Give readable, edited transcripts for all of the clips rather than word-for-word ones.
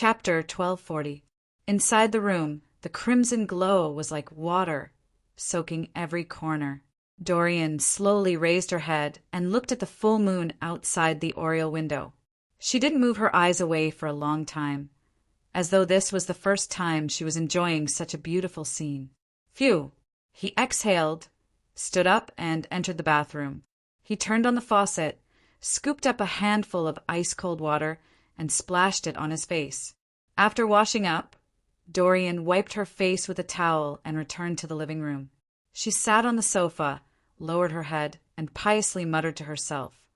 Chapter 1240. Inside the room, the crimson glow was like water, soaking every corner. Dorian slowly raised her head and looked at the full moon outside the oriel window. She didn't move her eyes away for a long time, as though this was the first time she was enjoying such a beautiful scene. Phew! He exhaled, stood up, and entered the bathroom. He turned on the faucet, scooped up a handful of ice-cold water, and splashed it on his face. After washing up, Dorian wiped her face with a towel and returned to the living room. She sat on the sofa, lowered her head, and piously muttered to herself,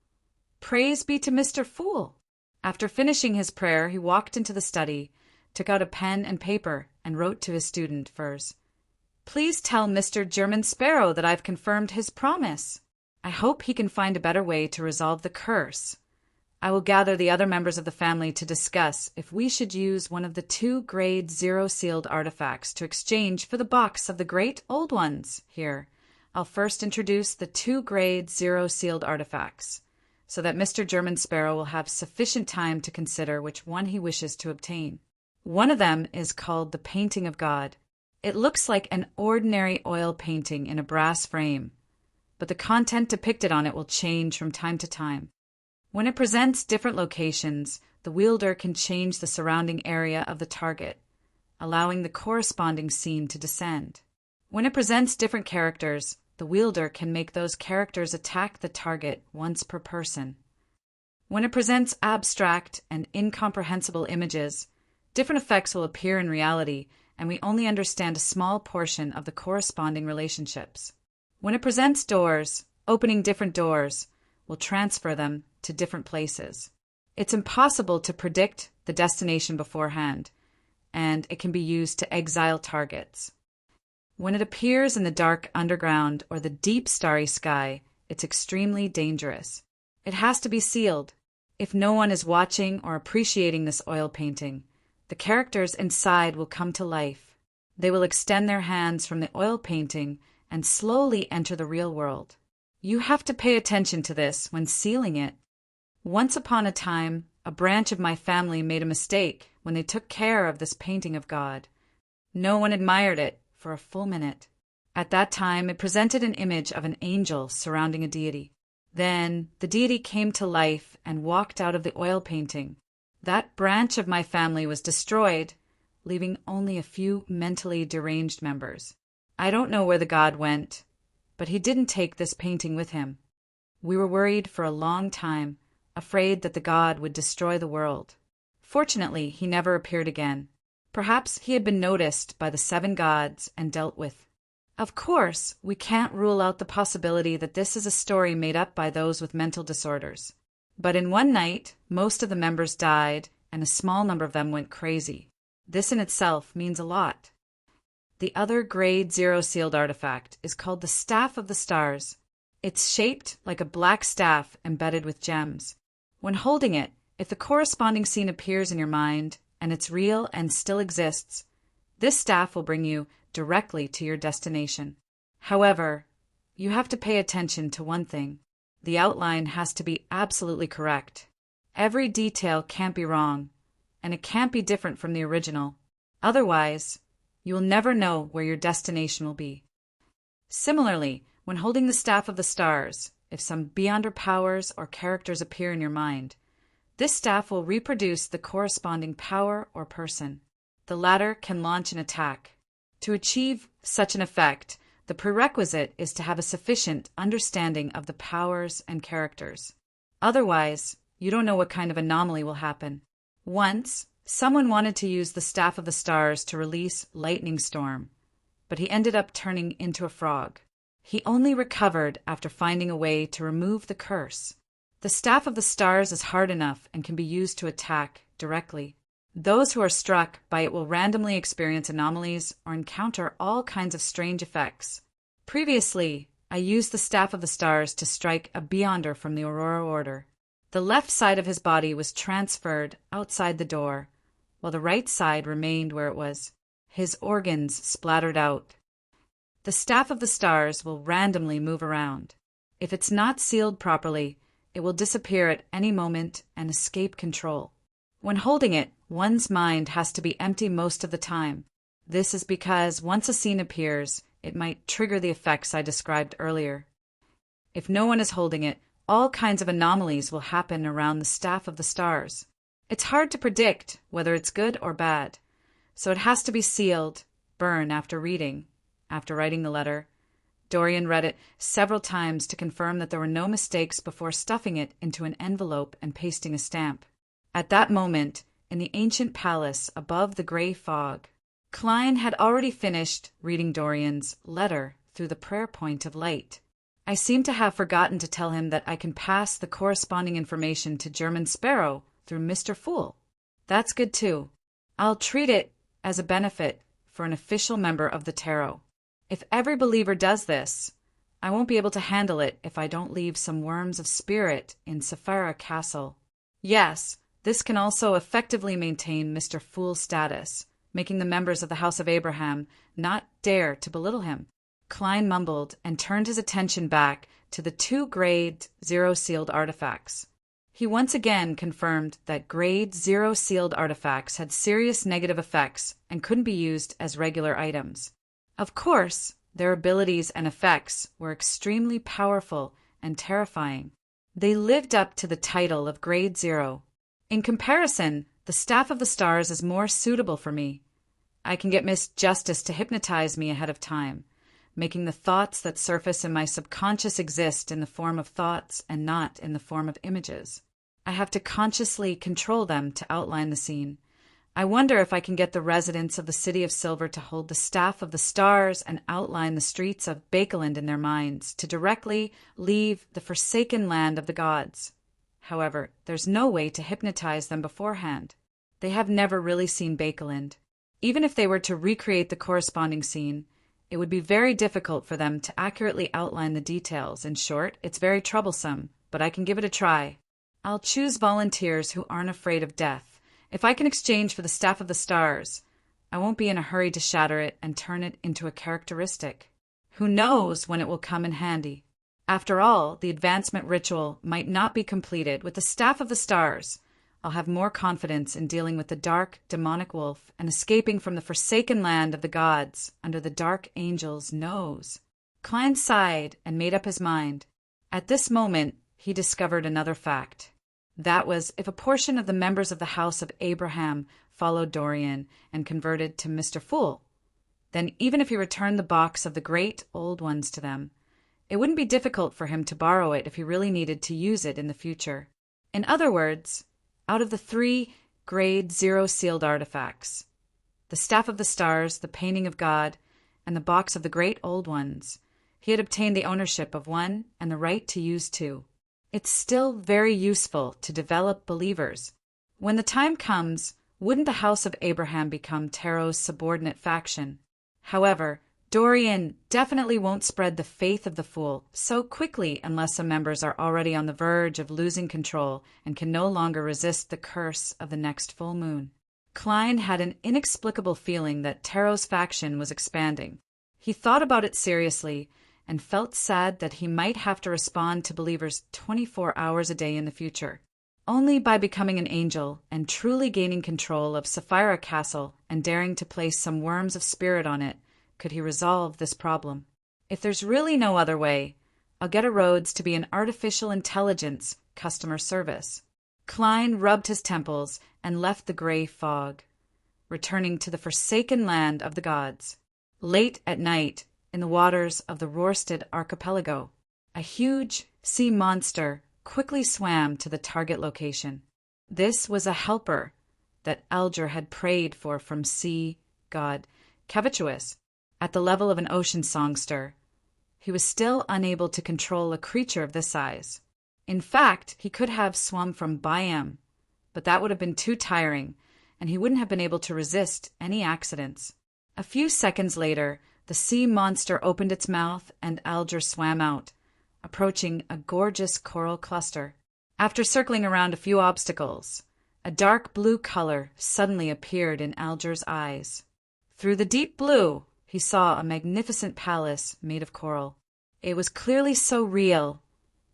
"Praise be to Mr. Fool!" After finishing his prayer, he walked into the study, took out a pen and paper, and wrote to his student, Furs. "Please tell Mr. German Sparrow that I've confirmed his promise. I hope he can find a better way to resolve the curse. I will gather the other members of the family to discuss if we should use one of the 2 Grade 0 sealed artifacts to exchange for the box of the great old ones. Here, I'll first introduce the 2 Grade 0 sealed artifacts, so that Mr. German Sparrow will have sufficient time to consider which one he wishes to obtain. One of them is called the Painting of God. It looks like an ordinary oil painting in a brass frame, but the content depicted on it will change from time to time. When it presents different locations, the wielder can change the surrounding area of the target, allowing the corresponding scene to descend. When it presents different characters, the wielder can make those characters attack the target once per person. When it presents abstract and incomprehensible images, different effects will appear in reality, and we only understand a small portion of the corresponding relationships. When it presents doors, opening different doors will transfer them to different places. It's impossible to predict the destination beforehand, and it can be used to exile targets. When it appears in the dark underground or the deep starry sky, it's extremely dangerous. It has to be sealed. If no one is watching or appreciating this oil painting, the characters inside will come to life. They will extend their hands from the oil painting and slowly enter the real world. You have to pay attention to this when sealing it. Once upon a time, a branch of my family made a mistake when they took care of this painting of God. No one admired it for a full minute. At that time, it presented an image of an angel surrounding a deity. Then, the deity came to life and walked out of the oil painting. That branch of my family was destroyed, leaving only a few mentally deranged members. I don't know where the god went, but he didn't take this painting with him. We were worried for a long time, afraid that the god would destroy the world. Fortunately, he never appeared again. Perhaps he had been noticed by the 7 gods and dealt with. Of course, we can't rule out the possibility that this is a story made up by those with mental disorders. But in one night, most of the members died, and a small number of them went crazy. This in itself means a lot. The other Grade 0 sealed artifact is called the Staff of the Stars. It's shaped like a black staff embedded with gems. When holding it, if the corresponding scene appears in your mind, and it's real and still exists, this staff will bring you directly to your destination. However, you have to pay attention to one thing. The outline has to be absolutely correct. Every detail can't be wrong, and it can't be different from the original. Otherwise, you will never know where your destination will be. Similarly, when holding the Staff of the Stars, if some beyonder powers or characters appear in your mind, this staff will reproduce the corresponding power or person. The latter can launch an attack. To achieve such an effect, the prerequisite is to have a sufficient understanding of the powers and characters. Otherwise, you don't know what kind of anomaly will happen. Once, someone wanted to use the Staff of the Stars to release Lightning Storm, but he ended up turning into a frog. He only recovered after finding a way to remove the curse. The Staff of the Stars is hard enough and can be used to attack directly. Those who are struck by it will randomly experience anomalies or encounter all kinds of strange effects. Previously, I used the Staff of the Stars to strike a beyonder from the Aurora Order. The left side of his body was transferred outside the door, while the right side remained where it was. His organs splattered out. The Staff of the Stars will randomly move around. If it's not sealed properly, it will disappear at any moment and escape control. When holding it, one's mind has to be empty most of the time. This is because once a scene appears, it might trigger the effects I described earlier. If no one is holding it, all kinds of anomalies will happen around the staff of the stars. It's hard to predict whether it's good or bad, so it has to be sealed, burn after reading, after writing the letter. Dorian read it several times to confirm that there were no mistakes before stuffing it into an envelope and pasting a stamp. At that moment, in the ancient palace above the gray fog, Klein had already finished reading Dorian's letter through the prayer point of light. I seem to have forgotten to tell him that I can pass the corresponding information to German Sparrow through Mr. Fool. That's good too. I'll treat it as a benefit for an official member of the Tarot. If every believer does this, I won't be able to handle it if I don't leave some worms of spirit in Sapphira Castle. Yes, this can also effectively maintain Mr. Fool's status, making the members of the House of Abraham not dare to belittle him. Klein mumbled and turned his attention back to the 2 Grade 0 sealed artifacts. He once again confirmed that Grade 0 sealed artifacts had serious negative effects and couldn't be used as regular items. Of course, their abilities and effects were extremely powerful and terrifying. They lived up to the title of Grade 0. In comparison, the Staff of the Stars is more suitable for me. I can get Miss Justice to hypnotize me ahead of time, making the thoughts that surface in my subconscious exist in the form of thoughts and not in the form of images. I have to consciously control them to outline the scene. I wonder if I can get the residents of the City of Silver to hold the Staff of the Stars and outline the streets of Bakeland in their minds to directly leave the forsaken land of the gods. However, there's no way to hypnotize them beforehand. They have never really seen Bakeland. Even if they were to recreate the corresponding scene, it would be very difficult for them to accurately outline the details. In short, it's very troublesome, but I can give it a try. I'll choose volunteers who aren't afraid of death. If I can exchange for the Staff of the Stars, I won't be in a hurry to shatter it and turn it into a characteristic. Who knows when it will come in handy? After all, the advancement ritual might not be completed with the Staff of the Stars. I'll have more confidence in dealing with the dark, demonic wolf and escaping from the forsaken land of the gods under the dark angel's nose. Klein sighed and made up his mind. At this moment, he discovered another fact. That was, if a portion of the members of the House of Abraham followed Dorian and converted to Mr. Fool, then even if he returned the box of the great old ones to them, it wouldn't be difficult for him to borrow it if he really needed to use it in the future. In other words, out of the 3 Grade 0 sealed artifacts, the Staff of the Stars, the Painting of God, and the box of the great old ones, he had obtained the ownership of one and the right to use 2. It's still very useful to develop believers. When the time comes, wouldn't the House of Abraham become Tarot's subordinate faction? However, Dorian definitely won't spread the faith of the Fool so quickly unless some members are already on the verge of losing control and can no longer resist the curse of the next full moon. Klein had an inexplicable feeling that Tarot's faction was expanding. He thought about it seriously and felt sad that he might have to respond to believers 24 hours a day in the future. Only by becoming an angel and truly gaining control of Sapphira Castle and daring to place some worms of spirit on it could he resolve this problem. If there's really no other way, I'll get a Rhodes to be an artificial intelligence customer service. Klein rubbed his temples and left the gray fog, returning to the forsaken land of the gods. Late at night, in the waters of the Rörsted archipelago, a huge sea monster quickly swam to the target location. This was a helper that Alger had prayed for from sea god Cavituous. At the level of an ocean songster, he was still unable to control a creature of this size. In fact, he could have swum from Byam, but that would have been too tiring, and he wouldn't have been able to resist any accidents. A few seconds later, the sea monster opened its mouth and Alger swam out, approaching a gorgeous coral cluster. After circling around a few obstacles, a dark blue color suddenly appeared in Alger's eyes. Through the deep blue, he saw a magnificent palace made of coral. It was clearly so real,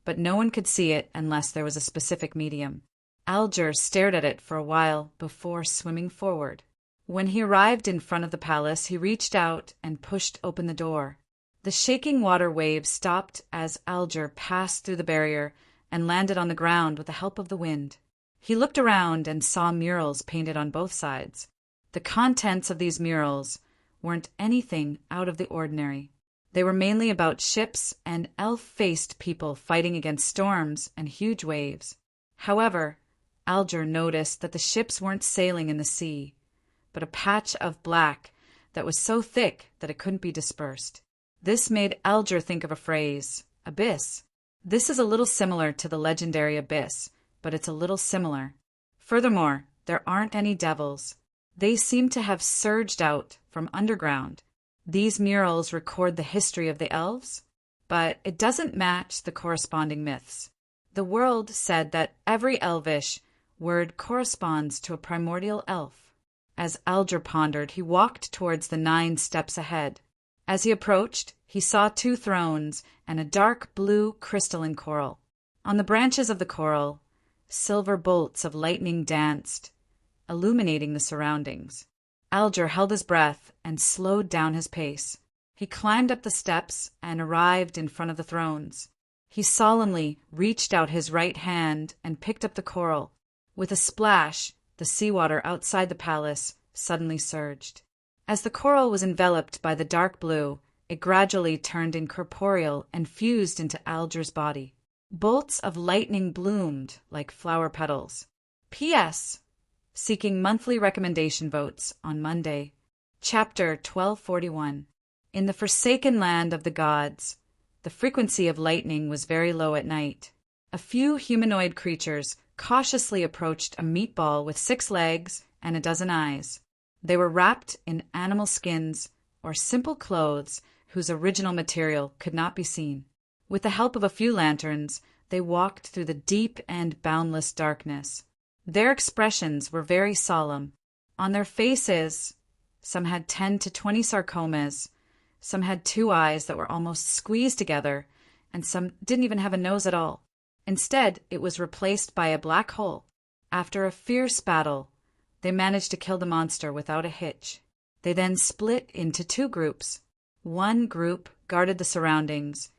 but no one could see it unless there was a specific medium. Alger stared at it for a while before swimming forward. When he arrived in front of the palace, he reached out and pushed open the door. The shaking water waves stopped as Alger passed through the barrier and landed on the ground with the help of the wind. He looked around and saw murals painted on both sides. The contents of these murals weren't anything out of the ordinary. They were mainly about ships and elf-faced people fighting against storms and huge waves. However, Alger noticed that the ships weren't sailing in the sea, but a patch of black that was so thick that it couldn't be dispersed. This made Alger think of a phrase, abyss. This is a little similar to the legendary abyss, but it's a little similar. Furthermore, there aren't any devils. They seem to have surged out from underground. These murals record the history of the elves, but it doesn't match the corresponding myths. The world said that every elvish word corresponds to a primordial elf. As Alger pondered, he walked towards the 9 steps ahead. As he approached, he saw 2 thrones and a dark blue crystalline coral. On the branches of the coral, silver bolts of lightning danced, illuminating the surroundings. Alger held his breath and slowed down his pace. He climbed up the steps and arrived in front of the thrones. He solemnly reached out his right hand and picked up the coral. With a splash, the seawater outside the palace suddenly surged. As the coral was enveloped by the dark blue, it gradually turned incorporeal and fused into Alger's body. Bolts of lightning bloomed like flower petals. P.S. Seeking monthly recommendation votes on Monday. Chapter 1241. In the forsaken land of the gods, the frequency of lightning was very low at night. A few humanoid creatures cautiously approached a meatball with 6 legs and a dozen eyes. They were wrapped in animal skins or simple clothes whose original material could not be seen. With the help of a few lanterns, they walked through the deep and boundless darkness. Their expressions were very solemn. On their faces, some had 10 to 20 sarcomas, some had 2 eyes that were almost squeezed together, and some didn't even have a nose at all. Instead, it was replaced by a black hole. After a fierce battle, they managed to kill the monster without a hitch. They then split into 2 groups. One group guarded the surroundings,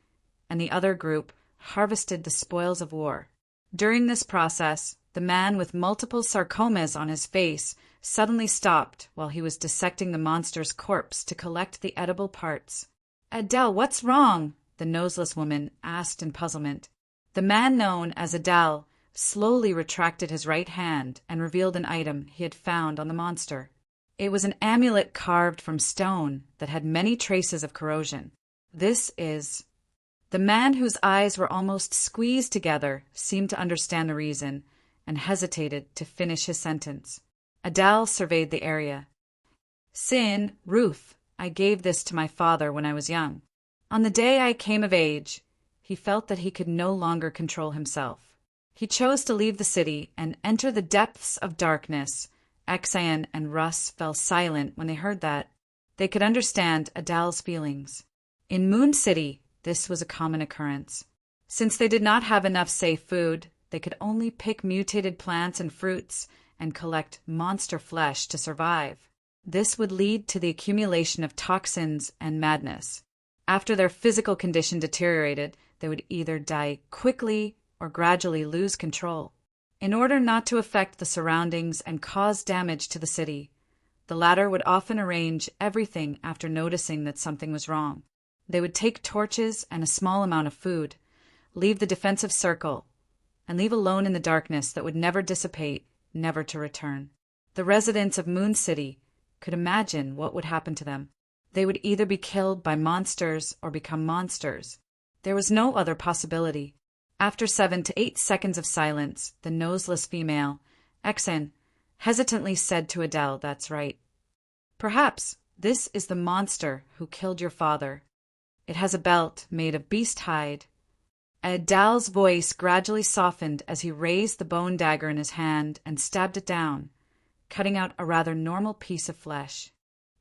and the other group harvested the spoils of war. During this process, the man with multiple sarcomas on his face suddenly stopped while he was dissecting the monster's corpse to collect the edible parts. "Adele, what's wrong?" the noseless woman asked in puzzlement. The man known as Adele slowly retracted his right hand and revealed an item he had found on the monster. It was an amulet carved from stone that had many traces of corrosion. This is... The man, whose eyes were almost squeezed together, seemed to understand the reason and hesitated to finish his sentence. Adele surveyed the area. "Sin, Ruth, I gave this to my father when I was young. On the day I came of age, he felt that he could no longer control himself. He chose to leave the city and enter the depths of darkness." Exan and Russ fell silent when they heard that. They could understand Adele's feelings. In Moon City, this was a common occurrence. Since they did not have enough safe food, they could only pick mutated plants and fruits and collect monster flesh to survive. This would lead to the accumulation of toxins and madness. After their physical condition deteriorated, they would either die quickly or gradually lose control. In order not to affect the surroundings and cause damage to the city, the latter would often arrange everything after noticing that something was wrong. They would take torches and a small amount of food, leave the defensive circle, and leave alone in the darkness that would never dissipate, never to return. The residents of Moon City could imagine what would happen to them. They would either be killed by monsters or become monsters. There was no other possibility. After 7 to 8 seconds of silence, the noseless female, Exan, hesitantly said to Adele, "That's right. Perhaps this is the monster who killed your father. It has a belt made of beast hide." Adele's voice gradually softened as he raised the bone dagger in his hand and stabbed it down, cutting out a rather normal piece of flesh.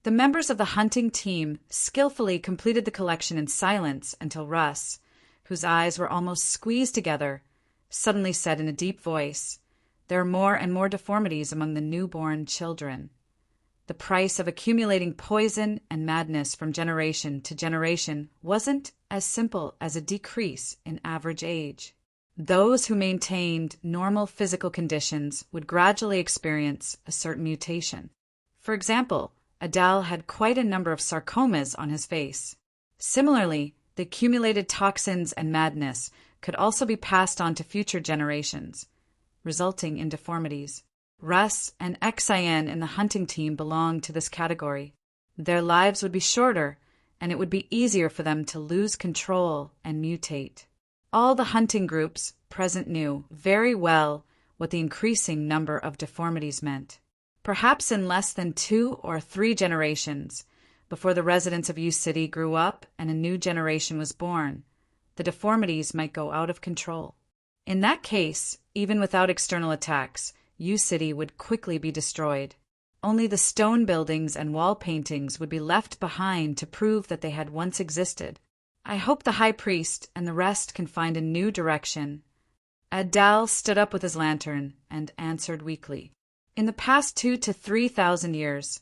The members of the hunting team skillfully completed the collection in silence until Russ, whose eyes were almost squeezed together, suddenly said in a deep voice, there are more and more deformities among the newborn children. The price of accumulating poison and madness from generation to generation wasn't as simple as a decrease in average age. Those who maintained normal physical conditions would gradually experience a certain mutation. For example, Adal had quite a number of sarcomas on his face. Similarly, the accumulated toxins and madness could also be passed on to future generations, resulting in deformities. Russ and XIN in the hunting team belonged to this category. Their lives would be shorter, and it would be easier for them to lose control and mutate. All the hunting groups present knew very well what the increasing number of deformities meant. Perhaps in less than 2 or 3 generations, before the residents of U City grew up and a new generation was born, the deformities might go out of control. In that case, even without external attacks, U City would quickly be destroyed. Only the stone buildings and wall paintings would be left behind to prove that they had once existed. I hope the high priest and the rest can find a new direction. Adal stood up with his lantern and answered weakly. In the past 2,000 to 3,000 years,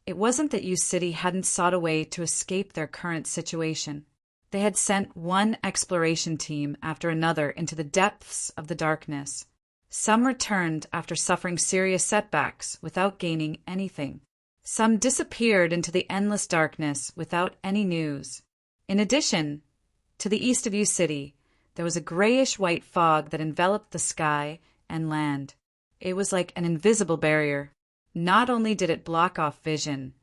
it wasn't that U City hadn't sought a way to escape their current situation. They had sent one exploration team after another into the depths of the darkness. Some returned after suffering serious setbacks without gaining anything. Some disappeared into the endless darkness without any news. In addition, to the east of U City, there was a grayish-white fog that enveloped the sky and land. It was like an invisible barrier. Not only did it block off vision,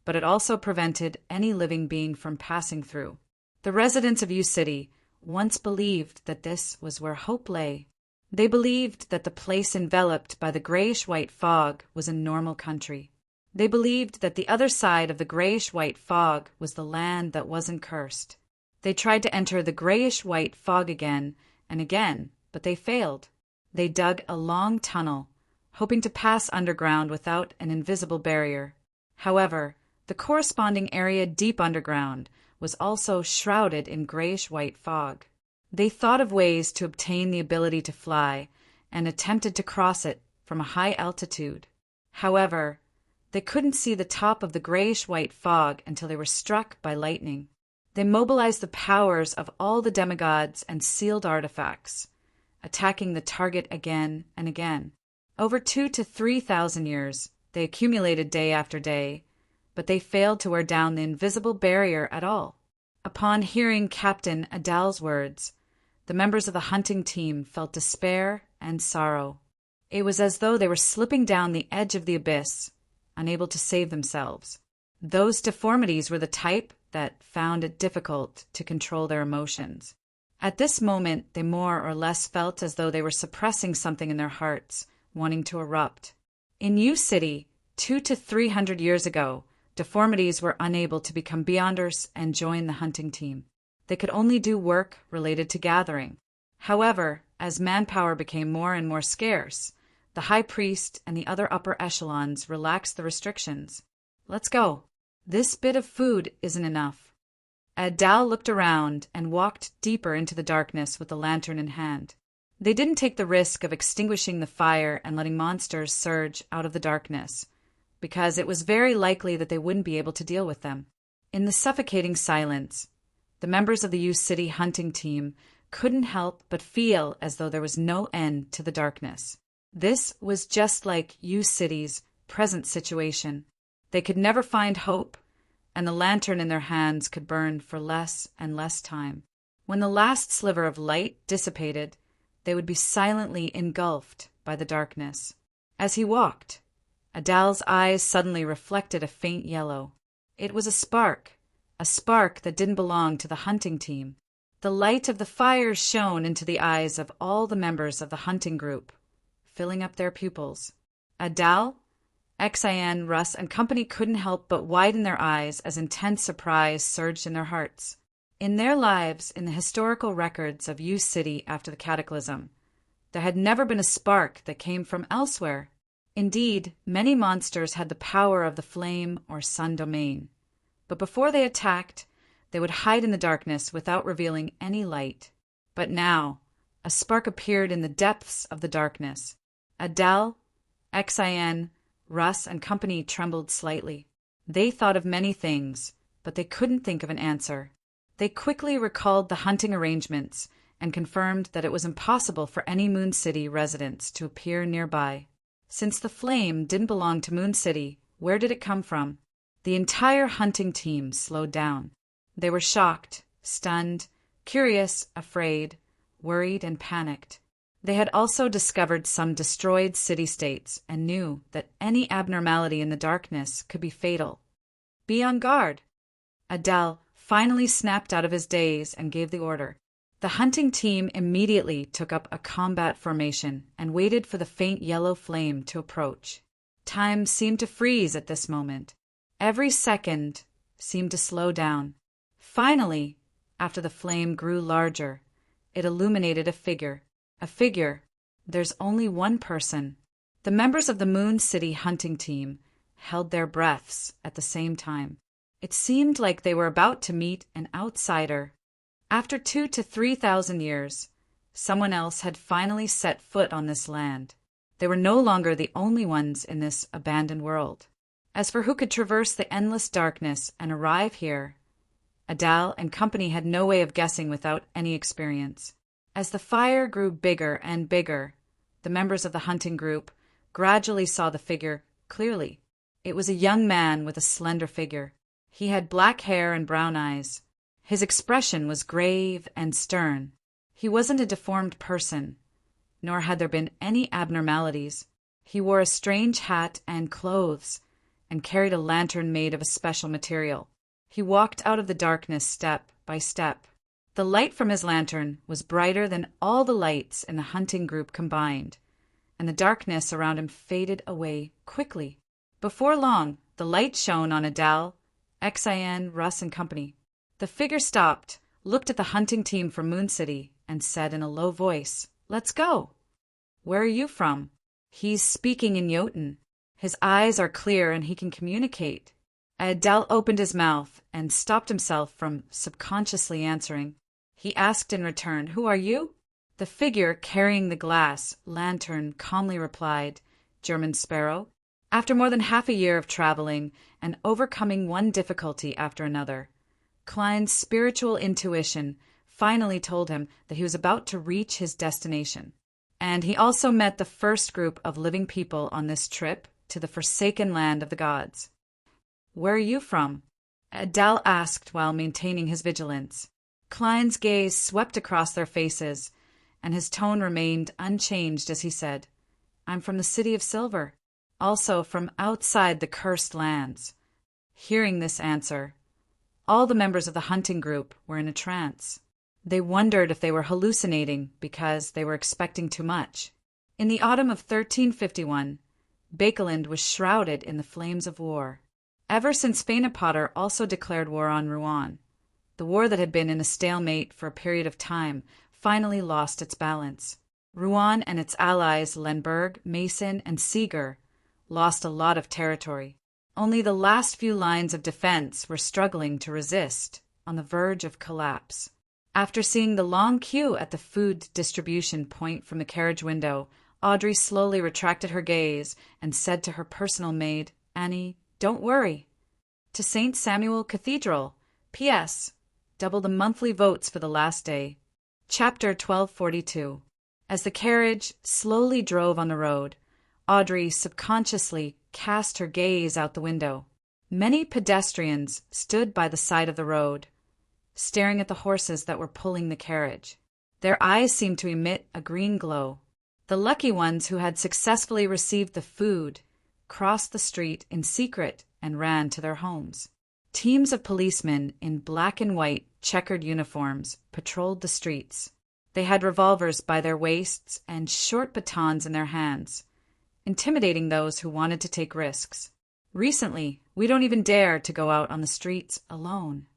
but it also prevented any living being from passing through. The residents of U City once believed that this was where hope lay. They believed that the place enveloped by the grayish-white fog was a normal country. They believed that the other side of the grayish-white fog was the land that wasn't cursed. They tried to enter the grayish-white fog again and again, but they failed. They dug a long tunnel, hoping to pass underground without an invisible barrier. However, the corresponding area deep underground was also shrouded in grayish-white fog. They thought of ways to obtain the ability to fly and attempted to cross it from a high altitude. However, they couldn't see the top of the grayish-white fog until they were struck by lightning. They mobilized the powers of all the demigods and sealed artifacts, attacking the target again and again. Over 2,000 to 3,000 years, they accumulated day after day, but they failed to wear down the invisible barrier at all. Upon hearing Captain Adal's words, the members of the hunting team felt despair and sorrow. It was as though they were slipping down the edge of the abyss, unable to save themselves. Those deformities were the type that found it difficult to control their emotions. At this moment, they more or less felt as though they were suppressing something in their hearts, wanting to erupt. In U City, 200 to 300 years ago, deformities were unable to become beyonders and join the hunting team. They could only do work related to gathering. However, as manpower became more and more scarce, the high priest and the other upper echelons relaxed the restrictions. Let's go. This bit of food isn't enough. Adal looked around and walked deeper into the darkness with the lantern in hand. They didn't take the risk of extinguishing the fire and letting monsters surge out of the darkness, because it was very likely that they wouldn't be able to deal with them. In the suffocating silence, the members of the U City hunting team couldn't help but feel as though there was no end to the darkness. This was just like U City's present situation. They could never find hope, and the lantern in their hands could burn for less and less time. When the last sliver of light dissipated, they would be silently engulfed by the darkness. As he walked, Adal's eyes suddenly reflected a faint yellow. It was a spark that didn't belong to the hunting team. The light of the fire shone into the eyes of all the members of the hunting group, filling up their pupils. Adal, XIN, Russ, and company couldn't help but widen their eyes as intense surprise surged in their hearts. In their lives, in the historical records of U City after the cataclysm, there had never been a spark that came from elsewhere. Indeed, many monsters had the power of the flame or sun domain. But before they attacked, they would hide in the darkness without revealing any light. But now, a spark appeared in the depths of the darkness. Adele, XIN, Russ, and company trembled slightly. They thought of many things, but they couldn't think of an answer. They quickly recalled the hunting arrangements and confirmed that it was impossible for any Moon City residents to appear nearby. Since the flame didn't belong to Moon City, where did it come from? The entire hunting team slowed down. They were shocked, stunned, curious, afraid, worried, and panicked. They had also discovered some destroyed city-states and knew that any abnormality in the darkness could be fatal. Be on guard! Adele finally snapped out of his daze and gave the order. The hunting team immediately took up a combat formation and waited for the faint yellow flame to approach. Time seemed to freeze at this moment. Every second seemed to slow down. Finally, after the flame grew larger, it illuminated a figure. A figure. There's only one person. The members of the Moon City hunting team held their breaths at the same time. It seemed like they were about to meet an outsider. After 2,000 to 3,000 years, someone else had finally set foot on this land. They were no longer the only ones in this abandoned world. As for who could traverse the endless darkness and arrive here, Adele and company had no way of guessing without any experience. As the fire grew bigger and bigger, the members of the hunting group gradually saw the figure clearly. It was a young man with a slender figure. He had black hair and brown eyes. His expression was grave and stern. He wasn't a deformed person, nor had there been any abnormalities. He wore a strange hat and clothes, and carried a lantern made of a special material. He walked out of the darkness step by step. The light from his lantern was brighter than all the lights in the hunting group combined, and the darkness around him faded away quickly. Before long, the light shone on Adele, XIN, Russ, and company. The figure stopped, looked at the hunting team from Moon City, and said in a low voice, "Let's go." "Where are you from?" "He's speaking in Jotun. His eyes are clear and he can communicate." Adele opened his mouth and stopped himself from subconsciously answering. He asked in return, "Who are you?" The figure carrying the glass lantern calmly replied, "German Sparrow." After more than half a year of traveling and overcoming one difficulty after another, Klein's spiritual intuition finally told him that he was about to reach his destination. And he also met the first group of living people on this trip to the forsaken land of the gods. "Where are you from?" Adele asked while maintaining his vigilance. Klein's gaze swept across their faces, and his tone remained unchanged as he said, "I'm from the City of Silver, also from outside the cursed lands." Hearing this answer, all the members of the hunting group were in a trance. They wondered if they were hallucinating because they were expecting too much. In the autumn of 1351, Bakeland was shrouded in the flames of war. Ever since Fainapotter also declared war on Rouen, the war that had been in a stalemate for a period of time finally lost its balance. Rouen and its allies Lemberg, Mason, and Seeger lost a lot of territory. Only the last few lines of defense were struggling to resist, on the verge of collapse. After seeing the long queue at the food distribution point from the carriage window, Audrey slowly retracted her gaze and said to her personal maid, "Annie, don't worry." To St. Samuel Cathedral. P.S. Double the monthly votes for the last day. Chapter 1242. As the carriage slowly drove on the road, Audrey subconsciously cast her gaze out the window. Many pedestrians stood by the side of the road, staring at the horses that were pulling the carriage. Their eyes seemed to emit a green glow. The lucky ones who had successfully received the food crossed the street in secret and ran to their homes. Teams of policemen in black and white checkered uniforms patrolled the streets. They had revolvers by their waists and short batons in their hands, intimidating those who wanted to take risks. Recently, we don't even dare to go out on the streets alone.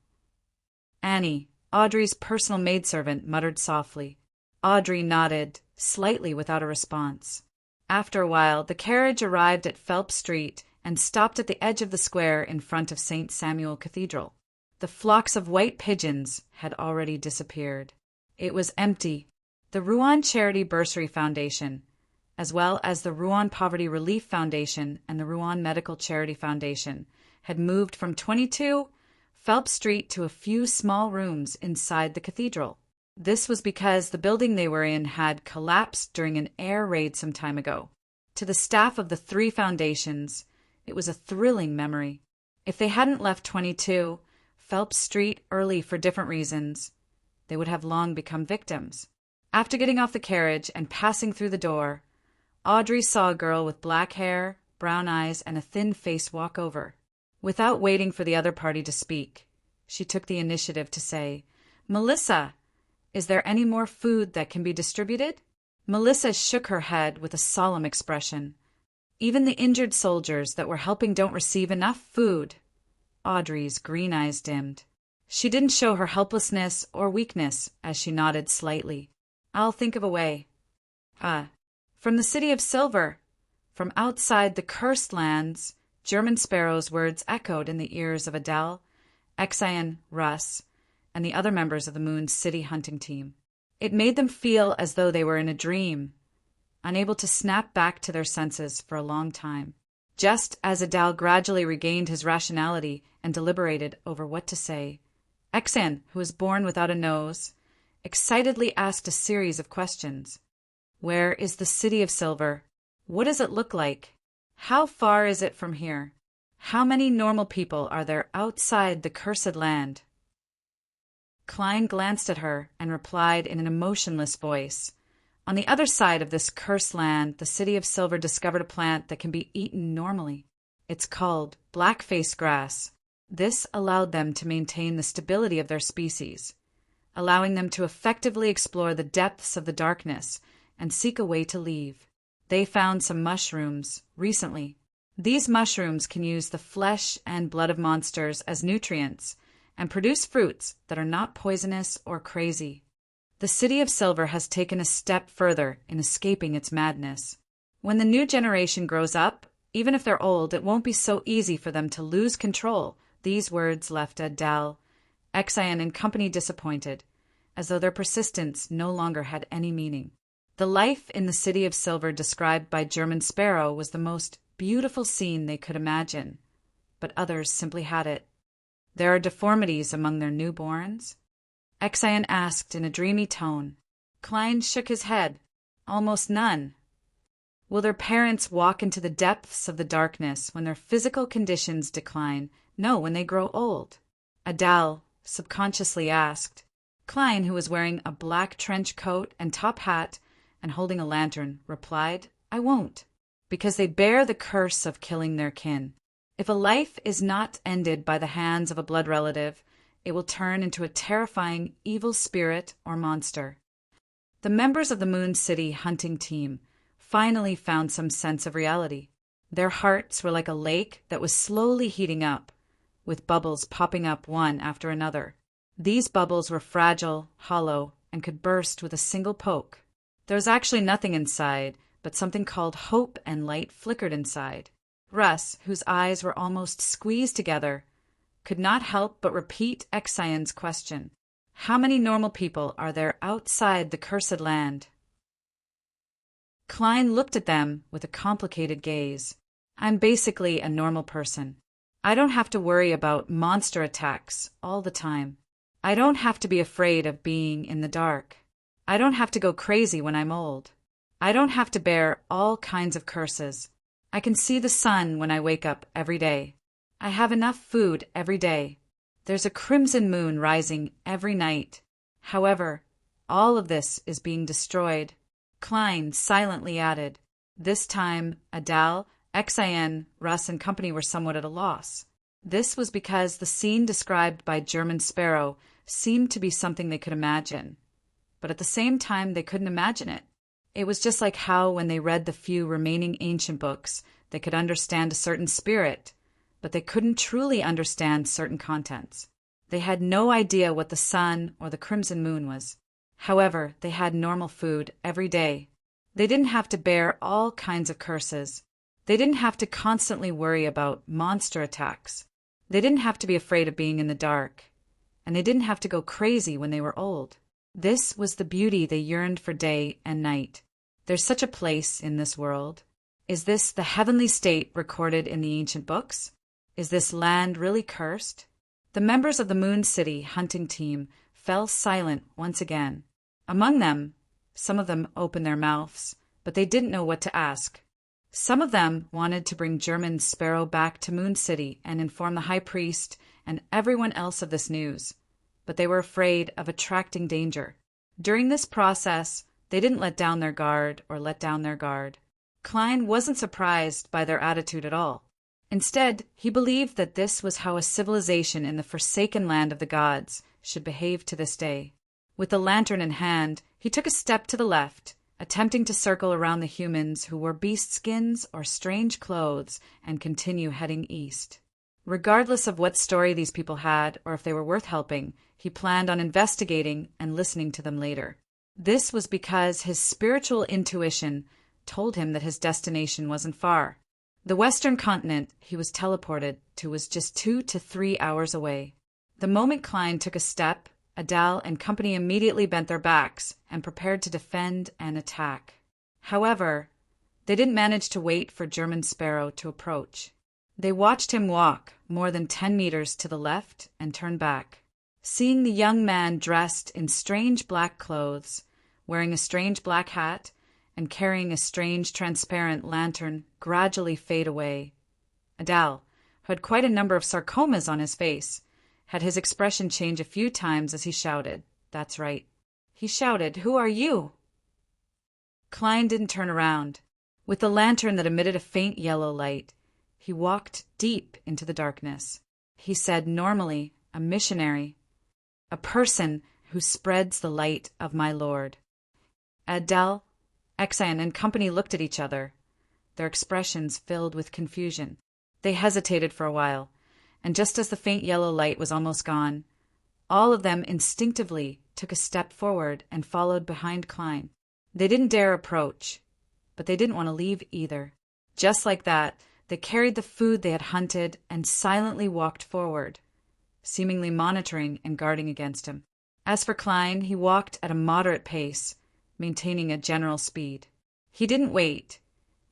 Annie, Audrey's personal maidservant, muttered softly. Audrey nodded, slightly without a response. After a while, the carriage arrived at Phelps Street and stopped at the edge of the square in front of St. Samuel Cathedral. The flocks of white pigeons had already disappeared. It was empty. The Rouen Charity Bursary Foundation, as well as the Rouen Poverty Relief Foundation and the Rouen Medical Charity Foundation, had moved from 22 Phelps Street to a few small rooms inside the cathedral. This was because the building they were in had collapsed during an air raid some time ago. To the staff of the three foundations, it was a thrilling memory. If they hadn't left 22 Phelps Street early for different reasons, they would have long become victims. After getting off the carriage and passing through the door, Audrey saw a girl with black hair, brown eyes, and a thin face walk over. Without waiting for the other party to speak, she took the initiative to say, "Melissa, is there any more food that can be distributed?" Melissa shook her head with a solemn expression. "Even the injured soldiers that we're helping don't receive enough food." Audrey's green eyes dimmed. She didn't show her helplessness or weakness as she nodded slightly. "I'll think of a way." From the city of Silver, from outside the cursed lands, German Sparrow's words echoed in the ears of Adele, Exian, Russ, and the other members of the Moon's city hunting team. It made them feel as though they were in a dream, unable to snap back to their senses for a long time. Just as Adele gradually regained his rationality and deliberated over what to say, Exian, who was born without a nose, excitedly asked a series of questions. "Where is the city of Silver? What does it look like? How far is it from here? How many normal people are there outside the cursed land?" Klein glanced at her and replied in an emotionless voice. On the other side of this cursed land, the city of Silver discovered a plant that can be eaten normally. It's called blackface grass. This allowed them to maintain the stability of their species, allowing them to effectively explore the depths of the darkness and seek a way to leave. They found some mushrooms recently. These mushrooms can use the flesh and blood of monsters as nutrients and produce fruits that are not poisonous or crazy. The city of Silver has taken a step further in escaping its madness. When the new generation grows up, even if they're old, it won't be so easy for them to lose control. These words left Adele, Exian, and company disappointed, as though their persistence no longer had any meaning. The life in the city of Silver described by German Sparrow was the most beautiful scene they could imagine, but others simply had it. "There are deformities among their newborns?" Exian asked in a dreamy tone. Klein shook his head. "Almost none." "Will their parents walk into the depths of the darkness when their physical conditions decline? No, when they grow old?" Adele subconsciously asked. Klein, who was wearing a black trench coat and top hat and holding a lantern, replied, "I won't, because they bear the curse of killing their kin. If a life is not ended by the hands of a blood relative, it will turn into a terrifying evil spirit or monster." The members of the Moon City hunting team finally found some sense of reality. Their hearts were like a lake that was slowly heating up, with bubbles popping up one after another. These bubbles were fragile, hollow, and could burst with a single poke. There was actually nothing inside, but something called hope and light flickered inside. Russ, whose eyes were almost squeezed together, could not help but repeat Exian's question. "How many normal people are there outside the cursed land?" Klein looked at them with a complicated gaze. "I'm basically a normal person. I don't have to worry about monster attacks all the time. I don't have to be afraid of being in the dark. I don't have to go crazy when I'm old. I don't have to bear all kinds of curses. I can see the sun when I wake up every day. I have enough food every day. There's a crimson moon rising every night. However, all of this is being destroyed." Klein silently added. This time, Adele, Exian, Russ, and company were somewhat at a loss. This was because the scene described by German Sparrow seemed to be something they could imagine, but at the same time they couldn't imagine it. It was just like how, when they read the few remaining ancient books, they could understand a certain spirit, but they couldn't truly understand certain contents. They had no idea what the sun or the crimson moon was. However, they had normal food every day. They didn't have to bear all kinds of curses. They didn't have to constantly worry about monster attacks. They didn't have to be afraid of being in the dark. And they didn't have to go crazy when they were old. This was the beauty they yearned for day and night. There's such a place in this world. Is this the heavenly state recorded in the ancient books? Is this land really cursed? The members of the Moon City hunting team fell silent once again. Among them, some of them opened their mouths, but they didn't know what to ask. Some of them wanted to bring German Sparrow back to Moon City and inform the High Priest and everyone else of this news, but they were afraid of attracting danger. During this process, they didn't let down their guard. Klein wasn't surprised by their attitude at all. Instead, he believed that this was how a civilization in the forsaken land of the gods should behave to this day. With the lantern in hand, he took a step to the left, attempting to circle around the humans who wore beast skins or strange clothes and continue heading east. Regardless of what story these people had or if they were worth helping, he planned on investigating and listening to them later. This was because his spiritual intuition told him that his destination wasn't far. The western continent he was teleported to was just 2 to 3 hours away. The moment Klein took a step, Adal and company immediately bent their backs and prepared to defend and attack. However, they didn't manage to wait for German Sparrow to approach. They watched him walk more than 10 meters to the left and turn back. Seeing the young man dressed in strange black clothes, wearing a strange black hat, and carrying a strange transparent lantern gradually fade away, Adal, who had quite a number of sarcomas on his face, had his expression change a few times as he shouted. That's right. He shouted, "Who are you?" Klein didn't turn around. With the lantern that emitted a faint yellow light, he walked deep into the darkness. He said normally, "A missionary, a person who spreads the light of my Lord." Adal, Exan, and company looked at each other, their expressions filled with confusion. They hesitated for a while, and just as the faint yellow light was almost gone, all of them instinctively took a step forward and followed behind Klein. They didn't dare approach, but they didn't want to leave either. Just like that, they carried the food they had hunted and silently walked forward, seemingly monitoring and guarding against him. As for Klein, he walked at a moderate pace, maintaining a general speed. He didn't wait,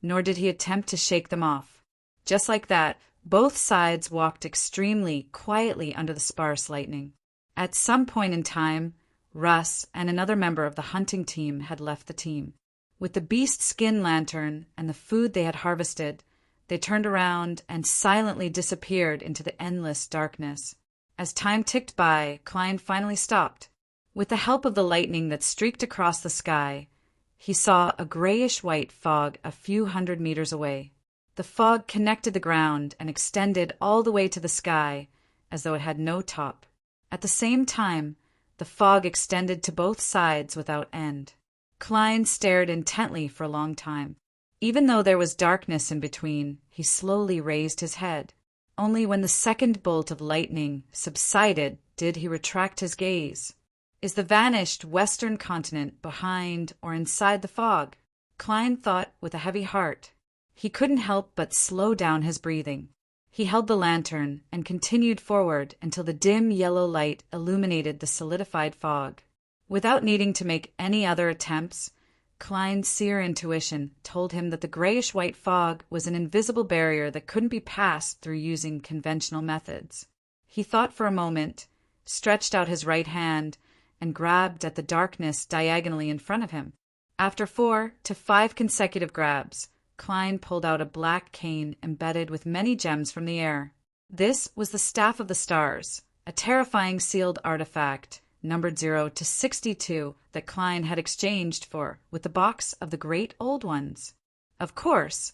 nor did he attempt to shake them off. Just like that, both sides walked extremely quietly under the sparse lightning. At some point in time, Russ and another member of the hunting team had left the team. With the beast skin lantern and the food they had harvested, they turned around and silently disappeared into the endless darkness. As time ticked by, Klein finally stopped. With the help of the lightning that streaked across the sky, he saw a grayish-white fog a few hundred meters away. The fog connected the ground and extended all the way to the sky, as though it had no top. At the same time, the fog extended to both sides without end. Klein stared intently for a long time. Even though there was darkness in between, he slowly raised his head. Only when the second bolt of lightning subsided did he retract his gaze. Is the vanished western continent behind or inside the fog? Klein thought with a heavy heart. He couldn't help but slow down his breathing. He held the lantern and continued forward until the dim yellow light illuminated the solidified fog. Without needing to make any other attempts, Klein's seer intuition told him that the grayish-white fog was an invisible barrier that couldn't be passed through using conventional methods. He thought for a moment, stretched out his right hand, and grabbed at the darkness diagonally in front of him. After 4 to 5 consecutive grabs, Klein pulled out a black cane embedded with many gems from the air. This was the Staff of the Stars, a terrifying sealed artifact, numbered 0 to 62, that Klein had exchanged with the box of the Great Old Ones. Of course,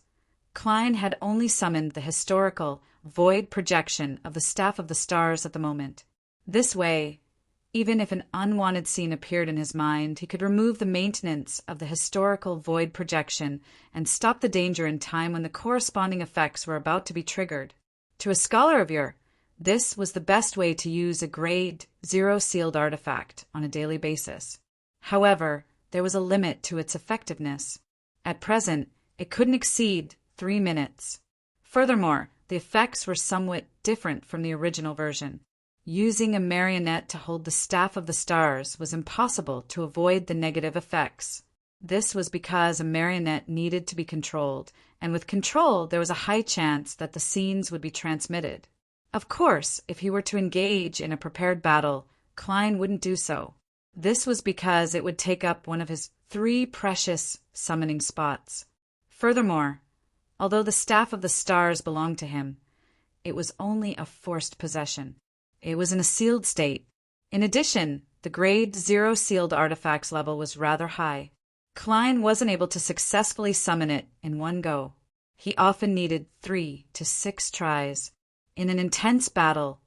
Klein had only summoned the historical, void projection of the Staff of the Stars at the moment. This way, even if an unwanted scene appeared in his mind, he could remove the maintenance of the historical void projection and stop the danger in time when the corresponding effects were about to be triggered. To a scholar of yore, this was the best way to use a grade 0 sealed artifact on a daily basis. However, there was a limit to its effectiveness. At present, it couldn't exceed 3 minutes. Furthermore, the effects were somewhat different from the original version. Using a marionette to hold the Staff of the Stars was impossible to avoid the negative effects. This was because a marionette needed to be controlled, and with control there was a high chance that the scenes would be transmitted. Of course, if he were to engage in a prepared battle, Klein wouldn't do so. This was because it would take up one of his 3 precious summoning spots. Furthermore, although the Staff of the Stars belonged to him, it was only a forced possession. It was in a sealed state. In addition, the grade 0 sealed artifacts level was rather high. Klein wasn't able to successfully summon it in one go. He often needed 3 to 6 tries. In an intense battle,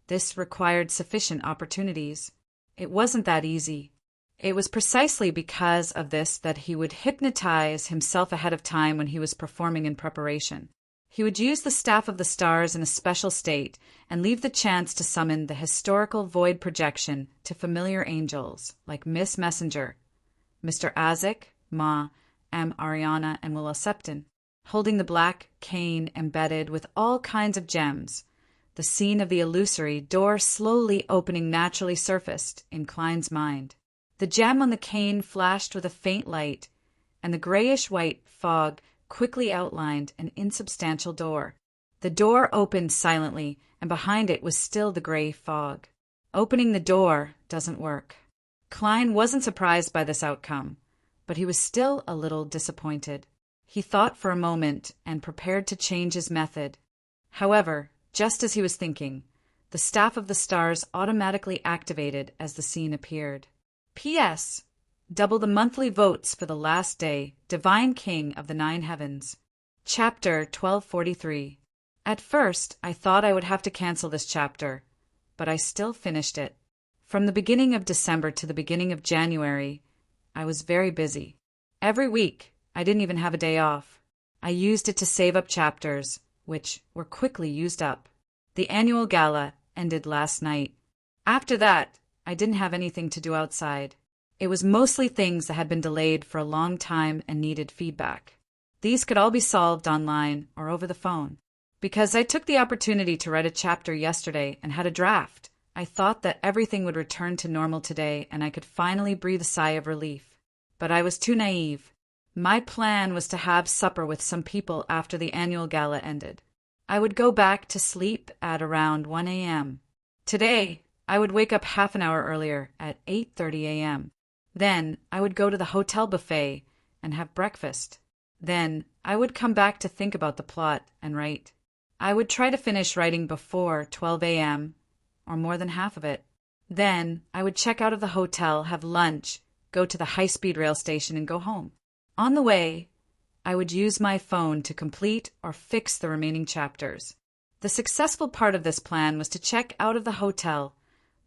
this required sufficient opportunities. It wasn't that easy. It was precisely because of this that he would hypnotize himself ahead of time when he was performing in preparation. He would use the Staff of the Stars in a special state and leave the chance to summon the historical void projection to familiar angels like Miss Messenger, Mr. Isaac, Ma, M. Ariana, and Willa Septon, holding the black cane embedded with all kinds of gems. The scene of the illusory door slowly opening naturally surfaced in Klein's mind. The gem on the cane flashed with a faint light, and the grayish-white fog quickly outlined an insubstantial door. The door opened silently, and behind it was still the gray fog. Opening the door doesn't work. Klein wasn't surprised by this outcome, but he was still a little disappointed. He thought for a moment and prepared to change his method. However, just as he was thinking, the Staff of the Stars automatically activated as the scene appeared. P.S. Double the monthly votes for the last day, Divine King of the 9 Heavens. Chapter 1243. At first, I thought I would have to cancel this chapter, but I still finished it. From the beginning of December to the beginning of January, I was very busy. Every week, I didn't even have a day off. I used it to save up chapters, which were quickly used up. The annual gala ended last night. After that, I didn't have anything to do outside. It was mostly things that had been delayed for a long time and needed feedback. These could all be solved online or over the phone. Because I took the opportunity to write a chapter yesterday and had a draft, I thought that everything would return to normal today and I could finally breathe a sigh of relief. But I was too naive. My plan was to have supper with some people after the annual gala ended. I would go back to sleep at around 1 a.m. Today, I would wake up half an hour earlier at 8:30 a.m. Then I would go to the hotel buffet and have breakfast. Then I would come back to think about the plot and write. I would try to finish writing before 12 a.m., or more than half of it. Then I would check out of the hotel, have lunch, go to the high-speed rail station, and go home. On the way, I would use my phone to complete or fix the remaining chapters. The successful part of this plan was to check out of the hotel,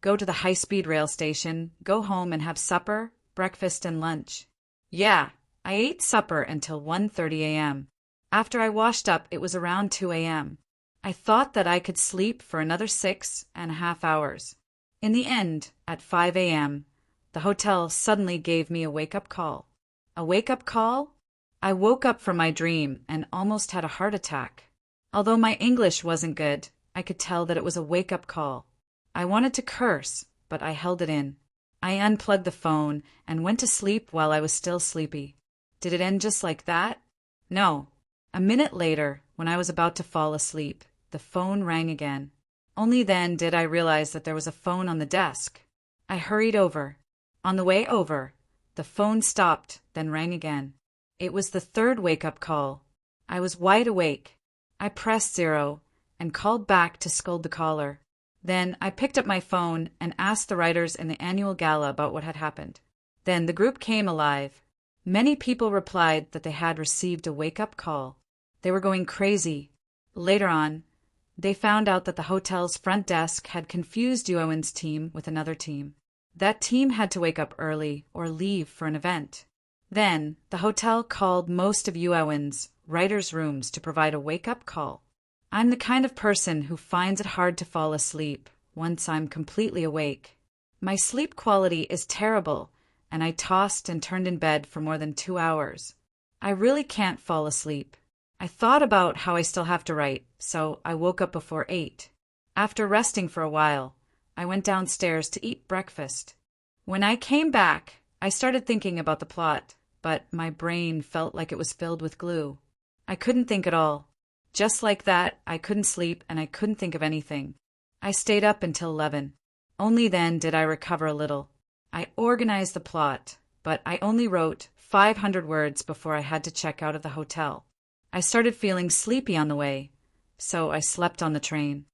go to the high-speed rail station, go home and have supper, breakfast, and lunch. Yeah, I ate supper until 1:30 a.m. After I washed up, it was around 2 a.m. I thought that I could sleep for another 6.5 hours. In the end, at 5 a.m., the hotel suddenly gave me a wake-up call. A wake-up call? I woke up from my dream and almost had a heart attack. Although my English wasn't good, I could tell that it was a wake-up call. I wanted to curse, but I held it in. I unplugged the phone and went to sleep while I was still sleepy. Did it end just like that? No. A minute later, when I was about to fall asleep, the phone rang again. Only then did I realize that there was a phone on the desk. I hurried over. On the way over, the phone stopped, then rang again. It was the third wake-up call. I was wide awake. I pressed 0 and called back to scold the caller. Then I picked up my phone and asked the writers in the annual gala about what had happened. Then the group came alive. Many people replied that they had received a wake-up call. They were going crazy. Later on, they found out that the hotel's front desk had confused Yuowen's team with another team. That team had to wake up early or leave for an event. Then, the hotel called most of Yuowen's writers' rooms to provide a wake-up call. I'm the kind of person who finds it hard to fall asleep once I'm completely awake. My sleep quality is terrible, and I tossed and turned in bed for more than 2 hours. I really can't fall asleep. I thought about how I still have to write, so I woke up before 8. After resting for a while, I went downstairs to eat breakfast. When I came back, I started thinking about the plot. but my brain felt like it was filled with glue. I couldn't think at all. Just like that, I couldn't sleep and I couldn't think of anything. I stayed up until 11. Only then did I recover a little. I organized the plot, but I only wrote 500 words before I had to check out of the hotel. I started feeling sleepy on the way, so I slept on the train.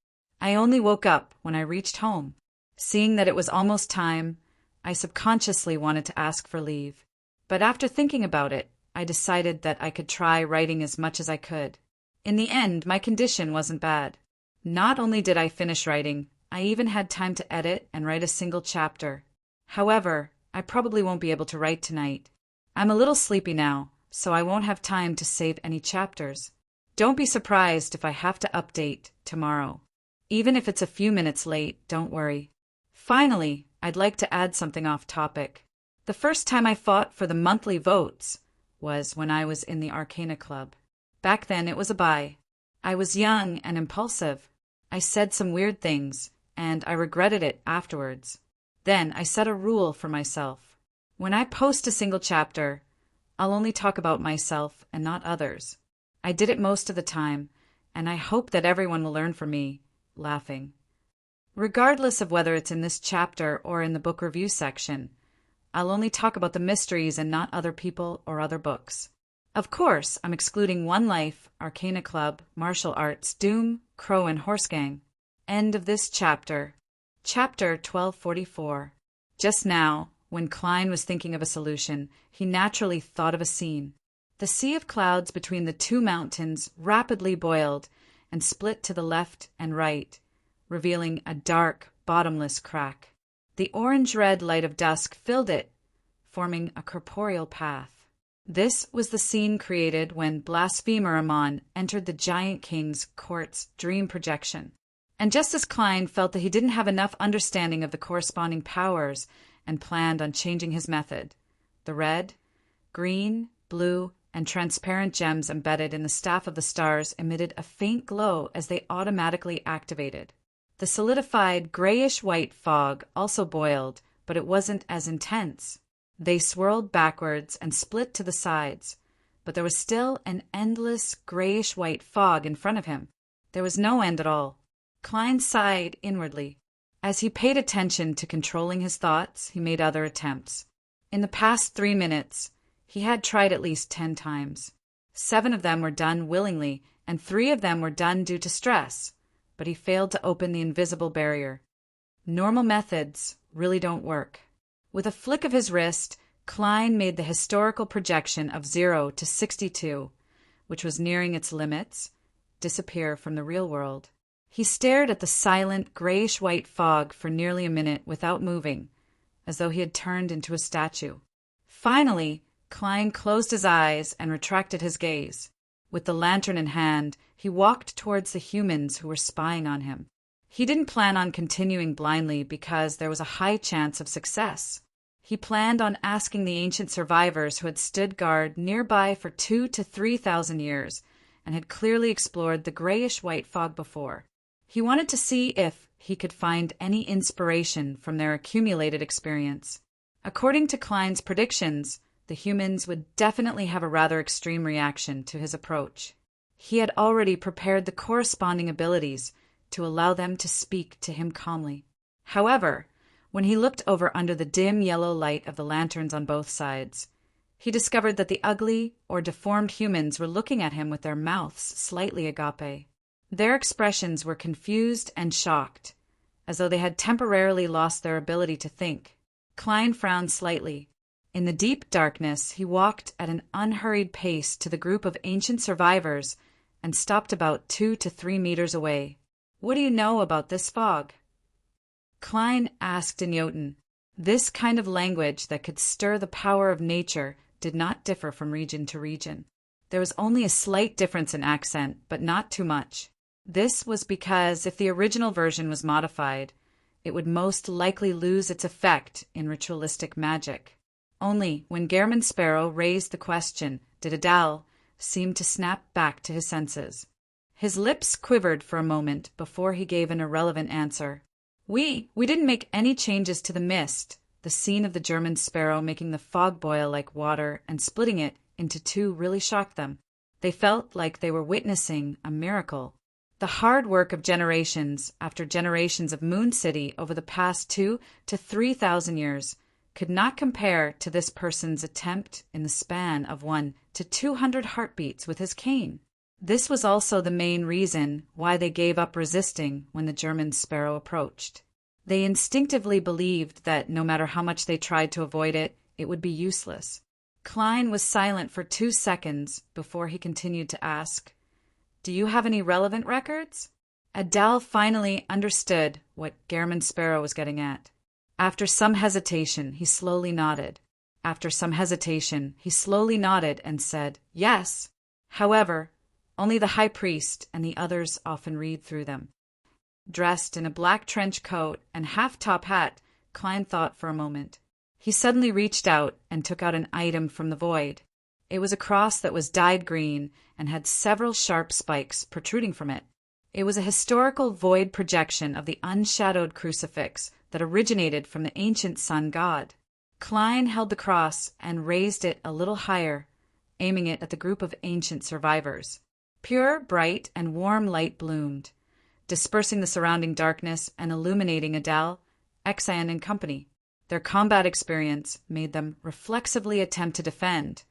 I only woke up when I reached home. Seeing that it was almost time, I subconsciously wanted to ask for leave. But after thinking about it, I decided that I could try writing as much as I could. In the end, my condition wasn't bad. Not only did I finish writing, I even had time to edit and write a single chapter. However, I probably won't be able to write tonight. I'm a little sleepy now, so I won't have time to save any chapters. Don't be surprised if I have to update tomorrow. Even if it's a few minutes late, don't worry. Finally, I'd like to add something off topic. The first time I fought for the monthly votes was when I was in the Arcana Club. Back then it was a bye. I was young and impulsive. I said some weird things, and I regretted it afterwards. Then I set a rule for myself. When I post a single chapter, I'll only talk about myself and not others. I did it most of the time, and I hope that everyone will learn from me, laughing. Regardless of whether it's in this chapter or in the book review section, I'll only talk about the mysteries and not other people or other books. Of course, I'm excluding One Life, Arcana Club, Martial Arts, Doom, Crow, and Horse Gang. End of this chapter. Chapter 1244. Just now, when Klein was thinking of a solution, he naturally thought of a scene. The sea of clouds between the two mountains rapidly boiled and split to the left and right, revealing a dark, bottomless crack. The orange-red light of dusk filled it, forming a corporeal path. This was the scene created when blasphemer Amon entered the Giant King's court's dream projection. And just as Klein felt that he didn't have enough understanding of the corresponding powers and planned on changing his method, the red, green, blue, and transparent gems embedded in the staff of the stars emitted a faint glow as they automatically activated. The solidified grayish-white fog also boiled, but it wasn't as intense. They swirled backwards and split to the sides, but there was still an endless grayish-white fog in front of him. There was no end at all. Klein sighed inwardly. As he paid attention to controlling his thoughts, he made other attempts. In the past 3 minutes, he had tried at least 10 times. 7 of them were done willingly, and 3 of them were done due to stress, but he failed to open the invisible barrier. Normal methods really don't work. With a flick of his wrist, Klein made the historical projection of 0 to 62, which was nearing its limits, disappear from the real world. He stared at the silent, grayish-white fog for nearly a minute without moving, as though he had turned into a statue. Finally, Klein closed his eyes and retracted his gaze. With the lantern in hand, he walked towards the humans who were spying on him. He didn't plan on continuing blindly because there was a high chance of success. He planned on asking the ancient survivors who had stood guard nearby for 2,000 to 3,000 years and had clearly explored the grayish-white fog before. He wanted to see if he could find any inspiration from their accumulated experience. According to Klein's predictions, the humans would definitely have a rather extreme reaction to his approach. He had already prepared the corresponding abilities to allow them to speak to him calmly. However, when he looked over under the dim yellow light of the lanterns on both sides, he discovered that the ugly or deformed humans were looking at him with their mouths slightly agape. Their expressions were confused and shocked, as though they had temporarily lost their ability to think. Klein frowned slightly. In the deep darkness, he walked at an unhurried pace to the group of ancient survivors and stopped about 2 to 3 meters away. "What do you know about this fog?" Klein asked in Jotun. This kind of language that could stir the power of nature did not differ from region to region. There was only a slight difference in accent, but not too much. This was because if the original version was modified, it would most likely lose its effect in ritualistic magic. Only when Gehrman Sparrow raised the question did Adal seem to snap back to his senses. His lips quivered for a moment before he gave an irrelevant answer. We didn't make any changes to the mist. The The scene of the German sparrow making the fog boil like water and splitting it into two really shocked them. They felt like they were witnessing a miracle. The hard work of generations after generations of Moon City over the past 2,000 to 3,000 years could not compare to this person's attempt in the span of 1 to 200 heartbeats with his cane. This was also the main reason why they gave up resisting when the German sparrow approached. They instinctively believed that no matter how much they tried to avoid it, it would be useless. Klein was silent for 2 seconds before he continued to ask, "Do you have any relevant records?" Adele finally understood what German Sparrow was getting at. After some hesitation, he slowly nodded. After some hesitation, he slowly nodded and said, "Yes. However, only the high priest and the others often read through them." Dressed in a black trench coat and half-top hat, Klein thought for a moment. He suddenly reached out and took out an item from the void. It was a cross that was dyed green and had several sharp spikes protruding from it. It was a historical void projection of the unshadowed crucifix that originated from the ancient sun god. Klein held the cross and raised it a little higher, aiming it at the group of ancient survivors. Pure, bright, and warm light bloomed, dispersing the surrounding darkness and illuminating Adele, Exan, and company. Their combat experience made them reflexively attempt to defend,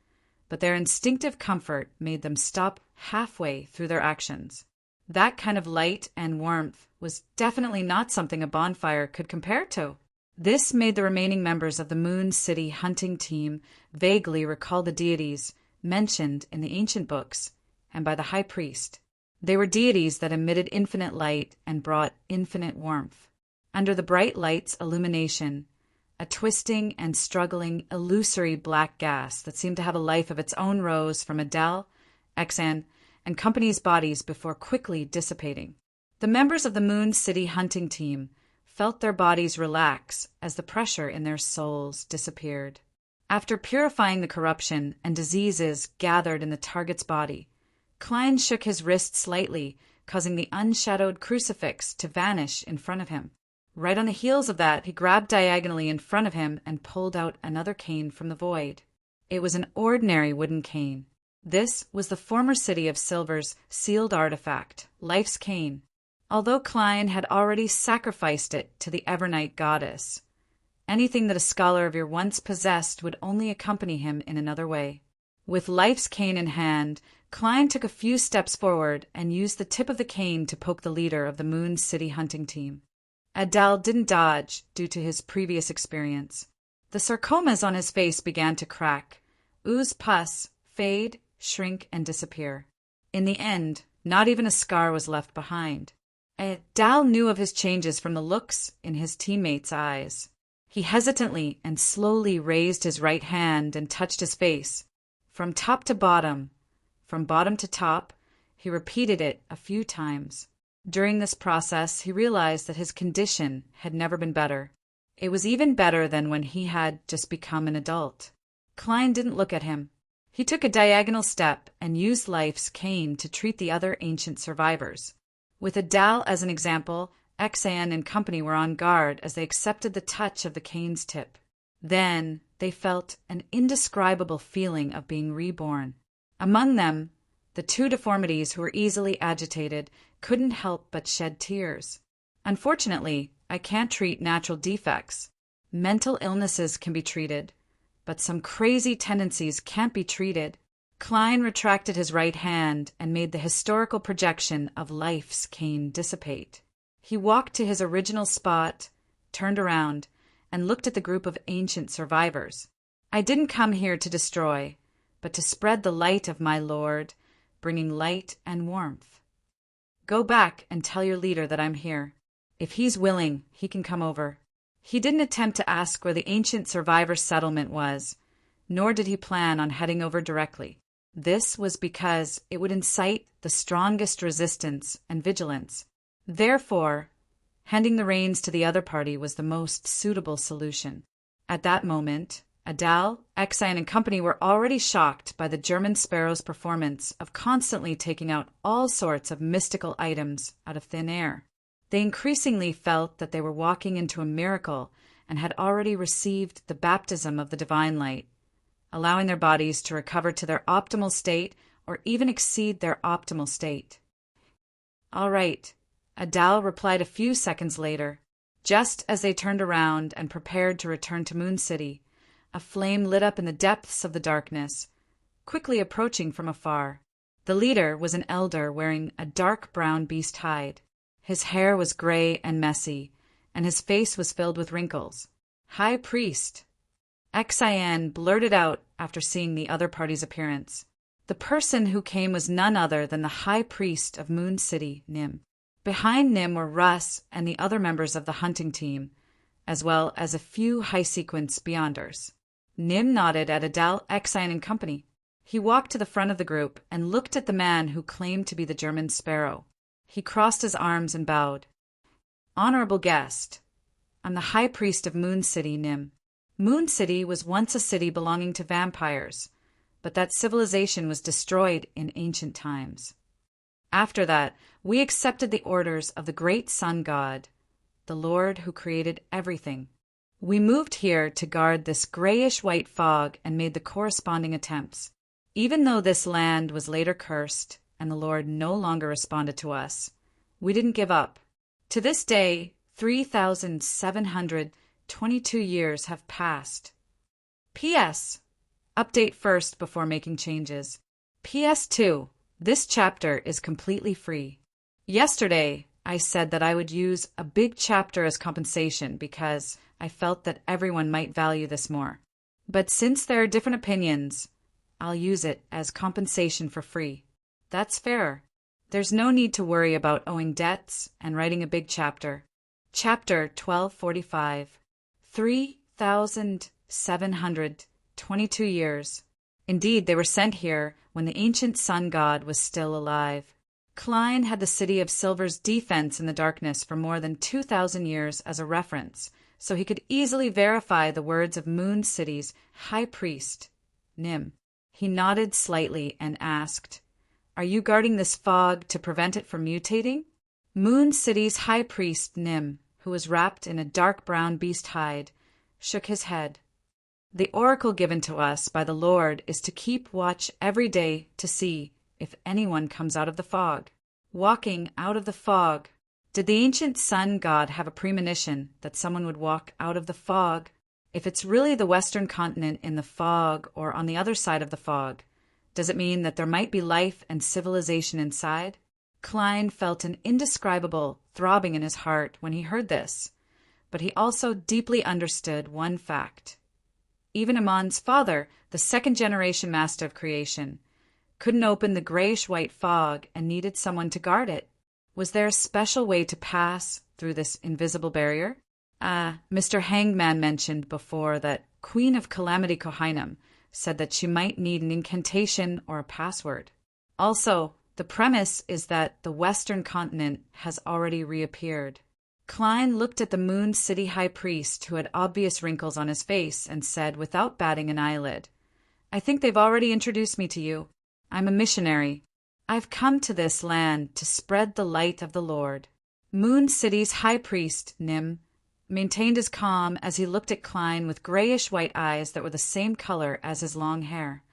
but their instinctive comfort made them stop halfway through their actions. That kind of light and warmth was definitely not something a bonfire could compare to. This made the remaining members of the Moon City hunting team vaguely recall the deities mentioned in the ancient books and by the high priest. They were deities that emitted infinite light and brought infinite warmth. Under the bright light's illumination, a twisting and struggling, illusory black gas that seemed to have a life of its own rose from Adele, Exan, and company's bodies before quickly dissipating. The members of the Moon City hunting team felt their bodies relax as the pressure in their souls disappeared. After purifying the corruption and diseases gathered in the target's body, Klein shook his wrist slightly, causing the unshadowed crucifix to vanish in front of him. Right on the heels of that, he grabbed diagonally in front of him and pulled out another cane from the void. It was an ordinary wooden cane. This was the former City of Silver's sealed artifact, Life's Cane, although Klein had already sacrificed it to the Evernight goddess. Anything that a scholar of your once possessed would only accompany him in another way. With Life's Cane in hand, Klein took a few steps forward and used the tip of the cane to poke the leader of the Moon City hunting team. Adele didn't dodge due to his previous experience. The sarcomas on his face began to crack, ooze pus, fade, shrink, and disappear. In the end, not even a scar was left behind. Adele knew of his changes from the looks in his teammates' eyes. He hesitantly and slowly raised his right hand and touched his face. From top to bottom, from bottom to top, he repeated it a few times. During this process, he realized that his condition had never been better. It was even better than when he had just become an adult. Klein didn't look at him. He took a diagonal step and used Life's Cane to treat the other ancient survivors. With Adele as an example, Exan and company were on guard as they accepted the touch of the cane's tip. Then they felt an indescribable feeling of being reborn. Among them, the two deformities who were easily agitated couldn't help but shed tears. Unfortunately, I can't treat natural defects. Mental illnesses can be treated, but some crazy tendencies can't be treated. Klein retracted his right hand and made the historical projection of Life's Cane dissipate. He walked to his original spot, turned around, and looked at the group of ancient survivors. "I didn't come here to destroy, but to spread the light of my Lord, bringing light and warmth. Go back and tell your leader that I'm here. If he's willing, he can come over." He didn't attempt to ask where the ancient survivor settlement was, nor did he plan on heading over directly. This was because it would incite the strongest resistance and vigilance. Therefore, handing the reins to the other party was the most suitable solution. At that moment, Adele, Exan, and company were already shocked by the German Sparrow's performance of constantly taking out all sorts of mystical items out of thin air. They increasingly felt that they were walking into a miracle and had already received the baptism of the divine light, allowing their bodies to recover to their optimal state or even exceed their optimal state. "All right," Adal replied a few seconds later. Just as they turned around and prepared to return to Moon City, a flame lit up in the depths of the darkness, quickly approaching from afar. The leader was an elder wearing a dark brown beast hide. His hair was gray and messy, and his face was filled with wrinkles. "High Priest," Xian blurted out after seeing the other party's appearance. The person who came was none other than the High Priest of Moon City, Nim. Behind Nim were Russ and the other members of the hunting team, as well as a few high-sequence Beyonders. Nim nodded at Adal, Xian, and company. He walked to the front of the group and looked at the man who claimed to be the German Sparrow. He crossed his arms and bowed. "Honorable guest, I'm the High Priest of Moon City, Nim. Moon City was once a city belonging to vampires, but that civilization was destroyed in ancient times. After that, we accepted the orders of the great sun god, the Lord who created everything. We moved here to guard this grayish-white fog and made the corresponding attempts. Even though this land was later cursed and the Lord no longer responded to us, we didn't give up. To this day, 3,722 years have passed. P.S. Update first before making changes. PS2. This chapter is completely free. Yesterday, I said that I would use a big chapter as compensation because I felt that everyone might value this more. But since there are different opinions, I'll use it as compensation for free. That's fair. There's no need to worry about owing debts and writing a big chapter. Chapter 1245. 3,722 years. Indeed, they were sent here when the ancient sun god was still alive. Klein had the city of Silver's defense in the darkness for more than 2,000 years as a reference, so he could easily verify the words of Moon City's high priest, Nim. He nodded slightly and asked, "Are you guarding this fog to prevent it from mutating?" Moon City's high priest, Nim, who was wrapped in a dark brown beast hide, shook his head. "The oracle given to us by the Lord is to keep watch every day to see if anyone comes out of the fog." Walking out of the fog. Did the ancient sun god have a premonition that someone would walk out of the fog? If it's really the western continent in the fog or on the other side of the fog, does it mean that there might be life and civilization inside? Klein felt an indescribable throbbing in his heart when he heard this, but he also deeply understood one fact. Even Amon's father, the second-generation master of creation, couldn't open the grayish-white fog and needed someone to guard it. Was there a special way to pass through this invisible barrier? Mr. Hangman mentioned before that Queen of Calamity Kohainam said that she might need an incantation or a password. Also, the premise is that the western continent has already reappeared. Klein looked at the Moon City High Priest, who had obvious wrinkles on his face, and said without batting an eyelid, "I think they've already introduced me to you. I'm a missionary. I've come to this land to spread the light of the Lord." Moon City's High Priest, Nim, maintained his calm as he looked at Klein with grayish-white eyes that were the same color as his long hair.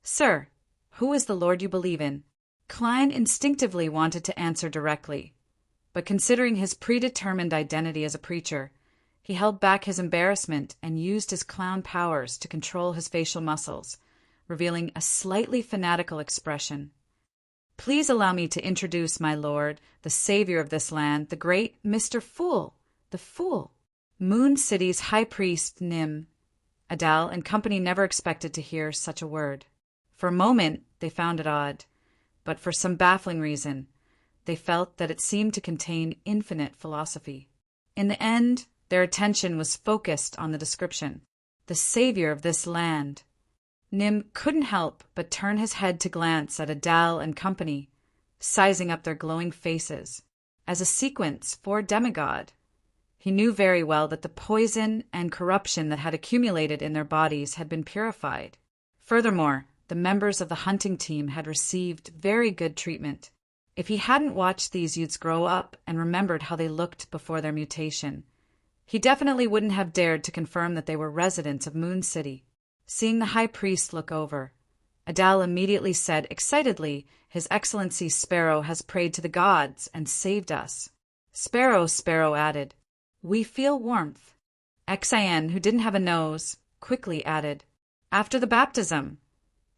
"Sir, who is the Lord you believe in?" Klein instinctively wanted to answer directly, but considering his predetermined identity as a preacher, he held back his embarrassment and used his clown powers to control his facial muscles, revealing a slightly fanatical expression. "Please allow me to introduce my lord, the savior of this land, the great Mr. Fool, the Fool." Moon City's High Priest, Nim. Adal and company never expected to hear such a word. For a moment, they found it odd, but for some baffling reason, they felt that it seemed to contain infinite philosophy. In the end, their attention was focused on the description. The savior of this land. Nim couldn't help but turn his head to glance at Adal and company, sizing up their glowing faces. As a sequence for demigod, he knew very well that the poison and corruption that had accumulated in their bodies had been purified. Furthermore, the members of the hunting team had received very good treatment. If he hadn't watched these youths grow up and remembered how they looked before their mutation, He definitely wouldn't have dared to confirm that they were residents of Moon City. Seeing the high priest look over, Adal immediately said excitedly, "His Excellency Sparrow has prayed to the gods and saved us." Sparrow added, "We feel warmth." Xian, who didn't have a nose, quickly added, "After the baptism."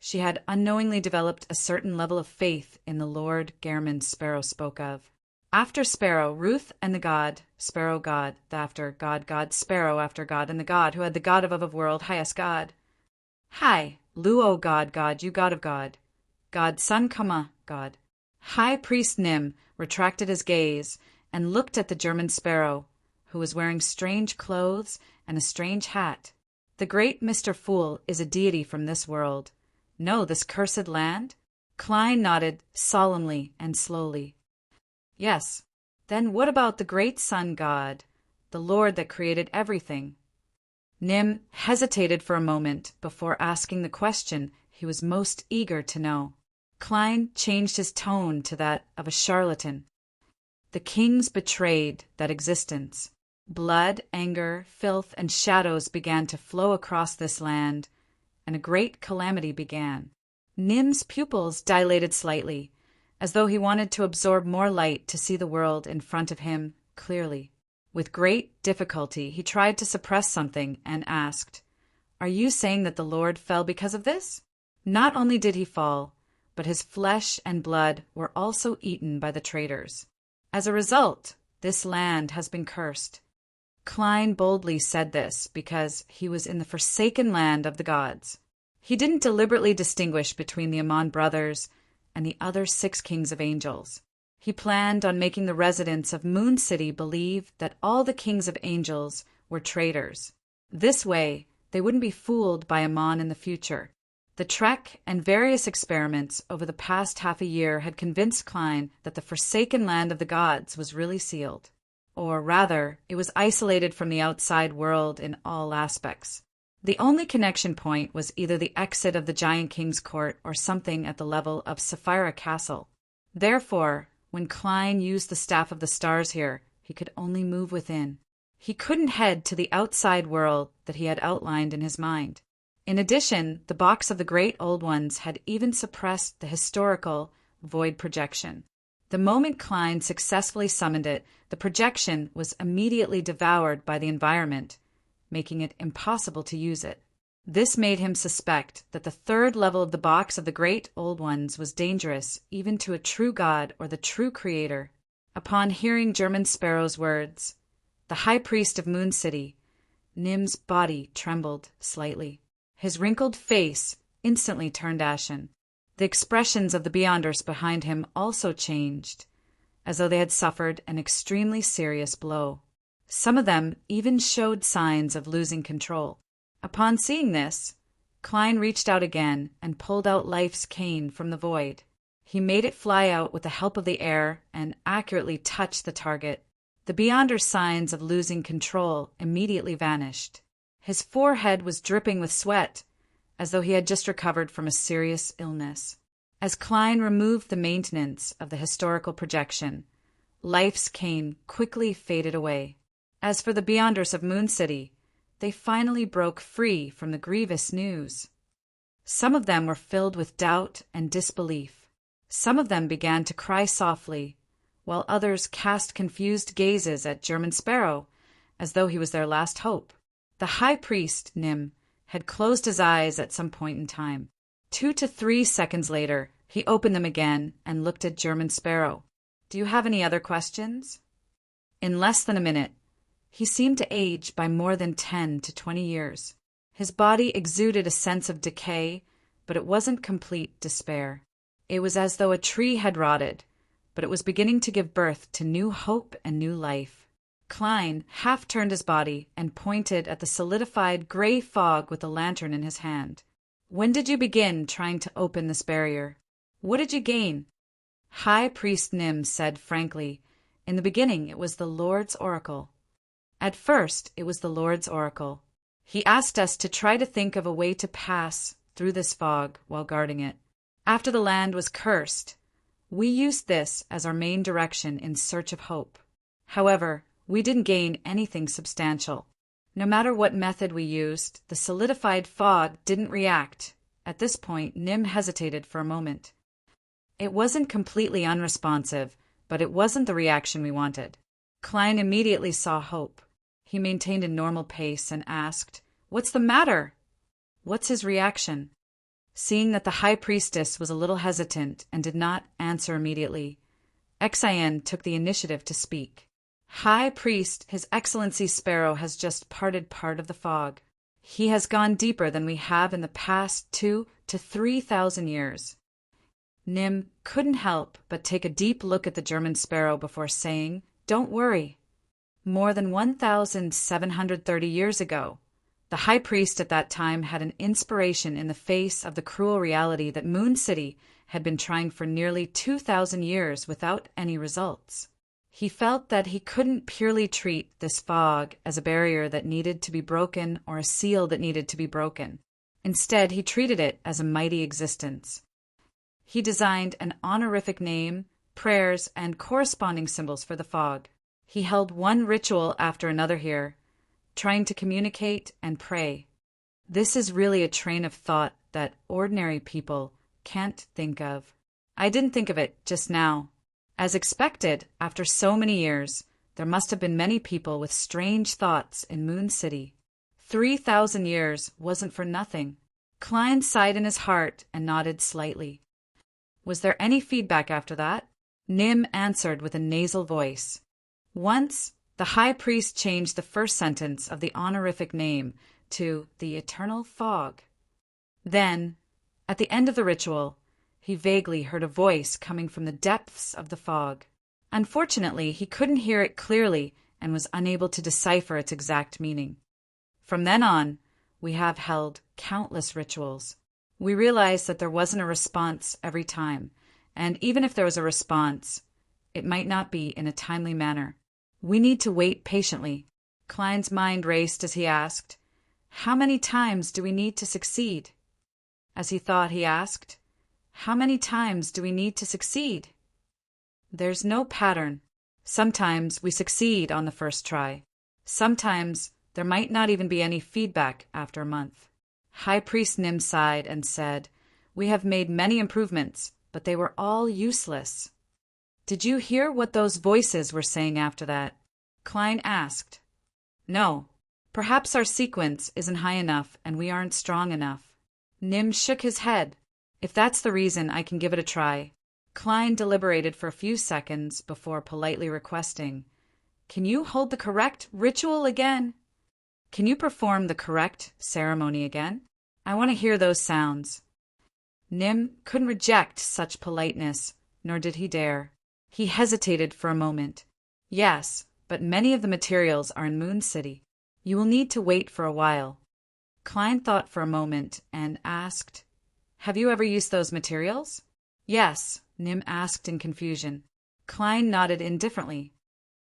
She had unknowingly developed a certain level of faith in the Lord Gehrman Sparrow spoke of. After Sparrow, Ruth and the god, Sparrow god, after God, Sparrow after God, and the god who had the god of world, highest god. Hi, Luo god, you god of God. God Sun Kama, God. High Priest Nim retracted his gaze and looked at the German Sparrow, who was wearing strange clothes and a strange hat. The great Mr. Fool is a deity from this world. No, this cursed land? Klein nodded solemnly and slowly. Yes. Then what about the great sun god, the Lord that created everything? Nim hesitated for a moment before asking the question he was most eager to know. Klein changed his tone to that of a charlatan. The kings betrayed that existence. Blood, anger, filth, and shadows began to flow across this land, and a great calamity began. Nim's pupils dilated slightly, as though he wanted to absorb more light to see the world in front of him clearly. With great difficulty, he tried to suppress something and asked, "Are you saying that the Lord fell because of this?" Not only did he fall, but his flesh and blood were also eaten by the traitors. As a result, this land has been cursed. Klein boldly said this because he was in the forsaken land of the gods. He didn't deliberately distinguish between the Amon brothers and the other 6 kings of angels. He planned on making the residents of Moon City believe that all the kings of angels were traitors. This way, they wouldn't be fooled by Amon in the future. The trek and various experiments over the past half a year had convinced Klein that the forsaken land of the gods was really sealed. Or rather, it was isolated from the outside world in all aspects. The only connection point was either the exit of the Giant King's court or something at the level of Sapphira Castle. Therefore, when Klein used the Staff of the Stars here, he could only move within. He couldn't head to the outside world that he had outlined in his mind. In addition, the box of the Great Old Ones had even suppressed the historical void projection. The moment Klein successfully summoned it, the projection was immediately devoured by the environment, making it impossible to use it. This made him suspect that the 3rd level of the box of the Great Old Ones was dangerous even to a true god or the true creator. Upon hearing German Sparrow's words, the high priest of Moon City, Nim's body trembled slightly. His wrinkled face instantly turned ashen. The expressions of the Beyonders behind him also changed, as though they had suffered an extremely serious blow. Some of them even showed signs of losing control. Upon seeing this, Klein reached out again and pulled out Life's cane from the void. He made it fly out with the help of the air and accurately touched the target. The Beyonder's signs of losing control immediately vanished. His forehead was dripping with sweat, as though he had just recovered from a serious illness. As Klein removed the maintenance of the historical projection, Life's cane quickly faded away. As for the Beyonders of Moon City, they finally broke free from the grievous news. Some of them were filled with doubt and disbelief. Some of them began to cry softly, while others cast confused gazes at German Sparrow, as though he was their last hope. The high priest, Nim, had closed his eyes at some point in time. 2 to 3 seconds later, he opened them again and looked at German Sparrow. "Do you have any other questions?" In less than a minute, he seemed to age by more than 10 to 20 years. His body exuded a sense of decay, but it wasn't complete despair. It was as though a tree had rotted, but it was beginning to give birth to new hope and new life. Klein half turned his body and pointed at the solidified gray fog with a lantern in his hand. "When did you begin trying to open this barrier? What did you gain?" High Priest Nim said frankly, "In the beginning it was the Lord's oracle. At first it was the Lord's oracle. He asked us to try to think of a way to pass through this fog while guarding it. After the land was cursed, we used this as our main direction in search of hope. However, We didn't gain anything substantial. No matter what method we used, the solidified fog didn't react. At this point, Nim hesitated for a moment. It wasn't completely unresponsive, but it wasn't the reaction we wanted. Klein immediately saw hope. He maintained a normal pace and asked, "What's the matter?" "What's his reaction?" Seeing that the high priestess was a little hesitant and did not answer immediately, Xian took the initiative to speak. "High Priest, His Excellency Sparrow has just parted part of the fog. He has gone deeper than we have in the past 2,000 to 3,000 years." Nim couldn't help but take a deep look at the German sparrow before saying, "Don't worry." More than 1,730 years ago, the high priest at that time had an inspiration in the face of the cruel reality that Moon City had been trying for nearly 2,000 years without any results. He felt that he couldn't purely treat this fog as a barrier that needed to be broken or a seal that needed to be broken. Instead, he treated it as a mighty existence. He designed an honorific name, prayers, and corresponding symbols for the fog. He held one ritual after another here, trying to communicate and pray. This is really a train of thought that ordinary people can't think of. I didn't think of it just now. As expected, after so many years, there must have been many people with strange thoughts in Moon City. 3,000 years wasn't for nothing. Klein sighed in his heart and nodded slightly. Was there any feedback after that? Nim answered with a nasal voice. Once, the high priest changed the first sentence of the honorific name to the eternal fog. Then, at the end of the ritual, he vaguely heard a voice coming from the depths of the fog. Unfortunately, he couldn't hear it clearly and was unable to decipher its exact meaning. From then on, we have held countless rituals. We realized that there wasn't a response every time, and even if there was a response, it might not be in a timely manner. We need to wait patiently. Klein's mind raced as he asked, "How many times do we need to succeed?" As he thought, he asked, "How many times do we need to succeed?" There's no pattern. Sometimes we succeed on the first try. Sometimes there might not even be any feedback after a month. High Priest Nim sighed and said, "We have made many improvements, but they were all useless." "Did you hear what those voices were saying after that?" Klein asked. "No. Perhaps our sequence isn't high enough and we aren't strong enough." Nim shook his head. "If that's the reason, I can give it a try." Klein deliberated for a few seconds before politely requesting, "Can you hold the correct ritual again? Can you perform the correct ceremony again? I want to hear those sounds." Nim couldn't reject such politeness, nor did he dare. He hesitated for a moment. "Yes, but many of the materials are in Moon City. You will need to wait for a while." Klein thought for a moment and asked, "Have you ever used those materials?" "Yes," Nim asked in confusion. Klein nodded indifferently.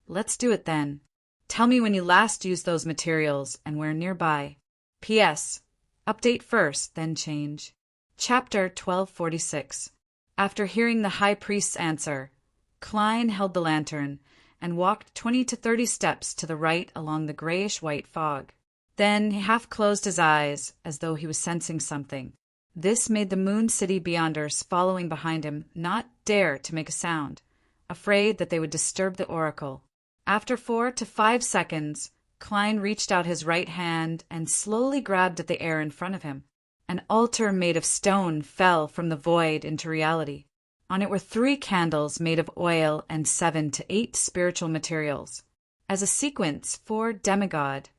"Let's do it then. Tell me when you last used those materials and where nearby. P.S. Update first, then change." Chapter 1246. After hearing the high priest's answer, Klein held the lantern and walked 20 to 30 steps to the right along the grayish-white fog. Then he half closed his eyes as though he was sensing something. This made the Moon City Beyonders following behind him not dare to make a sound, afraid that they would disturb the oracle. After 4 to 5 seconds, Klein reached out his right hand and slowly grabbed at the air in front of him. An altar made of stone fell from the void into reality. On it were 3 candles made of oil and 7 to 8 spiritual materials. As a sequence for demigod,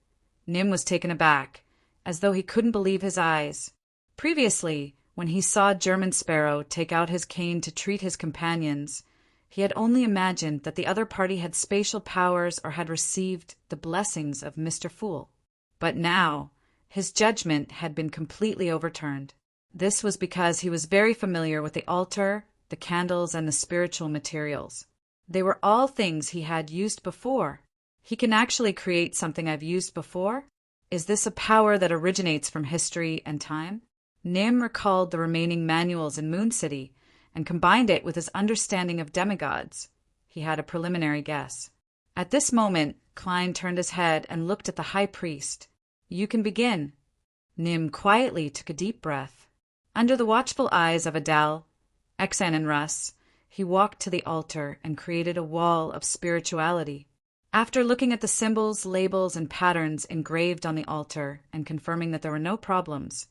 Nim was taken aback, as though he couldn't believe his eyes. Previously, when he saw German Sparrow take out his cane to treat his companions, he had only imagined that the other party had spatial powers or had received the blessings of Mr. Fool. But now, his judgment had been completely overturned. This was because he was very familiar with the altar, the candles, and the spiritual materials. They were all things he had used before. He can actually create something I've used before? Is this a power that originates from history and time? Nim recalled the remaining manuals in Moon City and combined it with his understanding of demigods. He had a preliminary guess. At this moment, Klein turned his head and looked at the high priest. "You can begin." Nim quietly took a deep breath. Under the watchful eyes of Adele, Exan and Russ, he walked to the altar and created a wall of spirituality. After looking at the symbols, labels, and patterns engraved on the altar and confirming that there were no problems,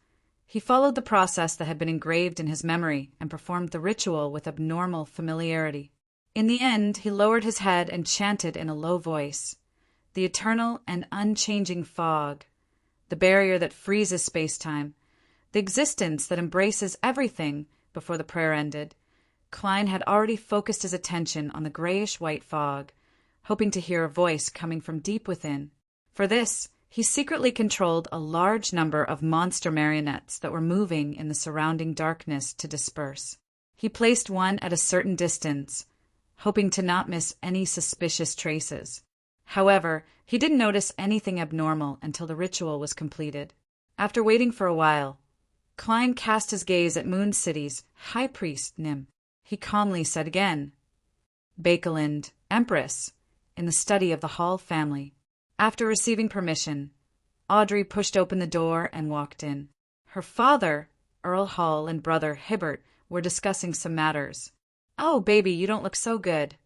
he followed the process that had been engraved in his memory and performed the ritual with abnormal familiarity. In the end, he lowered his head and chanted in a low voice, "The eternal and unchanging fog, the barrier that freezes space-time, the existence that embraces everything." Before the prayer ended, Klein had already focused his attention on the grayish-white fog, hoping to hear a voice coming from deep within. For this, he secretly controlled a large number of monster marionettes that were moving in the surrounding darkness to disperse. He placed one at a certain distance, hoping to not miss any suspicious traces. However, he didn't notice anything abnormal until the ritual was completed. After waiting for a while, Klein cast his gaze at Moon City's high priest, Nim. He calmly said again, "Bakelind, Empress," in the study of the Hall family. After receiving permission, Audrey pushed open the door and walked in. Her father, Earl Hall, and brother Hibbert were discussing some matters. "Oh, baby, you don't look so good."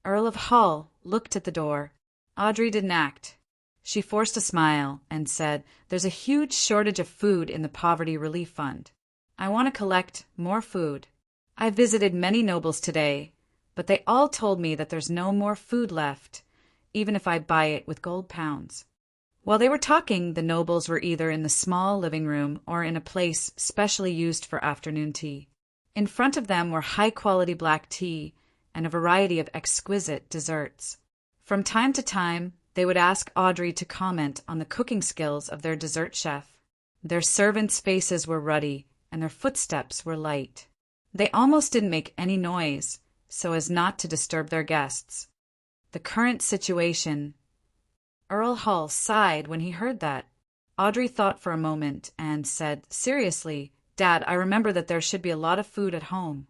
Earl of Hall looked at the door. Audrey didn't act. She forced a smile and said, "There's a huge shortage of food in the Poverty Relief Fund. I want to collect more food. I visited many nobles today, but they all told me that there's no more food left, even if I buy it with gold pounds." While they were talking, the nobles were either in the small living room or in a place specially used for afternoon tea. In front of them were high-quality black tea and a variety of exquisite desserts. From time to time, they would ask Audrey to comment on the cooking skills of their dessert chef. Their servants' faces were ruddy, and their footsteps were light. They almost didn't make any noise, so as not to disturb their guests. The current situation. Earl Hall sighed when he heard that. Audrey thought for a moment and said, "Seriously, Dad, I remember that there should be a lot of food at home.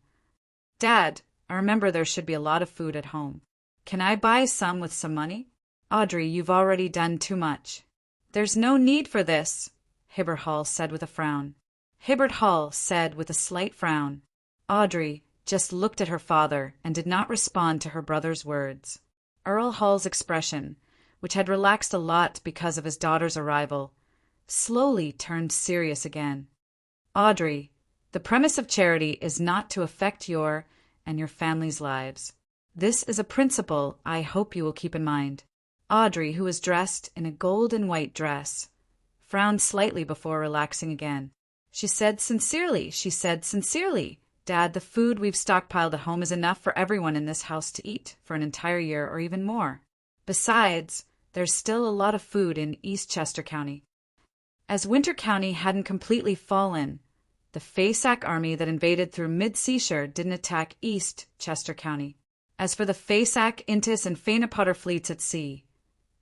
Dad, I remember there should be a lot of food at home. Can I buy some with some money?" "Audrey, you've already done too much." "There's no need for this," Hibbert Hall said with a frown. Hibbert Hall said with a slight frown. Audrey just looked at her father and did not respond to her brother's words. Earl Hall's expression, which had relaxed a lot because of his daughter's arrival, slowly turned serious again. "Audrey, the premise of charity is not to affect your and your family's lives. This is a principle I hope you will keep in mind." Audrey, who was dressed in a gold and white dress, frowned slightly before relaxing again. She said sincerely, "Dad, the food we've stockpiled at home is enough for everyone in this house to eat for an entire year or even more. Besides, there's still a lot of food in East Chester County." As Winter County hadn't completely fallen, the Fasac army that invaded through mid-Seashire didn't attack East Chester County. As for the Fasac, Intis, and Fainapotter fleets at sea,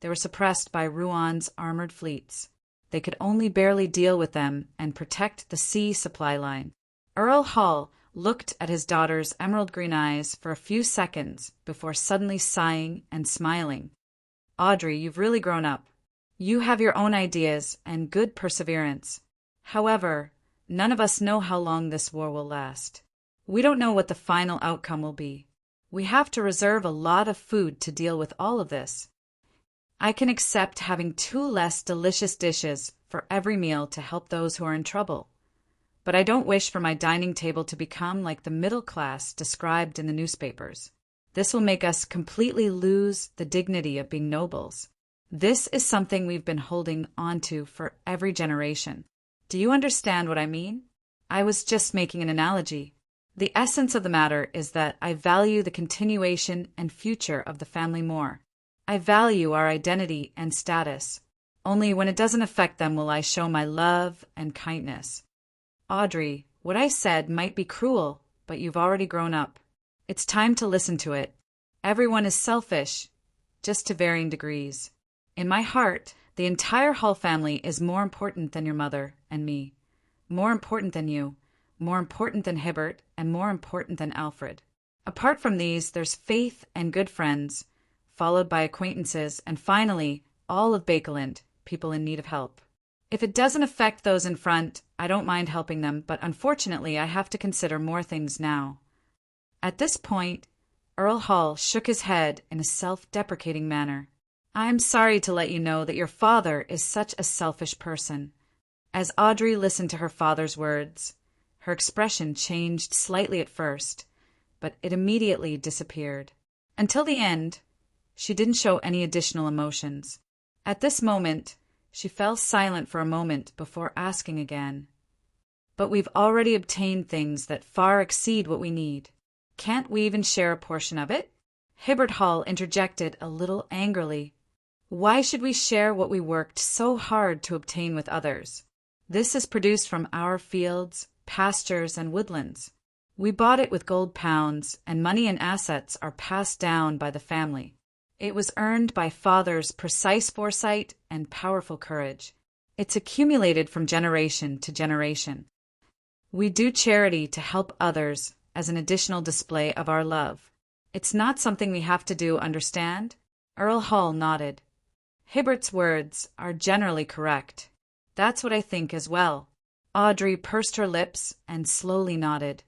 they were suppressed by Ruan's armored fleets. They could only barely deal with them and protect the sea supply line. Earl Hall looked at his daughter's emerald green eyes for a few seconds before suddenly sighing and smiling. "Audrey, you've really grown up. You have your own ideas and good perseverance. However, none of us know how long this war will last. We don't know what the final outcome will be. We have to reserve a lot of food to deal with all of this. I can accept having 2 less delicious dishes for every meal to help those who are in trouble. But I don't wish for my dining table to become like the middle class described in the newspapers. This will make us completely lose the dignity of being nobles. This is something we've been holding onto for every generation. Do you understand what I mean? I was just making an analogy. The essence of the matter is that I value the continuation and future of the family more. I value our identity and status. Only when it doesn't affect them will I show my love and kindness. Audrey, what I said might be cruel, but you've already grown up. It's time to listen to it. Everyone is selfish, just to varying degrees. In my heart, the entire Hall family is more important than your mother and me, more important than you, more important than Hibbert, and more important than Alfred. Apart from these, there's Faith and good friends, followed by acquaintances, and finally, all of Bakeland, people in need of help. If it doesn't affect those in front, I don't mind helping them, but unfortunately I have to consider more things now. At this point, Earl Hall shook his head in a self-deprecating manner. I'm sorry to let you know that your father is such a selfish person. As Audrey listened to her father's words, her expression changed slightly at first, but it immediately disappeared. Until the end, she didn't show any additional emotions. At this moment, she fell silent for a moment before asking again. But we've already obtained things that far exceed what we need. Can't we even share a portion of it? Hibbert Hall interjected a little angrily. Why should we share what we worked so hard to obtain with others? This is produced from our fields, pastures, and woodlands. We bought it with gold pounds, and money and assets are passed down by the family. It was earned by Father's precise foresight and powerful courage. It's accumulated from generation to generation. We do charity to help others as an additional display of our love. It's not something we have to do, understand? Earl Hall nodded. Hibbert's words are generally correct. That's what I think as well. Audrey pursed her lips and slowly nodded.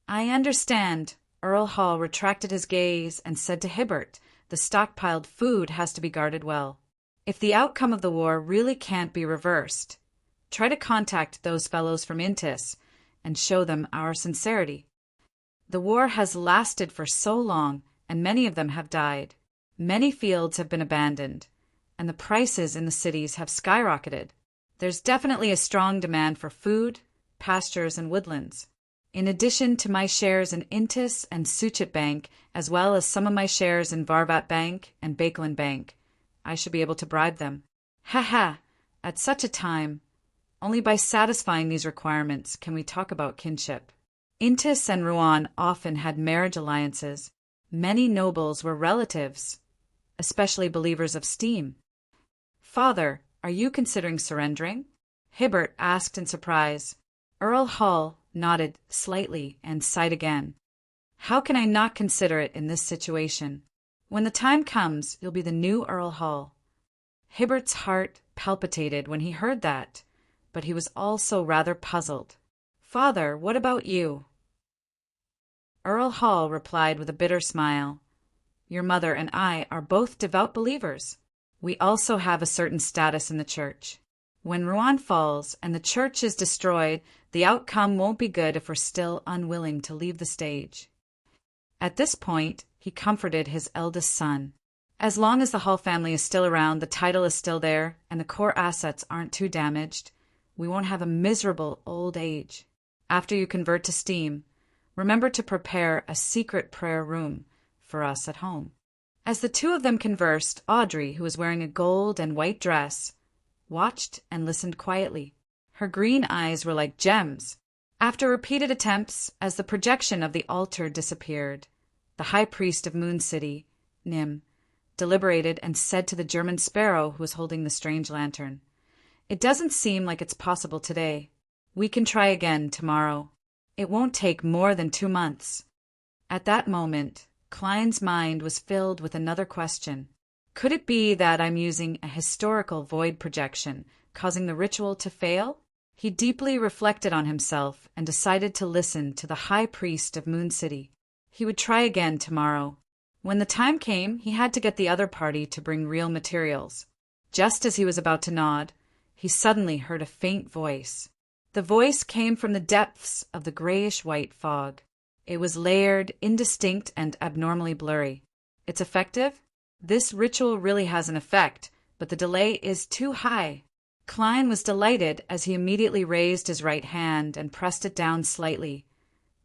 I understand. Earl Hall retracted his gaze and said to Hibbert, the stockpiled food has to be guarded well. If the outcome of the war really can't be reversed, try to contact those fellows from Intis and show them our sincerity. The war has lasted for so long, and many of them have died. Many fields have been abandoned, and the prices in the cities have skyrocketed. There's definitely a strong demand for food, pastures, and woodlands. In addition to my shares in Intis and Suchet Bank, as well as some of my shares in Varvat Bank and Bakeland Bank, I should be able to bribe them. Ha! At such a time, only by satisfying these requirements can we talk about kinship. Intis and Rouen often had marriage alliances. Many nobles were relatives, especially believers of steam. Father, are you considering surrendering? Hibbert asked in surprise. Earl Hall nodded slightly and sighed again. How can I not consider it in this situation? When the time comes, you'll be the new Earl Hall. Hibbert's heart palpitated when he heard that, but he was also rather puzzled. Father, what about you? Earl Hall replied with a bitter smile. Your mother and I are both devout believers. We also have a certain status in the church. When Rouen falls and the church is destroyed, the outcome won't be good if we're still unwilling to leave the stage. At this point, he comforted his eldest son. As long as the Hall family is still around, the title is still there, and the core assets aren't too damaged, we won't have a miserable old age. After you convert to steam, remember to prepare a secret prayer room for us at home. As the two of them conversed, Audrey, who was wearing a gold and white dress, watched and listened quietly. Her green eyes were like gems. After repeated attempts, as the projection of the altar disappeared, the high priest of Moon City, Nim, deliberated and said to the German sparrow who was holding the strange lantern, It doesn't seem like it's possible today. We can try again tomorrow. It won't take more than 2 months. At that moment, Klein's mind was filled with another question. Could it be that I'm using a historical void projection, causing the ritual to fail? He deeply reflected on himself and decided to listen to the high priest of Moon City. He would try again tomorrow. When the time came, he had to get the other party to bring real materials. Just as he was about to nod, he suddenly heard a faint voice. The voice came from the depths of the grayish-white fog. It was layered, indistinct, and abnormally blurry. It's effective? This ritual really has an effect, but the delay is too high. Klein was delighted as he immediately raised his right hand and pressed it down slightly,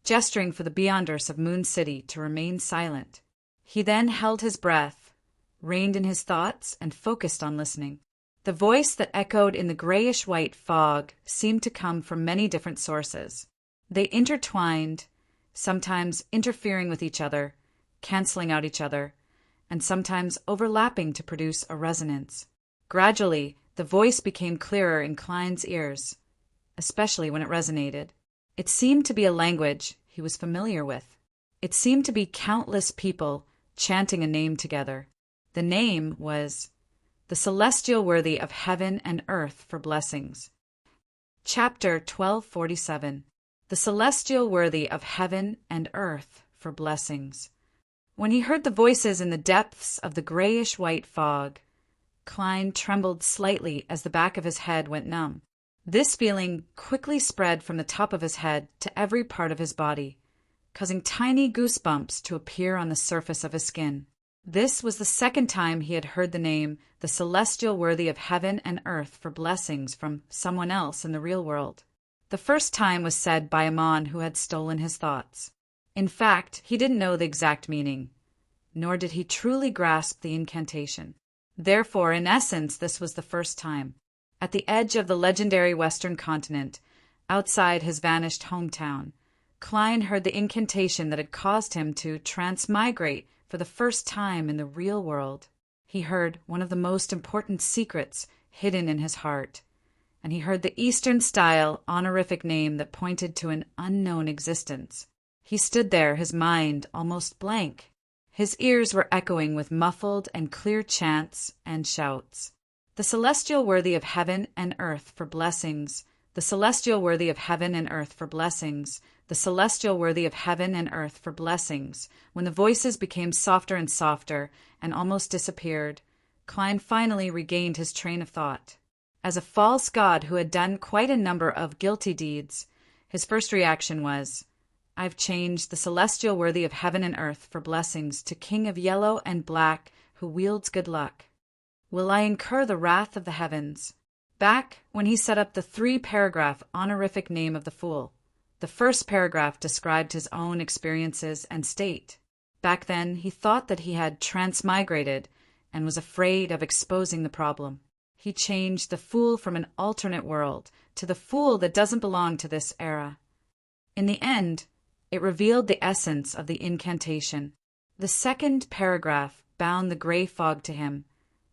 gesturing for the Beyonders of Moon City to remain silent. He then held his breath, reined in his thoughts, and focused on listening. The voice that echoed in the grayish-white fog seemed to come from many different sources. They intertwined, sometimes interfering with each other, canceling out each other, and sometimes overlapping to produce a resonance. Gradually, the voice became clearer in Klein's ears, especially when it resonated. It seemed to be a language he was familiar with. It seemed to be countless people chanting a name together. The name was The Celestial Worthy of Heaven and Earth for Blessings. Chapter 1247. The Celestial Worthy of Heaven and Earth for Blessings. When he heard the voices in the depths of the grayish-white fog, Klein trembled slightly as the back of his head went numb. This feeling quickly spread from the top of his head to every part of his body, causing tiny goosebumps to appear on the surface of his skin. This was the second time he had heard the name, the Celestial Worthy of Heaven and Earth for Blessings, from someone else in the real world. The first time was said by a mon who had stolen his thoughts. In fact, he didn't know the exact meaning, nor did he truly grasp the incantation. Therefore, in essence, this was the first time. At the edge of the legendary Western continent, outside his vanished hometown, Klein heard the incantation that had caused him to transmigrate for the first time in the real world. He heard one of the most important secrets hidden in his heart, and he heard the Eastern-style honorific name that pointed to an unknown existence. He stood there, his mind almost blank. His ears were echoing with muffled and clear chants and shouts. The Celestial Worthy of Heaven and Earth for Blessings. The Celestial Worthy of Heaven and Earth for Blessings. The Celestial Worthy of Heaven and Earth for Blessings. When the voices became softer and softer and almost disappeared, Klein finally regained his train of thought. As a false god who had done quite a number of guilty deeds, his first reaction was, "I've changed the Celestial Worthy of Heaven and Earth for Blessings to King of Yellow and Black who wields good luck. Will I incur the wrath of the heavens?" Back when he set up the 3-paragraph honorific name of the fool, the first paragraph described his own experiences and state. Back then, he thought that he had transmigrated and was afraid of exposing the problem. He changed the fool from an alternate world to the fool that doesn't belong to this era. In the end, it revealed the essence of the incantation. The second paragraph bound the gray fog to him,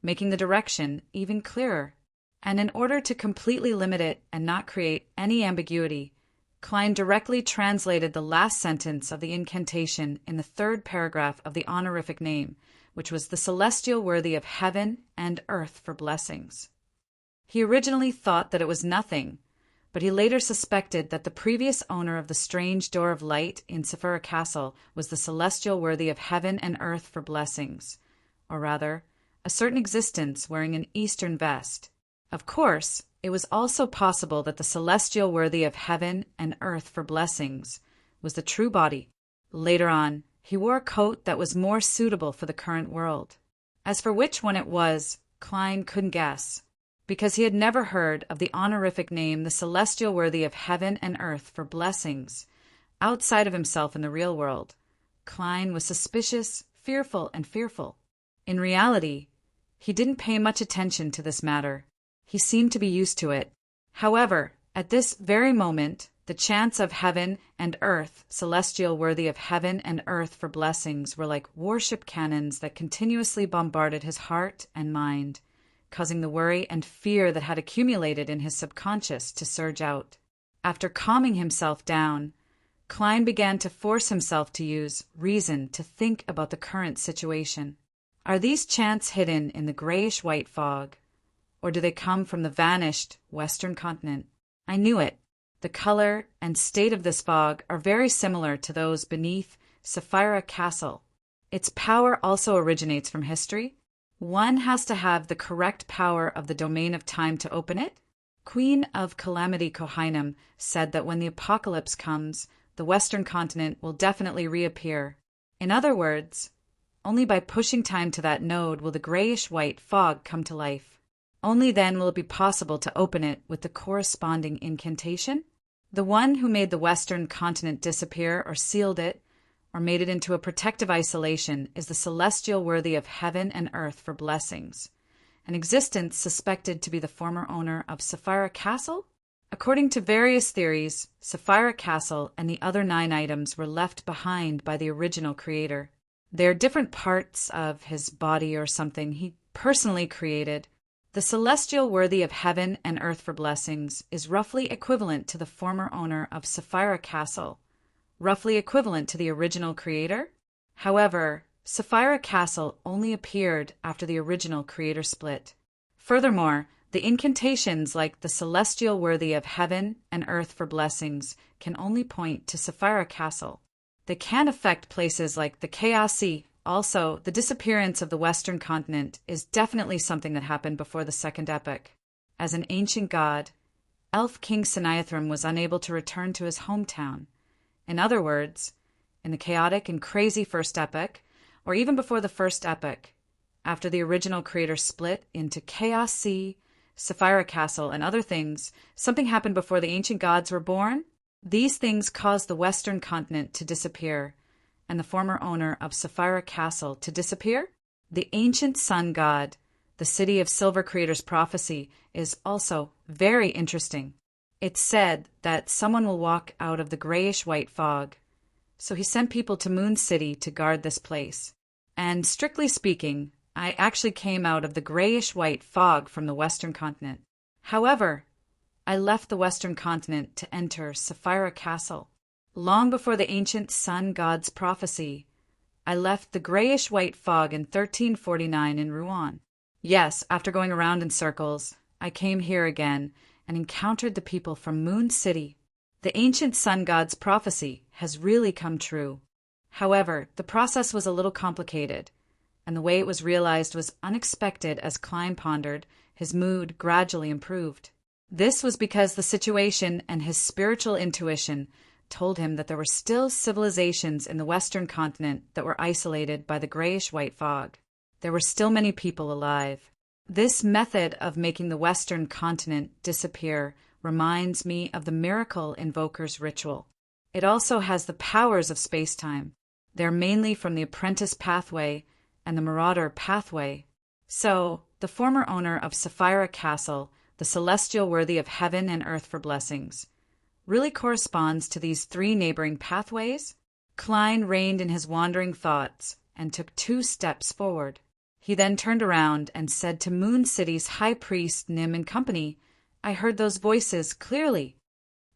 making the direction even clearer. And in order to completely limit it and not create any ambiguity, Klein directly translated the last sentence of the incantation in the third paragraph of the honorific name, which was the Celestial Worthy of Heaven and Earth for Blessings. He originally thought that it was nothing, but he later suspected that the previous owner of the strange door of light in Saphira Castle was the Celestial Worthy of Heaven and Earth for Blessings, or rather, a certain existence wearing an Eastern vest. Of course, it was also possible that the Celestial Worthy of Heaven and Earth for Blessings was the true body. Later on, he wore a coat that was more suitable for the current world. As for which one it was, Klein couldn't guess, because he had never heard of the honorific name the Celestial Worthy of Heaven and Earth for Blessings. Outside of himself in the real world, Klein was suspicious, fearful. In reality, he didn't pay much attention to this matter. He seemed to be used to it. However, at this very moment, the chants of heaven and earth, Celestial Worthy of Heaven and Earth for Blessings, were like warship cannons that continuously bombarded his heart and mind, causing the worry and fear that had accumulated in his subconscious to surge out. After calming himself down, Klein began to force himself to use reason to think about the current situation. Are these chants hidden in the grayish-white fog, or do they come from the vanished Western continent? I knew it. The color and state of this fog are very similar to those beneath Saphira Castle. Its power also originates from history. One has to have the correct power of the domain of time to open it. Queen of Calamity Kohainem said that when the apocalypse comes, the Western continent will definitely reappear. In other words, only by pushing time to that node will the grayish-white fog come to life. Only then will it be possible to open it with the corresponding incantation. The one who made the Western continent disappear or sealed it, or made it into a protective isolation, is the Celestial Worthy of Heaven and Earth for Blessings, an existence suspected to be the former owner of Saphira Castle? According to various theories, Saphira Castle and the other 9 items were left behind by the original creator. They are different parts of his body or something he personally created. The Celestial Worthy of Heaven and Earth for Blessings is roughly equivalent to the former owner of Saphira Castle, roughly equivalent to the original creator. However, Sapphira Castle only appeared after the original creator split. Furthermore, the incantations like the celestial worthy of heaven and earth for blessings can only point to Sapphira Castle. They can affect places like the Chaos Sea. Also, the disappearance of the Western continent is definitely something that happened before the Second Epoch. As an ancient god, Elf King Sinaithrim was unable to return to his hometown. In other words, in the chaotic and crazy First Epoch, or even before the First Epoch, after the original creator split into Chaos Sea, Sapphira Castle, and other things, something happened before the ancient gods were born. These things caused the Western continent to disappear, and the former owner of Sapphira Castle to disappear. The ancient sun god, the city of Silver Creator's prophecy, is also very interesting. It's said that someone will walk out of the grayish-white fog, so he sent people to Moon City to guard this place. And strictly speaking, I actually came out of the grayish-white fog from the Western continent. However, I left the Western continent to enter Sapphira Castle. Long before the ancient sun god's prophecy, I left the grayish-white fog in 1349 in Rouen. Yes, after going around in circles, I came here again and encountered the people from Moon City. The ancient sun god's prophecy has really come true. However, the process was a little complicated, and the way it was realized was unexpected. As Klein pondered, his mood gradually improved. This was because the situation and his spiritual intuition told him that there were still civilizations in the Western continent that were isolated by the grayish-white fog. There were still many people alive. This method of making the Western continent disappear reminds me of the Miracle Invoker's ritual. It also has the powers of space-time. They're mainly from the Apprentice Pathway and the Marauder Pathway. So, the former owner of Sapphira Castle, the celestial worthy of heaven and earth for blessings, really corresponds to these three neighboring pathways? Klein reined in his wandering thoughts and took 2 steps forward. He then turned around and said to Moon City's High Priest Nim and company, "I heard those voices clearly.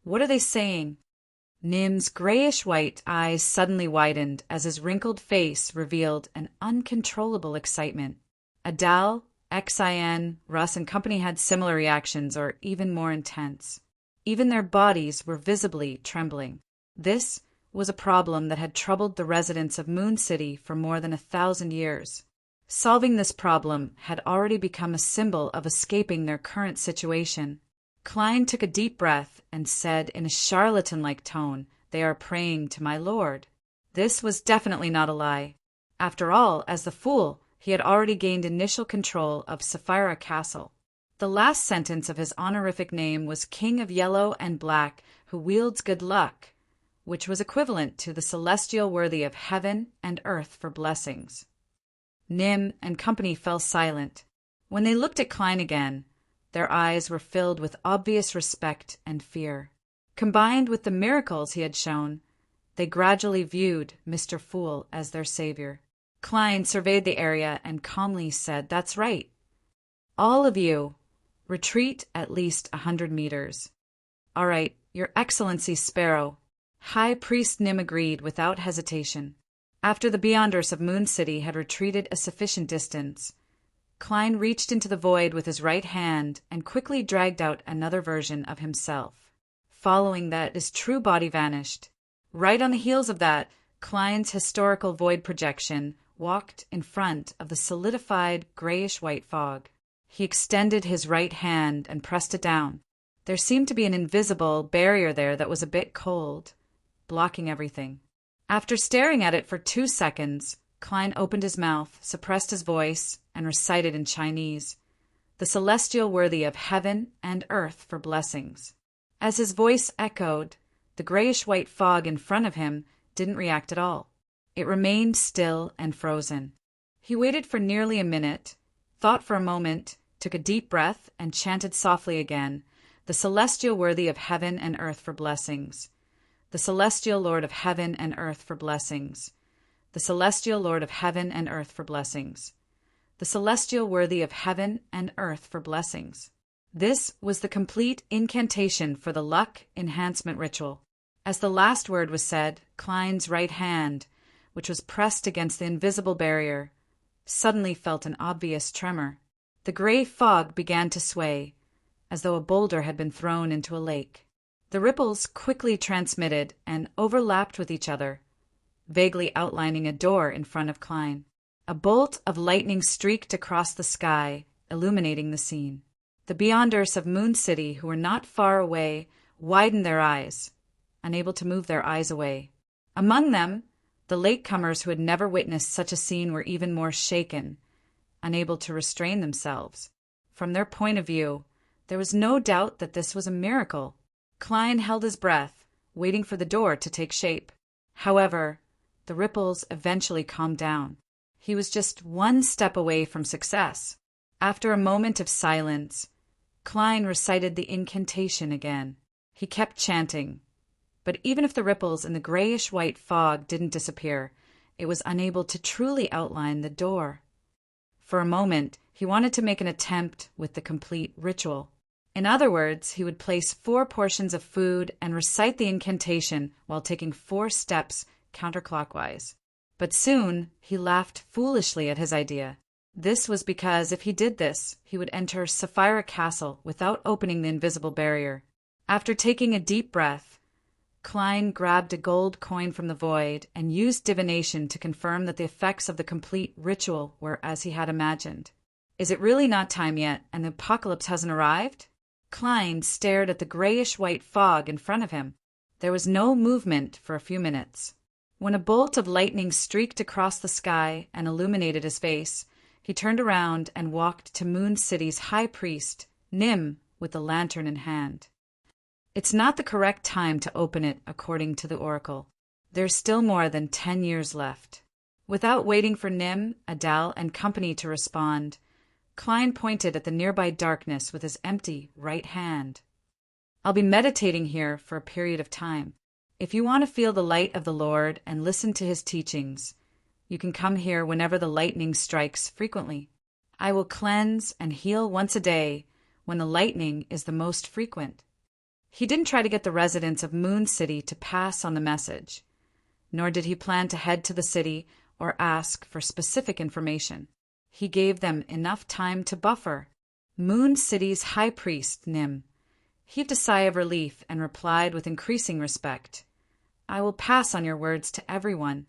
What are they saying?" Nim's grayish-white eyes suddenly widened as his wrinkled face revealed an uncontrollable excitement. Adal, Xin, Russ, and company had similar reactions, or even more intense. Even their bodies were visibly trembling. This was a problem that had troubled the residents of Moon City for more than 1,000 years. Solving this problem had already become a symbol of escaping their current situation. Klein took a deep breath and said in a charlatan-like tone, "They are praying to my lord." This was definitely not a lie. After all, as the Fool, he had already gained initial control of Sapphira Castle. The last sentence of his honorific name was King of Yellow and Black, who wields good luck, which was equivalent to the celestial worthy of heaven and earth for blessings. Nim and company fell silent. When they looked at Klein again, their eyes were filled with obvious respect and fear. Combined with the miracles he had shown, they gradually viewed Mr. Fool as their savior. Klein surveyed the area and calmly said, "That's right. All of you, retreat at least 100 meters. All right, Your Excellency Sparrow." High Priest Nim agreed without hesitation. After the Beyonders of Moon City had retreated a sufficient distance, Klein reached into the void with his right hand and quickly dragged out another version of himself. Following that, his true body vanished. Right on the heels of that, Klein's historical void projection walked in front of the solidified grayish-white fog. He extended his right hand and pressed it down. There seemed to be an invisible barrier there that was a bit cold, blocking everything. After staring at it for 2 seconds, Klein opened his mouth, suppressed his voice, and recited in Chinese, "The celestial worthy of heaven and earth for blessings." As his voice echoed, the grayish-white fog in front of him didn't react at all. It remained still and frozen. He waited for nearly a minute, thought for a moment, took a deep breath, and chanted softly again, "The celestial worthy of heaven and earth for blessings. The celestial Lord of heaven and earth for blessings. The celestial Lord of heaven and earth for blessings. The celestial worthy of heaven and earth for blessings." This was the complete incantation for the luck enhancement ritual. As the last word was said, Klein's right hand which was pressed against the invisible barrier, suddenly felt an obvious tremor. The gray fog began to sway, as though a boulder had been thrown into a lake. The ripples quickly transmitted and overlapped with each other, vaguely outlining a door in front of Klein. A bolt of lightning streaked across the sky, illuminating the scene. The Beyonders of Moon City, who were not far away, widened their eyes, unable to move their eyes away. Among them, the latecomers who had never witnessed such a scene were even more shaken, unable to restrain themselves. From their point of view, there was no doubt that this was a miracle. Klein held his breath, waiting for the door to take shape. However, the ripples eventually calmed down. He was just one step away from success. After a moment of silence, Klein recited the incantation again. He kept chanting, but even if the ripples in the grayish-white fog didn't disappear, it was unable to truly outline the door. For a moment, he wanted to make an attempt with the complete ritual. In other words, he would place 4 portions of food and recite the incantation while taking 4 steps counterclockwise. But soon, he laughed foolishly at his idea. This was because if he did this, he would enter Sapphira Castle without opening the invisible barrier. After taking a deep breath, Klein grabbed a gold coin from the void and used divination to confirm that the effects of the complete ritual were as he had imagined. Is it really not time yet, and the apocalypse hasn't arrived? Klein stared at the grayish-white fog in front of him. There was no movement for a few minutes. When a bolt of lightning streaked across the sky and illuminated his face, he turned around and walked to Moon City's high priest, Nim, with the lantern in hand. It's not the correct time to open it, according to the oracle. There's still more than 10 years left. Without waiting for Nim, Adal, and company to respond, Klein pointed at the nearby darkness with his empty right hand. I'll be meditating here for a period of time. If you want to feel the light of the Lord and listen to his teachings, you can come here whenever the lightning strikes frequently. I will cleanse and heal once a day when the lightning is the most frequent. He didn't try to get the residents of Moon City to pass on the message, nor did he plan to head to the city or ask for specific information. He gave them enough time to buffer. Moon City's high priest, Nim, heaved a sigh of relief and replied with increasing respect, I will pass on your words to everyone.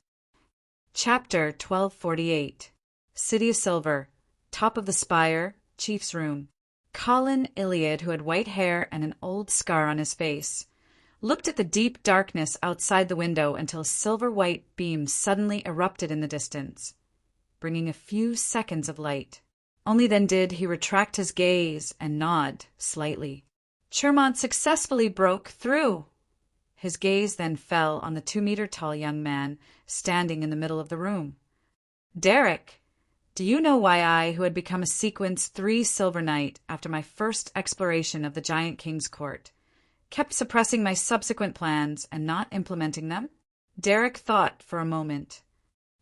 Chapter 1248. City of Silver, top of the spire, chief's room. Colin Iliad, who had white hair and an old scar on his face, looked at the deep darkness outside the window until a silver-white beam suddenly erupted in the distance, bringing a few seconds of light. Only then did he retract his gaze and nod slightly. Chermont successfully broke through. His gaze then fell on the 2-meter-tall young man standing in the middle of the room. Derek, do you know why I, who had become a Sequence 3 Silver Knight after my first exploration of the Giant King's court, kept suppressing my subsequent plans and not implementing them? Derek thought for a moment.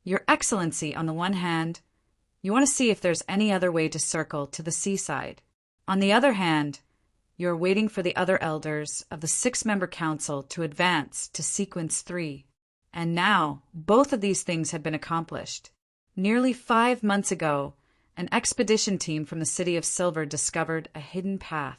Your Excellency, on the one hand, you want to see if there's any other way to circle to the seaside. On the other hand, you are waiting for the other elders of the 6-member council to advance to Sequence 3. And now, both of these things had been accomplished. Nearly 5 months ago, an expedition team from the City of Silver discovered a hidden path.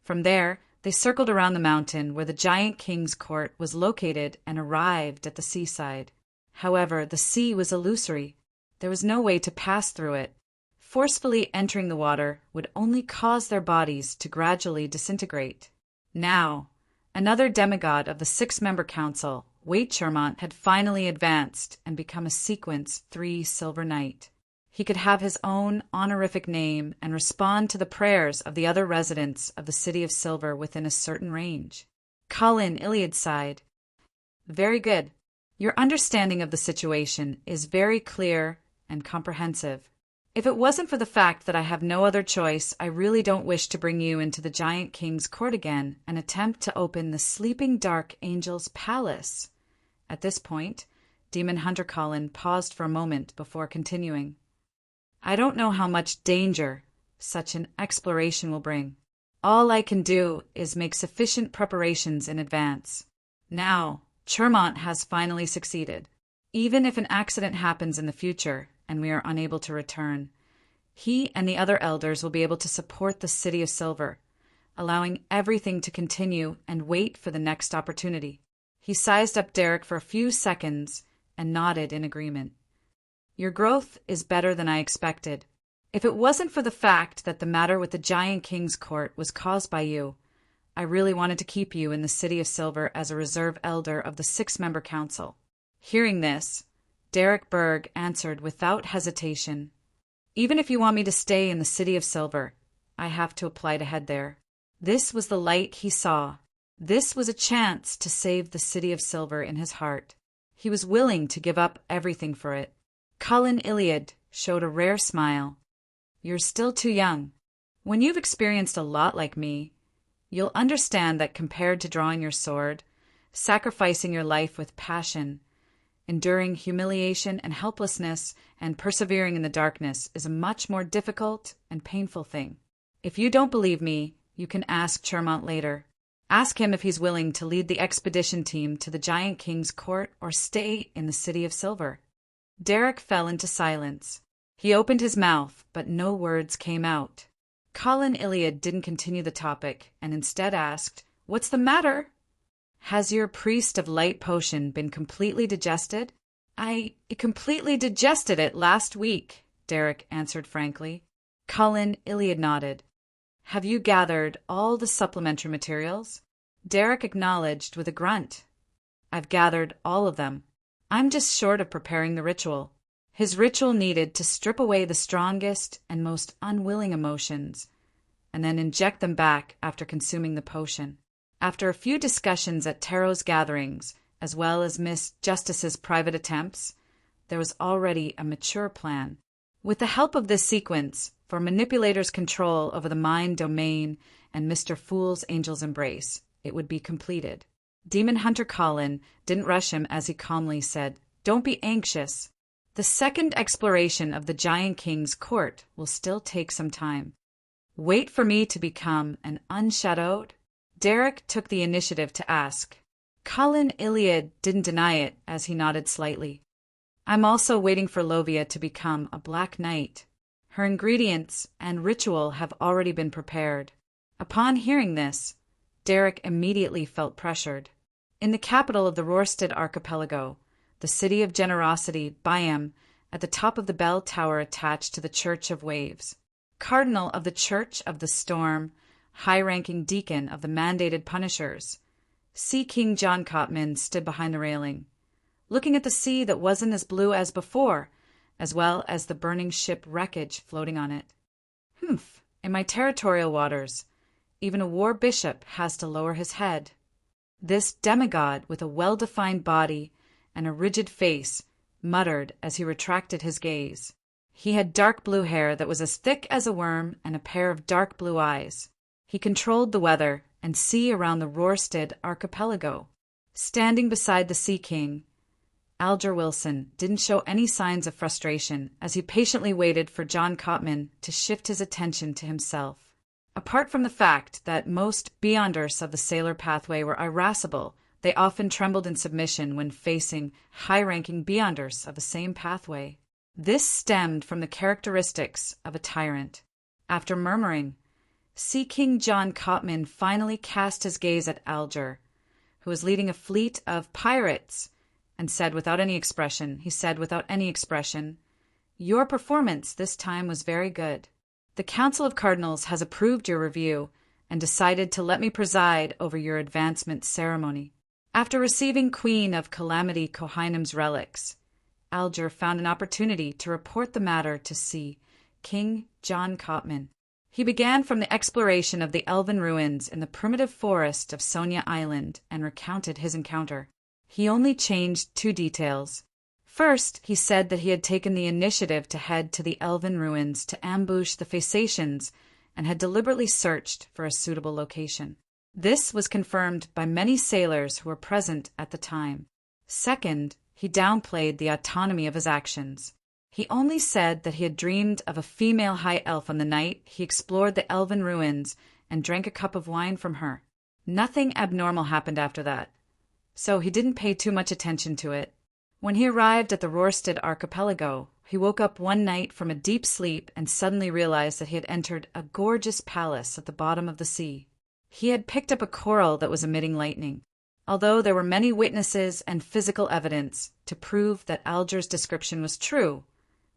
From there, they circled around the mountain where the Giant King's court was located and arrived at the seaside. However, the sea was illusory. There was no way to pass through it. Forcefully entering the water would only cause their bodies to gradually disintegrate. Now, another demigod of the 6-member council, Wade Chermont, had finally advanced and become a Sequence 3 Silver Knight. He could have his own honorific name and respond to the prayers of the other residents of the City of Silver within a certain range. Colin Iliad sighed. Very good. Your understanding of the situation is very clear and comprehensive. If it wasn't for the fact that I have no other choice, I really don't wish to bring you into the Giant King's court again and attempt to open the sleeping dark angel's palace. At this point, Demon Hunter Colin paused for a moment before continuing. I don't know how much danger such an exploration will bring. All I can do is make sufficient preparations in advance. Now, Chermont has finally succeeded. Even if an accident happens in the future and we are unable to return, he and the other elders will be able to support the City of Silver, allowing everything to continue and wait for the next opportunity. He sized up Derek for a few seconds and nodded in agreement. Your growth is better than I expected. If it wasn't for the fact that the matter with the Giant King's court was caused by you, I really wanted to keep you in the City of Silver as a reserve elder of the 6-member council. Hearing this, Derek Berg answered without hesitation. Even if you want me to stay in the City of Silver, I have to apply to head there. This was the light he saw. This was a chance to save the City of Silver in his heart. He was willing to give up everything for it. Cullen Iliad showed a rare smile. You're still too young. When you've experienced a lot like me, you'll understand that compared to drawing your sword, sacrificing your life with passion, enduring humiliation and helplessness, and persevering in the darkness is a much more difficult and painful thing. If you don't believe me, you can ask Chermont later. Ask him if he's willing to lead the expedition team to the Giant King's court or stay in the City of Silver. Derek fell into silence. He opened his mouth, but no words came out. Cullen Iliad didn't continue the topic and instead asked, "What's the matter?" "Has your priest of light potion been completely digested?" I completely digested it last week," Derek answered frankly. Cullen Iliad nodded. "Have you gathered all the supplementary materials?" Derek acknowledged with a grunt. "I've gathered all of them. I'm just short of preparing the ritual." His ritual needed to strip away the strongest and most unwilling emotions, and then inject them back after consuming the potion. After a few discussions at Tarot's gatherings, as well as Miss Justice's private attempts, there was already a mature plan. With the help of this sequence, for Manipulator's control over the mind domain and Mr. Fool's angel's embrace, it would be completed. Demon Hunter Colin didn't rush him as he calmly said, "Don't be anxious. The second exploration of the Giant King's court will still take some time. Wait for me to become an unshadowed." Derek took the initiative to ask. Cullen Iliad didn't deny it as he nodded slightly. "I'm also waiting for Lovia to become a Black Knight. Her ingredients and ritual have already been prepared." Upon hearing this, Derek immediately felt pressured. In the capital of the Rorstad archipelago, the City of Generosity, Byam, at the top of the bell tower attached to the Church of Waves, Cardinal of the Church of the Storm, high-ranking deacon of the mandated Punishers, Sea King John Cotman stood behind the railing, looking at the sea that wasn't as blue as before, as well as the burning ship wreckage floating on it. "Humph, in my territorial waters, even a war bishop has to lower his head." This demigod with a well-defined body and a rigid face muttered as he retracted his gaze. He had dark blue hair that was as thick as a worm and a pair of dark blue eyes. He controlled the weather and sea around the Rorstad archipelago. Standing beside the Sea King, Alger Wilson didn't show any signs of frustration as he patiently waited for John Cotman to shift his attention to himself. Apart from the fact that most Beyonders of the Sailor Pathway were irascible, they often trembled in submission when facing high-ranking Beyonders of the same pathway. This stemmed from the characteristics of a tyrant. After murmuring, Sea King John Cotman finally cast his gaze at Alger, who was leading a fleet of pirates, and said without any expression, "Your performance this time was very good. The Council of Cardinals has approved your review and decided to let me preside over your advancement ceremony." After receiving Queen of Calamity Kohainum's relics, Alger found an opportunity to report the matter to Sea King John Cotman. He began from the exploration of the elven ruins in the primitive forest of Sonia Island and recounted his encounter. He only changed 2 details. First, he said that he had taken the initiative to head to the elven ruins to ambush the Phasacians and had deliberately searched for a suitable location. This was confirmed by many sailors who were present at the time. Second, he downplayed the autonomy of his actions. He only said that he had dreamed of a female high elf on the night he explored the elven ruins and drank a cup of wine from her. Nothing abnormal happened after that, so he didn't pay too much attention to it. When he arrived at the Rorstad archipelago, he woke up one night from a deep sleep and suddenly realized that he had entered a gorgeous palace at the bottom of the sea. He had picked up a coral that was emitting lightning, although there were many witnesses and physical evidence to prove that Alger's description was true.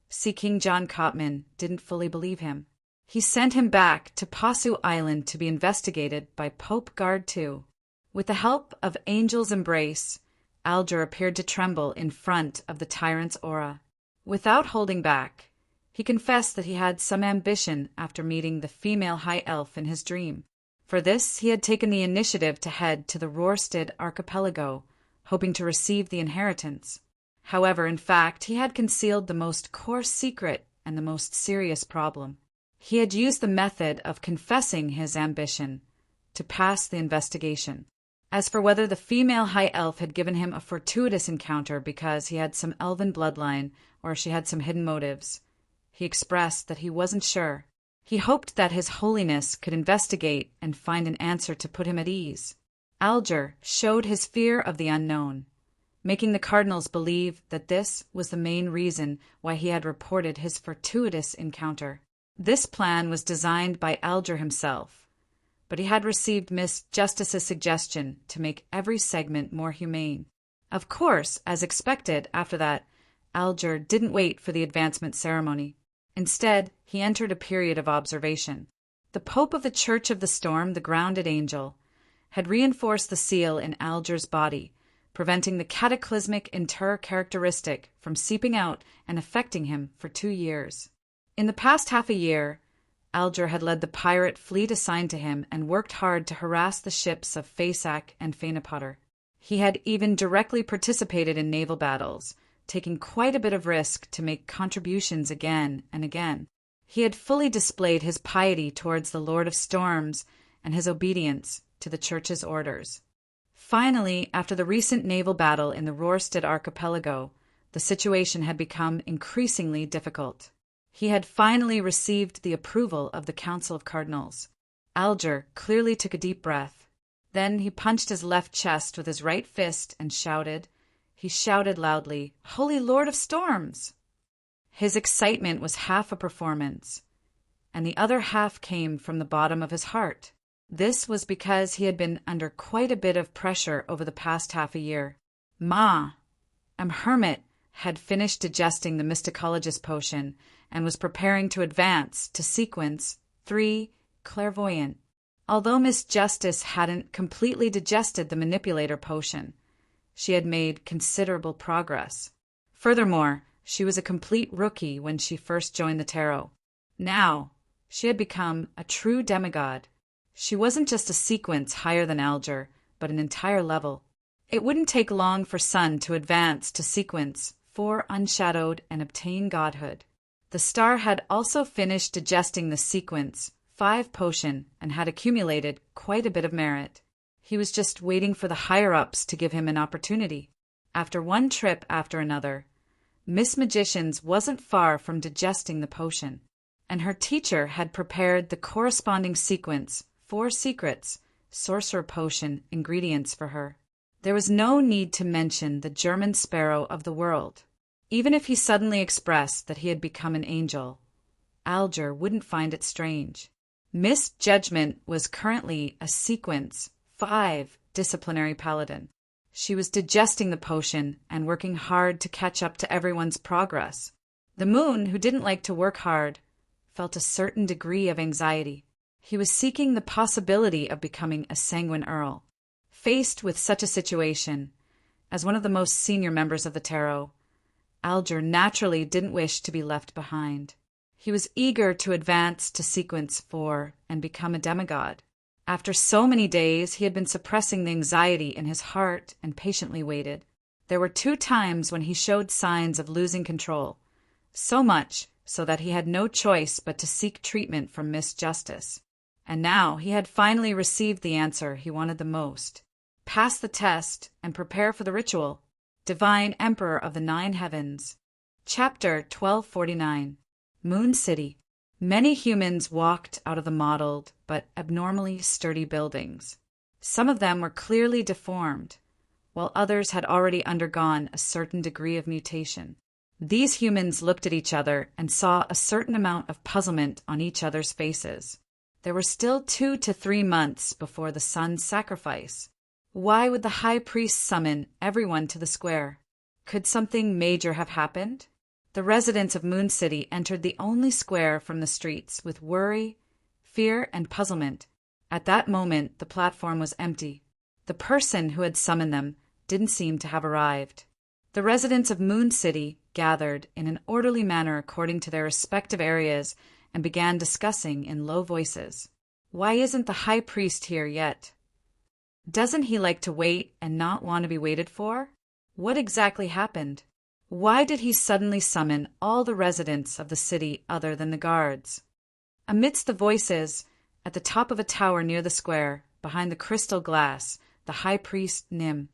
Sea King John Cotman didn't fully believe him. He sent him back to Pasu Island to be investigated by Pope Guard II. With the help of Angel's Embrace, Alger appeared to tremble in front of the tyrant's aura. Without holding back, he confessed that he had some ambition after meeting the female high elf in his dream. For this, he had taken the initiative to head to the Rorstad archipelago, hoping to receive the inheritance. However, in fact, he had concealed the most coarse secret and the most serious problem. He had used the method of confessing his ambition to pass the investigation. As for whether the female high elf had given him a fortuitous encounter because he had some elven bloodline or she had some hidden motives, he expressed that he wasn't sure. He hoped that His Holiness could investigate and find an answer to put him at ease. Alger showed his fear of the unknown, making the cardinals believe that this was the main reason why he had reported his fortuitous encounter. This plan was designed by Alger himself, but he had received Miss Justice's suggestion to make every segment more humane. Of course, as expected, after that, Alger didn't wait for the advancement ceremony. Instead, he entered a period of observation. The Pope of the Church of the Storm, the Grounded Angel, had reinforced the seal in Alger's body, preventing the cataclysmic inter characteristic from seeping out and affecting him for 2 years. In the past half a year, Alger had led the pirate fleet assigned to him and worked hard to harass the ships of Fasak and Fainapotter. He had even directly participated in naval battles, taking quite a bit of risk to make contributions again and again. He had fully displayed his piety towards the Lord of Storms and his obedience to the Church's orders. Finally, after the recent naval battle in the Rorstad archipelago, the situation had become increasingly difficult. He had finally received the approval of the Council of Cardinals. Alger clearly took a deep breath. Then he punched his left chest with his right fist and shouted. He shouted loudly, "Holy Lord of Storms!" His excitement was half a performance, and the other half came from the bottom of his heart. This was because he had been under quite a bit of pressure over the past half a year. Hermit had finished digesting the mysticologist potion and was preparing to advance to sequence 3, clairvoyant. Although Miss Justice hadn't completely digested the manipulator potion, she had made considerable progress. Furthermore, she was a complete rookie when she first joined the tarot. Now, she had become a true demigod. She wasn't just a sequence higher than Alger, but an entire level. It wouldn't take long for Sun to advance to sequence 4 unshadowed and obtain godhood. The star had also finished digesting the sequence 5 potion and had accumulated quite a bit of merit. He was just waiting for the higher-ups to give him an opportunity. After one trip after another, Miss Magicians wasn't far from digesting the potion, and her teacher had prepared the corresponding sequence 4 secrets, sorcerer potion ingredients for her. There was no need to mention the German sparrow of the world. Even if he suddenly expressed that he had become an angel, Alger wouldn't find it strange. Miss Judgment was currently a sequence 5 disciplinary paladin. She was digesting the potion and working hard to catch up to everyone's progress. The Moon, who didn't like to work hard, felt a certain degree of anxiety. He was seeking the possibility of becoming a sanguine earl. Faced with such a situation, as one of the most senior members of the tarot, Alger naturally didn't wish to be left behind. He was eager to advance to sequence 4 and become a demigod. After so many days, he had been suppressing the anxiety in his heart and patiently waited. There were 2 times when he showed signs of losing control, so much so that he had no choice but to seek treatment from Miss Justice. And now he had finally received the answer he wanted the most. Pass the test and prepare for the ritual. Divine Emperor of the 9 Heavens. Chapter 1249. Moon City. Many humans walked out of the mottled but abnormally sturdy buildings. Some of them were clearly deformed, while others had already undergone a certain degree of mutation. These humans looked at each other and saw a certain amount of puzzlement on each other's faces. There were still 2 to 3 months before the sun's sacrifice. Why would the high priest summon everyone to the square? Could something major have happened? The residents of Moon City entered the only square from the streets with worry, fear, and puzzlement. At that moment, the platform was empty. The person who had summoned them didn't seem to have arrived. The residents of Moon City gathered in an orderly manner according to their respective areas and began discussing in low voices. Why isn't the high priest here yet? Doesn't he like to wait and not want to be waited for? What exactly happened? Why did he suddenly summon all the residents of the city other than the guards? Amidst the voices, at the top of a tower near the square, behind the crystal glass, the high priest Nim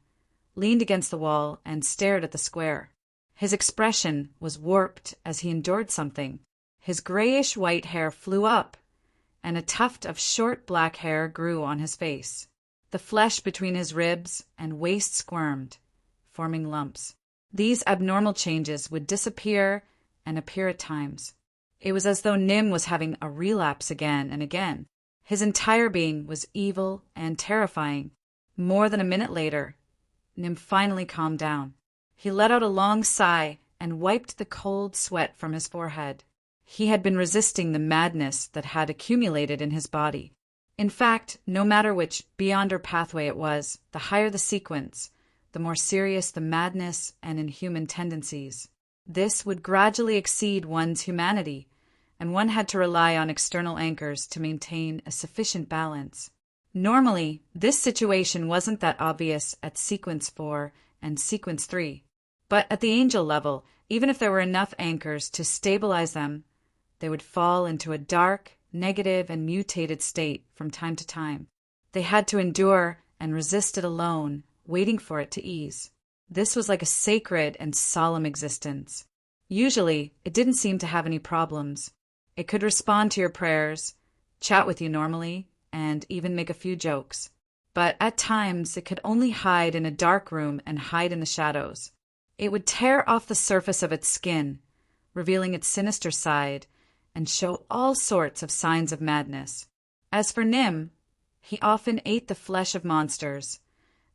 leaned against the wall and stared at the square. His expression was warped as he endured something. His grayish-white hair flew up, and a tuft of short black hair grew on his face. The flesh between his ribs and waist squirmed, forming lumps. These abnormal changes would disappear and appear at times. It was as though Nim was having a relapse again and again. His entire being was evil and terrifying. More than a minute later, Nim finally calmed down. He let out a long sigh and wiped the cold sweat from his forehead. He had been resisting the madness that had accumulated in his body. In fact, no matter which beyonder pathway it was, the higher the sequence, the more serious the madness and inhuman tendencies. This would gradually exceed one's humanity, and one had to rely on external anchors to maintain a sufficient balance. Normally, this situation wasn't that obvious at Sequence 4 and Sequence 3, but at the angel level, even if there were enough anchors to stabilize them, they would fall into a dark, negative, and mutated state from time to time. They had to endure and resist it alone, waiting for it to ease. This was like a sacred and solemn existence. Usually, it didn't seem to have any problems. It could respond to your prayers, chat with you normally, and even make a few jokes. But at times, it could only hide in a dark room and hide in the shadows. It would tear off the surface of its skin, revealing its sinister side, and show all sorts of signs of madness. As for Nim, he often ate the flesh of monsters,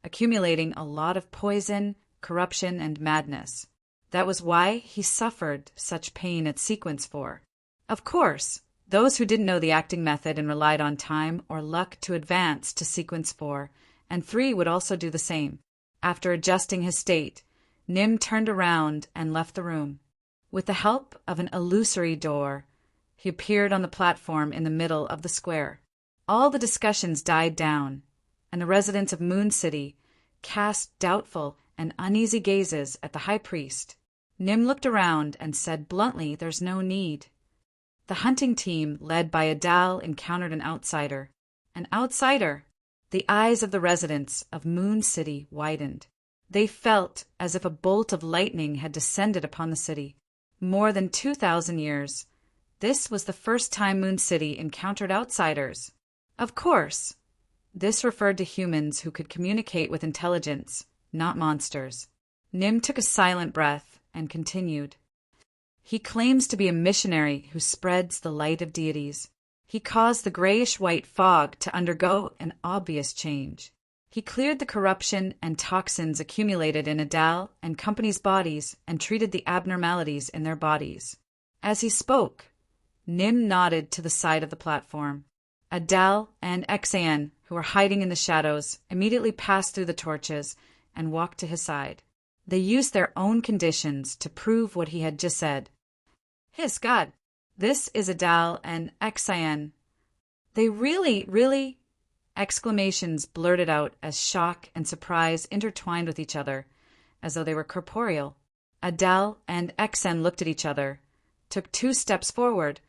accumulating a lot of poison, corruption, and madness. That was why he suffered such pain at Sequence 4. Of course, those who didn't know the acting method and relied on time or luck to advance to Sequence 4 and 3 would also do the same. After adjusting his state, Nim turned around and left the room. With the help of an illusory door, he appeared on the platform in the middle of the square. All the discussions died down, and the residents of Moon City cast doubtful and uneasy gazes at the high priest. Nim looked around and said bluntly, "There's no need." The hunting team, led by Adal, encountered an outsider. An outsider! The eyes of the residents of Moon City widened. They felt as if a bolt of lightning had descended upon the city. More than 2,000 years. This was the first time Moon City encountered outsiders. Of course, this referred to humans who could communicate with intelligence, not monsters. Nim took a silent breath and continued. He claims to be a missionary who spreads the light of deities. He caused the grayish-white fog to undergo an obvious change. He cleared the corruption and toxins accumulated in Adal and company's bodies and treated the abnormalities in their bodies. As he spoke, Nim nodded to the side of the platform. Adal and Xan, who were hiding in the shadows, immediately passed through the torches and walked to his side. They used their own conditions to prove what he had just said. His God, this is Adal and Xan. They really... Exclamations blurted out as shock and surprise intertwined with each other, as though they were corporeal. Adal and Xen looked at each other, took 2 steps forward,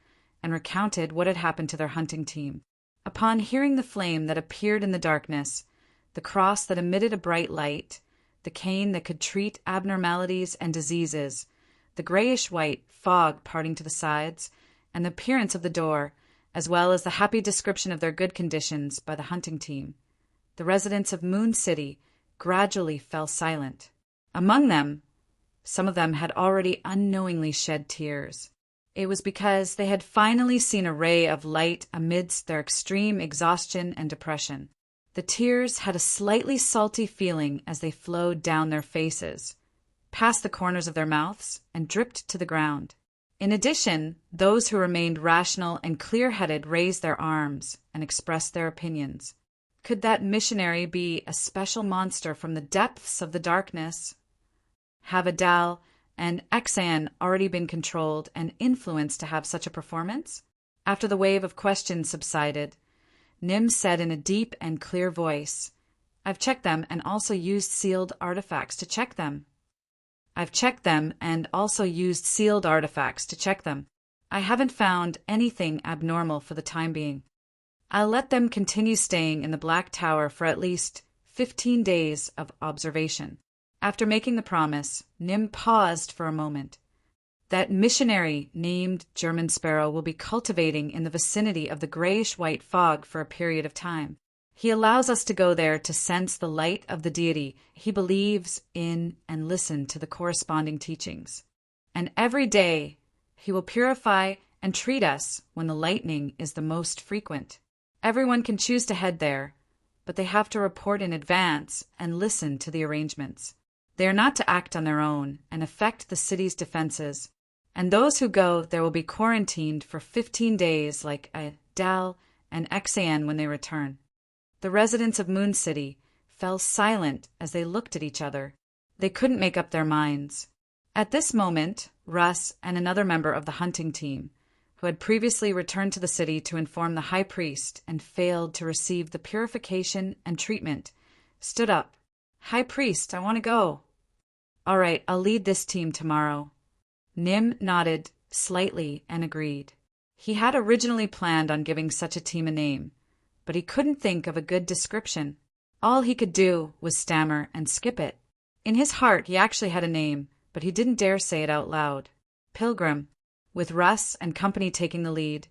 and recounted what had happened to their hunting team. Upon hearing the flame that appeared in the darkness, the cross that emitted a bright light, the cane that could treat abnormalities and diseases, the grayish-white fog parting to the sides, and the appearance of the door, as well as the happy description of their good conditions by the hunting team, the residents of Moon City gradually fell silent. Among them, some of them had already unknowingly shed tears. It was because they had finally seen a ray of light amidst their extreme exhaustion and depression. The tears had a slightly salty feeling as they flowed down their faces, past the corners of their mouths, and dripped to the ground. In addition, those who remained rational and clear-headed raised their arms and expressed their opinions. Could that missionary be a special monster from the depths of the darkness? Have Adal and Exan already been controlled and influenced to have such a performance? After the wave of questions subsided, Nim said in a deep and clear voice, "I've checked them and also used sealed artifacts to check them. I've checked them and also used sealed artifacts to check them. I haven't found anything abnormal for the time being. I'll let them continue staying in the Black Tower for at least 15 days of observation." After making the promise, Nim paused for a moment. That missionary named German Sparrow will be cultivating in the vicinity of the grayish-white fog for a period of time. He allows us to go there to sense the light of the deity he believes in and listen to the corresponding teachings. And every day he will purify and treat us when the lightning is the most frequent. Everyone can choose to head there, but they have to report in advance and listen to the arrangements. They are not to act on their own and affect the city's defenses, and those who go there will be quarantined for 15 days like Adal and Exan when they return. The residents of Moon City fell silent as they looked at each other. They couldn't make up their minds. At this moment, Russ and another member of the hunting team, who had previously returned to the city to inform the high priest and failed to receive the purification and treatment, stood up. "High priest, I want to go." "All right, I'll lead this team tomorrow." Nim nodded slightly and agreed. He had originally planned on giving such a team a name, but he couldn't think of a good description. All he could do was stammer and skip it. In his heart, he actually had a name, but he didn't dare say it out loud. Pilgrim. With Russ and company taking the lead,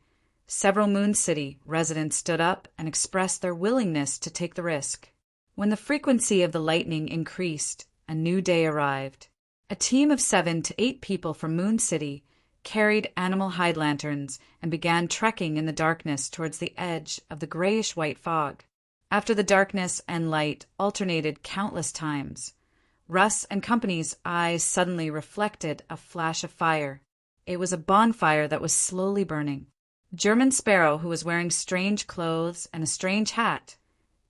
several Moon City residents stood up and expressed their willingness to take the risk. When the frequency of the lightning increased, a new day arrived. A team of 7 to 8 people from Moon City carried animal hide lanterns and began trekking in the darkness towards the edge of the grayish-white fog. After the darkness and light alternated countless times, Russ and company's eyes suddenly reflected a flash of fire. It was a bonfire that was slowly burning. German Sparrow, who was wearing strange clothes and a strange hat,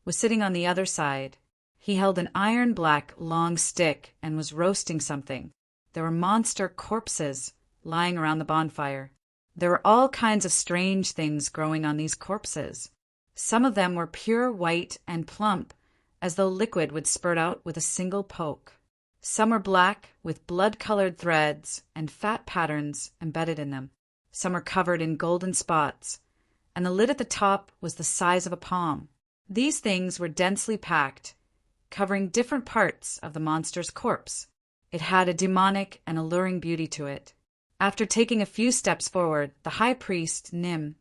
was sitting on the other side. He held an iron-black long stick and was roasting something. There were monster corpses lying around the bonfire. There were all kinds of strange things growing on these corpses. Some of them were pure white and plump, as though liquid would spurt out with a single poke. Some were black, with blood-colored threads and fat patterns embedded in them. Some were covered in golden spots, and the lid at the top was the size of a palm. These things were densely packed, covering different parts of the monster's corpse. It had a demonic and alluring beauty to it. After taking a few steps forward, the high priest, Nim,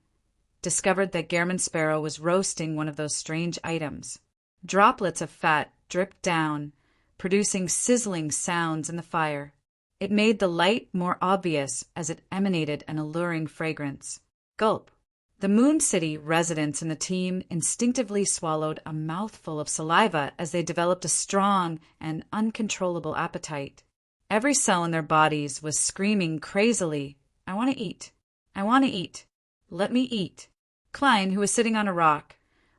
discovered that German Sparrow was roasting one of those strange items. Droplets of fat dripped down, producing sizzling sounds in the fire. It made the light more obvious as it emanated an alluring fragrance. Gulp. The Moon City residents and the team instinctively swallowed a mouthful of saliva as they developed a strong and uncontrollable appetite. Every cell in their bodies was screaming crazily, "I want to eat. I want to eat. Let me eat." Klein, who was sitting on a rock,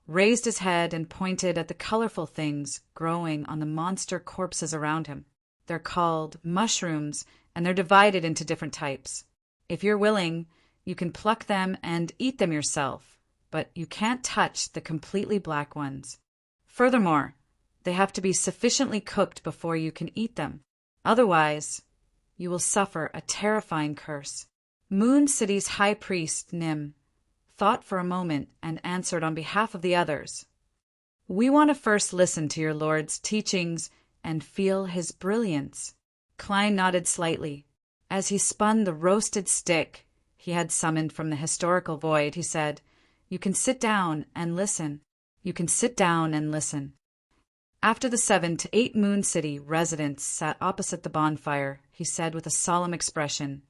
raised his head and pointed at the colorful things growing on the monster corpses around him. They're called mushrooms, and they're divided into different types. If you're willing, you can pluck them and eat them yourself, but you can't touch the completely black ones. Furthermore, they have to be sufficiently cooked before you can eat them. Otherwise, you will suffer a terrifying curse. Moon City's high priest, Nim, thought for a moment and answered on behalf of the others. "We want to first listen to your Lord's teachings and feel his brilliance." Klein nodded slightly. As he spun the roasted stick he had summoned from the historical void, he said, "You can sit down and listen. You can sit down and listen." After the 7 to 8 Moon City residents sat opposite the bonfire, he said with a solemn expression,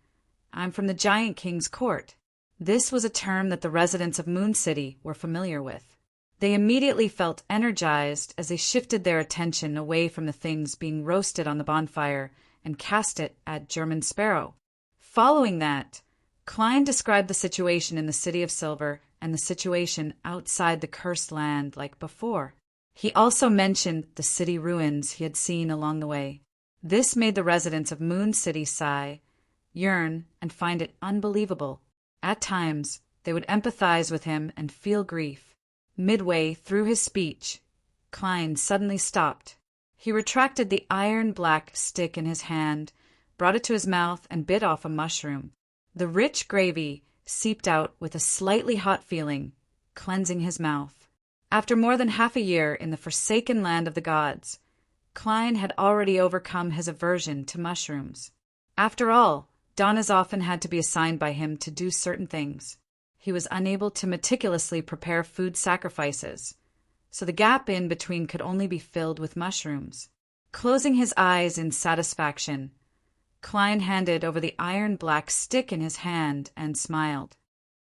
"I'm from the Giant King's court." This was a term that the residents of Moon City were familiar with. They immediately felt energized as they shifted their attention away from the things being roasted on the bonfire and cast it at German Sparrow. Following that, Klein described the situation in the City of Silver and the situation outside the Cursed Land like before. He also mentioned the city ruins he had seen along the way. This made the residents of Moon City sigh, yearn, and find it unbelievable. At times, they would empathize with him and feel grief. Midway through his speech, Klein suddenly stopped. He retracted the iron-black stick in his hand, brought it to his mouth, and bit off a mushroom. The rich gravy seeped out with a slightly hot feeling, cleansing his mouth. After more than half a year in the forsaken land of the gods, Klein had already overcome his aversion to mushrooms. After all, Donnas often had to be assigned by him to do certain things. He was unable to meticulously prepare food sacrifices, so the gap in between could only be filled with mushrooms. Closing his eyes in satisfaction, Klein handed over the iron-black stick in his hand and smiled.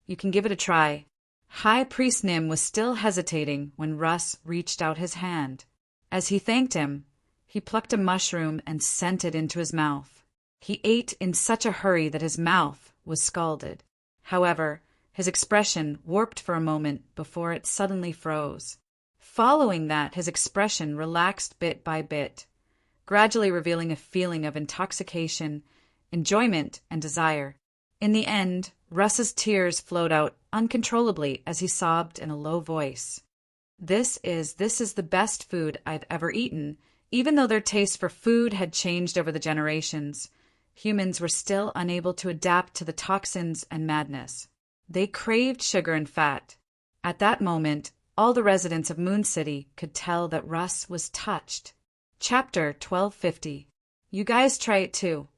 "You can give it a try." High Priest Nim was still hesitating when Russ reached out his hand. As he thanked him, he plucked a mushroom and sent it into his mouth. He ate in such a hurry that his mouth was scalded. However, his expression warped for a moment before it suddenly froze. Following that, his expression relaxed bit by bit, gradually revealing a feeling of intoxication, enjoyment, and desire. In the end, Russ's tears flowed out uncontrollably as he sobbed in a low voice. This is the best food I've ever eaten." Even though their taste for food had changed over the generations, humans were still unable to adapt to the toxins and madness. They craved sugar and fat. At that moment, all the residents of Moon City could tell that Russ was touched. Chapter 1250. You guys try it too.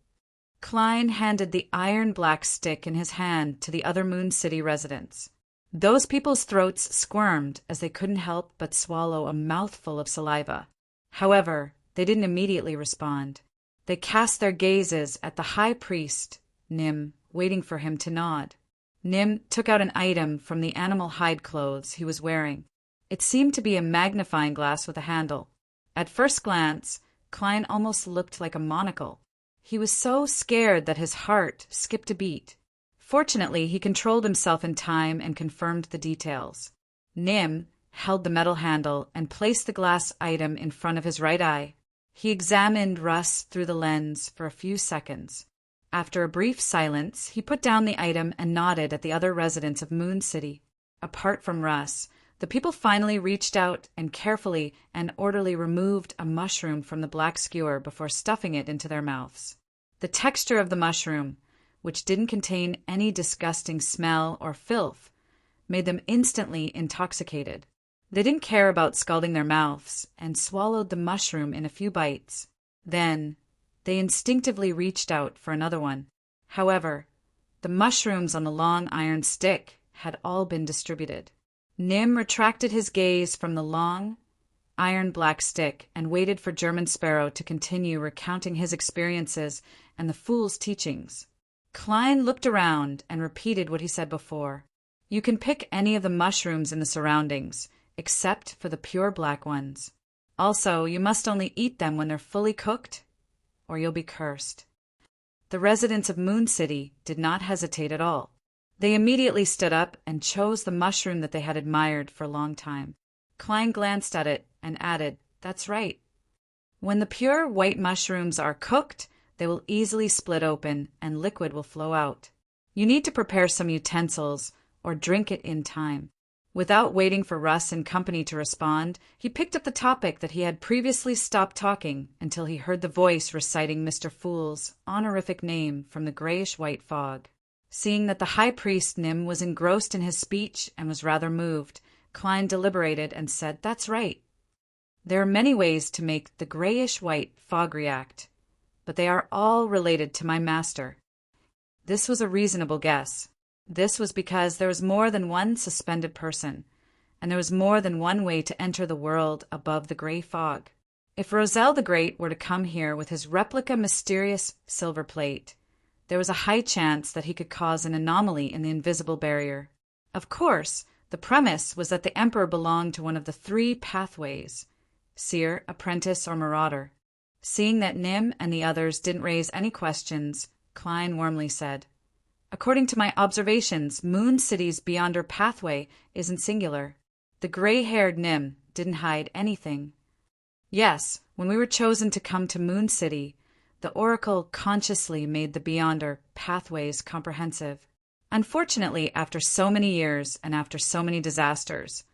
Klein handed the iron-black stick in his hand to the other Moon City residents. Those people's throats squirmed as they couldn't help but swallow a mouthful of saliva. However, they didn't immediately respond. They cast their gazes at the high priest, Nim, waiting for him to nod. Nim took out an item from the animal hide clothes he was wearing. It seemed to be a magnifying glass with a handle. At first glance, Klein almost looked like a monocle. He was so scared that his heart skipped a beat. Fortunately, he controlled himself in time and confirmed the details. Nim held the metal handle and placed the glass item in front of his right eye. He examined Russ through the lens for a few seconds. After a brief silence, he put down the item and nodded at the other residents of Moon City. Apart from Russ, the people finally reached out and carefully and orderly removed a mushroom from the black skewer before stuffing it into their mouths. The texture of the mushroom, which didn't contain any disgusting smell or filth, made them instantly intoxicated. They didn't care about scalding their mouths and swallowed the mushroom in a few bites. Then, they instinctively reached out for another one. However, the mushrooms on the long iron stick had all been distributed. Nim retracted his gaze from the long, iron-black stick and waited for German Sparrow to continue recounting his experiences and the fool's teachings. Klein looked around and repeated what he said before. "You can pick any of the mushrooms in the surroundings, except for the pure black ones. Also, you must only eat them when they're fully cooked, or you'll be cursed." The residents of Moon City did not hesitate at all. They immediately stood up and chose the mushroom that they had admired for a long time. Klein glanced at it and added, "That's right. When the pure white mushrooms are cooked, they will easily split open and liquid will flow out. You need to prepare some utensils or drink it in time." Without waiting for Russ and company to respond, he picked up the topic that he had previously stopped talking until he heard the voice reciting Mr. Fool's honorific name from the grayish-white fog. Seeing that the high priest Nim was engrossed in his speech and was rather moved, Klein deliberated and said, "That's right. There are many ways to make the grayish-white fog react, but they are all related to my master." This was a reasonable guess. This was because there was more than one suspended person, and there was more than one way to enter the world above the gray fog. If Roselle the Great were to come here with his replica mysterious silver plate, there was a high chance that he could cause an anomaly in the invisible barrier. Of course, the premise was that the Emperor belonged to one of the three pathways: seer, apprentice, or marauder. Seeing that Nim and the others didn't raise any questions, Klein warmly said, "According to my observations, Moon City's Beyonder pathway isn't singular. The gray-haired Nim didn't hide anything. Yes, when we were chosen to come to Moon City, the Oracle consciously made the Beyonder pathways comprehensive. Unfortunately, after so many years and after so many disasters,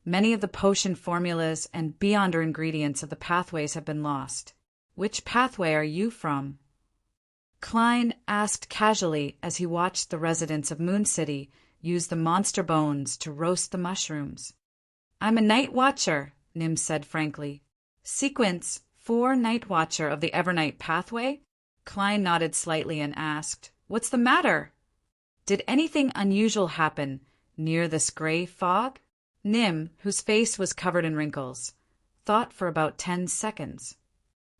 many of the potion formulas and Beyonder ingredients of the pathways have been lost. Which pathway are you from?" Klein asked casually as he watched the residents of Moon City use the monster bones to roast the mushrooms. "I'm a Night Watcher," Nim said frankly. "Sequence 4 Night Watcher of the Evernight pathway?" Klein nodded slightly and asked, "What's the matter? Did anything unusual happen near this gray fog?" Nim, whose face was covered in wrinkles, thought for about 10 seconds.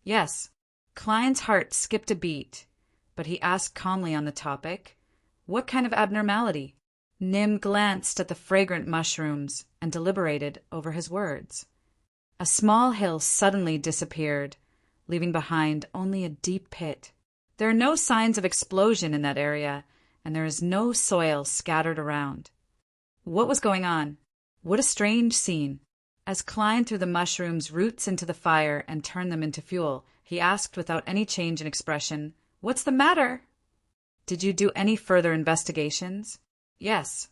Yes. Klein's heart skipped a beat, but he asked calmly on the topic, "What kind of abnormality?" Nim glanced at the fragrant mushrooms and deliberated over his words. A small hill suddenly disappeared, leaving behind only a deep pit. There are no signs of explosion in that area, and there is no soil scattered around. What was going on? What a strange scene. As Klein threw the mushrooms' roots into the fire and turned them into fuel, he asked without any change in expression, "What's the matter?" "Did you do any further investigations?" "Yes."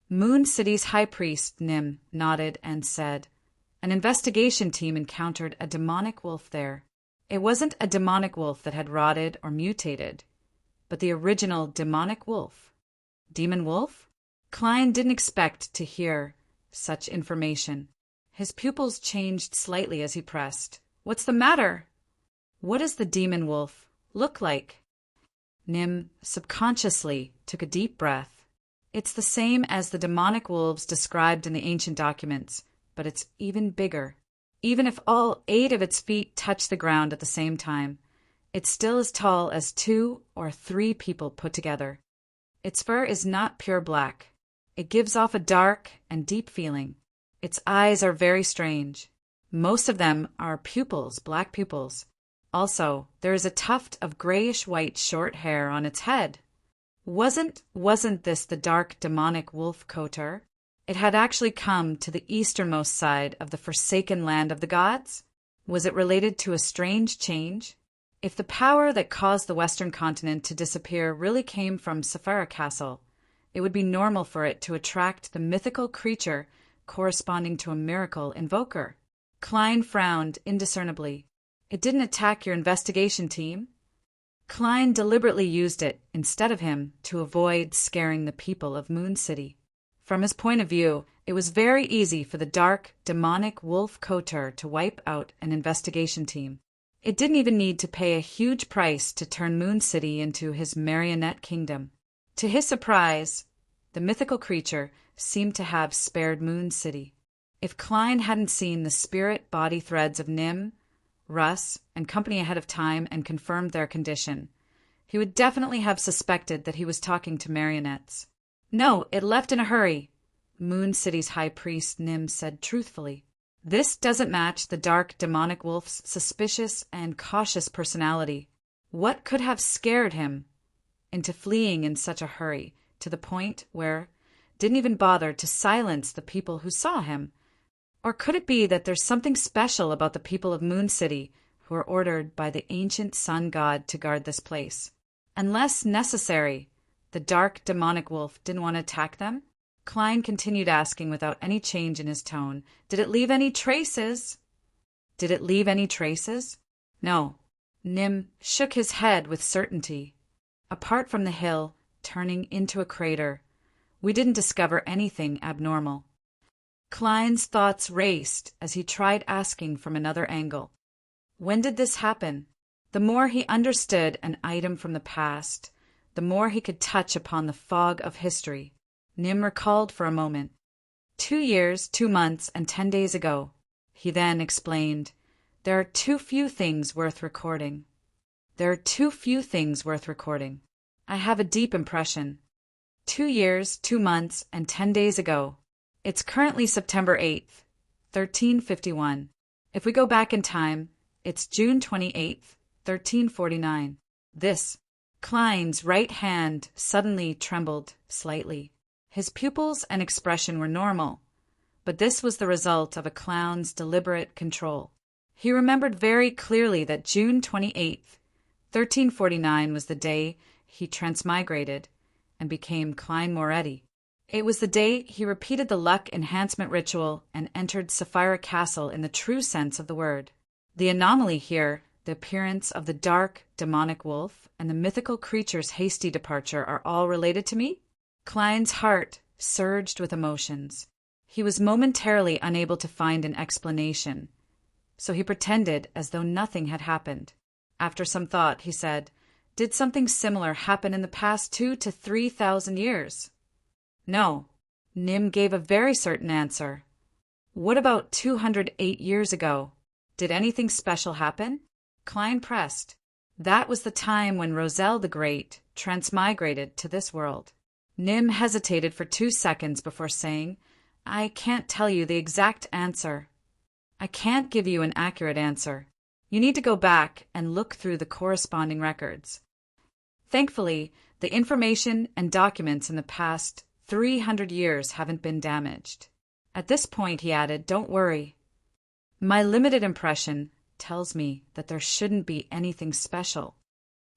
Moon City's high priest, Nim, nodded and said, "An investigation team encountered a demonic wolf there. It wasn't a demonic wolf that had rotted or mutated, but the original demonic wolf." Demon wolf? Klein didn't expect to hear such information. His pupils changed slightly as he pressed, "What's the matter? What does the demon wolf look like?" Nim subconsciously took a deep breath. "It's the same as the demonic wolves described in the ancient documents, but it's even bigger. Even if all 8 of its feet touch the ground at the same time, it's still as tall as 2 or 3 people put together. Its fur is not pure black. It gives off a dark and deep feeling. Its eyes are very strange. Most of them are pupils, black pupils. Also, there is a tuft of grayish-white short hair on its head. Wasn't this the dark demonic wolf Kotor? It had actually come to the easternmost side of the forsaken land of the gods? Was it related to a strange change? If the power that caused the western continent to disappear really came from Sephara Castle, it would be normal for it to attract the mythical creature corresponding to a miracle invoker. Klein frowned indiscernibly. "It didn't attack your investigation team?" Klein deliberately used it, instead of him, to avoid scaring the people of Moon City. From his point of view, it was very easy for the dark, demonic wolf Kotor to wipe out an investigation team. It didn't even need to pay a huge price to turn Moon City into his marionette kingdom. To his surprise, the mythical creature seemed to have spared Moon City. If Klein hadn't seen the spirit body threads of Nim, Russ, and company ahead of time and confirmed their condition, he would definitely have suspected that he was talking to marionettes. "No, it left in a hurry," Moon City's high priest Nim said truthfully. "This doesn't match the dark demonic wolf's suspicious and cautious personality. What could have scared him into fleeing in such a hurry, to the point where didn't even bother to silence the people who saw him? Or could it be that there's something special about the people of Moon City who are ordered by the ancient sun god to guard this place? Unless necessary, the dark demonic wolf didn't want to attack them?" Klein continued asking without any change in his tone, "Did it leave any traces?" "Did it leave any traces?" "No." Nim shook his head with certainty. "Apart from the hill turning into a crater, we didn't discover anything abnormal." Klein's thoughts raced as he tried asking from another angle. When did this happen? The more he understood an item from the past, the more he could touch upon the fog of history. Nim recalled for a moment. 2 years, 2 months, and 10 days ago. He then explained, there are too few things worth recording. There are too few things worth recording. I have a deep impression. 2 years, 2 months, and 10 days ago. It's currently September 8th, 1351. If we go back in time, it's June 28th, 1349. This. Klein's right hand suddenly trembled slightly. His pupils and expression were normal, but this was the result of a clown's deliberate control. He remembered very clearly that June 28th, 1349 was the day he transmigrated and became Klein Moretti. It was the day he repeated the luck enhancement ritual and entered Sapphira Castle in the true sense of the word. The anomaly here, the appearance of the dark, demonic wolf, and the mythical creature's hasty departure are all related to me? Klein's heart surged with emotions. He was momentarily unable to find an explanation, so he pretended as though nothing had happened. After some thought, he said, did something similar happen in the past 2,000 to 3,000 years? No. Nim gave a very certain answer. What about 208 years ago? Did anything special happen? Klein pressed. That was the time when Roselle the Great transmigrated to this world. Nim hesitated for 2 seconds before saying, I can't tell you the exact answer. I can't give you an accurate answer. You need to go back and look through the corresponding records. Thankfully, the information and documents in the past 300 years haven't been damaged. At this point, he added, don't worry. My limited impression tells me that there shouldn't be anything special.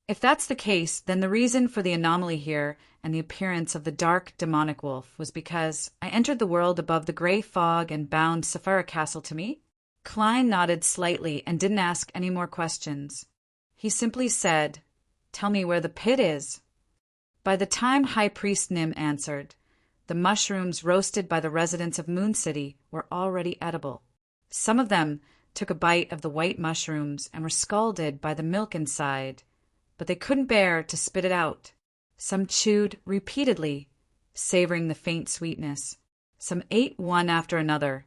If that's the case, then the reason for the anomaly here and the appearance of the dark demonic wolf was because I entered the world above the gray fog and bound Sapphira Castle to me? Klein nodded slightly and didn't ask any more questions. He simply said, tell me where the pit is. By the time High Priest Nim answered, the mushrooms roasted by the residents of Moon City were already edible. Some of them took a bite of the white mushrooms and were scalded by the milk inside, but they couldn't bear to spit it out. Some chewed repeatedly, savoring the faint sweetness. Some ate one after another,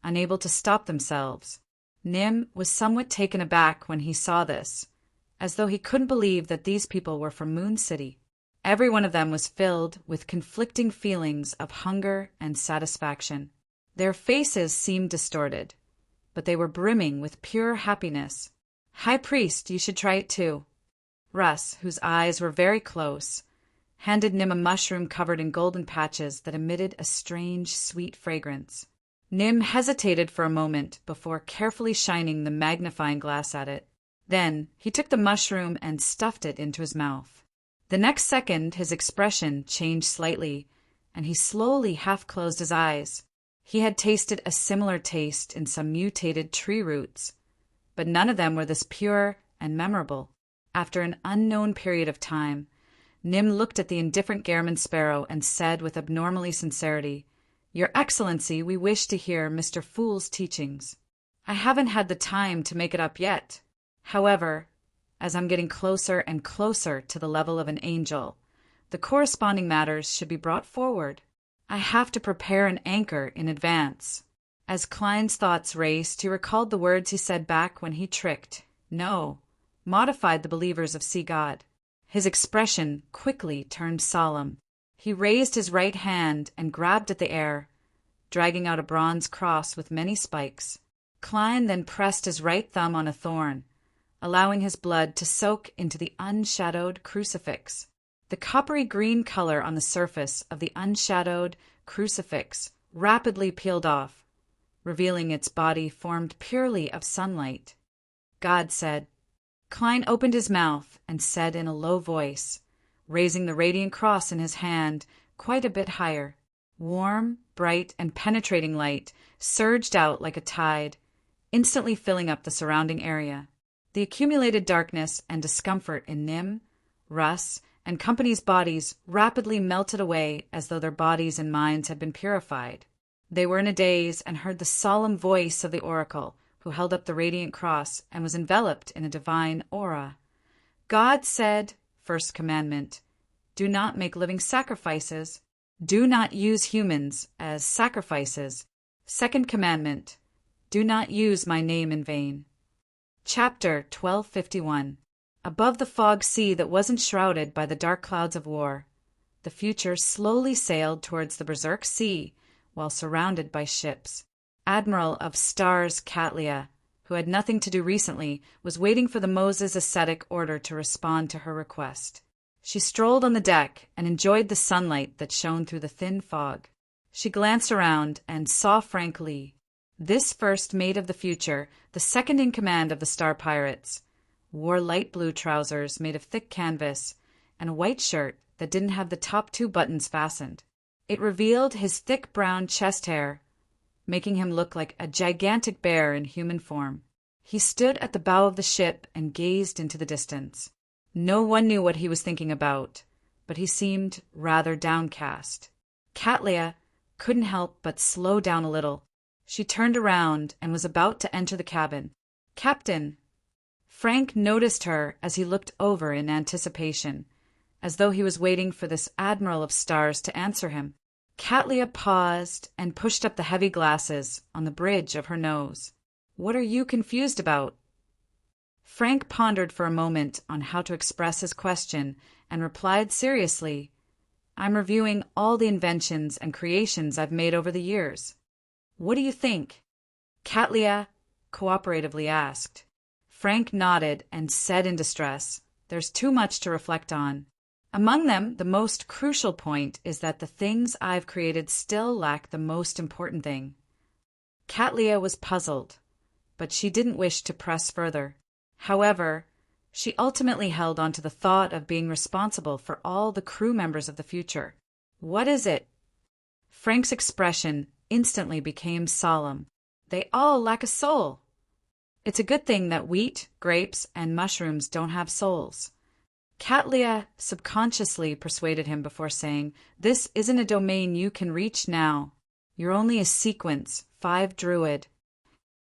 unable to stop themselves. Nim was somewhat taken aback when he saw this, as though he couldn't believe that these people were from Moon City. Every one of them was filled with conflicting feelings of hunger and satisfaction. Their faces seemed distorted, but they were brimming with pure happiness. High Priest, you should try it too. Russ, whose eyes were very close, handed Nim a mushroom covered in golden patches that emitted a strange, sweet fragrance. Nim hesitated for a moment before carefully shining the magnifying glass at it. Then he took the mushroom and stuffed it into his mouth. The next second his expression changed slightly, and he slowly half-closed his eyes. He had tasted a similar taste in some mutated tree roots, but none of them were this pure and memorable. After an unknown period of time, Nim looked at the indifferent Gairman sparrow and said with abnormally sincerity, Your Excellency, we wish to hear Mr. Fool's teachings. I haven't had the time to make it up yet. However, as I'm getting closer and closer to the level of an angel, the corresponding matters should be brought forward. I have to prepare an anchor in advance. As Klein's thoughts raced, he recalled the words he said back when he tricked, modified the believers of Sea God. His expression quickly turned solemn. He raised his right hand and grabbed at the air, dragging out a bronze cross with many spikes. Klein then pressed his right thumb on a thorn, allowing his blood to soak into the unshadowed crucifix. The coppery green color on the surface of the unshadowed crucifix rapidly peeled off, revealing its body formed purely of sunlight. God said. Klein opened his mouth and said in a low voice, raising the radiant cross in his hand quite a bit higher. Warm, bright, and penetrating light surged out like a tide, instantly filling up the surrounding area. The accumulated darkness and discomfort in Nim, Russ, and company's bodies rapidly melted away as though their bodies and minds had been purified. They were in a daze and heard the solemn voice of the oracle, who held up the radiant cross and was enveloped in a divine aura. God said, first commandment, do not make living sacrifices. Do not use humans as sacrifices. Second commandment. Do not use my name in vain. Chapter 1251. Above the fog sea that wasn't shrouded by the dark clouds of war, the future slowly sailed towards the berserk sea while surrounded by ships. Admiral of Stars Katlia, who had nothing to do recently, was waiting for the Moses ascetic order to respond to her request. She strolled on the deck and enjoyed the sunlight that shone through the thin fog. She glanced around and saw Frank Lee. This first mate of the future, the second in command of the Star Pirates, wore light blue trousers made of thick canvas and a white shirt that didn't have the top 2 buttons fastened. It revealed his thick brown chest hair, making him look like a gigantic bear in human form. He stood at the bow of the ship and gazed into the distance. No one knew what he was thinking about, but he seemed rather downcast. Katlia couldn't help but slow down a little. She turned around and was about to enter the cabin. "Captain!" Frank noticed her as he looked over in anticipation, as though he was waiting for this Admiral of Stars to answer him. Katlia paused and pushed up the heavy glasses on the bridge of her nose. "What are you confused about?" Frank pondered for a moment on how to express his question and replied seriously, "I'm reviewing all the inventions and creations I've made over the years." "What do you think?" Katlia cooperatively asked. Frank nodded and said in distress, "There's too much to reflect on. Among them, the most crucial point is that the things I've created still lack the most important thing." Katlia was puzzled, but she didn't wish to press further. However, she ultimately held on to the thought of being responsible for all the crew members of the future. "What is it?" Frank's expression instantly became solemn. "They all lack a soul. It's a good thing that wheat, grapes, and mushrooms don't have souls." Katlia subconsciously persuaded him before saying, "This isn't a domain you can reach now. You're only a sequence, 5 druid."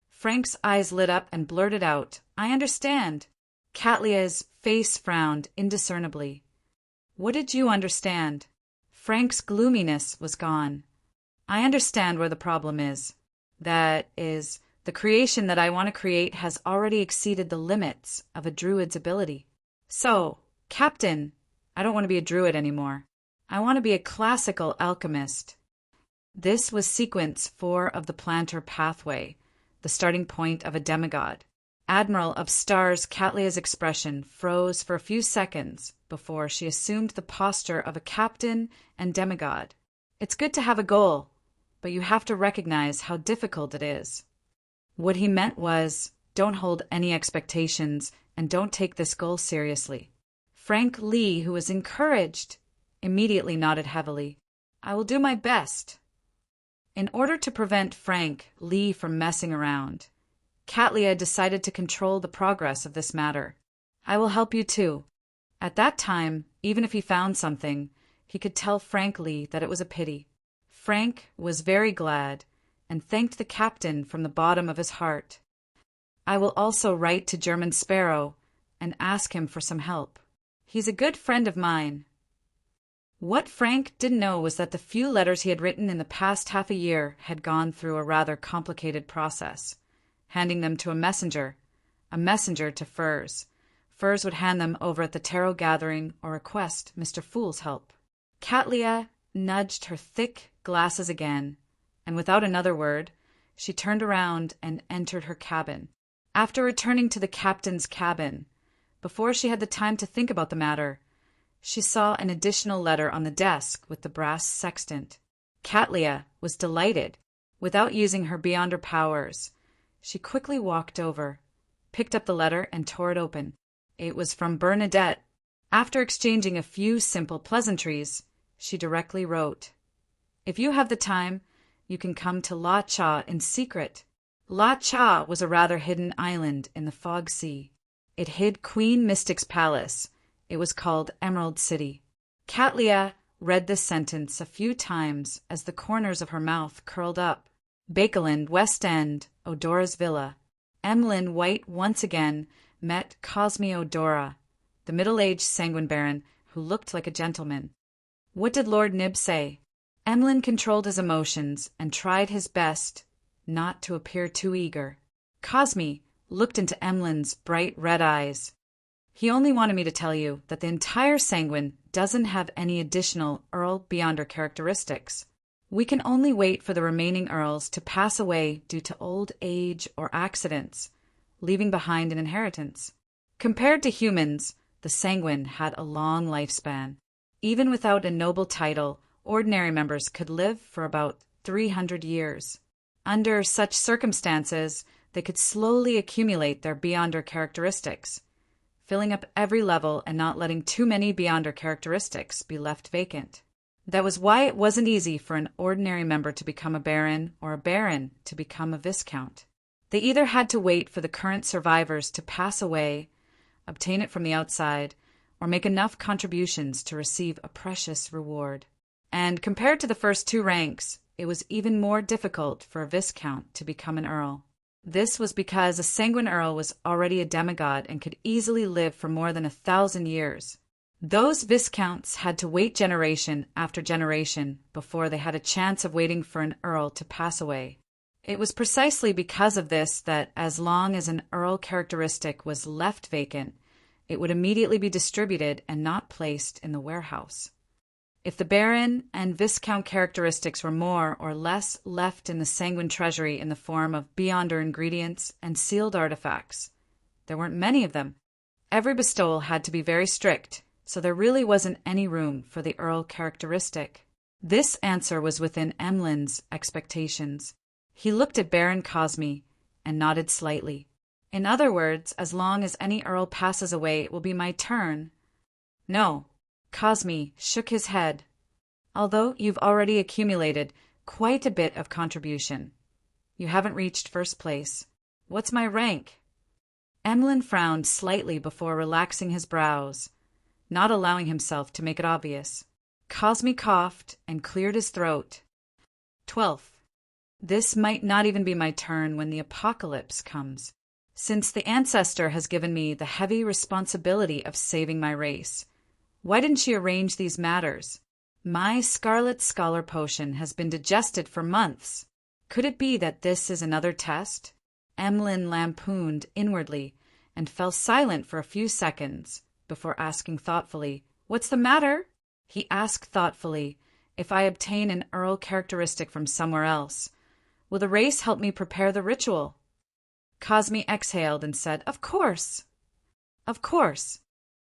Frank's eyes lit up and blurted out, "I understand." Katlia's face frowned indiscernibly. "What did you understand?" Frank's gloominess was gone. "I understand where the problem is. That is, the creation that I want to create has already exceeded the limits of a druid's ability. So, Captain, I don't want to be a druid anymore. I want to be a classical alchemist." This was sequence 4 of the plantar pathway, the starting point of a demigod. Admiral of Stars Katlia's expression froze for a few seconds before she assumed the posture of a captain and demigod. "It's good to have a goal, but you have to recognize how difficult it is." What he meant was, don't hold any expectations and don't take this goal seriously. Frank Lee, who was encouraged, immediately nodded heavily. "I will do my best." In order to prevent Frank Lee from messing around, Katlia decided to control the progress of this matter. "I will help you too." At that time, even if he found something, he could tell Frank Lee that it was a pity. Frank was very glad and thanked the captain from the bottom of his heart. "I will also write to German Sparrow and ask him for some help. He's a good friend of mine." What Frank didn't know was that the few letters he had written in the past half a year had gone through a rather complicated process, handing them to a messenger to Furs. Furs would hand them over at the tarot gathering or request Mr. Fool's help. Katlia nudged her thick glasses again, and without another word, she turned around and entered her cabin. After returning to the captain's cabin, before she had the time to think about the matter, she saw an additional letter on the desk with the brass sextant. Katlia was delighted. Without using her beyonder powers, she quickly walked over, picked up the letter, and tore it open. It was from Bernadette. After exchanging a few simple pleasantries, she directly wrote, "If you have the time, you can come to La Cha in secret." La Cha was a rather hidden island in the fog sea. It hid Queen Mystic's palace. It was called Emerald City. Katlia read this sentence a few times as the corners of her mouth curled up. Bakeland, West End, Odora's villa. Emlyn White once again met Cosme Odora, the middle-aged sanguine baron who looked like a gentleman. What did Lord Nib say? Emlyn controlled his emotions and tried his best not to appear too eager. Cosme looked into Emlyn's bright red eyes. He only wanted me to tell you that the entire Sanguine doesn't have any additional Earl Beyonder characteristics. We can only wait for the remaining Earls to pass away due to old age or accidents, leaving behind an inheritance. Compared to humans, the Sanguine had a long lifespan. Even without a noble title, ordinary members could live for about 300 years. Under such circumstances, they could slowly accumulate their Beyonder characteristics, filling up every level and not letting too many Beyonder characteristics be left vacant. That was why it wasn't easy for an ordinary member to become a baron or a baron to become a viscount. They either had to wait for the current survivors to pass away, obtain it from the outside, or make enough contributions to receive a precious reward. And compared to the first two ranks, it was even more difficult for a viscount to become an earl. This was because a Sanguine Earl was already a demigod and could easily live for more than 1,000 years. Those viscounts had to wait generation after generation before they had a chance of waiting for an earl to pass away. It was precisely because of this that as long as an earl characteristic was left vacant, it would immediately be distributed and not placed in the warehouse. If the baron and viscount characteristics were more or less left in the Sanguine treasury in the form of Beyonder ingredients and sealed artifacts, there weren't many of them. Every bestowal had to be very strict, so there really wasn't any room for the earl characteristic. This answer was within Emlyn's expectations. He looked at Baron Cosme and nodded slightly. In other words, as long as any earl passes away, it will be my turn. No. Cosme shook his head. Although you've already accumulated quite a bit of contribution, you haven't reached first place. What's my rank? Emlyn frowned slightly before relaxing his brows, not allowing himself to make it obvious. Cosme coughed and cleared his throat. 12th. This might not even be my turn when the apocalypse comes, since the ancestor has given me the heavy responsibility of saving my race. Why didn't she arrange these matters? My Scarlet Scholar potion has been digested for months. Could it be that this is another test? Emlyn lampooned inwardly and fell silent for a few seconds before asking thoughtfully, "What's the matter?" He asked thoughtfully, "If I obtain an earl characteristic from somewhere else, will the race help me prepare the ritual?" Cosme exhaled and said, "Of course." "Of course."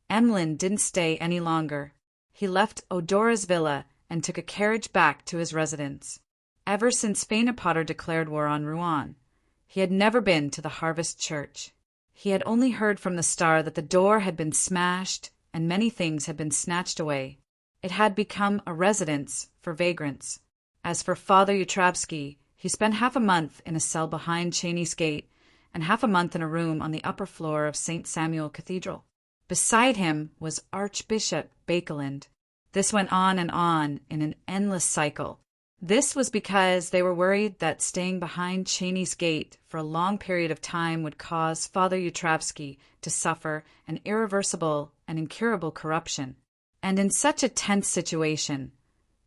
Emlyn didn't stay any longer. He left Odora's villa and took a carriage back to his residence. Ever since Fainapotter declared war on Rouen, he had never been to the Harvest Church. He had only heard from the star that the door had been smashed and many things had been snatched away. It had become a residence for vagrants. As for Father Utrapsky, he spent half a month in a cell behind Cheney's Gate and half a month in a room on the upper floor of St. Samuel Cathedral. Beside him was Archbishop Bakeland. This went on and on in an endless cycle. This was because they were worried that staying behind Cheney's Gate for a long period of time would cause Father Utrapsky to suffer an irreversible and incurable corruption. And in such a tense situation,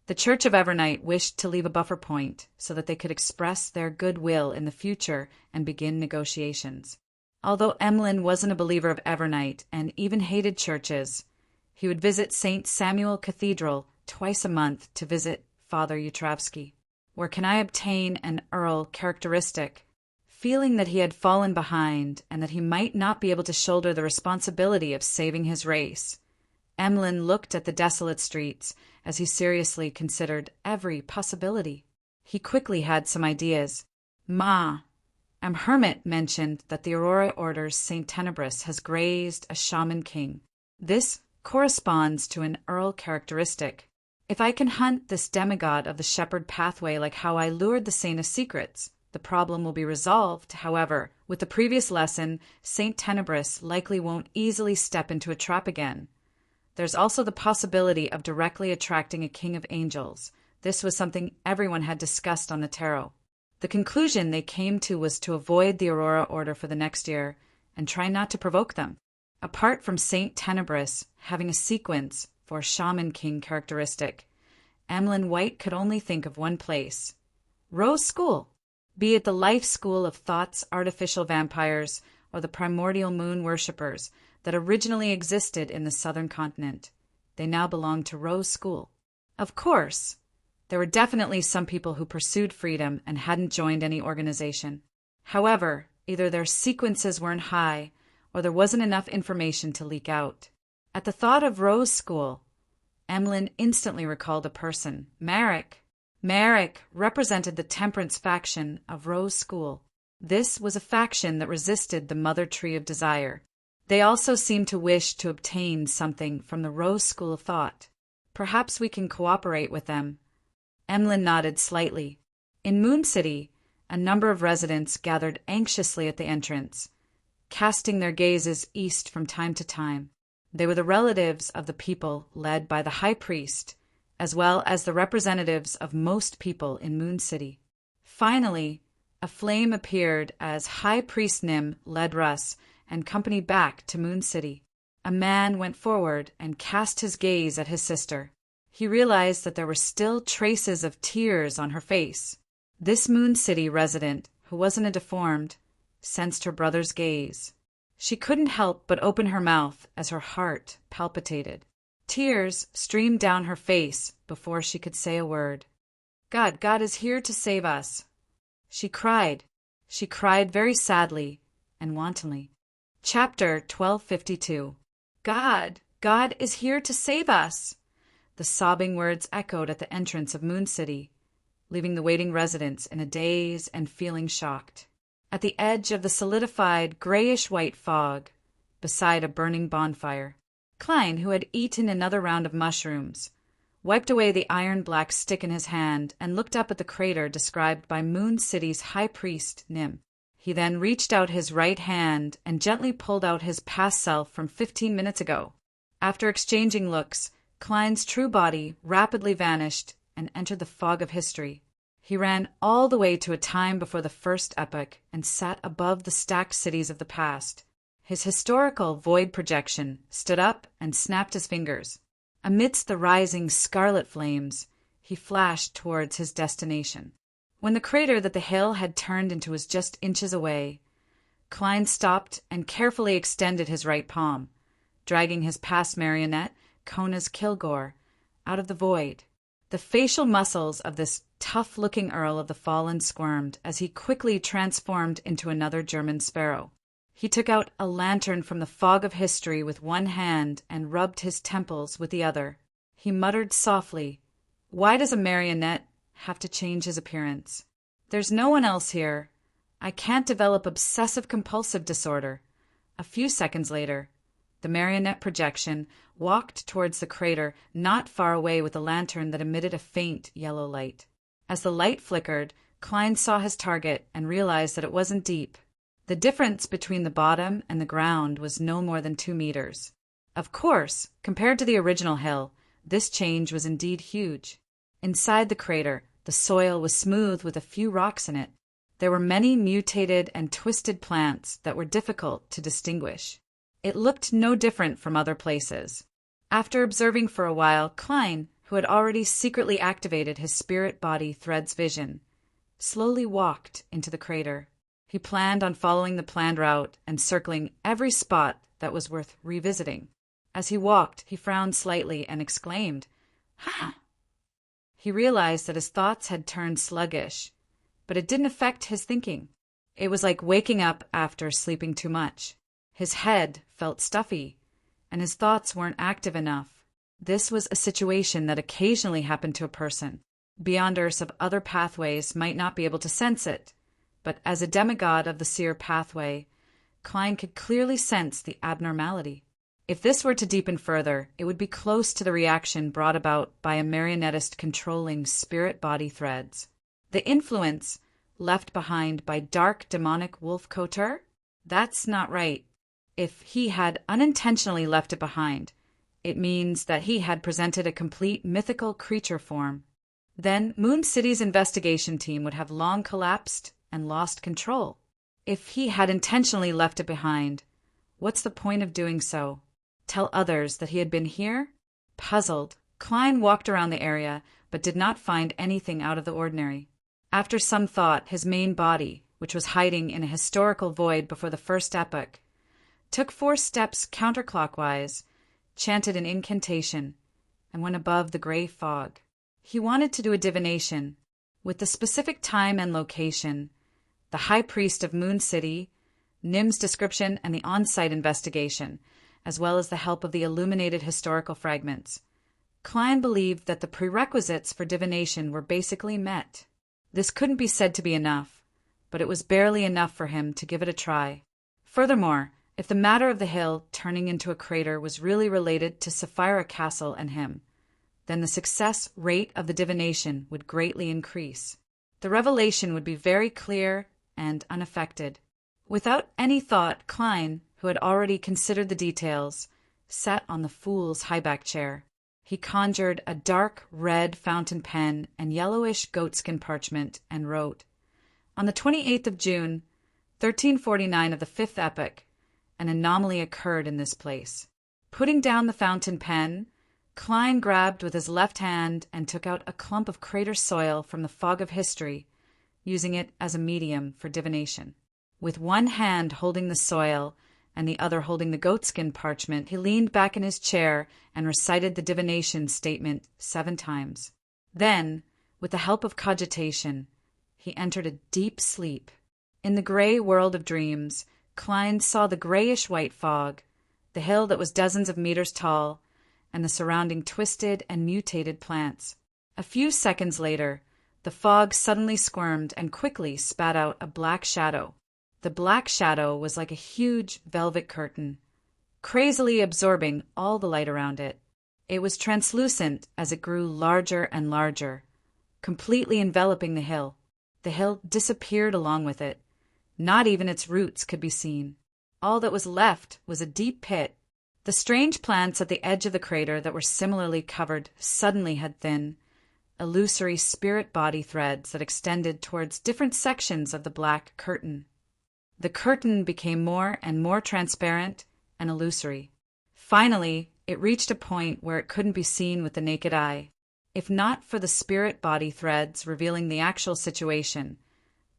the Church of Evernight wished to leave a buffer point so that they could express their goodwill in the future and begin negotiations. Although Emlyn wasn't a believer of Evernight and even hated churches, he would visit St. Samuel Cathedral twice a month to visit Father Utrapsky. Where can I obtain an earl characteristic? Feeling that he had fallen behind and that he might not be able to shoulder the responsibility of saving his race, Emlyn looked at the desolate streets as he seriously considered every possibility. He quickly had some ideas. Hermit mentioned that the Aurora Order's St. Tenebris has grazed a shaman king. This corresponds to an earl characteristic. If I can hunt this demigod of the shepherd pathway like how I lured the Saint of Secrets, the problem will be resolved. However, with the previous lesson, St. Tenebris likely won't easily step into a trap again. There's also the possibility of directly attracting a king of angels. This was something everyone had discussed on the tarot. The conclusion they came to was to avoid the Aurora Order for the next year and try not to provoke them. Apart from St. Tenebris having a sequence for Shaman King characteristic, Emlyn White could only think of one place. Rose School. Be it the life school of Thought's artificial vampires or the primordial moon worshippers that originally existed in the southern continent, they now belonged to Rose School. Of course, there were definitely some people who pursued freedom and hadn't joined any organization. However, either their sequences weren't high or there wasn't enough information to leak out. At the thought of Rose School, Emlyn instantly recalled a person, Merrick. Merrick represented the temperance faction of Rose School. This was a faction that resisted the Mother Tree of Desire. They also seemed to wish to obtain something from the Rose School of Thought. Perhaps we can cooperate with them. Emlyn nodded slightly. In Moon City, a number of residents gathered anxiously at the entrance, casting their gazes east from time to time. They were the relatives of the people led by the High Priest, as well as the representatives of most people in Moon City. Finally, a flame appeared as High Priest Nim led Russ and company back to Moon City. A man went forward and cast his gaze at his sister. He realized that there were still traces of tears on her face. This Moon City resident, who wasn't a deformed, sensed her brother's gaze. She couldn't help but open her mouth as her heart palpitated. Tears streamed down her face before she could say a word. God is here to save us. She cried. She cried very sadly and wantonly. Chapter 1252. God is here to save us. The sobbing words echoed at the entrance of Moon City, leaving the waiting residents in a daze and feeling shocked. At the edge of the solidified grayish-white fog, beside a burning bonfire, Klein, who had eaten another round of mushrooms, wiped away the iron-black stick in his hand and looked up at the crater described by Moon City's High Priest, Nim. He then reached out his right hand and gently pulled out his past self from 15 minutes ago. After exchanging looks, Klein's true body rapidly vanished and entered the fog of history. He ran all the way to a time before the first epoch and sat above the stacked cities of the past. His historical void projection stood up and snapped his fingers. Amidst the rising scarlet flames, he flashed towards his destination. When the crater that the hill had turned into was just inches away, Klein stopped and carefully extended his right palm, dragging his past marionette, Kona's Kilgore, out of the void. The facial muscles of this tough-looking Earl of the Fallen squirmed as he quickly transformed into another German sparrow. He took out a lantern from the fog of history with one hand and rubbed his temples with the other. He muttered softly, "Why does a marionette have to change his appearance? There's no one else here. I can't develop obsessive-compulsive disorder." A few seconds later, the marionette projection walked towards the crater not far away with a lantern that emitted a faint yellow light. As the light flickered, Klein saw his target and realized that it wasn't deep. The difference between the bottom and the ground was no more than 2 meters. Of course, compared to the original hill, this change was indeed huge. Inside the crater, the soil was smooth with a few rocks in it. There were many mutated and twisted plants that were difficult to distinguish. It looked no different from other places. After observing for a while, Klein, who had already secretly activated his spirit-body thread's vision, slowly walked into the crater. He planned on following the planned route and circling every spot that was worth revisiting. As he walked, he frowned slightly and exclaimed, "Ha!" He realized that his thoughts had turned sluggish, but it didn't affect his thinking. It was like waking up after sleeping too much. His head felt stuffy, and his thoughts weren't active enough. This was a situation that occasionally happened to a person. Beyonders of other pathways might not be able to sense it, but as a demigod of the seer pathway, Klein could clearly sense the abnormality. If this were to deepen further, it would be close to the reaction brought about by a marionettist controlling spirit-body threads. The influence left behind by dark demonic Wolf Kotur? That's not right. If he had unintentionally left it behind, it means that he had presented a complete mythical creature form. Then Moon City's investigation team would have long collapsed and lost control. If he had intentionally left it behind, what's the point of doing so? Tell others that he had been here? Puzzled, Klein walked around the area, but did not find anything out of the ordinary. After some thought, his main body, which was hiding in a historical void before the first epoch, took 4 steps counterclockwise, chanted an incantation, and went above the gray fog. He wanted to do a divination, with the specific time and location, the high priest of Moon City, Nim's description, and the on-site investigation, as well as the help of the illuminated historical fragments. Klein believed that the prerequisites for divination were basically met. This couldn't be said to be enough, but it was barely enough for him to give it a try. Furthermore, if the matter of the hill turning into a crater was really related to Sapphira Castle and him, then the success rate of the divination would greatly increase. The revelation would be very clear and unaffected. Without any thought, Klein, who had already considered the details, sat on the fool's high-back chair. He conjured a dark red fountain pen and yellowish goatskin parchment and wrote, "On the 28th of June, 1349 of the 5th epoch, an anomaly occurred in this place." Putting down the fountain pen, Klein grabbed with his left hand and took out a clump of crater soil from the fog of history, using it as a medium for divination. With one hand holding the soil and the other holding the goatskin parchment, he leaned back in his chair and recited the divination statement 7 times. Then, with the help of cogitation, he entered a deep sleep. In the gray world of dreams, Klein saw the grayish-white fog, the hill that was dozens of meters tall, and the surrounding twisted and mutated plants. A few seconds later, the fog suddenly squirmed and quickly spat out a black shadow. The black shadow was like a huge velvet curtain, crazily absorbing all the light around it. It was translucent as it grew larger and larger, completely enveloping the hill. The hill disappeared along with it. Not even its roots could be seen. All that was left was a deep pit. The strange plants at the edge of the crater that were similarly covered suddenly had thin, illusory spirit body threads that extended towards different sections of the black curtain. The curtain became more and more transparent and illusory. Finally, it reached a point where it couldn't be seen with the naked eye. If not for the spirit body threads revealing the actual situation,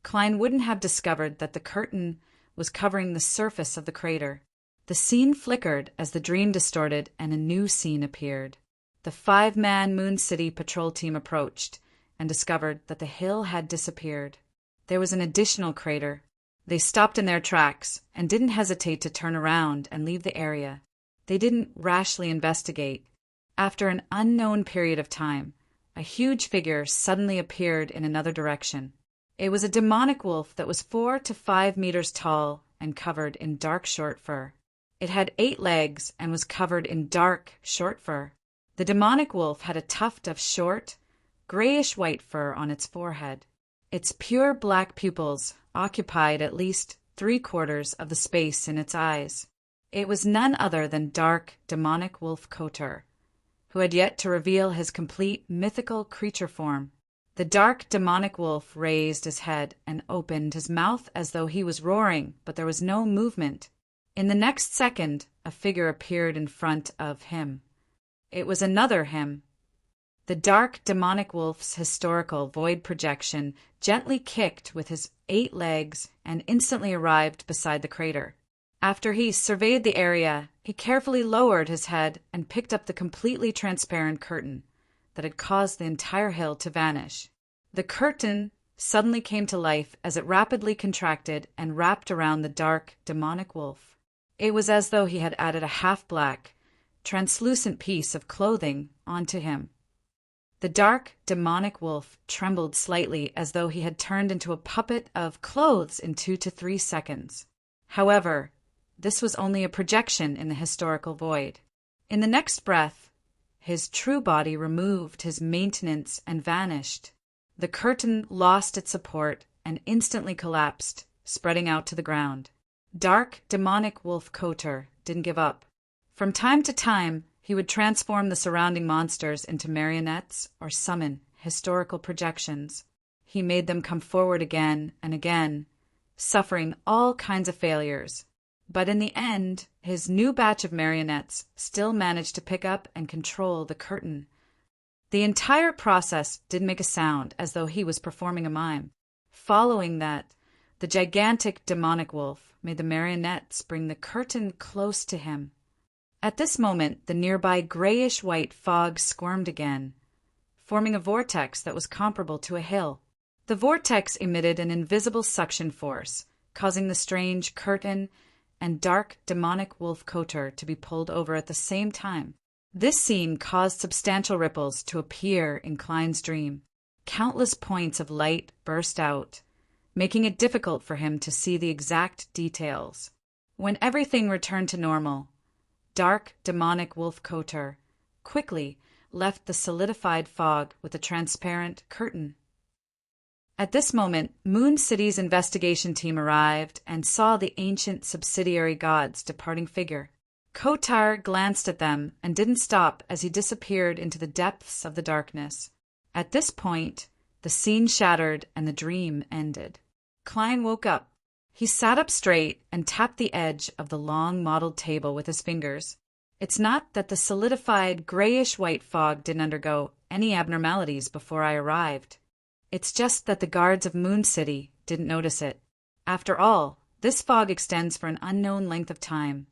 Klein wouldn't have discovered that the curtain was covering the surface of the crater. The scene flickered as the dream distorted and a new scene appeared. The 5-man Moon City patrol team approached and discovered that the hill had disappeared. There was an additional crater. They stopped in their tracks and didn't hesitate to turn around and leave the area. They didn't rashly investigate. After an unknown period of time, a huge figure suddenly appeared in another direction. It was a demonic wolf that was 4 to 5 meters tall and covered in dark short fur. It had 8 legs and was covered in dark short fur. The demonic wolf had a tuft of short, grayish-white fur on its forehead. Its pure black pupils occupied at least 3/4 of the space in its eyes. It was none other than dark, demonic wolf Kotur, who had yet to reveal his complete mythical creature form. The dark, demonic wolf raised his head and opened his mouth as though he was roaring, but there was no movement. In the next second, a figure appeared in front of him. It was another him. The dark, demonic wolf's historical void projection gently kicked with his 8 legs and instantly arrived beside the crater. After he surveyed the area, he carefully lowered his head and picked up the completely transparent curtain that had caused the entire hill to vanish. The curtain suddenly came to life as it rapidly contracted and wrapped around the dark, demonic wolf. It was as though he had added a half-black, translucent piece of clothing onto him. The dark, demonic wolf trembled slightly as though he had turned into a puppet of clothes in 2 to 3 seconds. However, this was only a projection in the historical void. In the next breath, his true body removed his maintenance and vanished. The curtain lost its support and instantly collapsed, spreading out to the ground. Dark, demonic wolf Kotur didn't give up. From time to time, he would transform the surrounding monsters into marionettes or summon historical projections. He made them come forward again and again, suffering all kinds of failures. But in the end, his new batch of marionettes still managed to pick up and control the curtain The entire process didn't make a sound, as though he was performing a mime. Following that, the gigantic demonic wolf made the marionettes bring the curtain close to him. At this moment, the nearby grayish-white fog squirmed again, forming a vortex that was comparable to a hill. The vortex emitted an invisible suction force, causing the strange curtain and dark demonic wolf Kotor to be pulled over at the same time. This scene caused substantial ripples to appear in Klein's dream. Countless points of light burst out, making it difficult for him to see the exact details. When everything returned to normal, dark demonic wolf Kotor quickly left the solidified fog with a transparent curtain. At this moment, Moon City's investigation team arrived and saw the ancient subsidiary god's departing figure. Kotar glanced at them and didn't stop as he disappeared into the depths of the darkness. At this point, the scene shattered and the dream ended. Klein woke up. He sat up straight and tapped the edge of the long mottled table with his fingers. It's not that the solidified grayish-white fog didn't undergo any abnormalities before I arrived. It's just that the guards of Moon City didn't notice it. After all, this fog extends for an unknown length of time.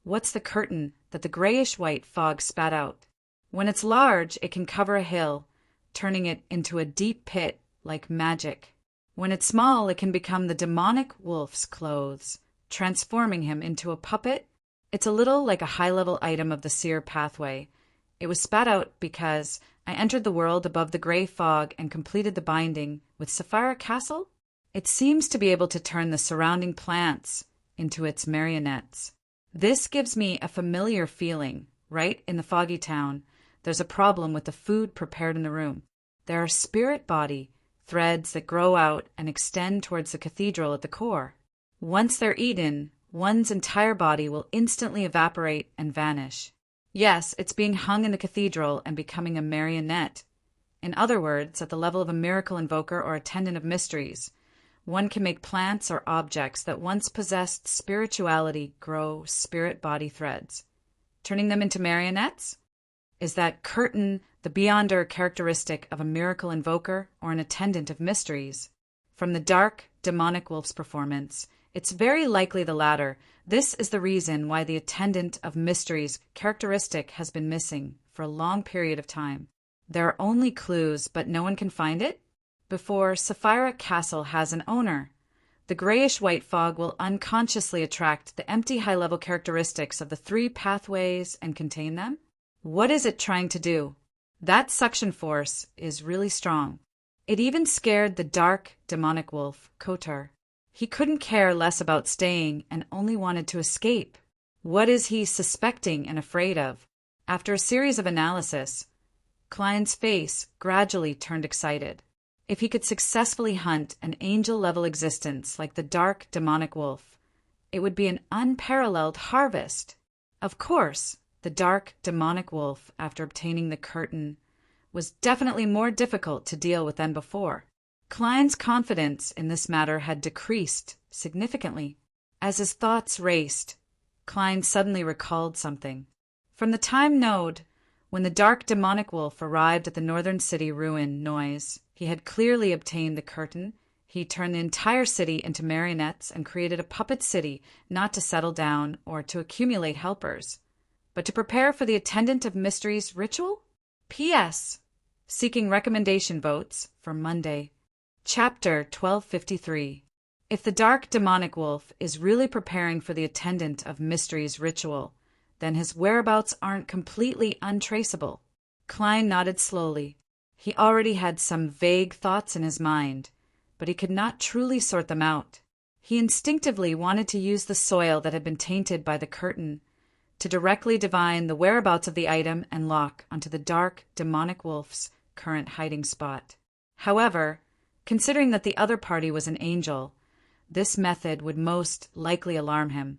What's the curtain that the grayish-white fog spat out? When it's large, it can cover a hill, turning it into a deep pit like magic. When it's small, it can become the demonic wolf's clothes, transforming him into a puppet. It's a little like a high-level item of the seer pathway. It was spat out because I entered the world above the gray fog and completed the binding with Sapphire Castle. It seems to be able to turn the surrounding plants into its marionettes. This gives me a familiar feeling. Right in the foggy town, there's a problem with the food prepared in the room. There are spirit body threads that grow out and extend towards the cathedral at the core. Once they're eaten, one's entire body will instantly evaporate and vanish. Yes, it's being hung in the cathedral and becoming a marionette. In other words, at the level of a miracle invoker or attendant of mysteries, one can make plants or objects that once possessed spirituality grow spirit body threads, turning them into marionettes? Is that curtain the beyonder characteristic of a miracle invoker or an attendant of mysteries? From the dark, demonic wolf's performance, it's very likely the latter. This is the reason why the attendant of mysteries characteristic has been missing for a long period of time. There are only clues, but no one can find it? Before Sapphire Castle has an owner, the grayish-white fog will unconsciously attract the empty high-level characteristics of the three pathways and contain them? What is it trying to do? That suction force is really strong. It even scared the dark, demonic wolf, Kotar. He couldn't care less about staying and only wanted to escape. What is he suspecting and afraid of? After a series of analysis, Klein's face gradually turned excited. If he could successfully hunt an angel-level existence like the dark, demonic wolf, it would be an unparalleled harvest. Of course, the dark, demonic wolf, after obtaining the curtain, was definitely more difficult to deal with than before. Klein's confidence in this matter had decreased significantly. As his thoughts raced, Klein suddenly recalled something. From the time node when the dark demonic wolf arrived at the northern city ruin noise, he had clearly obtained the curtain. He turned the entire city into marionettes and created a puppet city, not to settle down or to accumulate helpers, but to prepare for the attendant of mysteries ritual? P.S. Seeking recommendation votes for Monday. Chapter 1253. If the dark demonic wolf is really preparing for the attendant of mysteries ritual, then his whereabouts aren't completely untraceable. Klein nodded slowly. He already had some vague thoughts in his mind, but he could not truly sort them out. He instinctively wanted to use the soil that had been tainted by the curtain to directly divine the whereabouts of the item and lock onto the dark demonic wolf's current hiding spot. However, considering that the other party was an angel, this method would most likely alarm him,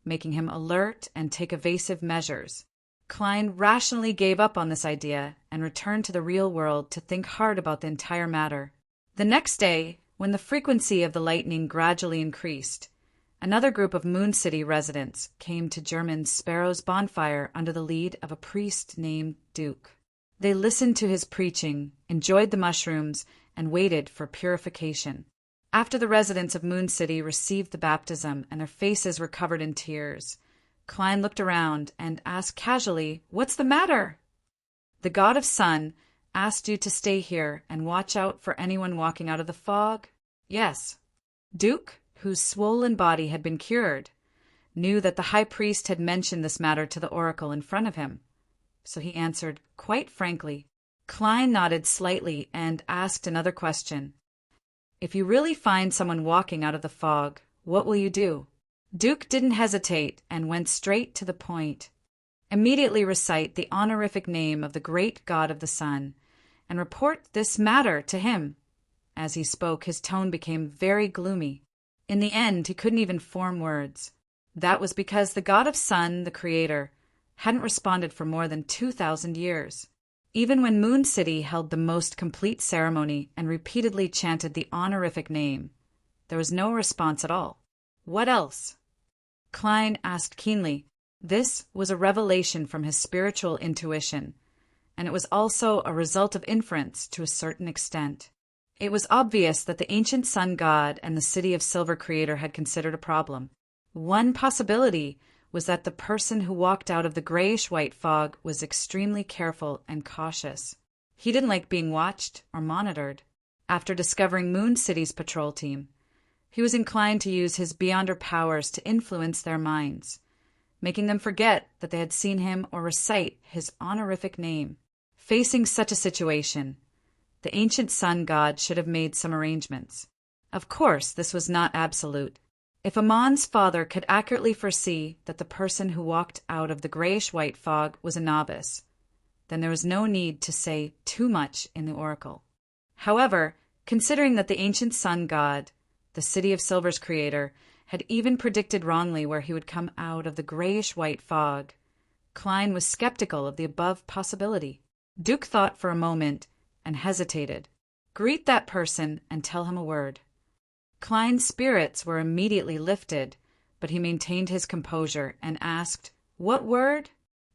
making him alert and take evasive measures. Klein rationally gave up on this idea and returned to the real world to think hard about the entire matter. The next day, when the frequency of the lightning gradually increased, another group of Moon City residents came to German Sparrow's bonfire under the lead of a priest named Duke. They listened to his preaching, enjoyed the mushrooms, and waited for purification. After the residents of Moon City received the baptism and their faces were covered in tears, Klein looked around and asked casually, "What's the matter?" "The god of sun asked you to stay here and watch out for anyone walking out of the fog?" "Yes." Duke, whose swollen body had been cured, knew that the high priest had mentioned this matter to the oracle in front of him, so he answered quite frankly. Klein nodded slightly and asked another question. "If you really find someone walking out of the fog, what will you do?" Duke didn't hesitate and went straight to the point. "Immediately recite the honorific name of the great god of the sun, and report this matter to him." As he spoke, his tone became very gloomy. In the end, he couldn't even form words. That was because the god of sun, the creator, hadn't responded for more than 2,000 years. Even when Moon City held the most complete ceremony and repeatedly chanted the honorific name, there was no response at all. What else? Klein asked keenly. This was a revelation from his spiritual intuition, and it was also a result of inference to a certain extent. It was obvious that the ancient sun god and the City of Silver creator had considered a problem. One possibility was that the person who walked out of the grayish-white fog was extremely careful and cautious. He didn't like being watched or monitored. After discovering Moon City's patrol team, he was inclined to use his Beyonder powers to influence their minds, making them forget that they had seen him or recite his honorific name. Facing such a situation, the ancient sun god should have made some arrangements. Of course, this was not absolute. If Amon's father could accurately foresee that the person who walked out of the grayish-white fog was a novice, then there was no need to say too much in the oracle. However, considering that the ancient sun god, the City of Silver's creator, had even predicted wrongly where he would come out of the grayish-white fog, Klein was skeptical of the above possibility. Duke thought for a moment and hesitated. Greet that person and tell him a word. Klein's spirits were immediately lifted, but he maintained his composure and asked, "What word?"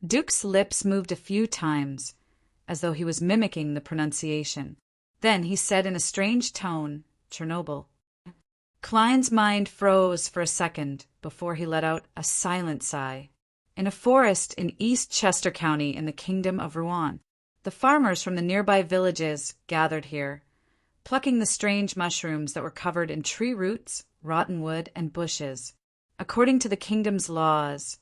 Duke's lips moved a few times, as though he was mimicking the pronunciation. Then he said in a strange tone, "Chernobyl." Klein's mind froze for a second before he let out a silent sigh. In a forest in East Chester County in the Kingdom of Rouen, the farmers from the nearby villages gathered here, plucking the strange mushrooms that were covered in tree roots, rotten wood, and bushes. According to the kingdom's laws,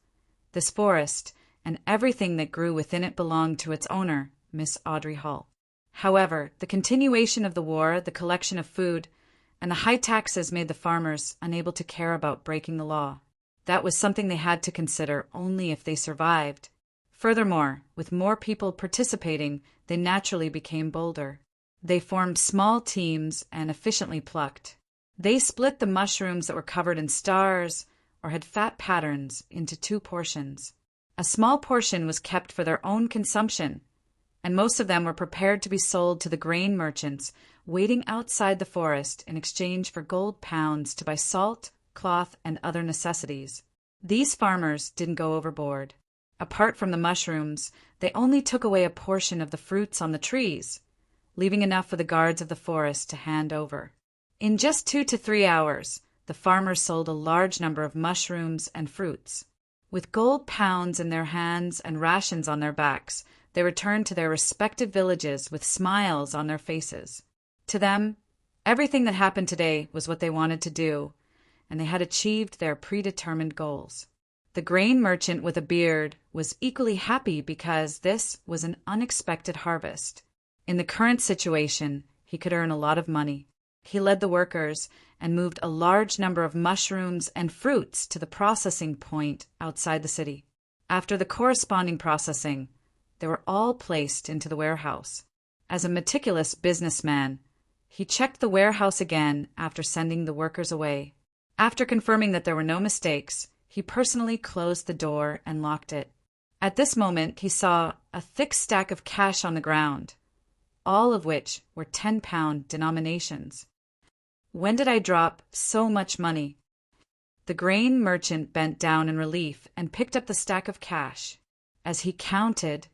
this forest and everything that grew within it belonged to its owner, Miss Audrey Hall. However, the continuation of the war, the collection of food, and the high taxes made the farmers unable to care about breaking the law. That was something they had to consider only if they survived. Furthermore, with more people participating, they naturally became bolder. They formed small teams and efficiently plucked. They split the mushrooms that were covered in stars or had fat patterns into 2 portions. A small portion was kept for their own consumption, and most of them were prepared to be sold to the grain merchants waiting outside the forest in exchange for gold pounds to buy salt, cloth, and other necessities. These farmers didn't go overboard. Apart from the mushrooms, they only took away a portion of the fruits on the trees, leaving enough for the guards of the forest to hand over. In just 2 to 3 hours, the farmers sold a large number of mushrooms and fruits. With gold pounds in their hands and rations on their backs, they returned to their respective villages with smiles on their faces. To them, everything that happened today was what they wanted to do, and they had achieved their predetermined goals. The grain merchant with a beard was equally happy because this was an unexpected harvest. In the current situation, he could earn a lot of money. He led the workers and moved a large number of mushrooms and fruits to the processing point outside the city. After the corresponding processing, they were all placed into the warehouse. As a meticulous businessman, he checked the warehouse again after sending the workers away. After confirming that there were no mistakes, he personally closed the door and locked it. At this moment, he saw a thick stack of cash on the ground, all of which were 10-pound denominations. When did I drop so much money? The grain merchant bent down in relief and picked up the stack of cash. As he counted,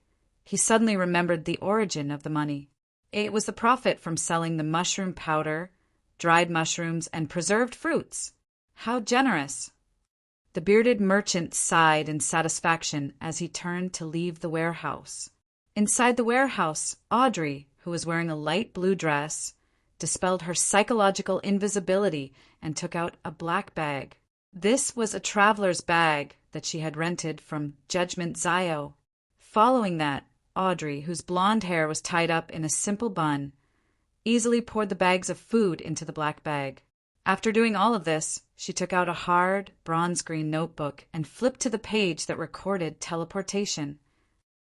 He suddenly remembered the origin of the money. It was the profit from selling the mushroom powder, dried mushrooms, and preserved fruits. How generous! The bearded merchant sighed in satisfaction as he turned to leave the warehouse. Inside the warehouse, Audrey, who was wearing a light blue dress, dispelled her psychological invisibility and took out a black bag. This was a traveler's bag that she had rented from Judgment Zio. Following that, Audrey, whose blonde hair was tied up in a simple bun, easily poured the bags of food into the black bag. After doing all of this, she took out a hard, bronze-green notebook and flipped to the page that recorded teleportation.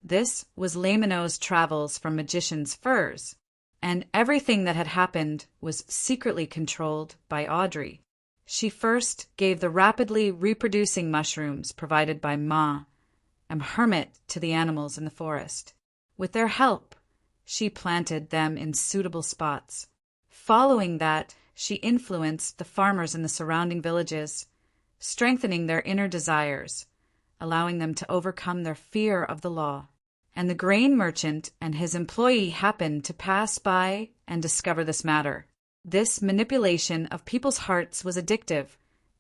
This was Lamino's travels from Magician's Furs, and everything that had happened was secretly controlled by Audrey. She first gave the rapidly reproducing mushrooms provided by Ma and Hermit to the animals in the forest. With their help, she planted them in suitable spots. Following that, she influenced the farmers in the surrounding villages, strengthening their inner desires, allowing them to overcome their fear of the law. And the grain merchant and his employee happened to pass by and discover this matter. This manipulation of people's hearts was addictive,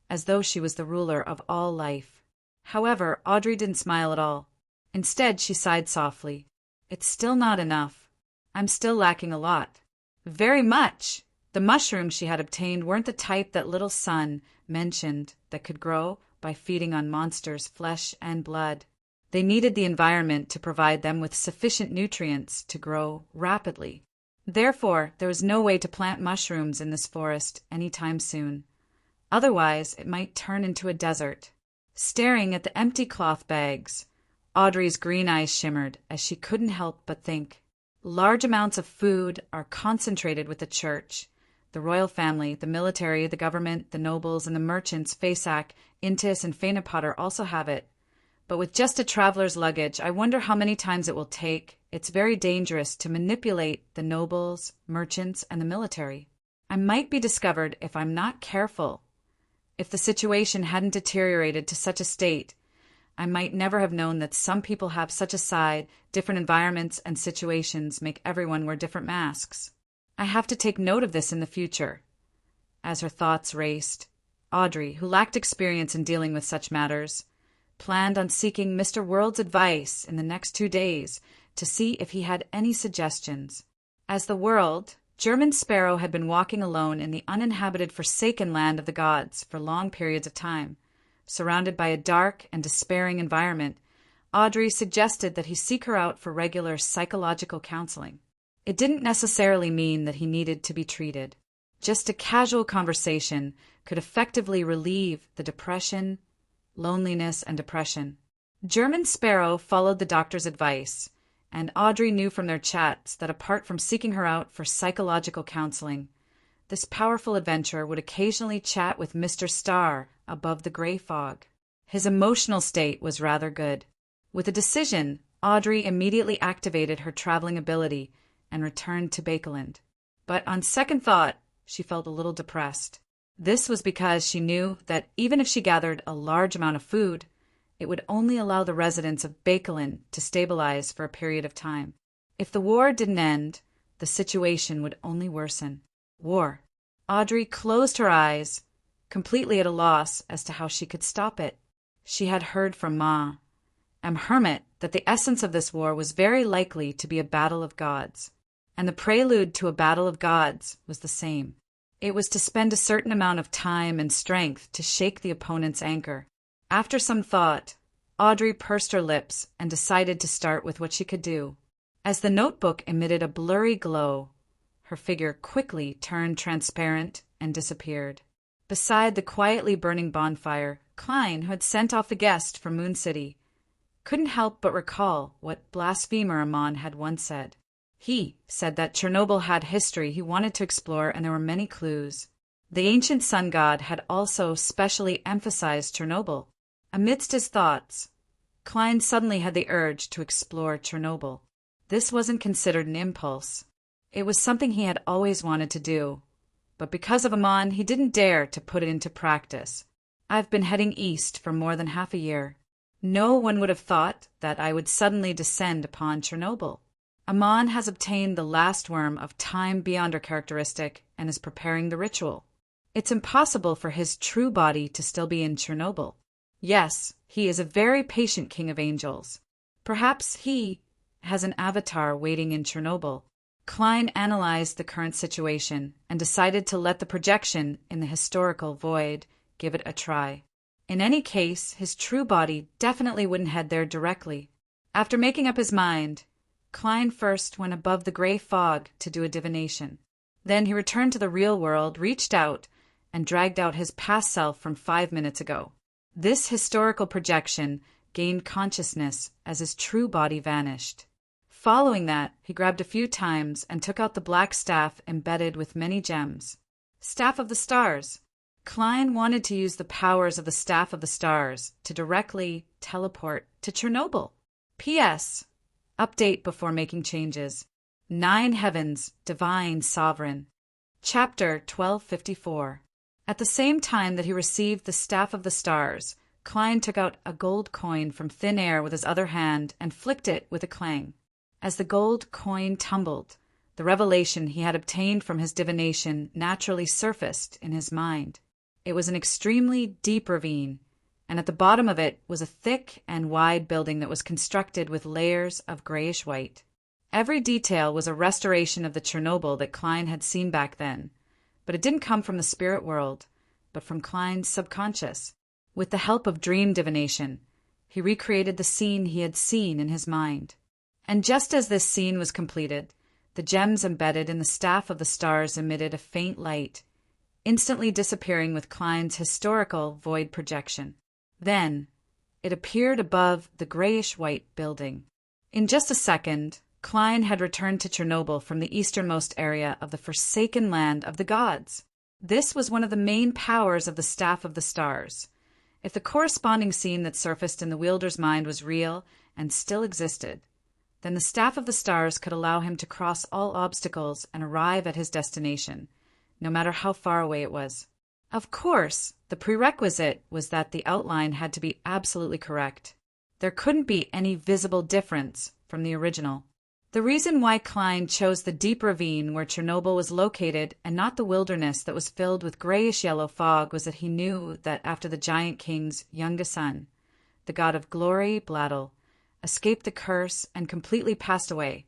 as though she was the ruler of all life. However, Audrey didn't smile at all. Instead, she sighed softly. It's still not enough. I'm still lacking a lot. Very much. The mushrooms she had obtained weren't the type that Little Sun mentioned that could grow by feeding on monsters' flesh and blood. They needed the environment to provide them with sufficient nutrients to grow rapidly. Therefore, there was no way to plant mushrooms in this forest anytime soon. Otherwise, it might turn into a desert. Staring at the empty cloth bags, Audrey's green eyes shimmered as she couldn't help but think. Large amounts of food are concentrated with the church. The royal family, the military, the government, the nobles, and the merchants, Fasak, Intis, and Fainapotter also have it. But with just a traveler's luggage, I wonder how many times it will take. It's very dangerous to manipulate the nobles, merchants, and the military. I might be discovered if I'm not careful. If the situation hadn't deteriorated to such a state, I might never have known that some people have such a side, different environments and situations make everyone wear different masks. I have to take note of this in the future. As her thoughts raced, Audrey, who lacked experience in dealing with such matters, planned on seeking Mr. World's advice in the next 2 days to see if he had any suggestions. As the World, German Sparrow had been walking alone in the uninhabited forsaken land of the gods for long periods of time. Surrounded by a dark and despairing environment, Audrey suggested that he seek her out for regular psychological counseling. It didn't necessarily mean that he needed to be treated. Just a casual conversation could effectively relieve the depression, loneliness, and depression. German Sparrow followed the doctor's advice, and Audrey knew from their chats that apart from seeking her out for psychological counseling, this powerful adventurer would occasionally chat with Mr. Star above the gray fog. His emotional state was rather good. With a decision, Audrey immediately activated her traveling ability and returned to Bakeland. But on second thought, she felt a little depressed. This was because she knew that even if she gathered a large amount of food, it would only allow the residents of Bakeland to stabilize for a period of time. If the war didn't end, the situation would only worsen. War. Audrey closed her eyes, completely at a loss as to how she could stop it. She had heard from Ma and Hermit that the essence of this war was very likely to be a battle of gods, and the prelude to a battle of gods was the same. It was to spend a certain amount of time and strength to shake the opponent's anchor. After some thought, Audrey pursed her lips and decided to start with what she could do. As the notebook emitted a blurry glow, her figure quickly turned transparent and disappeared. Beside the quietly burning bonfire, Klein, who had sent off the guest from Moon City, couldn't help but recall what blasphemer Amon had once said. He said that Chernobyl had history he wanted to explore, and there were many clues. The ancient sun god had also specially emphasized Chernobyl. Amidst his thoughts, Klein suddenly had the urge to explore Chernobyl. This wasn't considered an impulse. It was something he had always wanted to do. But because of Amon, he didn't dare to put it into practice. I've been heading east for more than half a year. No one would have thought that I would suddenly descend upon Chernobyl. Amon has obtained the last worm of time beyonder characteristic and is preparing the ritual. It's impossible for his true body to still be in Chernobyl. Yes, he is a very patient king of angels. Perhaps he has an avatar waiting in Chernobyl. Klein analyzed the current situation and decided to let the projection in the historical void give it a try. In any case, his true body definitely wouldn't head there directly. After making up his mind, Klein first went above the gray fog to do a divination. Then he returned to the real world, reached out, and dragged out his past self from 5 minutes ago. This historical projection gained consciousness as his true body vanished. Following that, he grabbed a few times and took out the black staff embedded with many gems. Staff of the Stars. Klein wanted to use the powers of the Staff of the Stars to directly teleport to Chernobyl. P.S. Update before making changes. 9 Heavens, Divine Sovereign. Chapter 1254. At the same time that he received the Staff of the Stars, Klein took out a gold coin from thin air with his other hand and flicked it with a clang. As the gold coin tumbled, the revelation he had obtained from his divination naturally surfaced in his mind. It was an extremely deep ravine, and at the bottom of it was a thick and wide building that was constructed with layers of grayish-white. Every detail was a restoration of the Chernobyl that Klein had seen back then, but it didn't come from the spirit world, but from Klein's subconscious. With the help of dream divination, he recreated the scene he had seen in his mind. And just as this scene was completed, the gems embedded in the Staff of the Stars emitted a faint light, instantly disappearing with Klein's historical void projection. Then, it appeared above the grayish-white building. In just a second, Klein had returned to Chernobyl from the easternmost area of the forsaken land of the gods. This was one of the main powers of the Staff of the Stars. If the corresponding scene that surfaced in the wielder's mind was real and still existed, then the Staff of the Stars could allow him to cross all obstacles and arrive at his destination, no matter how far away it was. Of course, the prerequisite was that the outline had to be absolutely correct. There couldn't be any visible difference from the original. The reason why Klein chose the deep ravine where Chernobyl was located and not the wilderness that was filled with grayish-yellow fog was that he knew that after the giant king's youngest son, the god of glory, Bladel, escaped the curse and completely passed away,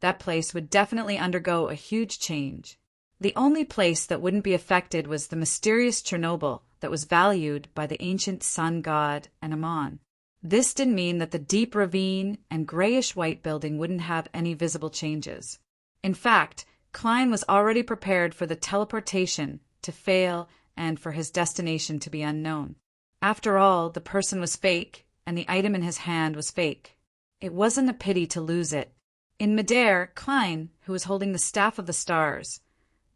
that place would definitely undergo a huge change. The only place that wouldn't be affected was the mysterious Chernobyl that was valued by the ancient sun god and Amon. This didn't mean that the deep ravine and grayish-white building wouldn't have any visible changes. In fact, Klein was already prepared for the teleportation to fail and for his destination to be unknown. After all, the person was fake, and the item in his hand was fake. It wasn't a pity to lose it. In midair, Klein, who was holding the Staff of the Stars,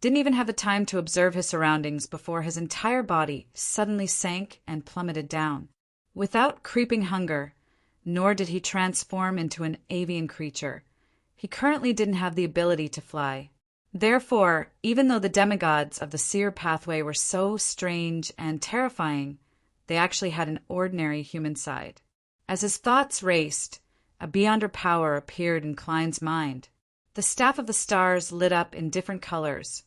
didn't even have the time to observe his surroundings before his entire body suddenly sank and plummeted down. Without creeping hunger, nor did he transform into an avian creature. He currently didn't have the ability to fly. Therefore, even though the demigods of the seer pathway were so strange and terrifying, they actually had an ordinary human side. As his thoughts raced, a beyonder power appeared in Klein's mind. The Staff of the Stars lit up in different colors,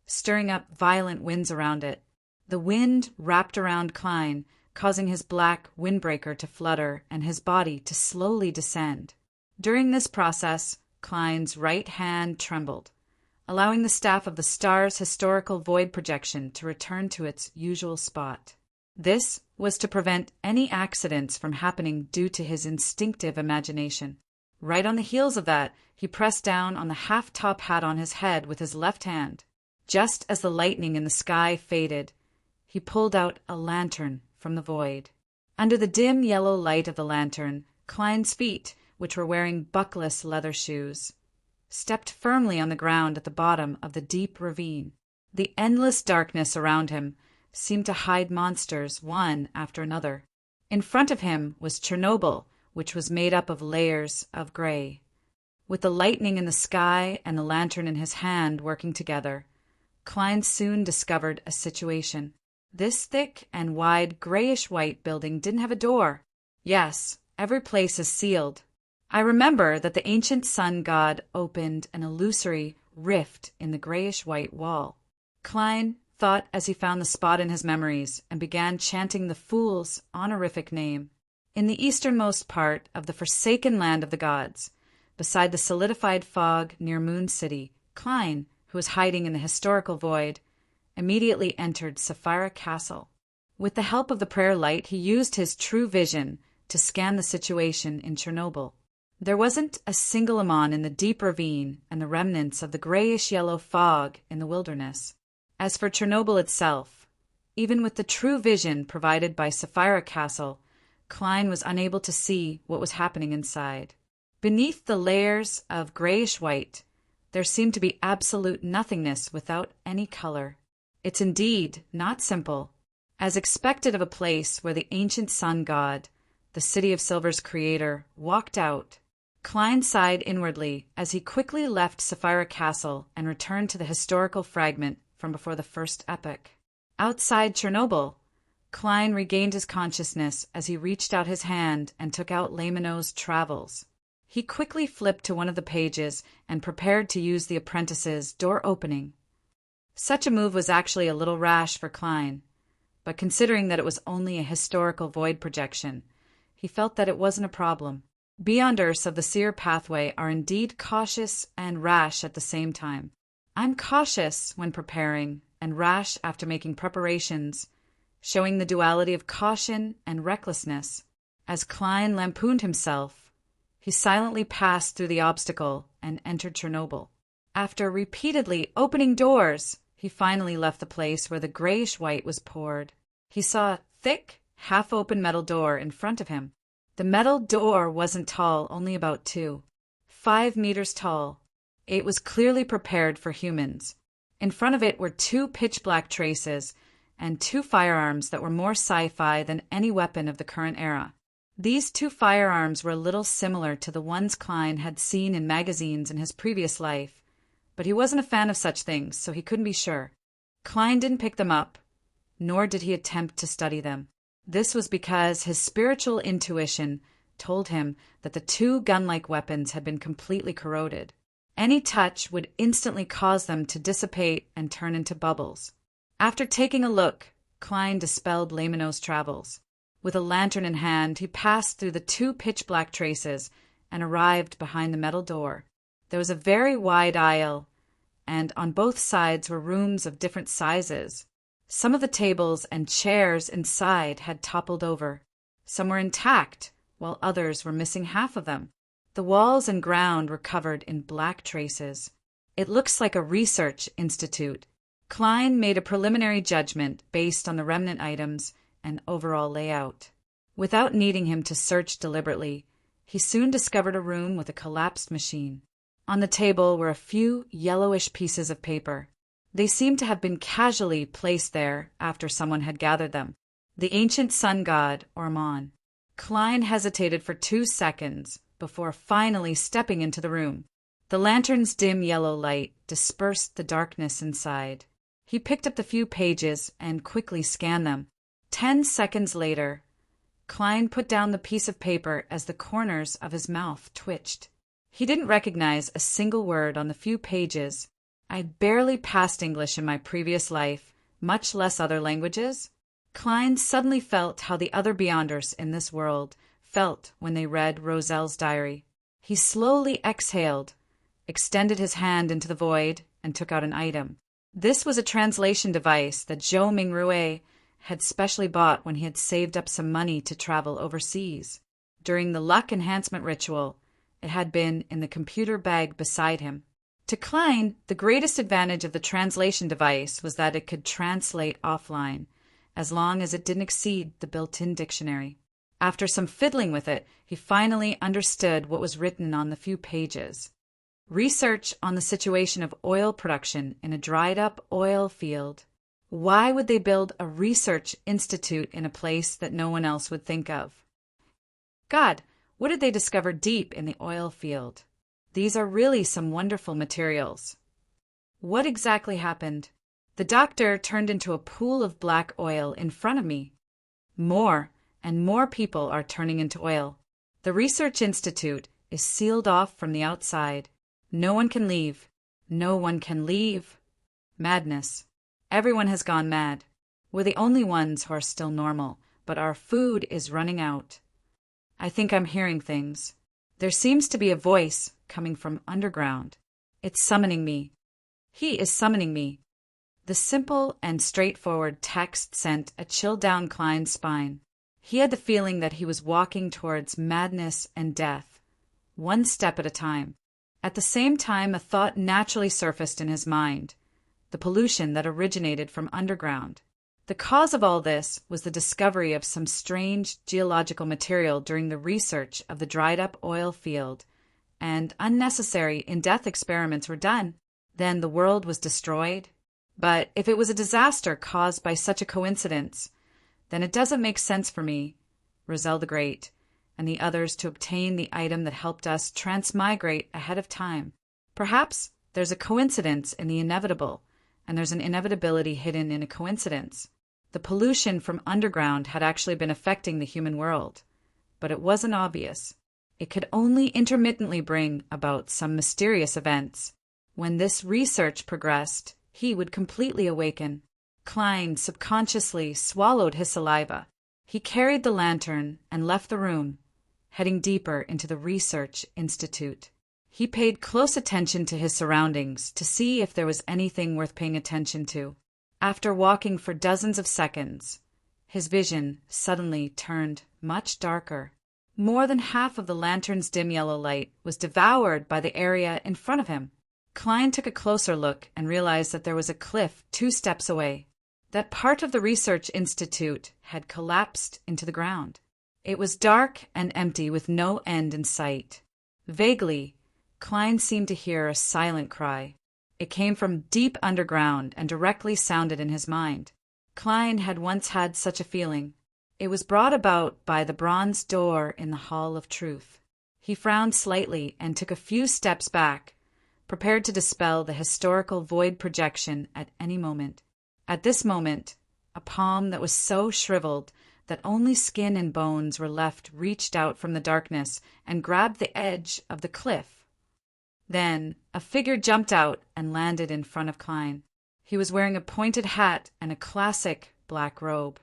stirring up violent winds around it. The wind wrapped around Klein, causing his black windbreaker to flutter and his body to slowly descend. During this process, Klein's right hand trembled, allowing the Staff of the Stars' historical void projection to return to its usual spot. This was to prevent any accidents from happening due to his instinctive imagination. Right on the heels of that, he pressed down on the half-top hat on his head with his left hand. Just as the lightning in the sky faded, he pulled out a lantern from the void. Under the dim yellow light of the lantern, Klein's feet, which were wearing buckless leather shoes, stepped firmly on the ground at the bottom of the deep ravine. The endless darkness around him seemed to hide monsters one after another. In front of him was Chernobyl, which was made up of layers of gray. With the lightning in the sky and the lantern in his hand working together, Klein soon discovered a situation. This thick and wide grayish-white building didn't have a door. Yes, every place is sealed. I remember that the ancient sun god opened an illusory rift in the grayish-white wall. Klein thought as he found the spot in his memories and began chanting the fool's honorific name. In the easternmost part of the forsaken land of the gods, beside the solidified fog near Moon City, Klein, who was hiding in the historical void, immediately entered Sapphira Castle. With the help of the prayer light, he used his true vision to scan the situation in Chernobyl. There wasn't a single Amon in the deep ravine and the remnants of the grayish-yellow fog in the wilderness. As for Chernobyl itself, even with the true vision provided by Sapphira Castle, Klein was unable to see what was happening inside. Beneath the layers of grayish-white, there seemed to be absolute nothingness without any color. It's indeed not simple. As expected of a place where the ancient sun god, the City of Silver's creator, walked out, Klein sighed inwardly as he quickly left Sapphira Castle and returned to the historical fragment from before the first epoch. Outside Chernobyl, Klein regained his consciousness as he reached out his hand and took out Lamino's Travels. He quickly flipped to one of the pages and prepared to use the apprentice's door opening. Such a move was actually a little rash for Klein, but considering that it was only a historical void projection, he felt that it wasn't a problem. Beyonders of the seer pathway are indeed cautious and rash at the same time. I'm cautious when preparing and rash after making preparations, showing the duality of caution and recklessness. As Klein lampooned himself, he silently passed through the obstacle and entered Chernobyl. After repeatedly opening doors, he finally left the place where the grayish-white was poured. He saw a thick, half-open metal door in front of him. The metal door wasn't tall, only about 5 meters tall. It was clearly prepared for humans. In front of it were 2 pitch-black traces and 2 firearms that were more sci-fi than any weapon of the current era. These 2 firearms were a little similar to the ones Klein had seen in magazines in his previous life, but he wasn't a fan of such things, so he couldn't be sure. Klein didn't pick them up, nor did he attempt to study them. This was because his spiritual intuition told him that the 2 gun-like weapons had been completely corroded. Any touch would instantly cause them to dissipate and turn into bubbles. After taking a look, Klein dispelled Lamino's Travels. With a lantern in hand, he passed through the 2 pitch-black traces and arrived behind the metal door. There was a very wide aisle, and on both sides were rooms of different sizes. Some of the tables and chairs inside had toppled over. Some were intact, while others were missing half of them. The walls and ground were covered in black traces. It looks like a research institute. Klein made a preliminary judgment based on the remnant items and overall layout. Without needing him to search deliberately, he soon discovered a room with a collapsed machine. On the table were a few yellowish pieces of paper. They seemed to have been casually placed there after someone had gathered them. The ancient sun god, or Amon. Klein hesitated for 2 seconds before finally stepping into the room. The lantern's dim yellow light dispersed the darkness inside. He picked up the few pages and quickly scanned them. 10 seconds later, Klein put down the piece of paper as the corners of his mouth twitched. He didn't recognize a single word on the few pages. I'd barely passed English in my previous life, much less other languages. Klein suddenly felt how the other Beyonders in this world felt when they read Roselle's diary. He slowly exhaled, extended his hand into the void, and took out an item. This was a translation device that Zhou Mingrue had specially bought when he had saved up some money to travel overseas. During the luck enhancement ritual, it had been in the computer bag beside him. To Klein, the greatest advantage of the translation device was that it could translate offline, as long as it didn't exceed the built-in dictionary. After some fiddling with it, he finally understood what was written on the few pages. Research on the situation of oil production in a dried-up oil field. Why would they build a research institute in a place that no one else would think of? God, what did they discover deep in the oil field? These are really some wonderful materials. What exactly happened? The doctor turned into a pool of black oil in front of me. More, and more people are turning into oil. The research institute is sealed off from the outside. No one can leave. No one can leave. Madness. Everyone has gone mad. We're the only ones who are still normal, but our food is running out. I think I'm hearing things. There seems to be a voice coming from underground. It's summoning me. He is summoning me. The simple and straightforward text sent a chill down Klein's spine. He had the feeling that he was walking towards madness and death, one step at a time. At the same time, a thought naturally surfaced in his mind: the pollution that originated from underground. The cause of all this was the discovery of some strange geological material during the research of the dried-up oil field, and unnecessary in-depth experiments were done. Then the world was destroyed. But if it was a disaster caused by such a coincidence, then it doesn't make sense for me, Roselle the Great, and the others to obtain the item that helped us transmigrate ahead of time. Perhaps there's a coincidence in the inevitable, and there's an inevitability hidden in a coincidence. The pollution from underground had actually been affecting the human world, but it wasn't obvious. It could only intermittently bring about some mysterious events. When this research progressed, he would completely awaken. Klein subconsciously swallowed his saliva. He carried the lantern and left the room, heading deeper into the research institute. He paid close attention to his surroundings to see if there was anything worth paying attention to. After walking for dozens of seconds, his vision suddenly turned much darker. More than half of the lantern's dim yellow light was devoured by the area in front of him. Klein took a closer look and realized that there was a cliff 2 steps away. That part of the research institute had collapsed into the ground. It was dark and empty with no end in sight. Vaguely, Klein seemed to hear a silent cry. It came from deep underground and directly sounded in his mind. Klein had once had such a feeling. It was brought about by the bronze door in the Hall of Truth. He frowned slightly and took a few steps back, prepared to dispel the historical void projection at any moment. At this moment, a palm that was so shriveled that only skin and bones were left reached out from the darkness and grabbed the edge of the cliff. Then a figure jumped out and landed in front of Klein. He was wearing a pointed hat and a classic black robe.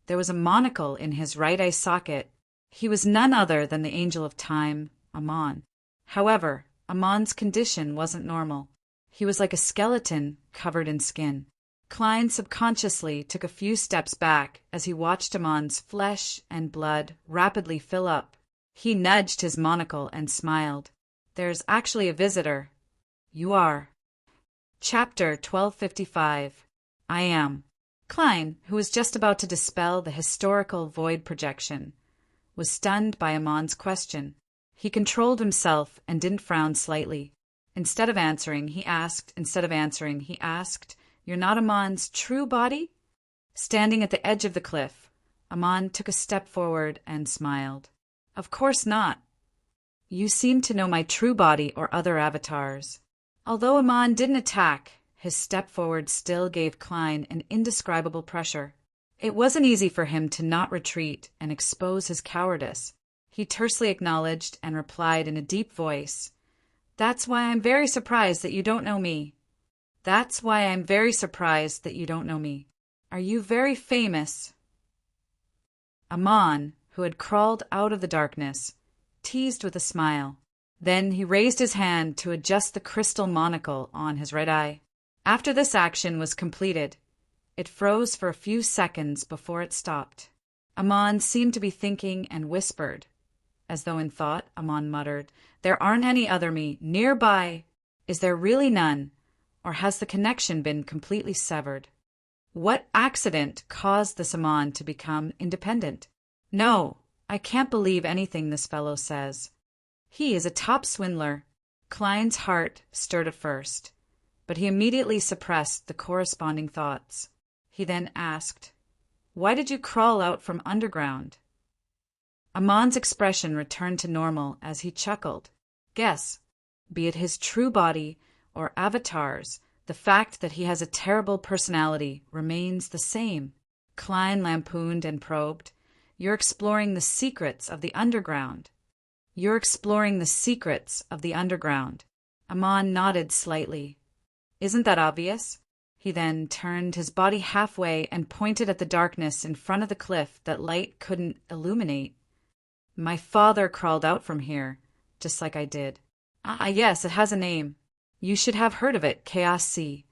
There was a monocle in his right eye socket. He was none other than the Angel of Time, Amon. However, Amon's condition wasn't normal. He was like a skeleton covered in skin. Klein subconsciously took a few steps back as he watched Amon's flesh and blood rapidly fill up. He nudged his monocle and smiled. There's actually a visitor. You are. Chapter 1255. I am. Klein, who was just about to dispel the historical void projection, was stunned by Amon's question. He controlled himself and didn't frown slightly. Instead of answering, he asked, "You're not Amon's true body?" Standing at the edge of the cliff, Amon took a step forward and smiled. "Of course not. You seem to know my true body or other avatars." Although Amon didn't attack, his step forward still gave Klein an indescribable pressure. It wasn't easy for him to not retreat and expose his cowardice. He tersely acknowledged and replied in a deep voice, "That's why I'm very surprised that you don't know me. That's why I'm very surprised that you don't know me. Are you very famous?" Amon, who had crawled out of the darkness, teased with a smile. Then he raised his hand to adjust the crystal monocle on his right eye. After this action was completed, it froze for a few seconds before it stopped. Amon seemed to be thinking and whispered. As though in thought, Amon muttered, "There aren't any other me nearby. Is there really none? Or has the connection been completely severed? What accident caused this Amon to become independent? No, I can't believe anything this fellow says. He is a top swindler." Klein's heart stirred at first, but he immediately suppressed the corresponding thoughts. He then asked, "Why did you crawl out from underground?" Amon's expression returned to normal as he chuckled. Guess, be it his true body or avatars, the fact that he has a terrible personality remains the same. Klein lampooned and probed. You're exploring the secrets of the underground. You're exploring the secrets of the underground. Amon nodded slightly. Isn't that obvious? He then turned his body halfway and pointed at the darkness in front of the cliff that light couldn't illuminate. My father crawled out from here, just like I did. Ah, yes, it has a name. You should have heard of it, Chaos Sea.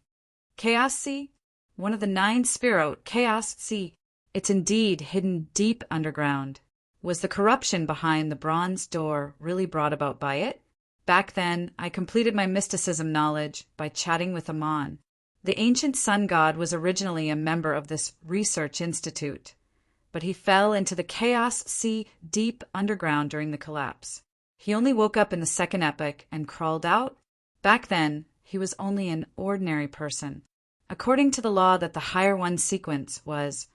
Chaos Sea? One of the 9 Spheroid, Chaos Sea. It's indeed hidden deep underground. Was the corruption behind the bronze door really brought about by it? Back then, I completed my mysticism knowledge by chatting with Amon. The ancient sun god was originally a member of this research institute, but he fell into the Chaos Sea deep underground during the collapse. He only woke up in the second epoch and crawled out. Back then, he was only an ordinary person. According to the law that the higher one's sequence was,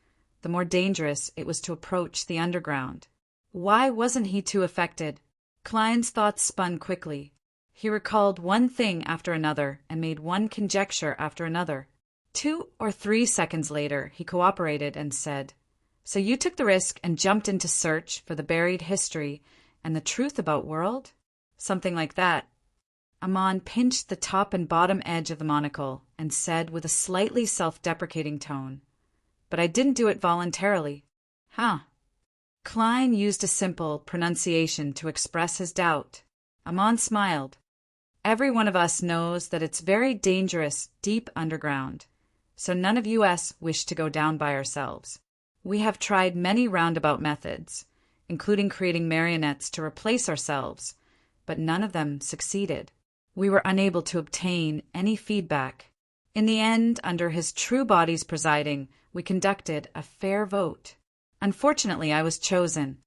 the more dangerous it was to approach the underground. Why wasn't he too affected? Klein's thoughts spun quickly. He recalled one thing after another and made one conjecture after another. 2 or 3 seconds later, he cooperated and said, So you took the risk and jumped into search for the buried history and the truth about world? Something like that. Amon pinched the top and bottom edge of the monocle and said with a slightly self-deprecating tone, But I didn't do it voluntarily. Huh. Klein used a simple pronunciation to express his doubt. Amon smiled. Every one of us knows that it's very dangerous deep underground, so none of us wish to go down by ourselves. We have tried many roundabout methods, including creating marionettes to replace ourselves, but none of them succeeded. We were unable to obtain any feedback. In the end, under his true body's presiding, we conducted a fair vote. Unfortunately, I was chosen.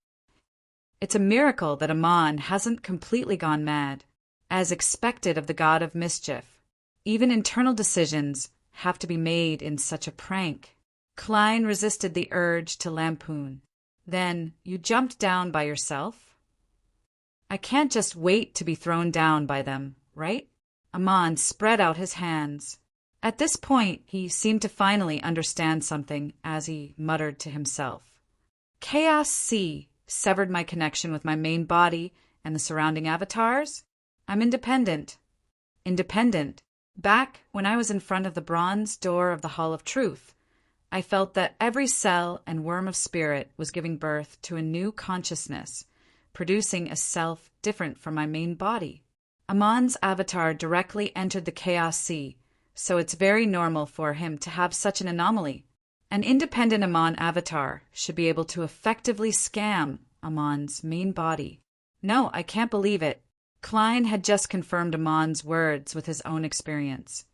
It's a miracle that Amon hasn't completely gone mad, as expected of the god of mischief. Even internal decisions have to be made in such a prank. Klein resisted the urge to lampoon. Then, you jumped down by yourself? I can't just wait to be thrown down by them, right? Amon spread out his hands. At this point, he seemed to finally understand something as he muttered to himself. Chaos Sea severed my connection with my main body and the surrounding avatars? I'm independent. Independent. Back when I was in front of the bronze door of the Hall of Truth, I felt that every cell and worm of spirit was giving birth to a new consciousness, producing a self different from my main body. Amon's avatar directly entered the Chaos Sea, so it's very normal for him to have such an anomaly. An independent Amon avatar should be able to effectively scam Amon's main body. No, I can't believe it. Klein had just confirmed Amon's words with his own experience.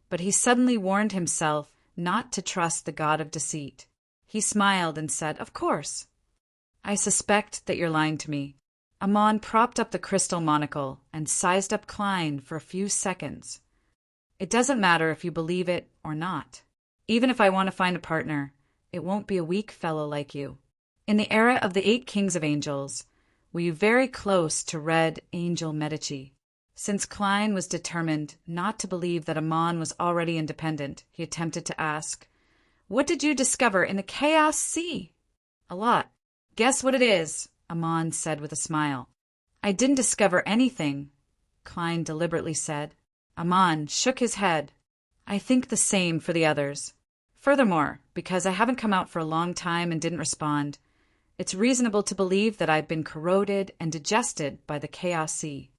But he suddenly warned himself not to trust the god of deceit. He smiled and said, Of course. I suspect that you're lying to me. Amon propped up the crystal monocle and sized up Klein for a few seconds. It doesn't matter if you believe it or not. Even if I want to find a partner, it won't be a weak fellow like you. In the era of the 8 kings of angels, were you very close to Red Angel Medici? Since Klein was determined not to believe that Amon was already independent, he attempted to ask, What did you discover in the Chaos Sea? A lot. Guess what it is, Amon said with a smile. I didn't discover anything, Klein deliberately said. Amon shook his head. I think the same for the others. Furthermore, because I haven't come out for a long time and didn't respond, it's reasonable to believe that I've been corroded and digested by the Chaos Sea.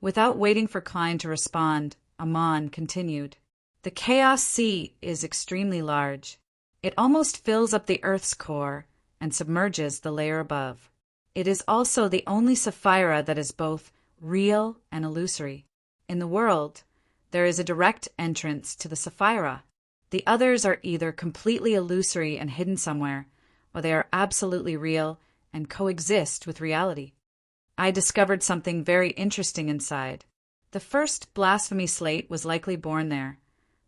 Without waiting for Klein to respond, Amon continued. The Chaos Sea is extremely large. It almost fills up the Earth's core and submerges the layer above. It is also the only Sapphira that is both real and illusory. In the world, there is a direct entrance to the Sapphira. The others are either completely illusory and hidden somewhere, or they are absolutely real and coexist with reality. I discovered something very interesting inside. The first blasphemy slate was likely born there,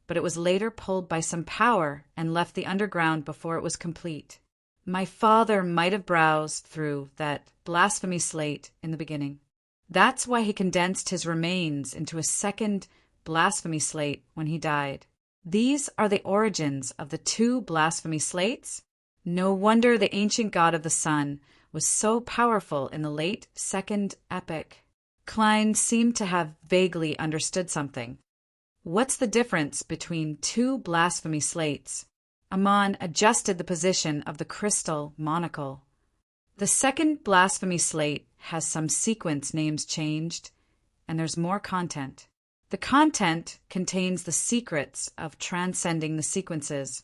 but it was later pulled by some power and left the underground before it was complete. My father might have browsed through that blasphemy slate in the beginning. That's why he condensed his remains into a second blasphemy slate when he died. These are the origins of the 2 blasphemy slates? No wonder the ancient god of the sun was so powerful in the late Second Epoch. Klein seemed to have vaguely understood something. What's the difference between two blasphemy slates? Amon adjusted the position of the crystal monocle. The second blasphemy slate has some sequence names changed, and there's more content. The content contains the secrets of transcending the sequences.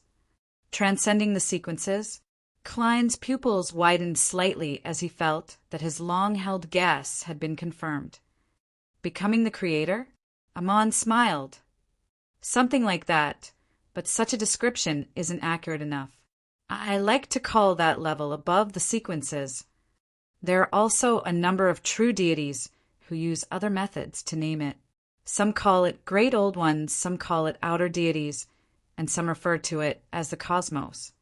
Transcending the sequences? Klein's pupils widened slightly as he felt that his long-held guess had been confirmed. Becoming the creator? Amon smiled. Something like that, but such a description isn't accurate enough. I like to call that level above the sequences. There are also a number of true deities who use other methods to name it. Some call it great old ones, some call it outer deities, and some refer to it as the cosmos.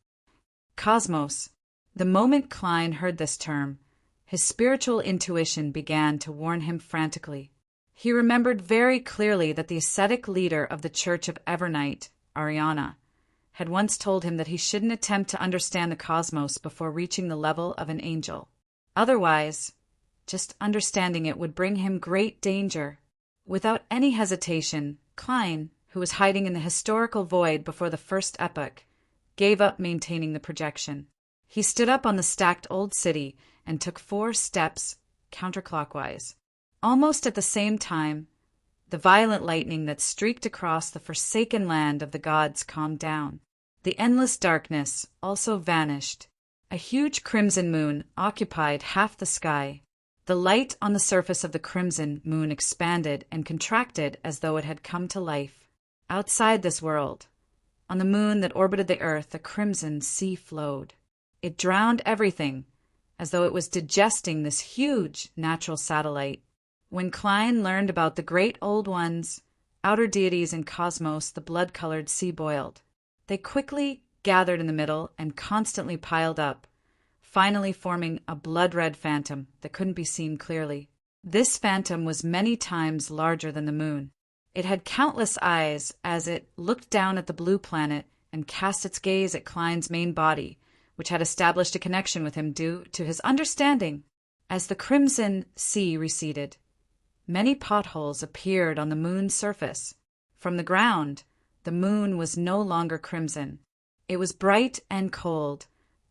Cosmos. The moment Klein heard this term, his spiritual intuition began to warn him frantically. He remembered very clearly that the ascetic leader of the Church of Evernight, Ariana, had once told him that he shouldn't attempt to understand the cosmos before reaching the level of an angel. Otherwise, just understanding it would bring him great danger. Without any hesitation, Klein, who was hiding in the historical void before the First Epoch, gave up maintaining the projection. He stood up on the stacked old city and took 4 steps counterclockwise. Almost at the same time, the violent lightning that streaked across the forsaken land of the gods calmed down. The endless darkness also vanished. A huge crimson moon occupied half the sky. The light on the surface of the crimson moon expanded and contracted as though it had come to life. Outside this world, on the moon that orbited the earth, a crimson sea flowed. It drowned everything, as though it was digesting this huge natural satellite. When Klein learned about the great old ones, outer deities and cosmos, the blood-colored sea boiled. They quickly gathered in the middle and constantly piled up, finally forming a blood-red phantom that couldn't be seen clearly. This phantom was many times larger than the moon. It had countless eyes as it looked down at the blue planet and cast its gaze at Klein's main body, which had established a connection with him due to his understanding. As the crimson sea receded, many potholes appeared on the moon's surface. From the ground, the moon was no longer crimson. It was bright and cold,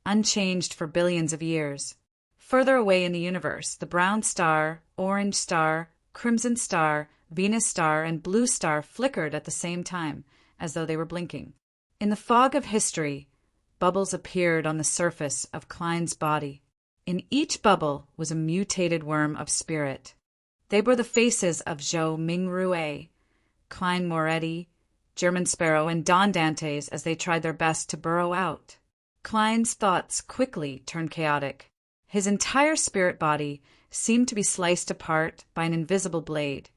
unchanged for billions of years. Further away in the universe, the brown star, orange star, crimson star, Venus star, and blue star flickered at the same time, as though they were blinking. In the fog of history, bubbles appeared on the surface of Klein's body. In each bubble was a mutated worm of spirit. They bore the faces of Zhou Mingrue, Klein Moretti, German Sparrow, and Don Dantes as they tried their best to burrow out. Klein's thoughts quickly turned chaotic. His entire spirit body seemed to be sliced apart by an invisible blade,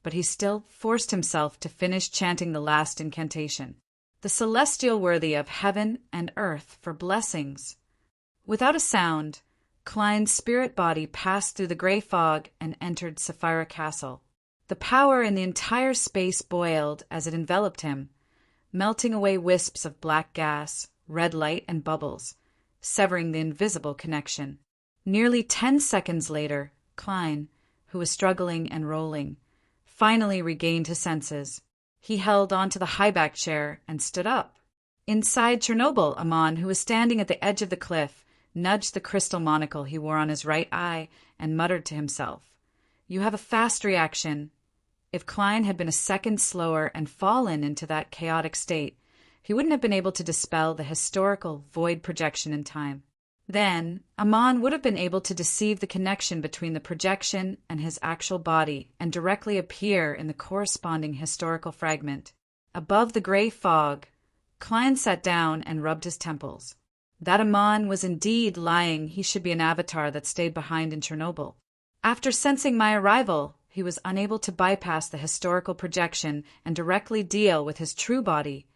but he still forced himself to finish chanting the last incantation. The celestial worthy of heaven and earth for blessings. Without a sound, Klein's spirit body passed through the gray fog and entered Sapphira Castle. The power in the entire space boiled as it enveloped him, melting away wisps of black gas, red light, and bubbles, severing the invisible connection. Nearly 10 seconds later, Klein, who was struggling and rolling, finally regained his senses. He held onto the high-back chair and stood up. Inside Chernobyl, Amon, who was standing at the edge of the cliff, nudged the crystal monocle he wore on his right eye and muttered to himself, "You have a fast reaction." If Klein had been a second slower and fallen into that chaotic state, he wouldn't have been able to dispel the historical void projection in time. Then, Amon would have been able to deceive the connection between the projection and his actual body and directly appear in the corresponding historical fragment. Above the gray fog, Klein sat down and rubbed his temples. That Amon was indeed lying. He should be an avatar that stayed behind in Chernobyl. After sensing my arrival, he was unable to bypass the historical projection and directly deal with his true body,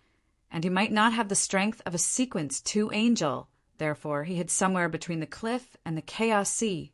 and he might not have the strength of a Sequence 2 angel. Therefore, he hid somewhere between the cliff and the chaos sea.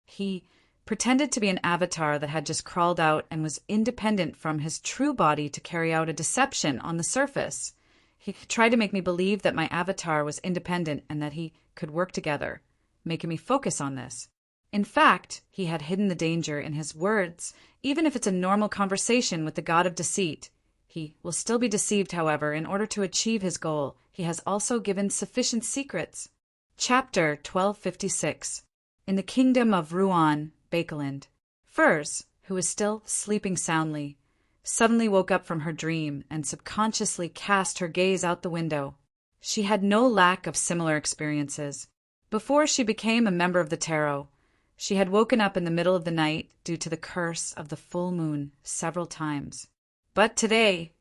He pretended to be an avatar that had just crawled out and was independent from his true body to carry out a deception on the surface. He tried to make me believe that my avatar was independent and that he could work together, making me focus on this. In fact, he had hidden the danger in his words. Even if it's a normal conversation with the god of deceit, he will still be deceived, however, in order to achieve his goal. He has also given sufficient secrets. Chapter 1256. In the kingdom of Ruan, Bakeland, Furs, who was still sleeping soundly, suddenly woke up from her dream and subconsciously cast her gaze out the window. She had no lack of similar experiences. Before she became a member of the tarot, she had woken up in the middle of the night due to the curse of the full moon several times. But today,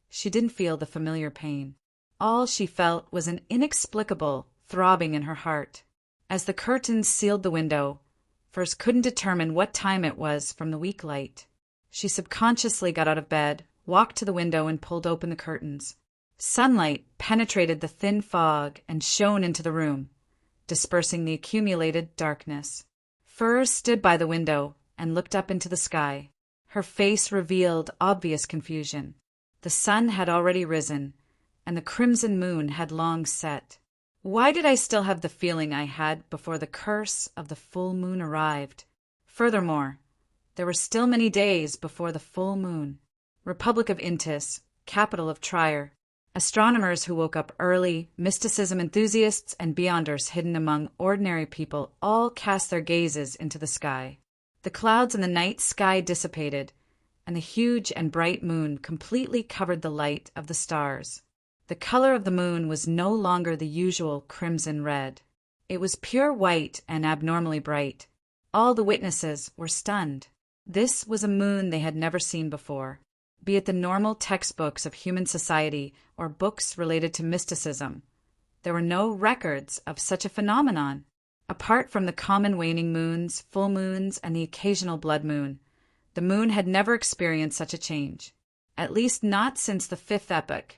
she didn't feel the familiar pain. All she felt was an inexplicable throbbing in her heart. As the curtains sealed the window, Furs couldn't determine what time it was from the weak light. She subconsciously got out of bed, walked to the window, and pulled open the curtains. Sunlight penetrated the thin fog and shone into the room, dispersing the accumulated darkness. Furs stood by the window and looked up into the sky. Her face revealed obvious confusion. The sun had already risen, and the crimson moon had long set. Why did I still have the feeling I had before the curse of the full moon arrived? Furthermore, there were still many days before the full moon. Republic of Intis, capital of Trier. Astronomers who woke up early, mysticism enthusiasts, and beyonders hidden among ordinary people all cast their gazes into the sky. The clouds in the night sky dissipated, and the huge and bright moon completely covered the light of the stars. The color of the moon was no longer the usual crimson red. It was pure white and abnormally bright. All the witnesses were stunned. This was a moon they had never seen before, be it the normal textbooks of human society or books related to mysticism. There were no records of such a phenomenon. Apart from the common waning moons, full moons, and the occasional blood moon, the moon had never experienced such a change, at least not since the fifth epoch,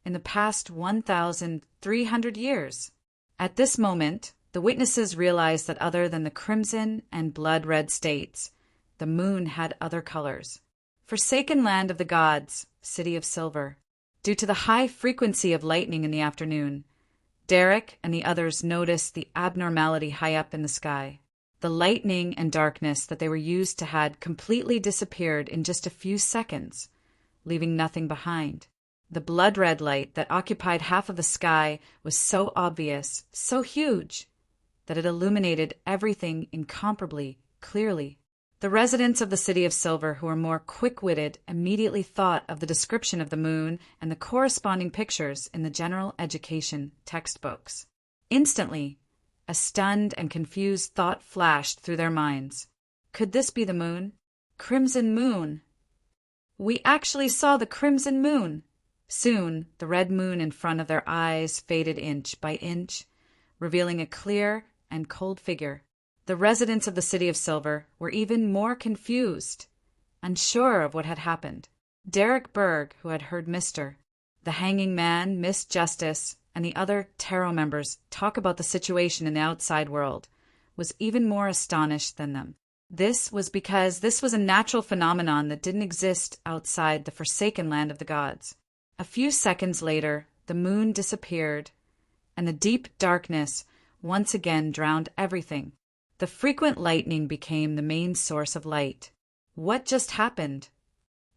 in the past 1,300 years. At this moment, the witnesses realized that other than the crimson and blood-red states, the moon had other colors. Forsaken land of the gods, city of silver. Due to the high frequency of lightning in the afternoon, Derek and the others noticed the abnormality high up in the sky. The lightning and darkness that they were used to had completely disappeared in just a few seconds, leaving nothing behind. The blood-red light that occupied half of the sky was so obvious, so huge, that it illuminated everything incomparably clearly. The residents of the City of Silver, who were more quick-witted, immediately thought of the description of the moon and the corresponding pictures in the general education textbooks. Instantly, a stunned and confused thought flashed through their minds. Could this be the moon? Crimson moon! We actually saw the crimson moon! Soon, the red moon in front of their eyes faded inch by inch, revealing a clear and cold figure. The residents of the City of Silver were even more confused, unsure of what had happened. Derek Berg, who had heard the Hanging Man, Miss Justice, and the other tarot members talk about the situation in the outside world, was even more astonished than them. This was because this was a natural phenomenon that didn't exist outside the forsaken land of the gods. A few seconds later, the moon disappeared, and the deep darkness once again drowned everything. The frequent lightning became the main source of light. What just happened?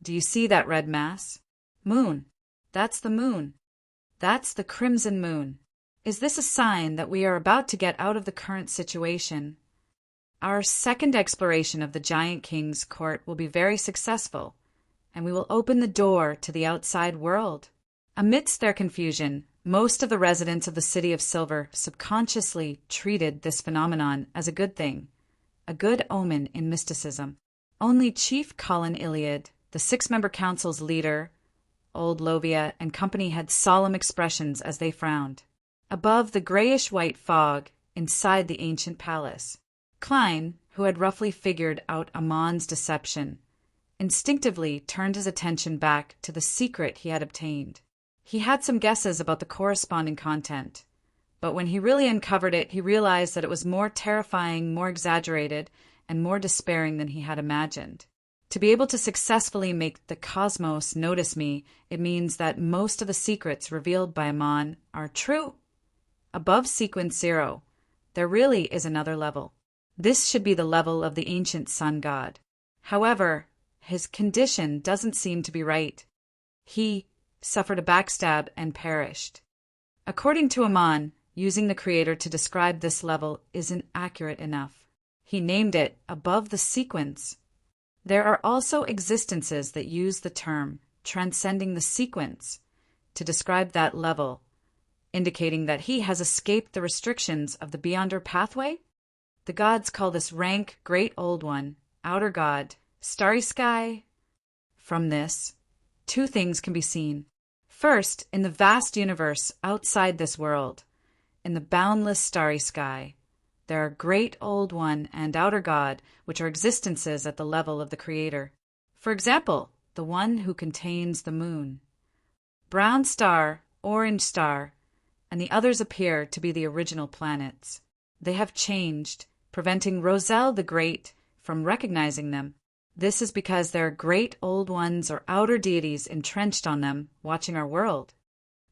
Do you see that red mass? Moon. That's the moon. That's the crimson moon. Is this a sign that we are about to get out of the current situation? Our second exploration of the Giant King's court will be very successful, and we will open the door to the outside world. Amidst their confusion, most of the residents of the City of Silver subconsciously treated this phenomenon as a good thing, a good omen in mysticism. Only Chief Colin Iliad, the six-member council's leader, Old Lovia, and company had solemn expressions as they frowned. Above the grayish-white fog, inside the ancient palace, Klein, who had roughly figured out Amon's deception, instinctively turned his attention back to the secret he had obtained. He had some guesses about the corresponding content, but when he really uncovered it, he realized that it was more terrifying, more exaggerated, and more despairing than he had imagined. To be able to successfully make the cosmos notice me, it means that most of the secrets revealed by Amon are true. Above sequence 0, there really is another level. This should be the level of the ancient sun god. However, his condition doesn't seem to be right. He suffered a backstab and perished. According to Amon, using the creator to describe this level isn't accurate enough. He named it above the sequence. There are also existences that use the term transcending the sequence to describe that level, indicating that he has escaped the restrictions of the Beyonder pathway. The gods call this rank Great Old One, Outer God, Starry Sky. From this, two things can be seen. First, in the vast universe outside this world, in the boundless starry sky, there are Great Old One and Outer God, which are existences at the level of the Creator. For example, the one who contains the moon. Brown star, orange star, and the others appear to be the original planets. They have changed, preventing Roselle the Great from recognizing them. This is because there are Great Old Ones or outer deities entrenched on them, watching our world.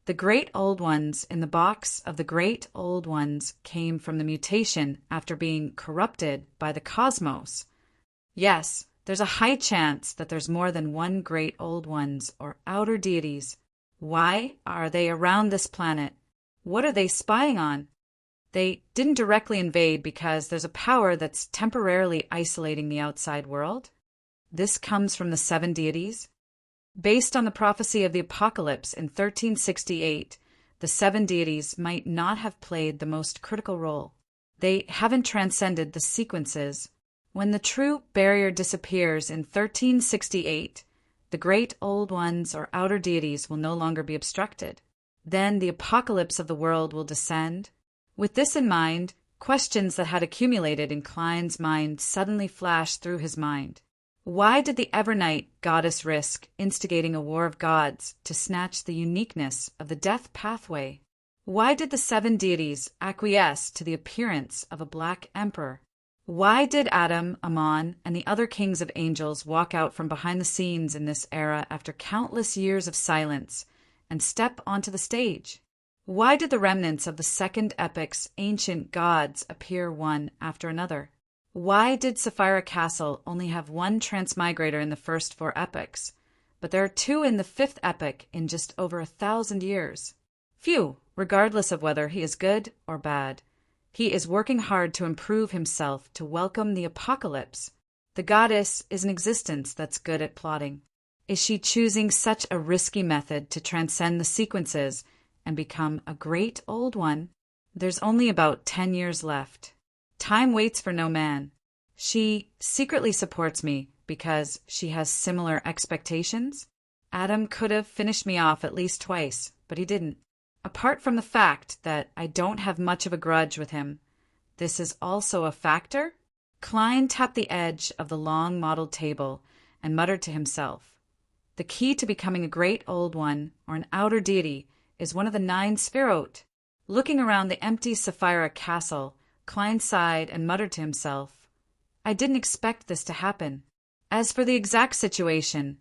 The Great Old Ones in the box of the Great Old Ones came from the mutation after being corrupted by the cosmos. Yes, there's a high chance that there's more than one Great Old Ones or outer deities. Why are they around this planet? What are they spying on? They didn't directly invade because there's a power that's temporarily isolating the outside world. This comes from the 7 deities. Based on the prophecy of the apocalypse in 1368, the 7 deities might not have played the most critical role. They haven't transcended the sequences. When the true barrier disappears in 1368, the Great Old Ones or outer deities will no longer be obstructed. Then the apocalypse of the world will descend. With this in mind, questions that had accumulated in Klein's mind suddenly flashed through his mind. Why did the Evernight goddess risk instigating a war of gods to snatch the uniqueness of the death pathway? Why did the 7 deities acquiesce to the appearance of a black emperor? Why did Adam, Amon, and the other kings of angels walk out from behind the scenes in this era after countless years of silence and step onto the stage? Why did the remnants of the second epic's ancient gods appear one after another? Why did Sapphira Castle only have 1 transmigrator in the first 4 epics, but there are 2 in the 5th epic in just over 1,000 years? Phew, regardless of whether he is good or bad, he is working hard to improve himself to welcome the apocalypse. The goddess is an existence that's good at plotting. Is she choosing such a risky method to transcend the sequences and become a Great Old One? There's only about 10 years left. Time waits for no man. She secretly supports me because she has similar expectations. Adam could have finished me off at least twice, but he didn't. Apart from the fact that I don't have much of a grudge with him, this is also a factor. Klein tapped the edge of the long modeled table and muttered to himself. The key to becoming a Great Old One or an outer deity is one of the 9 Sphirot. Looking around the empty Sapphira Castle, Klein sighed and muttered to himself, I didn't expect this to happen. As for the exact situation,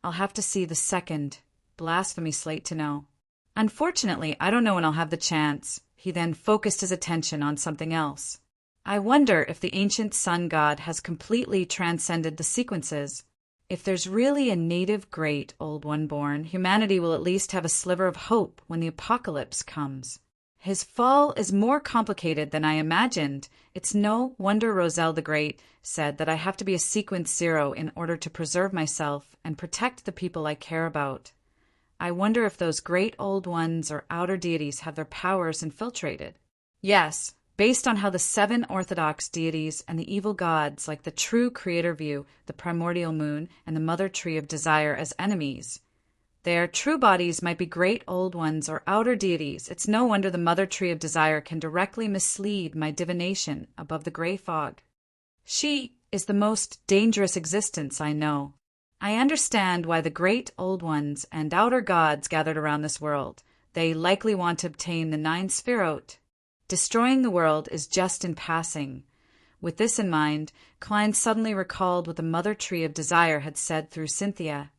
I'll have to see the second blasphemy slate to know. Unfortunately, I don't know when I'll have the chance. He then focused his attention on something else. I wonder if the ancient sun god has completely transcended the sequences. If there's really a native Great Old One born, humanity will at least have a sliver of hope when the apocalypse comes. His fall is more complicated than I imagined. It's no wonder Roselle the Great said that I have to be a sequence 0 in order to preserve myself and protect the people I care about. I wonder if those Great Old Ones or outer deities have their powers infiltrated. Yes, based on how the 7 orthodox deities and the evil gods like the true creator view the primordial moon and the mother tree of desire as enemies. Their true bodies might be Great Old Ones or outer deities. It's no wonder the mother tree of desire can directly mislead my divination above the gray fog. She is the most dangerous existence I know. I understand why the Great Old Ones and outer gods gathered around this world. They likely want to obtain the 9 Sphirot. Destroying the world is just in passing. With this in mind, Klein suddenly recalled what the mother tree of desire had said through Cynthia.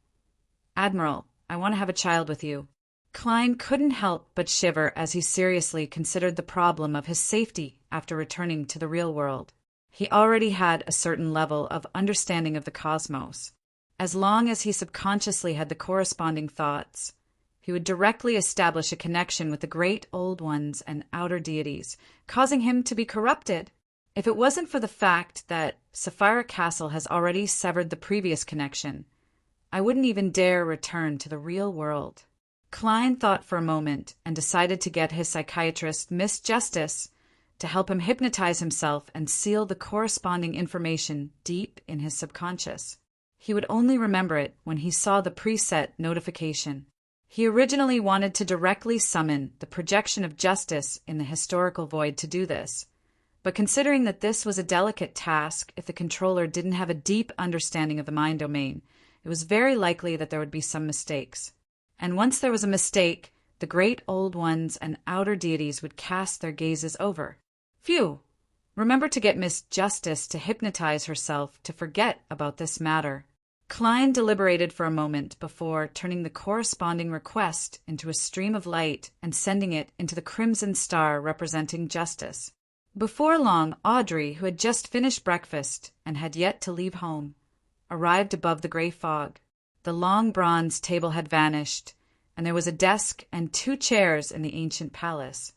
"Admiral, I want to have a child with you." Klein couldn't help but shiver as he seriously considered the problem of his safety after returning to the real world. He already had a certain level of understanding of the cosmos. As long as he subconsciously had the corresponding thoughts, he would directly establish a connection with the great old ones and outer deities, causing him to be corrupted. If it wasn't for the fact that Sapphira Castle has already severed the previous connection, I wouldn't even dare return to the real world. Klein thought for a moment and decided to get his psychiatrist, Miss Justice, to help him hypnotize himself and seal the corresponding information deep in his subconscious. He would only remember it when he saw the preset notification. He originally wanted to directly summon the projection of justice in the historical void to do this, but considering that this was a delicate task if the controller didn't have a deep understanding of the mind domain, it was very likely that there would be some mistakes. And once there was a mistake, the great old ones and outer deities would cast their gazes over. Phew! Remember to get Miss Justice to hypnotize herself to forget about this matter. Klein deliberated for a moment before turning the corresponding request into a stream of light and sending it into the crimson star representing justice. Before long, Audrey, who had just finished breakfast and had yet to leave home, arrived above the gray fog. The long bronze table had vanished, and there was a desk and 2 chairs in the ancient palace.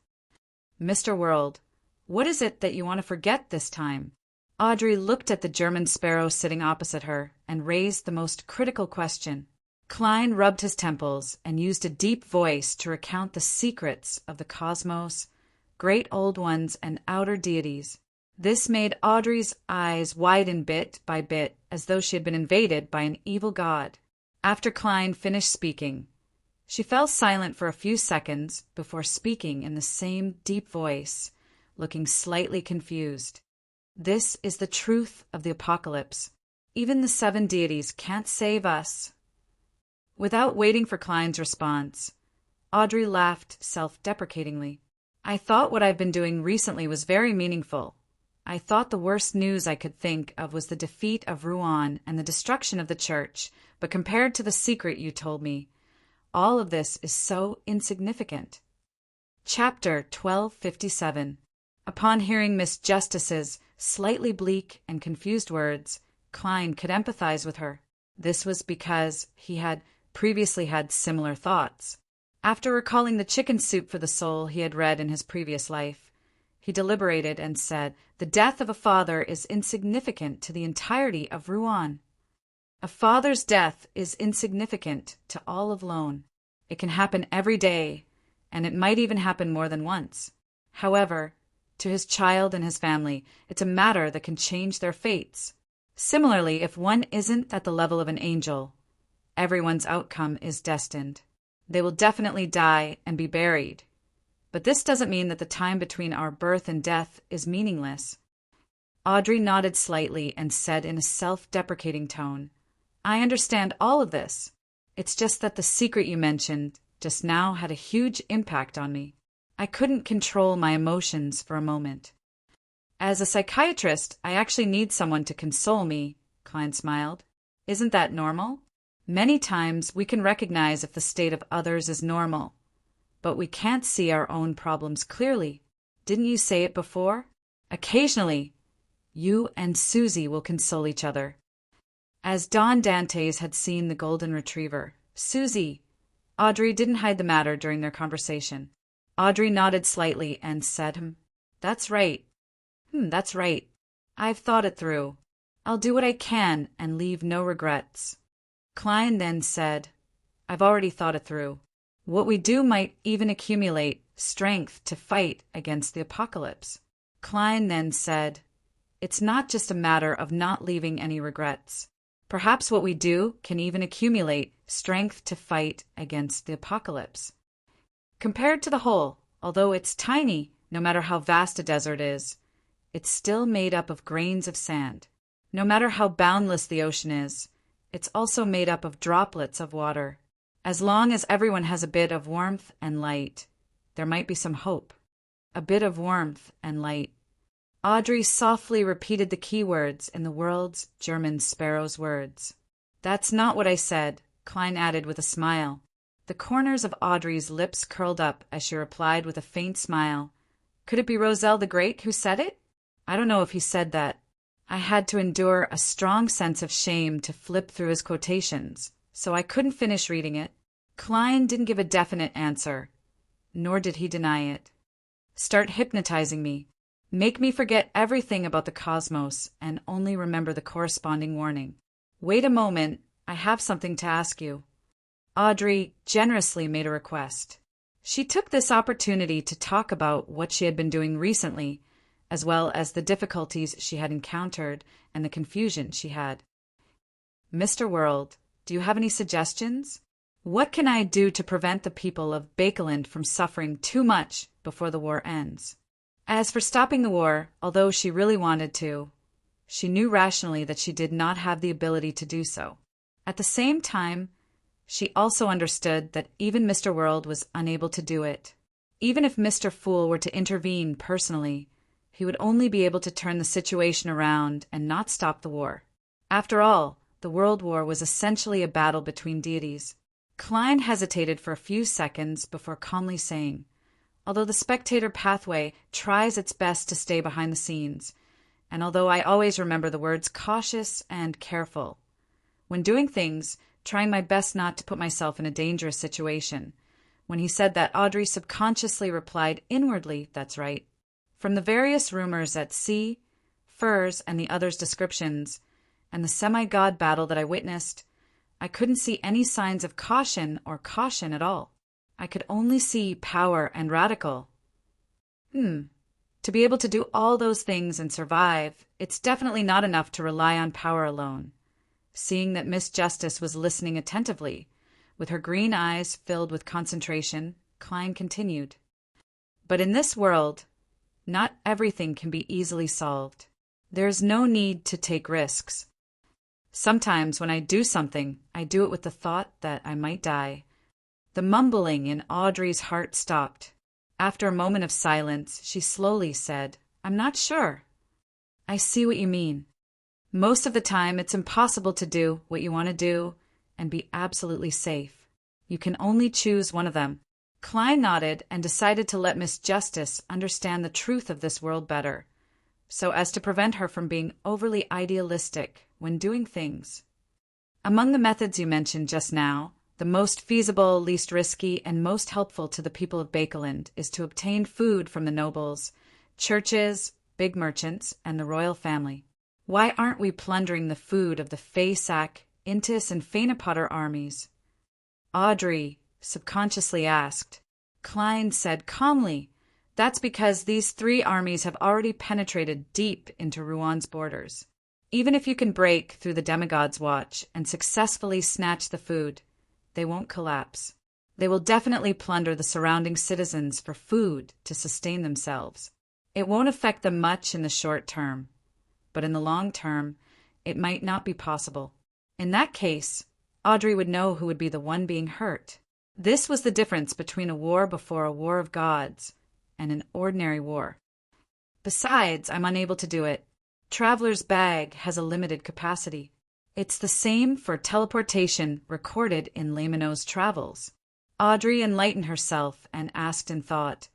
"Mr. World, what is it that you want to forget this time?" Audrey looked at the German sparrow sitting opposite her and raised the most critical question. Klein rubbed his temples and used a deep voice to recount the secrets of the cosmos, great old ones, and outer deities. This made Audrey's eyes widen bit by bit as though she had been invaded by an evil god. After Klein finished speaking, she fell silent for a few seconds before speaking in the same deep voice, looking slightly confused. "This is the truth of the apocalypse. Even the 7 deities can't save us." Without waiting for Klein's response, Audrey laughed self-deprecatingly. "I thought what I've been doing recently was very meaningful. I thought the worst news I could think of was the defeat of Rouen and the destruction of the church, but compared to the secret you told me, all of this is so insignificant." Chapter 1257. Upon hearing Miss Justice's slightly bleak and confused words, Klein could empathize with her. This was because he had previously had similar thoughts. After recalling the chicken soup for the soul he had read in his previous life, he deliberated and said, "The death of a father is insignificant to the entirety of Rouen. A father's death is insignificant to all of Lone. It can happen every day, and it might even happen more than once. However, to his child and his family, it's a matter that can change their fates. Similarly, if one isn't at the level of an angel, everyone's outcome is destined. They will definitely die and be buried. But this doesn't mean that the time between our birth and death is meaningless." Audrey nodded slightly and said in a self-deprecating tone, "I understand all of this. It's just that the secret you mentioned just now had a huge impact on me. I couldn't control my emotions for a moment." "As a psychiatrist, I actually need someone to console me," Klein smiled. "Isn't that normal? Many times we can recognize if the state of others is normal, but we can't see our own problems clearly. Didn't you say it before? Occasionally, you and Susie will console each other." As Don Dantes had seen the golden retriever, Susie, Audrey didn't hide the matter during their conversation. Audrey nodded slightly and said, That's right. That's right. I've thought it through. I'll do what I can and leave no regrets." Klein then said, "I've already thought it through. What we do might even accumulate strength to fight against the apocalypse." Klein then said, "It's not just a matter of not leaving any regrets. Perhaps what we do can even accumulate strength to fight against the apocalypse. Compared to the whole, although it's tiny, no matter how vast a desert is, it's still made up of grains of sand. No matter how boundless the ocean is, it's also made up of droplets of water. As long as everyone has a bit of warmth and light, there might be some hope. A bit of warmth and light." Audrey softly repeated the keywords in the world's German sparrow's words. That's not what I said, Klein added with a smile. The corners of Audrey's lips curled up as she replied with a faint smile. Could it be Roselle the Great who said it? I don't know if he said that. I had to endure a strong sense of shame to flip through his quotations, so I couldn't finish reading it. Klein didn't give a definite answer, nor did he deny it. Start hypnotizing me. Make me forget everything about the cosmos and only remember the corresponding warning. Wait a moment, I have something to ask you. Audrey generously made a request. She took this opportunity to talk about what she had been doing recently, as well as the difficulties she had encountered and the confusion she had. Mr. World, do you have any suggestions? What can I do to prevent the people of Bakeland from suffering too much before the war ends? As for stopping the war, although she really wanted to, she knew rationally that she did not have the ability to do so. At the same time, she also understood that even Mr. World was unable to do it. Even if Mr. Fool were to intervene personally, he would only be able to turn the situation around and not stop the war. After all, the World War was essentially a battle between deities. Klein hesitated for a few seconds before calmly saying, although the spectator pathway tries its best to stay behind the scenes, and although I always remember the words cautious and careful, when doing things, trying my best not to put myself in a dangerous situation. When he said that, Audrey subconsciously replied inwardly, that's right. From the various rumors at sea, Furs, and the others' descriptions, and the semi-god battle that I witnessed, I couldn't see any signs of caution or caution at all. I could only see power and radical. To be able to do all those things and survive, it's definitely not enough to rely on power alone. Seeing that Miss Justice was listening attentively, with her green eyes filled with concentration, Klein continued. But in this world, not everything can be easily solved. There is no need to take risks. Sometimes when I do something, I do it with the thought that I might die. The mumbling in Audrey's heart stopped. After a moment of silence, she slowly said, I'm not sure. I see what you mean. Most of the time, it's impossible to do what you want to do and be absolutely safe. You can only choose one of them. Klein nodded and decided to let Miss Justice understand the truth of this world better, so as to prevent her from being overly idealistic when doing things. Among the methods you mentioned just now, the most feasible, least risky, and most helpful to the people of Bakeland is to obtain food from the nobles, churches, big merchants, and the royal family. Why aren't we plundering the food of the Fay-Sac, Intis, and Fainapotter armies? Audrey subconsciously asked. Klein said calmly, that's because these 3 armies have already penetrated deep into Rouen borders. Even if you can break through the demigod's watch and successfully snatch the food, they won't collapse. They will definitely plunder the surrounding citizens for food to sustain themselves. It won't affect them much in the short term, but in the long term, it might not be possible. In that case, Audrey would know who would be the one being hurt. This was the difference between a war before a war of gods and an ordinary war. Besides, I'm unable to do it. Traveler's bag has a limited capacity. It's the same for teleportation recorded in Lamino's travels. Audrey enlightened herself and asked in thought,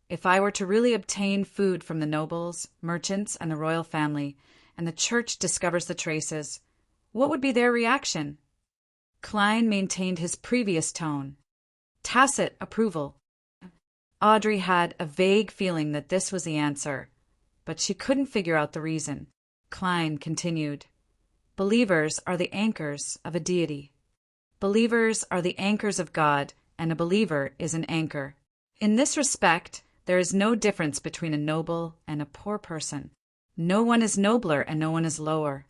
if I were to really obtain food from the nobles, merchants, and the royal family, and the church discovers the traces, what would be their reaction? Klein maintained his previous tone. Tacit approval. Audrey had a vague feeling that this was the answer, but she couldn't figure out the reason. Klein continued, believers are the anchors of a deity. Believers are the anchors of God, and a believer is an anchor. In this respect, there is no difference between a noble and a poor person. No one is nobler and no one is lower.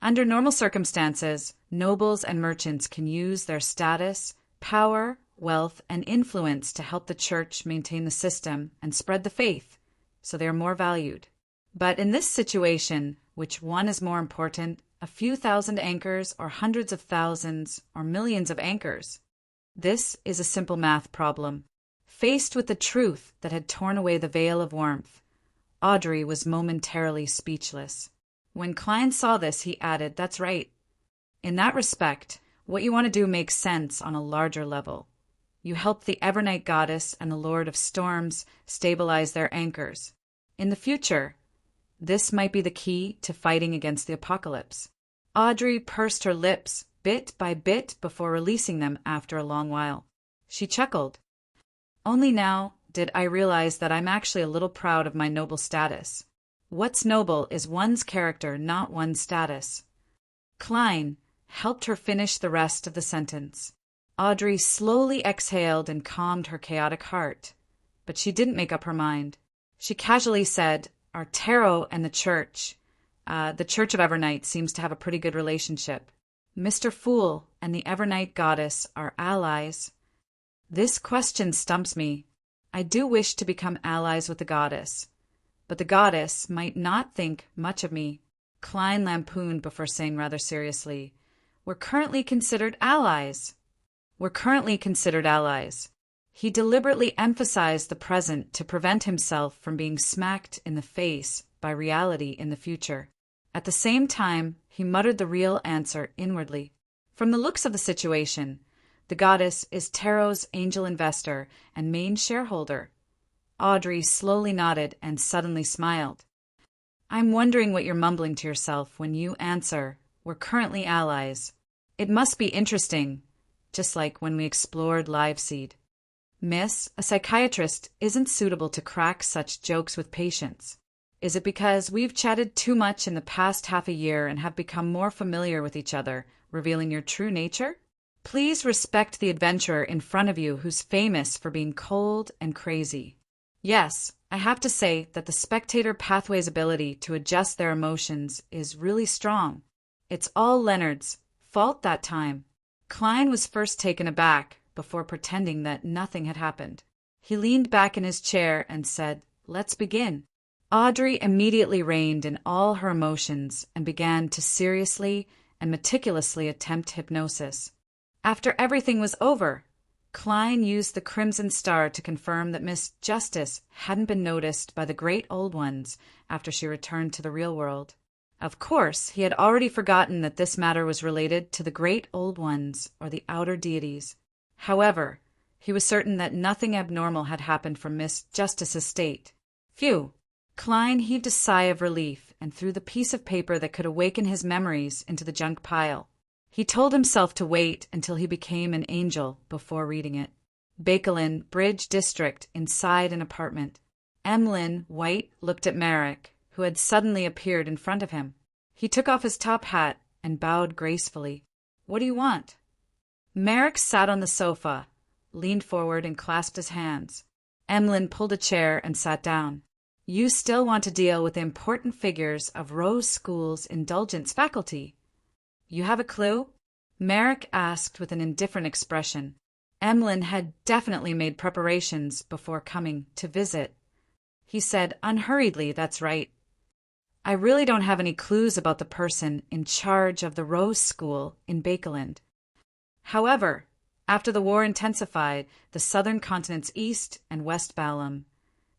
Under normal circumstances, nobles and merchants can use their status, power, wealth, and influence to help the church maintain the system and spread the faith, so they are more valued. But in this situation, which one is more important, a few thousand anchors or hundreds of thousands or millions of anchors? This is a simple math problem. Faced with the truth that had torn away the veil of warmth, Audrey was momentarily speechless. When Klein saw this, he added, "That's right. In that respect, what you want to do makes sense on a larger level. You help the Evernight goddess and the Lord of Storms stabilize their anchors. In the future, this might be the key to fighting against the apocalypse." Audrey pursed her lips bit by bit before releasing them after a long while. She chuckled. "Only now did I realize that I'm actually a little proud of my noble status. What's noble is one's character, not one's status." Klein helped her finish the rest of the sentence. Audrey slowly exhaled and calmed her chaotic heart, but she didn't make up her mind. She casually said, "Our tarot and the Church of Evernight seems to have a pretty good relationship. Mr. Fool and the Evernight goddess are allies." "This question stumps me. I do wish to become allies with the goddess, but the goddess might not think much of me." Klein lampooned before saying rather seriously, We're currently considered allies." He deliberately emphasized the present to prevent himself from being smacked in the face by reality in the future. At the same time, he muttered the real answer inwardly. From the looks of the situation, the goddess is Tarot's angel investor and main shareholder. Audrey slowly nodded and suddenly smiled. "I'm wondering what you're mumbling to yourself when you answer, 'We're currently allies.' It must be interesting, just like when we explored Liveseed." "Miss, a psychiatrist isn't suitable to crack such jokes with patients. Is it because we've chatted too much in the past half a year and have become more familiar with each other, revealing your true nature? Please respect the adventurer in front of you who's famous for being cold and crazy. Yes, I have to say that the spectator pathway's ability to adjust their emotions is really strong. It's all Leonard's fault that time." Klein was first taken aback before pretending that nothing had happened. He leaned back in his chair and said, "Let's begin." Audrey immediately reined in all her emotions and began to seriously and meticulously attempt hypnosis. After everything was over, Klein used the Crimson Star to confirm that Miss Justice hadn't been noticed by the Great Old Ones after she returned to the real world. Of course, he had already forgotten that this matter was related to the Great Old Ones, or the outer deities. However, he was certain that nothing abnormal had happened from Miss Justice's state. Phew! Klein heaved a sigh of relief and threw the piece of paper that could awaken his memories into the junk pile. He told himself to wait until he became an angel before reading it. Bakelin Bridge District, inside an apartment. Emlyn White looked at Merrick, who had suddenly appeared in front of him. He took off his top hat and bowed gracefully. "What do you want?" Merrick sat on the sofa, leaned forward and clasped his hands. Emlyn pulled a chair and sat down. "You still want to deal with the important figures of Rose School's indulgence faculty. You have a clue?" Merrick asked with an indifferent expression. Emlyn had definitely made preparations before coming to visit. He said unhurriedly, "That's right. I really don't have any clues about the person in charge of the Rose School in Bakeland. However, after the war intensified, the southern continent's East and West Balam,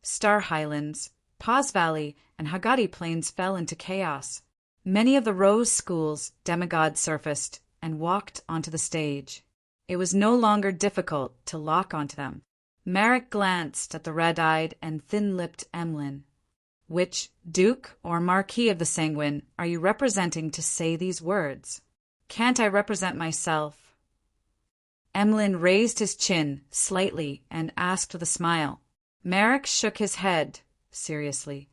Star Highlands, Paz Valley, and Hagati Plains fell into chaos. Many of the Rose School's demigods surfaced and walked onto the stage. It was no longer difficult to lock onto them." Merrick glanced at the red-eyed and thin-lipped Emlyn. "Which Duke or Marquis of the Sanguine are you representing to say these words?" "Can't I represent myself?" Emlyn raised his chin slightly and asked with a smile. Merrick shook his head seriously.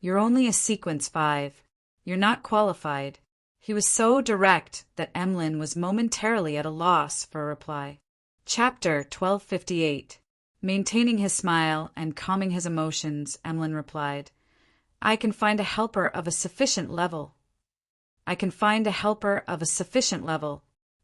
"You're only a Sequence 5. You're not qualified." He was so direct that Emlyn was momentarily at a loss for a reply. Chapter 1258. Maintaining his smile and calming his emotions, Emlyn replied, I can find a helper of a sufficient level.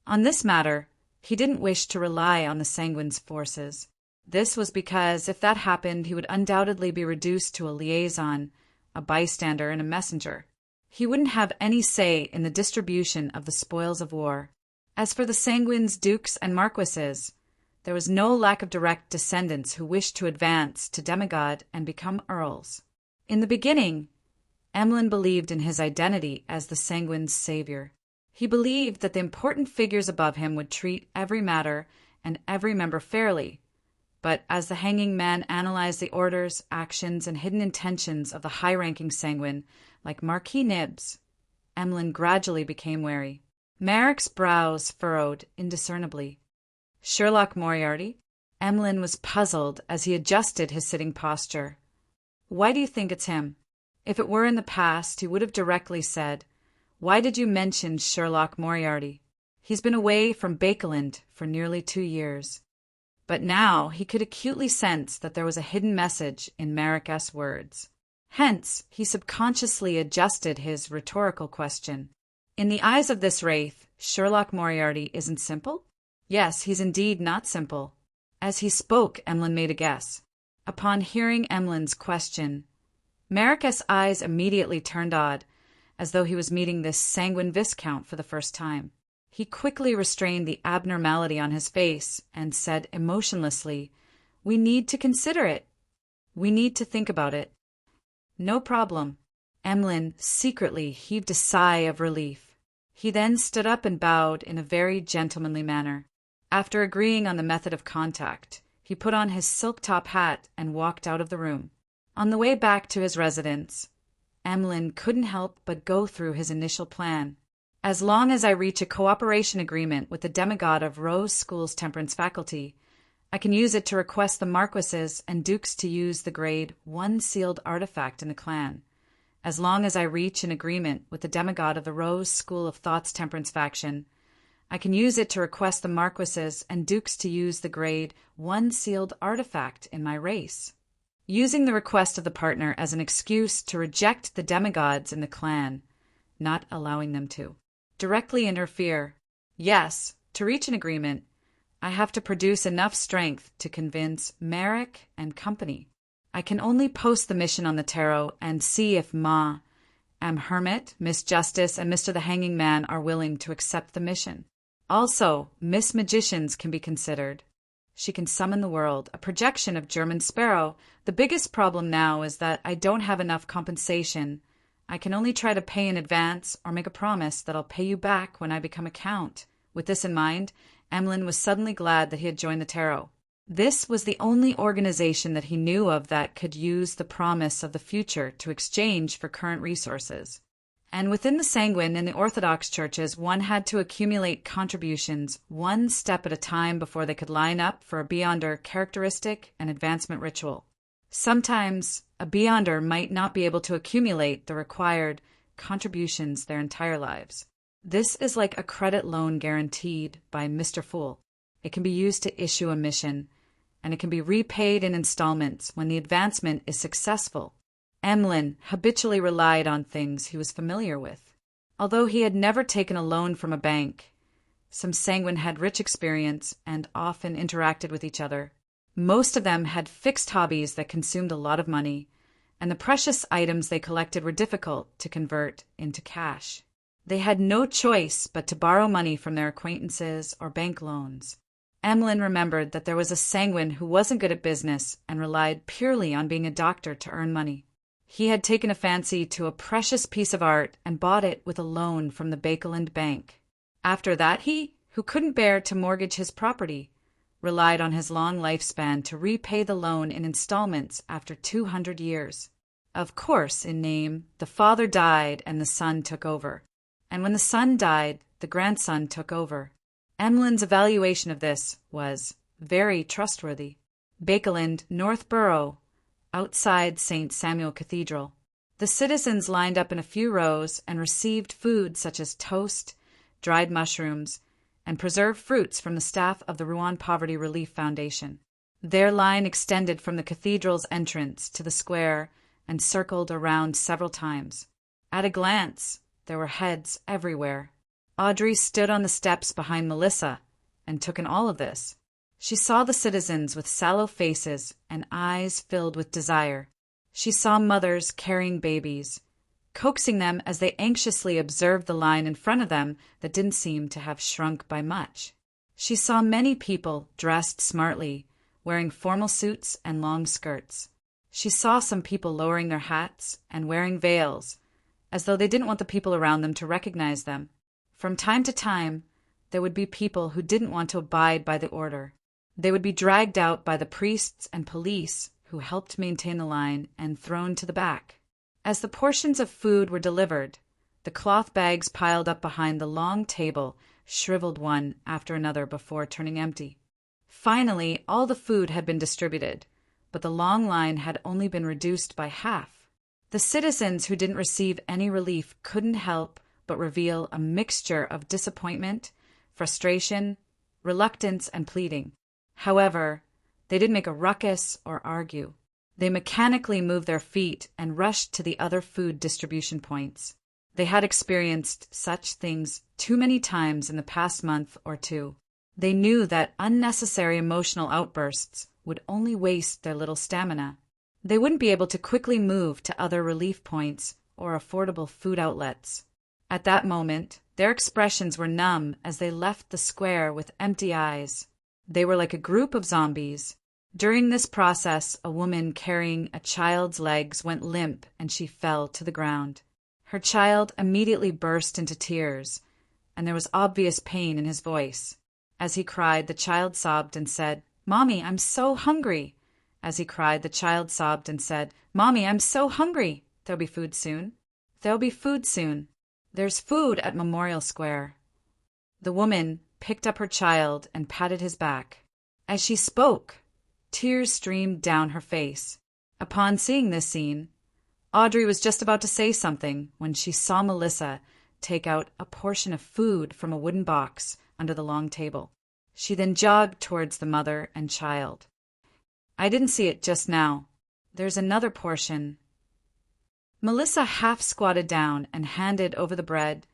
On this matter, he didn't wish to rely on the Sanguine's forces. This was because if that happened, he would undoubtedly be reduced to a liaison, a bystander, and a messenger. He wouldn't have any say in the distribution of the spoils of war. As for the Sanguine's dukes and marquises, there was no lack of direct descendants who wished to advance to demigod and become earls. In the beginning, Emlyn believed in his identity as the Sanguine's savior. He believed that the important figures above him would treat every matter and every member fairly. But as the hanging man analyzed the orders, actions, and hidden intentions of the high-ranking Sanguine, like Marquis Nibs, Emlyn gradually became wary. Merrick's brows furrowed indiscernibly. Sherlock Moriarty? Emlyn was puzzled as he adjusted his sitting posture. Why do you think it's him? If it were in the past, he would have directly said, Why did you mention Sherlock Moriarty? He's been away from Bakeland for nearly 2 years. But now he could acutely sense that there was a hidden message in Merrick's words. Hence, he subconsciously adjusted his rhetorical question. In the eyes of this wraith, Sherlock Moriarty isn't simple? Yes, he's indeed not simple. As he spoke, Emlyn made a guess. Upon hearing Emlyn's question, Merrick's eyes immediately turned odd, as though he was meeting this Sanguine Viscount for the first time. He quickly restrained the abnormality on his face and said emotionlessly, We need to consider it. We need to think about it. No problem. Emlyn secretly heaved a sigh of relief. He then stood up and bowed in a very gentlemanly manner. After agreeing on the method of contact, he put on his silk top hat and walked out of the room. On the way back to his residence, Emlyn couldn't help but go through his initial plan. As long as I reach a cooperation agreement with the demigod of Rose School's temperance faculty, I can use it to request the marquises and dukes to use the grade 1 sealed artifact in the clan. As long as I reach an agreement with the demigod of the Rose School of Thought's temperance faction, I can use it to request the marquises and dukes to use the grade 1 sealed artifact in my race. Using the request of the partner as an excuse to reject the demigods in the clan, not allowing them to directly interfere. Yes, to reach an agreement, I have to produce enough strength to convince Merrick and company. I can only post the mission on the tarot and see if M. Hermit, Miss Justice, and Mr. the Hanging Man are willing to accept the mission. Also, Miss Magicians can be considered. She can summon the world, a projection of German Sparrow. The biggest problem now is that I don't have enough compensation. I can only try to pay in advance or make a promise that I'll pay you back when I become a count. With this in mind, Emlyn was suddenly glad that he had joined the tarot. This was the only organization that he knew of that could use the promise of the future to exchange for current resources. And within the Sanguine and the Orthodox churches, one had to accumulate contributions one step at a time before they could line up for a Beyonder characteristic and advancement ritual. Sometimes a Beyonder might not be able to accumulate the required contributions their entire lives. This is like a credit loan guaranteed by Mr. Fool. It can be used to issue a mission, and it can be repaid in installments when the advancement is successful. Emlyn habitually relied on things he was familiar with. Although he had never taken a loan from a bank, some Sanguine had rich experience and often interacted with each other. Most of them had fixed hobbies that consumed a lot of money, and the precious items they collected were difficult to convert into cash. They had no choice but to borrow money from their acquaintances or bank loans. Emlyn remembered that there was a Sanguine who wasn't good at business and relied purely on being a doctor to earn money. He had taken a fancy to a precious piece of art and bought it with a loan from the Bakeland Bank. After that, he, who couldn't bear to mortgage his property, relied on his long lifespan to repay the loan in installments after 200 years. Of course, in name, the father died and the son took over. And when the son died, the grandson took over. Emlyn's evaluation of this was very trustworthy. Bakeland, North Borough, outside St. Samuel Cathedral. The citizens lined up in a few rows and received food such as toast, dried mushrooms, and preserved fruits from the staff of the Rouen Poverty Relief Foundation. Their line extended from the cathedral's entrance to the square and circled around several times. At a glance, there were heads everywhere. Audrey stood on the steps behind Melissa and took in all of this. She saw the citizens with sallow faces and eyes filled with desire. She saw mothers carrying babies, coaxing them as they anxiously observed the line in front of them that didn't seem to have shrunk by much. She saw many people dressed smartly, wearing formal suits and long skirts. She saw some people lowering their hats and wearing veils, as though they didn't want the people around them to recognize them. From time to time, there would be people who didn't want to abide by the order. They would be dragged out by the priests and police who helped maintain the line and thrown to the back. As the portions of food were delivered, the cloth bags piled up behind the long table shriveled one after another before turning empty. Finally, all the food had been distributed, but the long line had only been reduced by half. The citizens who didn't receive any relief couldn't help but reveal a mixture of disappointment, frustration, reluctance, and pleading. However, they didn't make a ruckus or argue. They mechanically moved their feet and rushed to the other food distribution points. They had experienced such things too many times in the past month or two. They knew that unnecessary emotional outbursts would only waste their little stamina. They wouldn't be able to quickly move to other relief points or affordable food outlets. At that moment, their expressions were numb as they left the square with empty eyes. They were like a group of zombies. During this process, a woman carrying a child's legs went limp and she fell to the ground. Her child immediately burst into tears, and there was obvious pain in his voice. As he cried, the child sobbed and said, "Mommy, I'm so hungry." As he cried, the child sobbed and said, "Mommy, I'm so hungry." "There'll be food soon." "There'll be food soon." "There's food at Memorial Square." The woman picked up her child and patted his back. As she spoke, tears streamed down her face. Upon seeing this scene, Audrey was just about to say something when she saw Melissa take out a portion of food from a wooden box under the long table. She then jogged towards the mother and child. "I didn't see it just now. There's another portion." Melissa half squatted down and handed over the bread,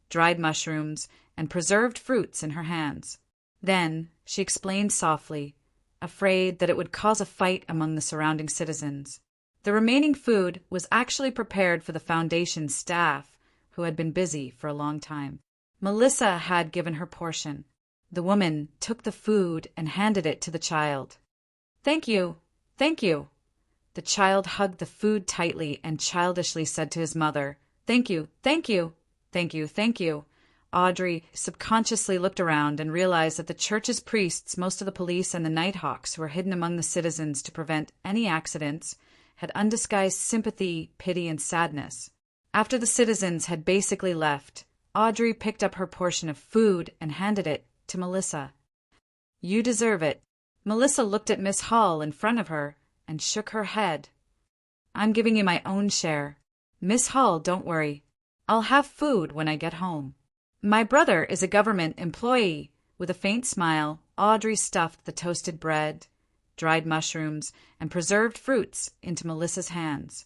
dried mushrooms, and preserved fruits in her hands. Then she explained softly, afraid that it would cause a fight among the surrounding citizens. The remaining food was actually prepared for the Foundation's staff, who had been busy for a long time. Melissa had given her portion. The woman took the food and handed it to the child. "Thank you, thank you." The child hugged the food tightly and childishly said to his mother, "Thank you, thank you, thank you, thank you." Audrey subconsciously looked around and realized that the church's priests, most of the police, and the Nighthawks who were hidden among the citizens to prevent any accidents had undisguised sympathy, pity, and sadness. After the citizens had basically left, Audrey picked up her portion of food and handed it to Melissa. "You deserve it." Melissa looked at Miss Hall in front of her and shook her head. "I'm giving you my own share. Miss Hall, don't worry. I'll have food when I get home." "My brother is a government employee." With a faint smile, Audrey stuffed the toasted bread, dried mushrooms, and preserved fruits into Melissa's hands.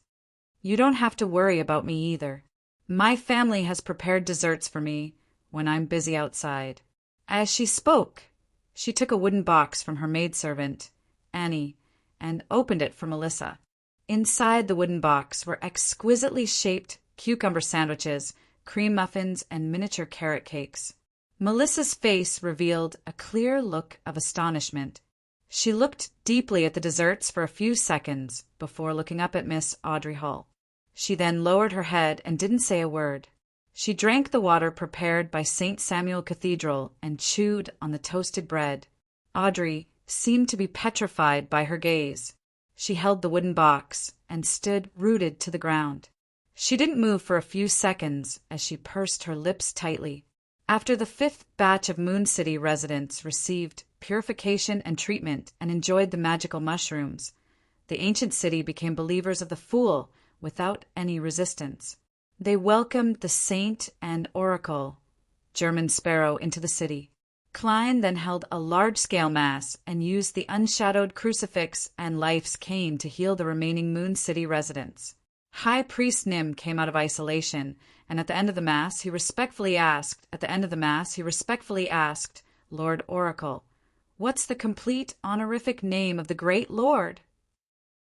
"You don't have to worry about me either. My family has prepared desserts for me when I'm busy outside." As she spoke, she took a wooden box from her maidservant, Annie, and opened it for Melissa. Inside the wooden box were exquisitely shaped cucumber sandwiches, cream muffins, and miniature carrot cakes. Melissa's face revealed a clear look of astonishment. She looked deeply at the desserts for a few seconds before looking up at Miss Audrey Hall. She then lowered her head and didn't say a word. She drank the water prepared by St. Samuel Cathedral and chewed on the toasted bread. Audrey seemed to be petrified by her gaze. She held the wooden box and stood rooted to the ground. She didn't move for a few seconds as she pursed her lips tightly. After the 5th batch of Moon City residents received purification and treatment and enjoyed the magical mushrooms, the ancient city became believers of the Fool without any resistance. They welcomed the Saint and Oracle, German Sparrow, into the city. Klein then held a large-scale mass and used the unshadowed crucifix and life's cane to heal the remaining Moon City residents. High Priest Nim came out of isolation, and at the end of the mass he respectfully asked, Lord Oracle, "What's the complete honorific name of the great Lord?"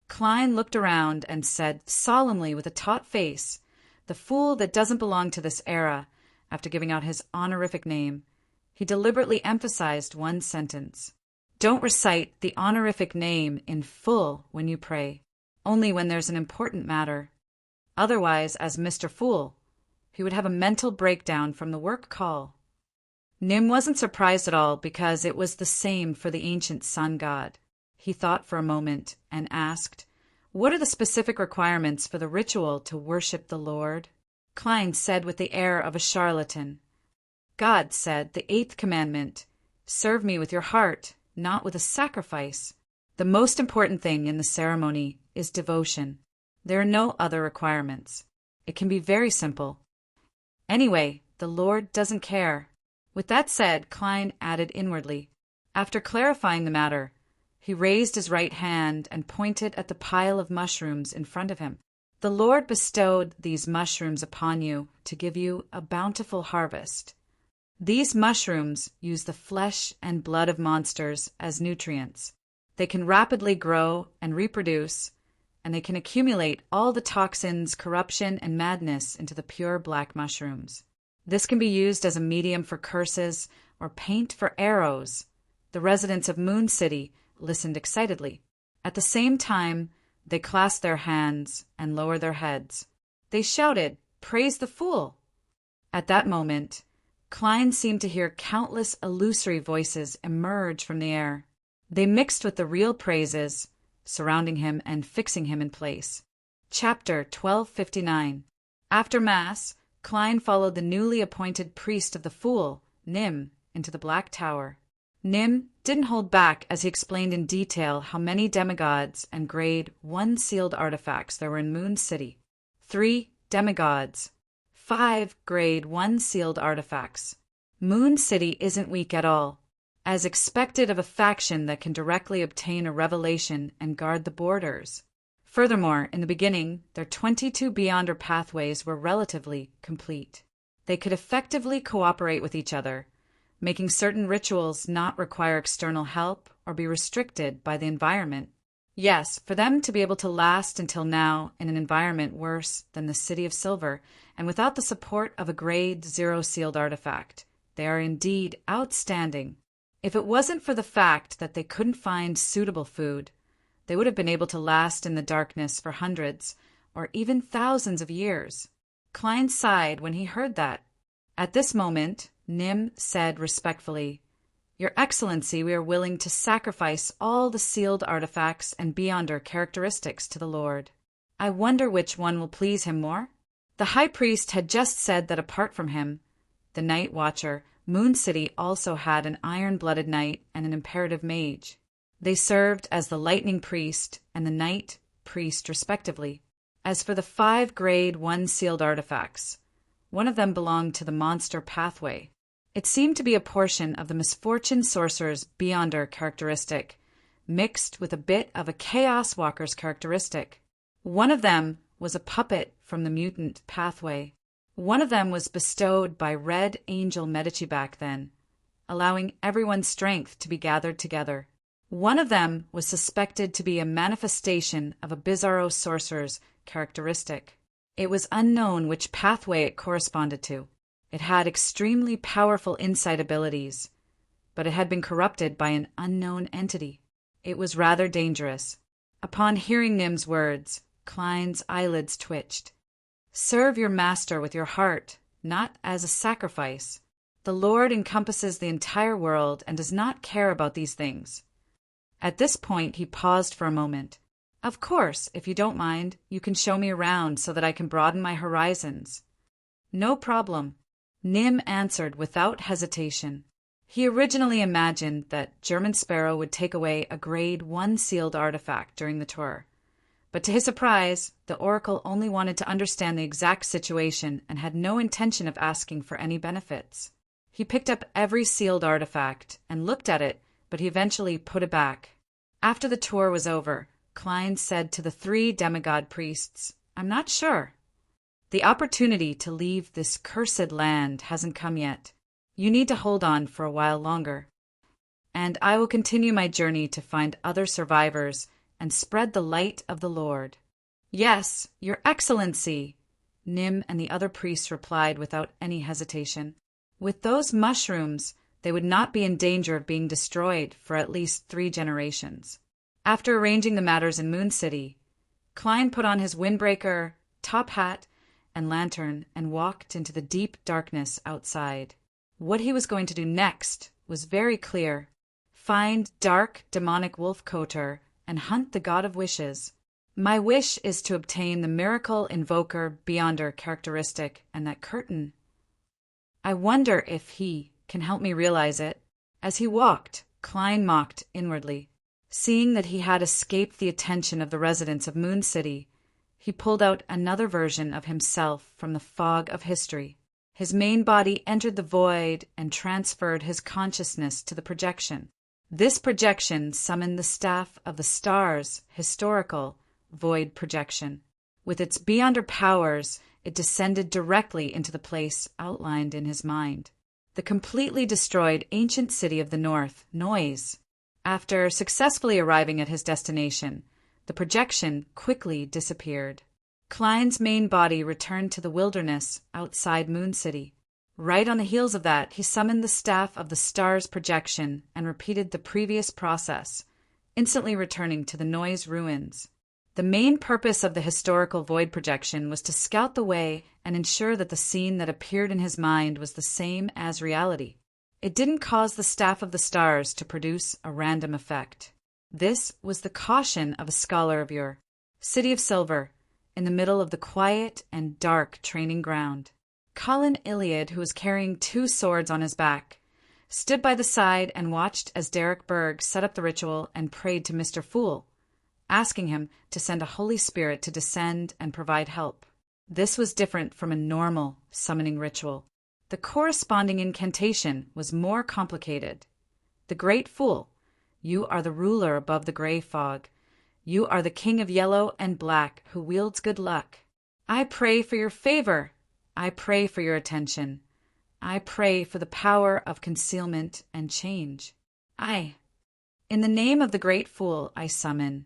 Klein looked around and said solemnly with a taut face, "The fool that doesn't belong to this era." After giving out his honorific name, he deliberately emphasized one sentence. "Don't recite the honorific name in full when you pray. only when there's an important matter. Otherwise, as Mr. Fool, he would have a mental breakdown from the work call. Nim wasn't surprised at all because it was the same for the ancient sun god. He thought for a moment and asked, "What are the specific requirements for the ritual to worship the Lord?" Klein said with the air of a charlatan. God said the 8th commandment, "Serve me with your heart, not with a sacrifice." The most important thing in the ceremony is devotion. There are no other requirements. It can be very simple. Anyway, the Lord doesn't care. With that said, Klein added inwardly, after clarifying the matter, he raised his right hand and pointed at the pile of mushrooms in front of him. "The Lord bestowed these mushrooms upon you to give you a bountiful harvest. These mushrooms use the flesh and blood of monsters as nutrients. They can rapidly grow and reproduce, and they can accumulate all the toxins, corruption, and madness into the pure black mushrooms. This can be used as a medium for curses or paint for arrows." The residents of Moon City listened excitedly. At the same time, they clasped their hands and lowered their heads. They shouted, "Praise the Fool!" At that moment, Klein seemed to hear countless illusory voices emerge from the air. They mixed with the real praises, surrounding him and fixing him in place. Chapter 1259. After Mass, Klein followed the newly appointed priest of the Fool, Nim, into the Black Tower. Nim didn't hold back as he explained in detail how many demigods and grade 1 sealed artifacts there were in Moon City. 3 demigods. 5 grade 1 sealed artifacts. Moon City isn't weak at all, as expected of a faction that can directly obtain a revelation and guard the borders. Furthermore, in the beginning, their 22 Beyonder pathways were relatively complete. They could effectively cooperate with each other, making certain rituals not require external help or be restricted by the environment. Yes, for them to be able to last until now in an environment worse than the City of Silver, and without the support of a grade 0 sealed artifact, they are indeed outstanding. If it wasn't for the fact that they couldn't find suitable food, they would have been able to last in the darkness for hundreds or even thousands of years. Klein sighed when he heard that. At this moment, Nim said respectfully, "Your Excellency, we are willing to sacrifice all the sealed artifacts and Beyonder characteristics to the Lord. I wonder which one will please him more?" The High Priest had just said that apart from him, the Night Watcher, Moon City also had an iron-blooded knight and an imperative mage. They served as the Lightning Priest and the Night Priest respectively. As for the 5 grade 1 sealed artifacts, one of them belonged to the Monster Pathway. It seemed to be a portion of the Misfortune Sorcerer's Beyonder characteristic, mixed with a bit of a Chaos Walker's characteristic. One of them was a puppet from the Mutant Pathway. One of them was bestowed by Red Angel Medici back then, allowing everyone's strength to be gathered together. One of them was suspected to be a manifestation of a Bizarro Sorcerer's characteristic. It was unknown which pathway it corresponded to. It had extremely powerful insight abilities, but it had been corrupted by an unknown entity. It was rather dangerous. Upon hearing Nim's words, Klein's eyelids twitched. "Serve your master with your heart, not as a sacrifice. The Lord encompasses the entire world and does not care about these things." At this point, he paused for a moment. "Of course, if you don't mind, you can show me around so that I can broaden my horizons." "No problem," Nim answered without hesitation. He originally imagined that German Sparrow would take away a grade 1 sealed artifact during the tour. But to his surprise, the Oracle only wanted to understand the exact situation and had no intention of asking for any benefits. He picked up every sealed artifact and looked at it, but he eventually put it back. After the tour was over, Klein said to the 3 demigod priests, "I'm not sure. The opportunity to leave this cursed land hasn't come yet. You need to hold on for a while longer. And I will continue my journey to find other survivors and spread the light of the Lord." "Yes, Your Excellency," Nim and the other priests replied without any hesitation. With those mushrooms, they would not be in danger of being destroyed for at least 3 generations. After arranging the matters in Moon City, Klein put on his windbreaker, top hat, and lantern and walked into the deep darkness outside. What he was going to do next was very clear. Find dark, demonic wolf Kotor and hunt the god of wishes. My wish is to obtain the miracle invoker beyonder characteristic and that curtain. I wonder if he can help me realize it. As he walked, Klein mocked inwardly. Seeing that he had escaped the attention of the residents of Moon City, he pulled out another version of himself from the fog of history. His main body entered the void and transferred his consciousness to the projection. This projection summoned the staff of the stars' historical void projection. With its beyonder powers, it descended directly into the place outlined in his mind. The completely destroyed ancient city of the north, Noise. After successfully arriving at his destination, the projection quickly disappeared. Klein's main body returned to the wilderness outside Moon City. Right on the heels of that, he summoned the staff of the stars' projection and repeated the previous process, instantly returning to the Noise ruins. The main purpose of the historical void projection was to scout the way and ensure that the scene that appeared in his mind was the same as reality. It didn't cause the staff of the stars to produce a random effect. This was the caution of a scholar of your City of Silver, in the middle of the quiet and dark training ground. Colin Iliad, who was carrying 2 swords on his back, stood by the side and watched as Derek Berg set up the ritual and prayed to Mr. Fool, asking him to send a Holy Spirit to descend and provide help. This was different from a normal summoning ritual. The corresponding incantation was more complicated. The Great Fool, you are the ruler above the gray fog. You are the king of yellow and black who wields good luck. I pray for your favor. I pray for your attention. I pray for the power of concealment and change. In the name of the Great Fool, I summon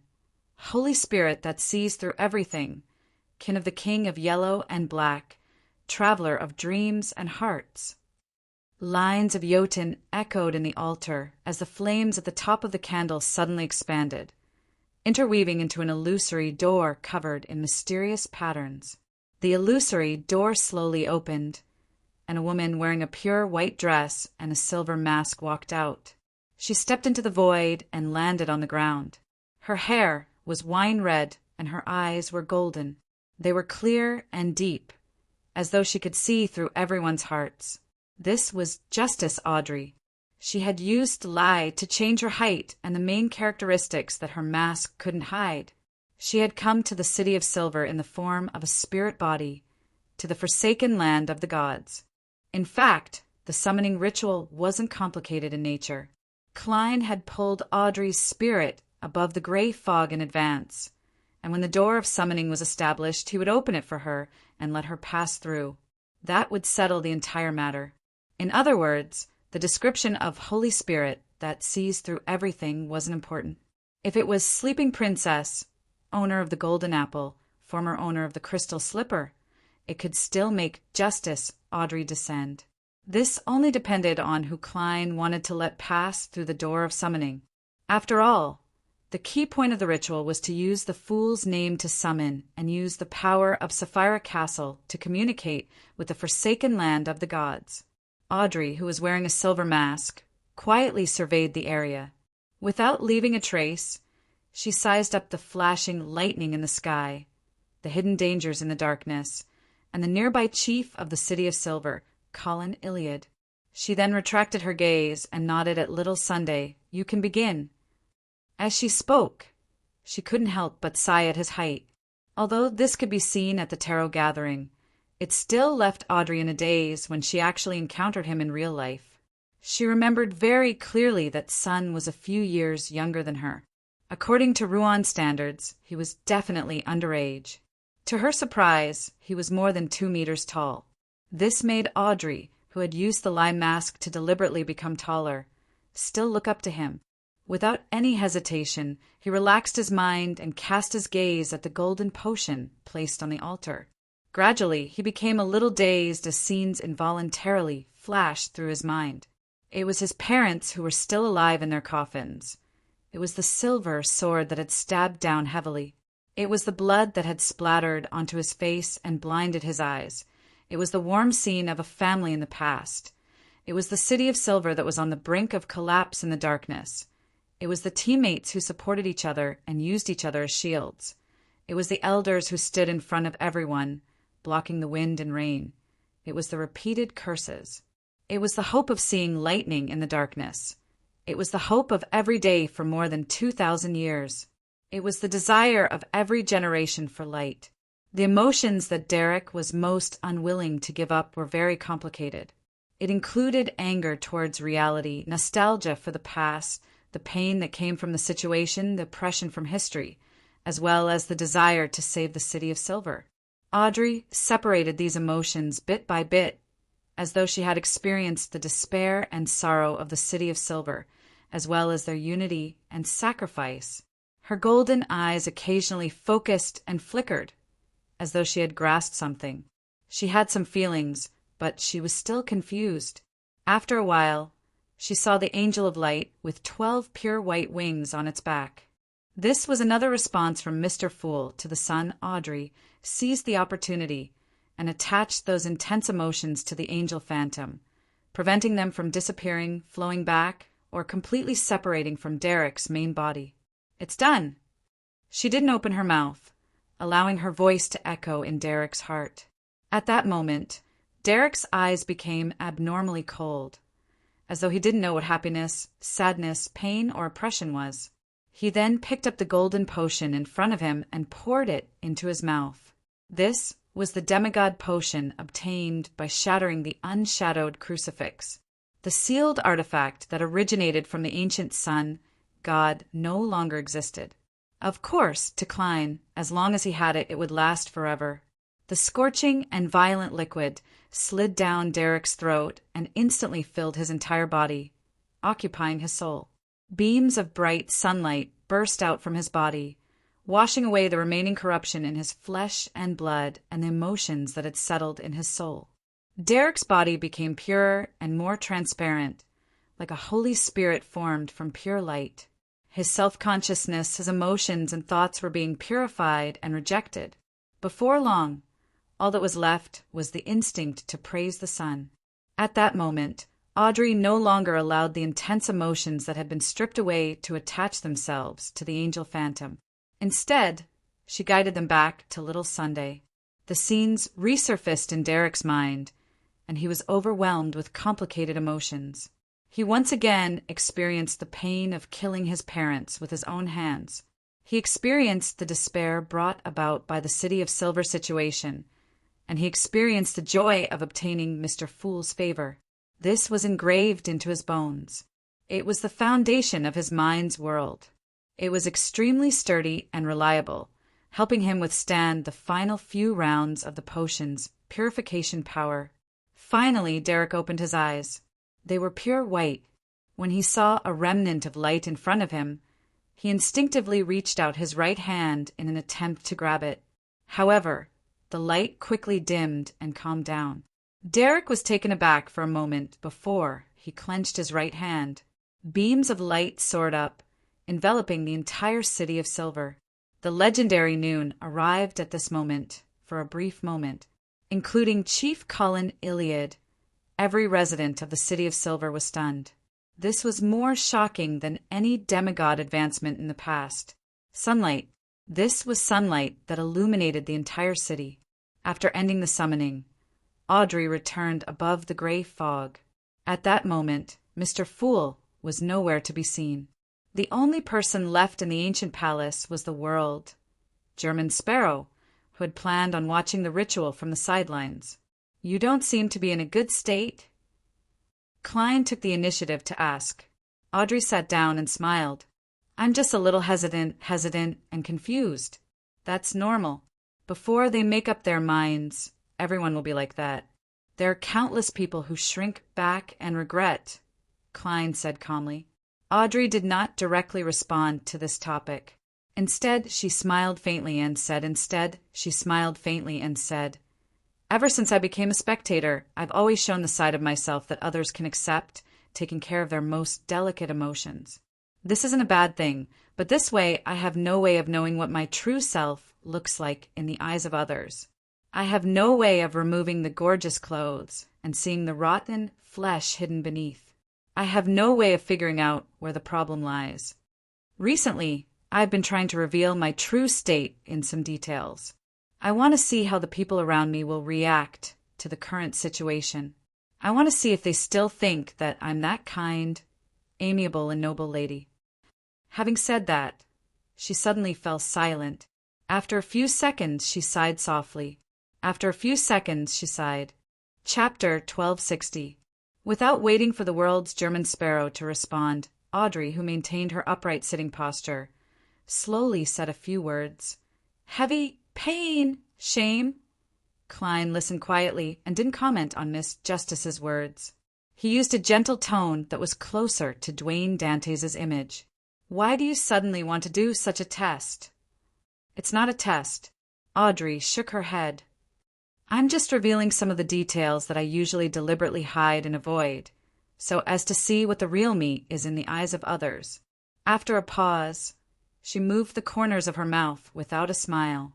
Holy Spirit that sees through everything, kin of the king of yellow and black, traveler of dreams and hearts. Lines of Jotun echoed in the altar as the flames at the top of the candle suddenly expanded, interweaving into an illusory door covered in mysterious patterns. The illusory door slowly opened, and a woman wearing a pure white dress and a silver mask walked out. She stepped into the void and landed on the ground. Her hair was wine red and her eyes were golden. They were clear and deep, as though she could see through everyone's hearts. This was Justice Audrey. She had used lie to change her height and the main characteristics that her mask couldn't hide. She had come to the City of Silver in the form of a spirit body, to the forsaken land of the gods. In fact, the summoning ritual wasn't complicated in nature. Klein had pulled Audrey's spirit above the gray fog in advance, and when the door of summoning was established, he would open it for her and let her pass through. That would settle the entire matter. In other words, the description of Holy Spirit that sees through everything wasn't important. If it was Sleeping Princess, owner of the Golden Apple, former owner of the Crystal Slipper, it could still make Justice Audrey descend. This only depended on who Klein wanted to let pass through the door of summoning. After all, the key point of the ritual was to use the Fool's name to summon and use the power of Sapphira Castle to communicate with the forsaken land of the gods. Audrey, who was wearing a silver mask, quietly surveyed the area. Without leaving a trace, she sized up the flashing lightning in the sky, the hidden dangers in the darkness, and the nearby chief of the City of Silver, Colin Iliad. She then retracted her gaze and nodded at Little Sunday. You can begin. As she spoke, she couldn't help but sigh at his height. Although this could be seen at the tarot gathering, it still left Audrey in a daze when she actually encountered him in real life. She remembered very clearly that Sun was a few years younger than her. According to Ruan standards, he was definitely underage. To her surprise, he was more than 2 meters tall. This made Audrey, who had used the lie mask to deliberately become taller, still look up to him. Without any hesitation, he relaxed his mind and cast his gaze at the golden potion placed on the altar. Gradually, he became a little dazed as scenes involuntarily flashed through his mind. It was his parents who were still alive in their coffins. It was the silver sword that had stabbed down heavily. It was the blood that had splattered onto his face and blinded his eyes. It was the warm scene of a family in the past. It was the city of silver that was on the brink of collapse in the darkness. It was the teammates who supported each other and used each other as shields. It was the elders who stood in front of everyone, blocking the wind and rain. It was the repeated curses. It was the hope of seeing lightning in the darkness. It was the hope of every day for more than 2,000 years. It was the desire of every generation for light. The emotions that Derek was most unwilling to give up were very complicated. It included anger towards reality, nostalgia for the past, the pain that came from the situation, the oppression from history, as well as the desire to save the City of Silver. Audrey separated these emotions bit by bit, as though she had experienced the despair and sorrow of the City of Silver, as well as their unity and sacrifice. Her golden eyes occasionally focused and flickered, as though she had grasped something. She had some feelings, but she was still confused. After a while, she saw the angel of light with 12 pure white wings on its back. This was another response from Mr. Fool to the son. Audrey seized the opportunity and attached those intense emotions to the angel phantom, preventing them from disappearing, flowing back, or completely separating from Derek's main body. "It's done." She didn't open her mouth, allowing her voice to echo in Derek's heart. At that moment, Derek's eyes became abnormally cold, as though he didn't know what happiness, sadness, pain, or oppression was. He then picked up the golden potion in front of him and poured it into his mouth. This was the demigod potion obtained by shattering the unshadowed crucifix. The sealed artifact that originated from the ancient sun god no longer existed. Of course, to Klein, as long as he had it, it would last forever. The scorching and violent liquid slid down Derek's throat and instantly filled his entire body, occupying his soul. Beams of bright sunlight burst out from his body, washing away the remaining corruption in his flesh and blood and the emotions that had settled in his soul. Derek's body became purer and more transparent, like a Holy Spirit formed from pure light. His self-consciousness, his emotions and thoughts were being purified and rejected. Before long, all that was left was the instinct to praise the sun. At that moment, Audrey no longer allowed the intense emotions that had been stripped away to attach themselves to the angel phantom. Instead, she guided them back to Little Sunday. The scenes resurfaced in Derek's mind, and he was overwhelmed with complicated emotions. He once again experienced the pain of killing his parents with his own hands. He experienced the despair brought about by the City of Silver situation, and he experienced the joy of obtaining Mr. Fool's favor. This was engraved into his bones. It was the foundation of his mind's world. It was extremely sturdy and reliable, helping him withstand the final few rounds of the potion's purification power. Finally, Derek opened his eyes. They were pure white. When he saw a remnant of light in front of him, he instinctively reached out his right hand in an attempt to grab it. However, the light quickly dimmed and calmed down. Derek was taken aback for a moment before he clenched his right hand. Beams of light soared up, enveloping the entire City of Silver. The legendary noon arrived at this moment for a brief moment, including Chief Cullen Iliad. Every resident of the City of Silver was stunned. This was more shocking than any demigod advancement in the past. Sunlight. This was sunlight that illuminated the entire city. After ending the summoning, Audrey returned above the gray fog. At that moment, Mr. Fool was nowhere to be seen. The only person left in the ancient palace was the world, German Sparrow, who had planned on watching the ritual from the sidelines. "You don't seem to be in a good state?" Klein took the initiative to ask. Audrey sat down and smiled. "I'm just a little hesitant and confused. That's normal. Before they make up their minds, everyone will be like that. There are countless people who shrink back and regret," Klein said calmly. Audrey did not directly respond to this topic. Instead, she smiled faintly and said, "Ever since I became a spectator, I've always shown the side of myself that others can accept, taking care of their most delicate emotions. This isn't a bad thing, but this way I have no way of knowing what my true self looks like in the eyes of others. I have no way of removing the gorgeous clothes and seeing the rotten flesh hidden beneath. I have no way of figuring out where the problem lies. Recently, I've been trying to reveal my true state in some details. I want to see how the people around me will react to the current situation. I want to see if they still think that I'm that kind, amiable, and noble lady. Having said that, she suddenly fell silent. After a few seconds, she sighed softly. After a few seconds, she sighed. Chapter 1260. Without waiting for the world's German sparrow to respond, Audrey, who maintained her upright sitting posture, slowly said a few words. Heavy pain, shame. Klein listened quietly and didn't comment on Miss Justice's words. He used a gentle tone that was closer to Dwayne Dantes' image. Why do you suddenly want to do such a test? It's not a test. Audrey shook her head. I'm just revealing some of the details that I usually deliberately hide and avoid, so as to see what the real me is in the eyes of others. After a pause, she moved the corners of her mouth without a smile.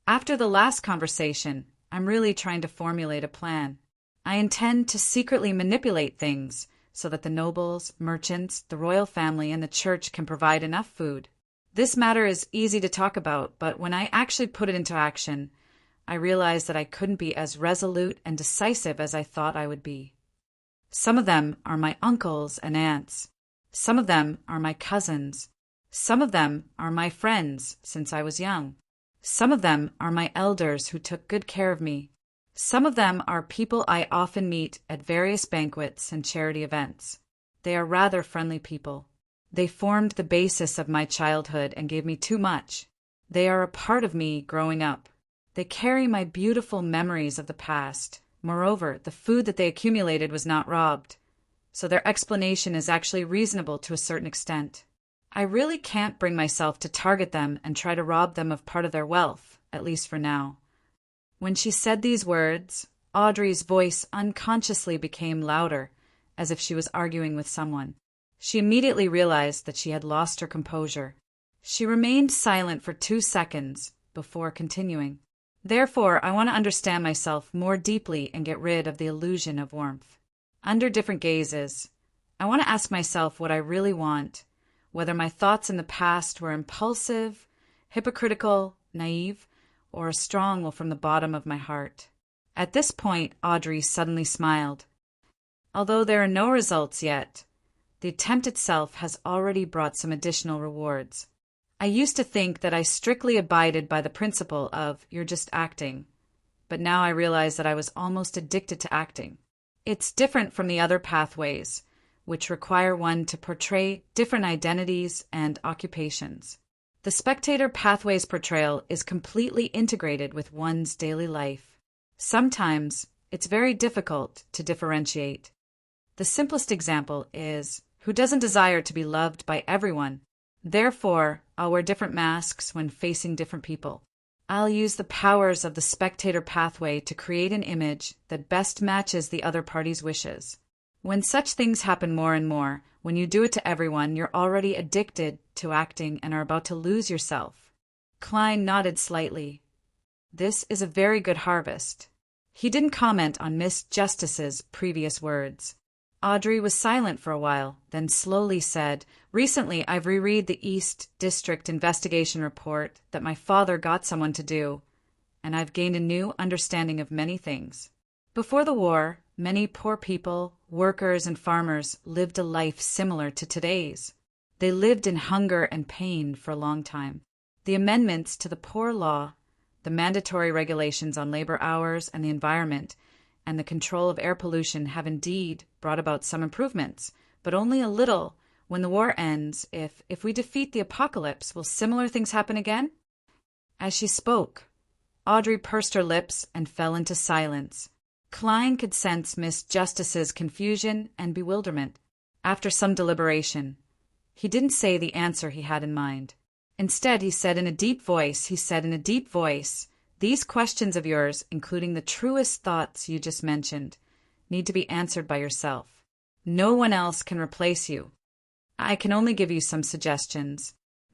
After the last conversation, I'm really trying to formulate a plan. I intend to secretly manipulate things so that the nobles, merchants, the royal family, and the church can provide enough food. This matter is easy to talk about, but when I actually put it into action, I realized that I couldn't be as resolute and decisive as I thought I would be. Some of them are my uncles and aunts. Some of them are my cousins. Some of them are my friends since I was young. Some of them are my elders who took good care of me. Some of them are people I often meet at various banquets and charity events. They are rather friendly people. They formed the basis of my childhood and gave me too much. They are a part of me growing up. They carry my beautiful memories of the past. Moreover, the food that they accumulated was not robbed, so their explanation is actually reasonable to a certain extent. I really can't bring myself to target them and try to rob them of part of their wealth, at least for now. When she said these words, Audrey's voice unconsciously became louder, as if she was arguing with someone. She immediately realized that she had lost her composure. She remained silent for 2 seconds before continuing. Therefore, I want to understand myself more deeply and get rid of the illusion of warmth. Under different gazes, I want to ask myself what I really want, whether my thoughts in the past were impulsive, hypocritical, naive, or a strong will from the bottom of my heart. At this point, Audrey suddenly smiled. Although there are no results yet, the attempt itself has already brought some additional rewards. I used to think that I strictly abided by the principle of you're just acting, but now I realize that I was almost addicted to acting. It's different from the other pathways, which require one to portray different identities and occupations. The spectator pathway's portrayal is completely integrated with one's daily life. Sometimes it's very difficult to differentiate. The simplest example is, who doesn't desire to be loved by everyone? Therefore, I'll wear different masks when facing different people. I'll use the powers of the spectator pathway to create an image that best matches the other party's wishes. When such things happen more and more, when you do it to everyone, you're already addicted to acting and are about to lose yourself. Klein nodded slightly. This is a very good harvest. He didn't comment on Miss Justice's previous words. Audrey was silent for a while, then slowly said, Recently I've reread the East District investigation report that my father got someone to do, and I've gained a new understanding of many things. Before the war, many poor people, workers and farmers lived a life similar to today's. They lived in hunger and pain for a long time. The amendments to the Poor Law, the mandatory regulations on labor hours and the environment, and the control of air pollution have indeed brought about some improvements, but only a little. When the war ends, if we defeat the apocalypse, will similar things happen again? As she spoke, Audrey pursed her lips and fell into silence. Klein could sense Miss Justice's confusion and bewilderment. After some deliberation, he didn't say the answer he had in mind. Instead, he said in a deep voice, These questions of yours, including the truest thoughts you just mentioned, need to be answered by yourself. No one else can replace you. I can only give you some suggestions.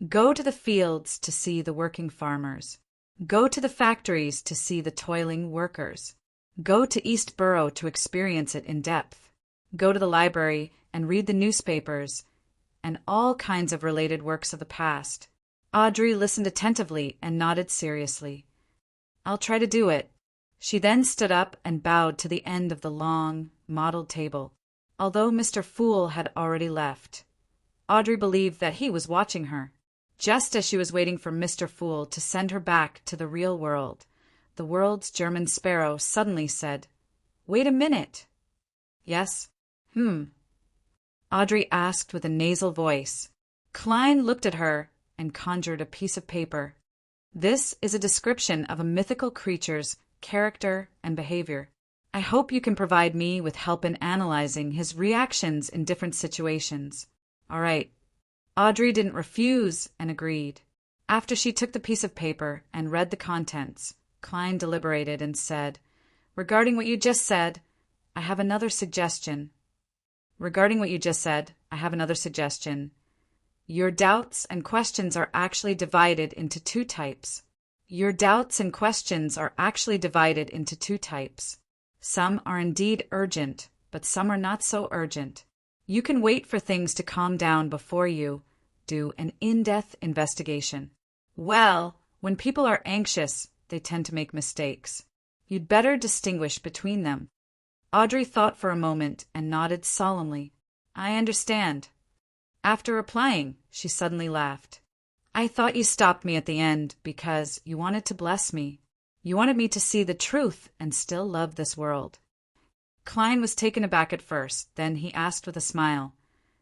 Go to the fields to see the working farmers. Go to the factories to see the toiling workers. Go to East Borough to experience it in depth. Go to the library and read the newspapers and all kinds of related works of the past. Audrey listened attentively and nodded seriously. I'll try to do it. She then stood up and bowed to the end of the long, mottled table. Although Mr. Fool had already left, Audrey believed that he was watching her. Just as she was waiting for Mr. Fool to send her back to the real world, the world's German sparrow suddenly said, "Wait a minute." "Yes? Audrey asked with a nasal voice. Klein looked at her and conjured a piece of paper. "This is a description of a mythical creature's character and behavior. I hope you can provide me with help in analyzing his reactions in different situations." "All right." Audrey didn't refuse and agreed. After she took the piece of paper and read the contents, Klein deliberated and said, "Regarding what you just said, I have another suggestion. Your doubts and questions are actually divided into two types. Some are indeed urgent, but some are not so urgent. You can wait for things to calm down before you do an in-depth investigation. Well, when people are anxious, they tend to make mistakes. You'd better distinguish between them." Audrey thought for a moment and nodded solemnly. "I understand." After replying, she suddenly laughed. "I thought you stopped me at the end because you wanted to bless me. You wanted me to see the truth and still love this world." Klein was taken aback at first, then he asked with a smile,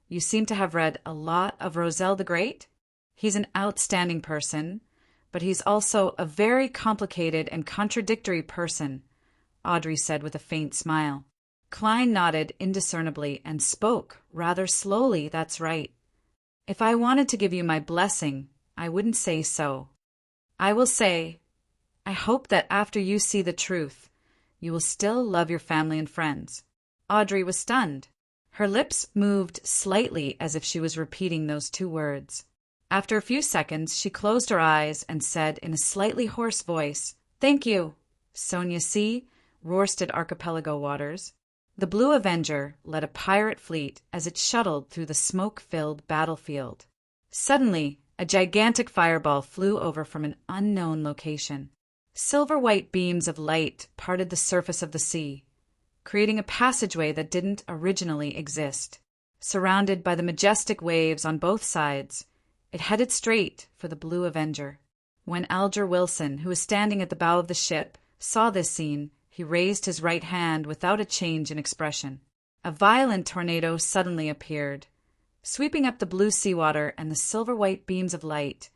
"You seem to have read a lot of Roselle the Great? He's an outstanding person, but he's also a very complicated and contradictory person," Audrey said with a faint smile. Klein nodded indiscernibly and spoke rather slowly. "That's right. If I wanted to give you my blessing, I wouldn't say so. I will say, I hope that after you see the truth, you will still love your family and friends." Audrey was stunned. Her lips moved slightly as if she was repeating those two words. After a few seconds, she closed her eyes and said in a slightly hoarse voice, "Thank you, Sonia C., Rorsted Archipelago waters." The Blue Avenger led a pirate fleet as it shuttled through the smoke-filled battlefield. Suddenly, a gigantic fireball flew over from an unknown location. Silver-white beams of light parted the surface of the sea, creating a passageway that didn't originally exist. Surrounded by the majestic waves on both sides, it headed straight for the Blue Avenger. When Alger Wilson, who was standing at the bow of the ship, saw this scene, he raised his right hand without a change in expression. A violent tornado suddenly appeared, sweeping up the blue seawater and the silver-white beams of light,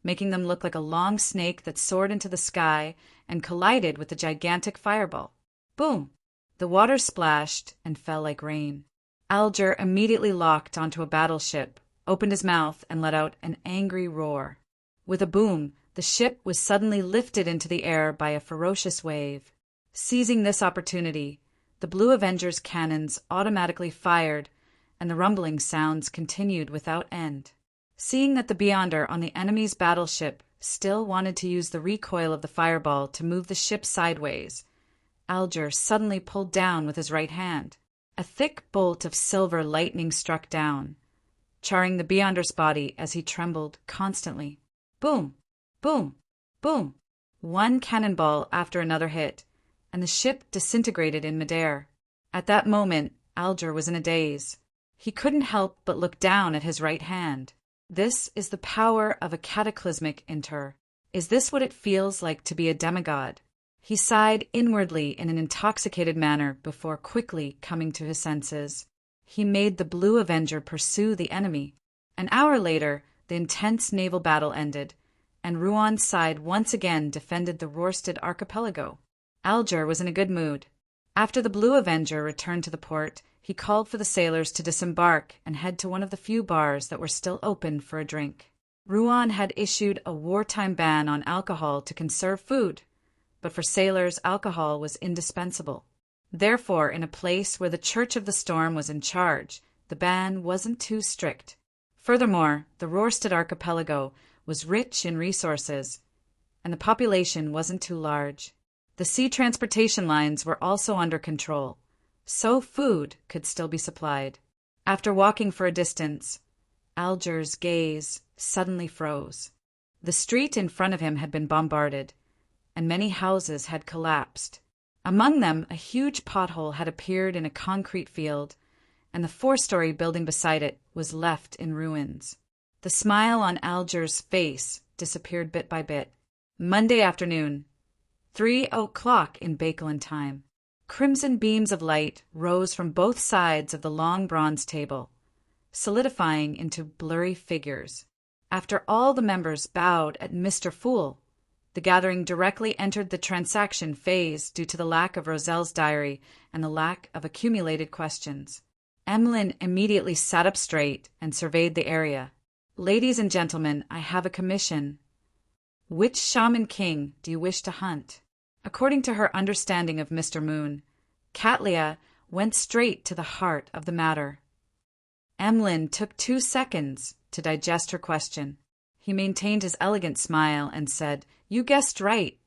making them look like a long snake that soared into the sky and collided with the gigantic fireball. Boom! The water splashed and fell like rain. Alger immediately locked onto a battleship, opened his mouth, and let out an angry roar. With a boom, the ship was suddenly lifted into the air by a ferocious wave. Seizing this opportunity, the Blue Avenger's cannons automatically fired, and the rumbling sounds continued without end. Seeing that the Beyonder on the enemy's battleship still wanted to use the recoil of the fireball to move the ship sideways, Alger suddenly pulled down with his right hand. A thick bolt of silver lightning struck down, charring the Beyonder's body as he trembled constantly. Boom! Boom! Boom! One cannonball after another hit, and the ship disintegrated in midair. At that moment, Alger was in a daze. He couldn't help but look down at his right hand. This is the power of a cataclysmic inter. Is this what it feels like to be a demigod? He sighed inwardly in an intoxicated manner before quickly coming to his senses. He made the Blue Avenger pursue the enemy. An hour later, the intense naval battle ended, and Rouen side once again defended the Rorsted Archipelago. Alger was in a good mood. After the Blue Avenger returned to the port, he called for the sailors to disembark and head to one of the few bars that were still open for a drink. Rouen had issued a wartime ban on alcohol to conserve food, but for sailors, alcohol was indispensable. Therefore, in a place where the Church of the Storm was in charge, the ban wasn't too strict. Furthermore, the Rorstad archipelago was rich in resources, and the population wasn't too large. The sea transportation lines were also under control, so food could still be supplied. After walking for a distance, Alger's gaze suddenly froze. The street in front of him had been bombarded, and many houses had collapsed. Among them, a huge pothole had appeared in a concrete field, and the 4-story building beside it was left in ruins. The smile on Alger's face disappeared bit by bit. Monday afternoon, 3:00 in Bakelin time. Crimson beams of light rose from both sides of the long bronze table, solidifying into blurry figures. After all the members bowed at Mr. Fool, the gathering directly entered the transaction phase due to the lack of Roselle's diary and the lack of accumulated questions. Emmeline immediately sat up straight and surveyed the area. "Ladies and gentlemen, I have a commission. Which shaman king do you wish to hunt?" According to her understanding of Mr. Moon, Katlia went straight to the heart of the matter. Emmeline took 2 seconds to digest her question. He maintained his elegant smile and said, "You guessed right."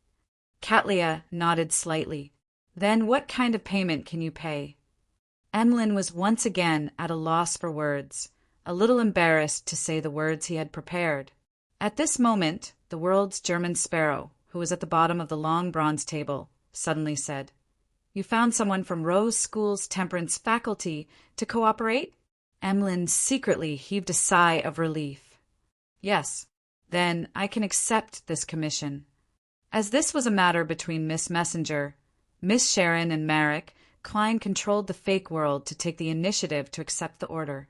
Katlia nodded slightly. "Then what kind of payment can you pay?" Emmeline was once again at a loss for words, a little embarrassed to say the words he had prepared. At this moment, the world's German sparrow, who was at the bottom of the long bronze table, suddenly said, "You found someone from Rose School's temperance faculty to cooperate?" Emmeline secretly heaved a sigh of relief. "Yes, then I can accept this commission." As this was a matter between Miss Messenger, Miss Sharon, and Marek, Klein controlled the fake world to take the initiative to accept the order.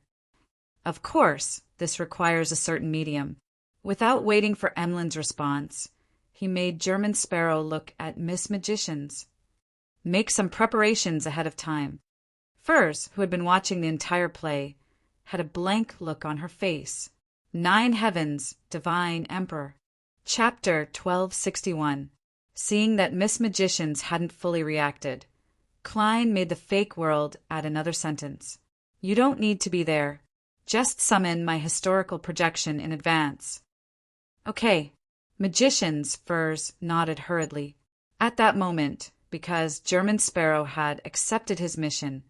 Of course, this requires a certain medium. Without waiting for Emmeline's response, he made German Sparrow look at Miss Magicians. Make some preparations ahead of time. Furs, who had been watching the entire play, had a blank look on her face. 9 Heavens, Divine Emperor. Chapter 1261. Seeing that Miss Magicians hadn't fully reacted, Klein made the fake world add another sentence. "You don't need to be there. Just summon my historical projection in advance." "Okay." Magicians' Furs nodded hurriedly. At that moment, because German Sparrow had accepted his mission,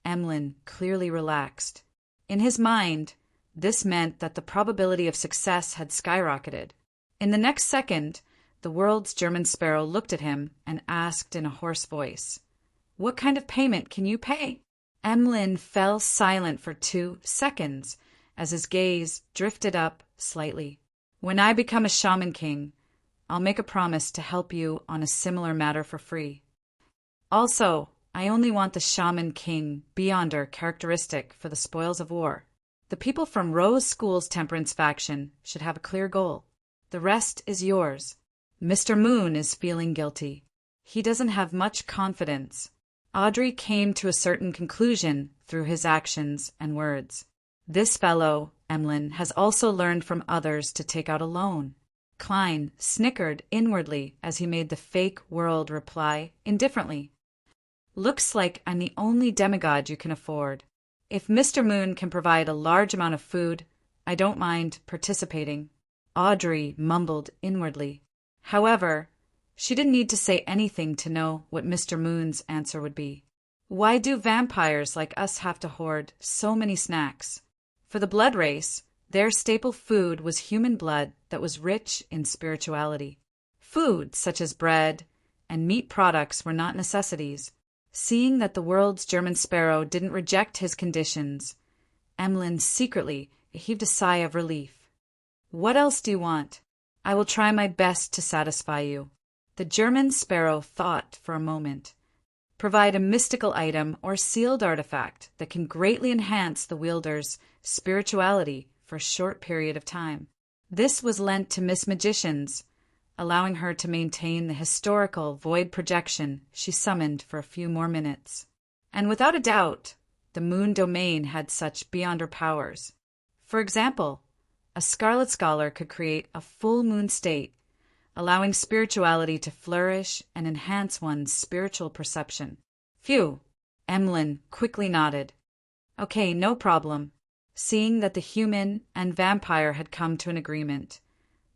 Emmeline clearly relaxed. In his mind, this meant that the probability of success had skyrocketed. In the next second, the world's German Sparrow looked at him and asked in a hoarse voice, "What kind of payment can you pay?" Emmeline fell silent for 2 seconds as his gaze drifted up slightly. "When I become a shaman king, I'll make a promise to help you on a similar matter for free. Also, I only want the shaman king Beyonder characteristic for the spoils of war. The people from Rose School's temperance faction should have a clear goal. The rest is yours. Mr. Moon is feeling guilty. He doesn't have much confidence." Audrey came to a certain conclusion through his actions and words. "This fellow, Emmeline, has also learned from others to take out a loan." Klein snickered inwardly as he made the fake world reply indifferently. "Looks like I'm the only demigod you can afford. If Mr. Moon can provide a large amount of food, I don't mind participating." Audrey mumbled inwardly. However, she didn't need to say anything to know what Mr. Moon's answer would be. Why do vampires like us have to hoard so many snacks? For the blood race, their staple food was human blood that was rich in spirituality. Food such as bread and meat products were not necessities. Seeing that the world's German Sparrow didn't reject his conditions, Emmeline secretly heaved a sigh of relief. "What else do you want? I will try my best to satisfy you." The German Sparrow thought for a moment. "Provide a mystical item or sealed artifact that can greatly enhance the wielder's spirituality for a short period of time." This was lent to Miss Magicians, allowing her to maintain the historical void projection she summoned for a few more minutes. And without a doubt, the moon domain had such beyonder powers. For example, a Scarlet Scholar could create a full moon state, allowing spirituality to flourish and enhance one's spiritual perception. Phew! Emmeline quickly nodded. "Okay, no problem. Seeing that the human and vampire had come to an agreement,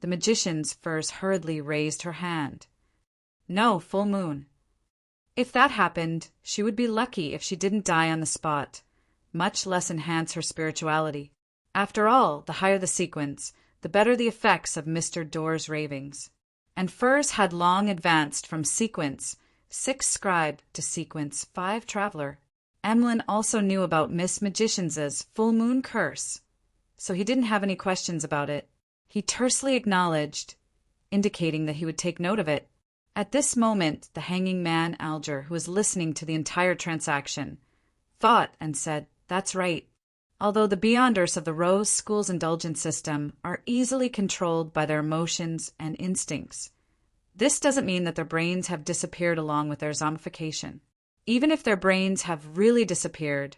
the magician's Furs hurriedly raised her hand. No, full moon. If that happened, she would be lucky if she didn't die on the spot, much less enhance her spirituality. After all, the higher the sequence, the better the effects of Mr. Door's ravings. And Furs had long advanced from sequence 6 scribe to sequence 5 traveler. Emlyn also knew about Miss Magician's full moon curse, so he didn't have any questions about it. He tersely acknowledged, indicating that he would take note of it. At this moment, the hanging man, Alger, who was listening to the entire transaction, thought and said, "That's right." Although the Beyonders of the Rose School's indulgence system are easily controlled by their emotions and instincts, this doesn't mean that their brains have disappeared along with their zombification. Even if their brains have really disappeared,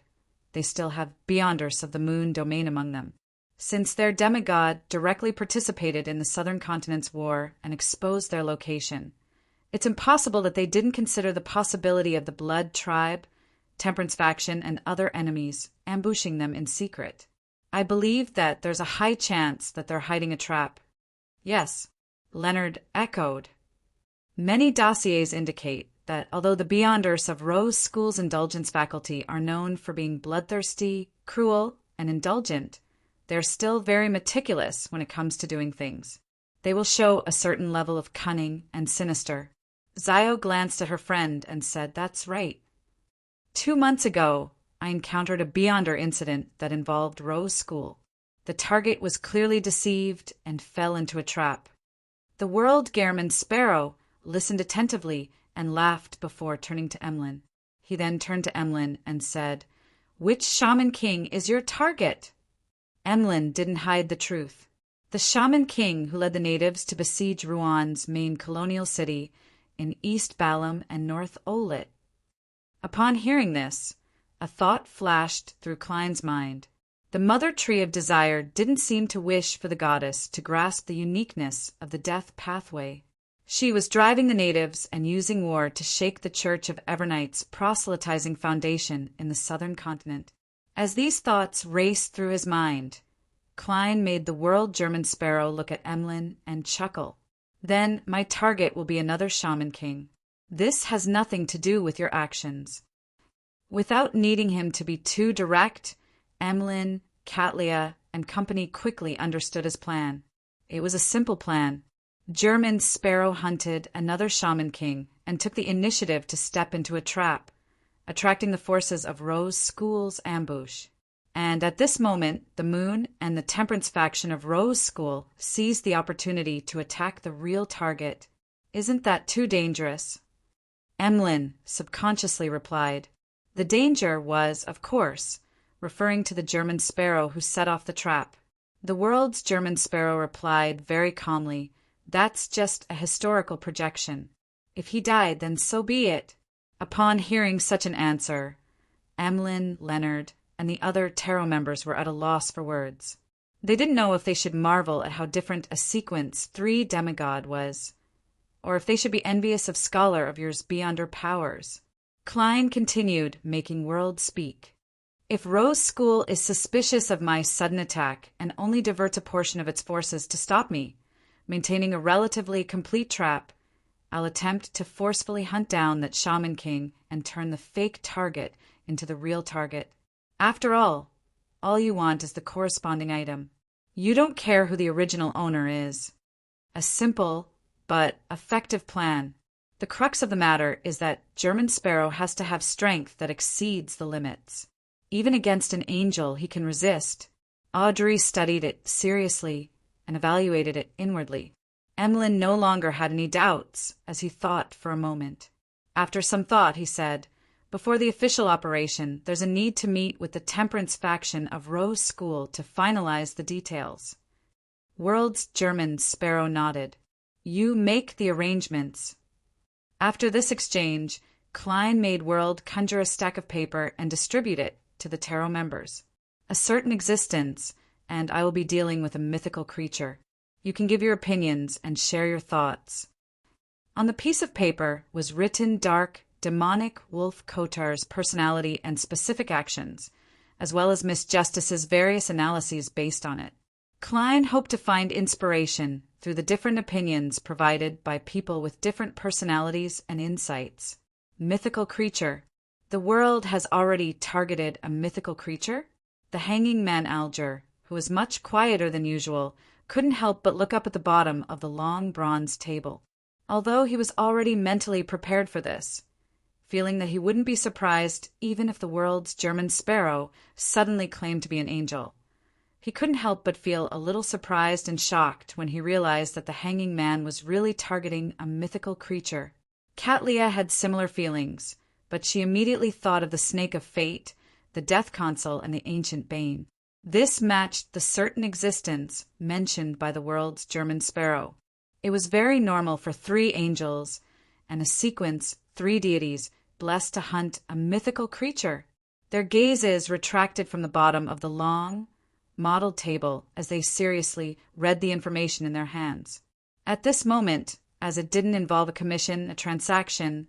they still have Beyonders of the Moon domain among them. Since their demigod directly participated in the Southern Continent's war and exposed their location, it's impossible that they didn't consider the possibility of the Blood Tribe, Temperance Faction, and other enemies ambushing them in secret. I believe that there's a high chance that they're hiding a trap. Yes, Leonard echoed. Many dossiers indicate that although the Beyonders of Rose School's indulgence faculty are known for being bloodthirsty, cruel, and indulgent, they're still very meticulous when it comes to doing things. They will show a certain level of cunning and sinister. Zio glanced at her friend and said, "That's right. 2 months ago, I encountered a Beyonder incident that involved Rose School. The target was clearly deceived and fell into a trap." The World Gehrman Sparrow listened attentively and laughed before turning to Emlyn. He then turned to Emlyn and said, "Which Shaman King is your target?" Emlyn didn't hide the truth. The Shaman King who led the natives to besiege Rouen main colonial city in East Balam and North Olit. Upon hearing this, a thought flashed through Klein's mind. The Mother Tree of Desire didn't seem to wish for the goddess to grasp the uniqueness of the death pathway. She was driving the natives and using war to shake the Church of Everight's proselytizing foundation in the southern continent. As these thoughts raced through his mind, Klein made the World German Sparrow look at Emlyn and chuckle. "Then my target will be another Shaman King. This has nothing to do with your actions." Without needing him to be too direct, Emlyn, Katlia, and company quickly understood his plan. It was a simple plan. German Sparrow hunted another Shaman King and took the initiative to step into a trap, attracting the forces of Rose School's ambush. And at this moment, the Moon and the Temperance faction of Rose School seized the opportunity to attack the real target. "Isn't that too dangerous?" Emlyn subconsciously replied. The danger was, of course, referring to the German Sparrow who set off the trap. The World's German Sparrow replied very calmly, "That's just a historical projection. If he died, then so be it." Upon hearing such an answer, Emlyn, Leonard, and the other tarot members were at a loss for words. They didn't know if they should marvel at how different a sequence 3 demigod was, or if they should be envious of Scholar of yours Beyonder powers. Klein continued, making words speak. "If Rose School is suspicious of my sudden attack and only diverts a portion of its forces to stop me, maintaining a relatively complete trap, I'll attempt to forcefully hunt down that Shaman King and turn the fake target into the real target. After all you want is the corresponding item. You don't care who the original owner is. A simple but effective plan. The crux of the matter is that German Sparrow has to have strength that exceeds the limits. Even against an angel he can resist." Audrey studied it seriously and evaluated it inwardly. Emlyn no longer had any doubts as he thought for a moment. After some thought, he said, "Before the official operation, there's a need to meet with the Temperance faction of Rose School to finalize the details." World's German Sparrow nodded. "You make the arrangements." After this exchange, Klein made World conjure a stack of paper and distribute it to the tarot members. "A certain existence, and I will be dealing with a mythical creature. You can give your opinions and share your thoughts." On the piece of paper was written dark, demonic Wolf Kotar's personality and specific actions, as well as Miss Justice's various analyses based on it. Klein hoped to find inspiration through the different opinions provided by people with different personalities and insights. Mythical creature. The world has already targeted a mythical creature? The hanging man Alger, who was much quieter than usual, couldn't help but look up at the bottom of the long bronze table, although he was already mentally prepared for this, feeling that he wouldn't be surprised even if the world's German sparrow suddenly claimed to be an angel. He couldn't help but feel a little surprised and shocked when he realized that the hanging man was really targeting a mythical creature. Katlia had similar feelings, but she immediately thought of the snake of fate, the death consul, and the ancient bane. This matched the certain existence mentioned by the world's German sparrow. It was very normal for 3 angels and a sequence 3 deities blessed to hunt a mythical creature. Their gazes retracted from the bottom of the long, modeled table as they seriously read the information in their hands. At this moment, as it didn't involve a commission, a transaction,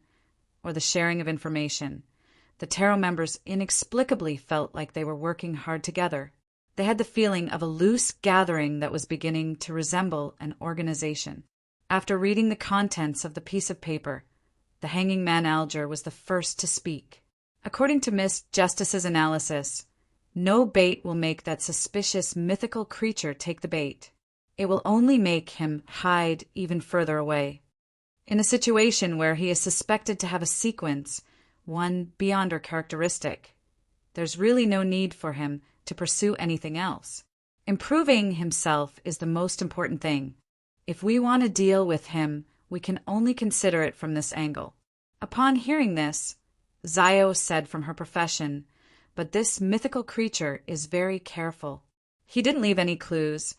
or the sharing of information, the tarot members inexplicably felt like they were working hard together. They had the feeling of a loose gathering that was beginning to resemble an organization. After reading the contents of the piece of paper, the hanging man Alger was the first to speak. According to Miss Justice's analysis, no bait will make that suspicious mythical creature take the bait. It will only make him hide even further away. In a situation where he is suspected to have a sequence, one beyond our characteristic, there's really no need for him to pursue anything else. Improving himself is the most important thing. If we want to deal with him, we can only consider it from this angle. Upon hearing this, Zio said from her profession, but this mythical creature is very careful. He didn't leave any clues,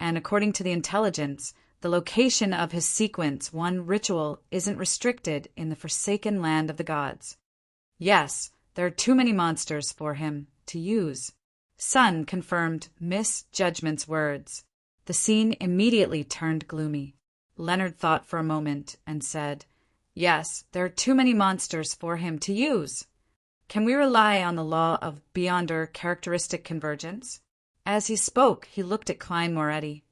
and according to the intelligence, the location of his sequence, one ritual, isn't restricted in the forsaken land of the gods. Yes, there are too many monsters for him to use. Sun confirmed Miss Judgment's words. The scene immediately turned gloomy. Leonard thought for a moment and said, "Yes, there are too many monsters for him to use. Can we rely on the law of beyonder characteristic convergence?" As he spoke, he looked at Klein Moretti.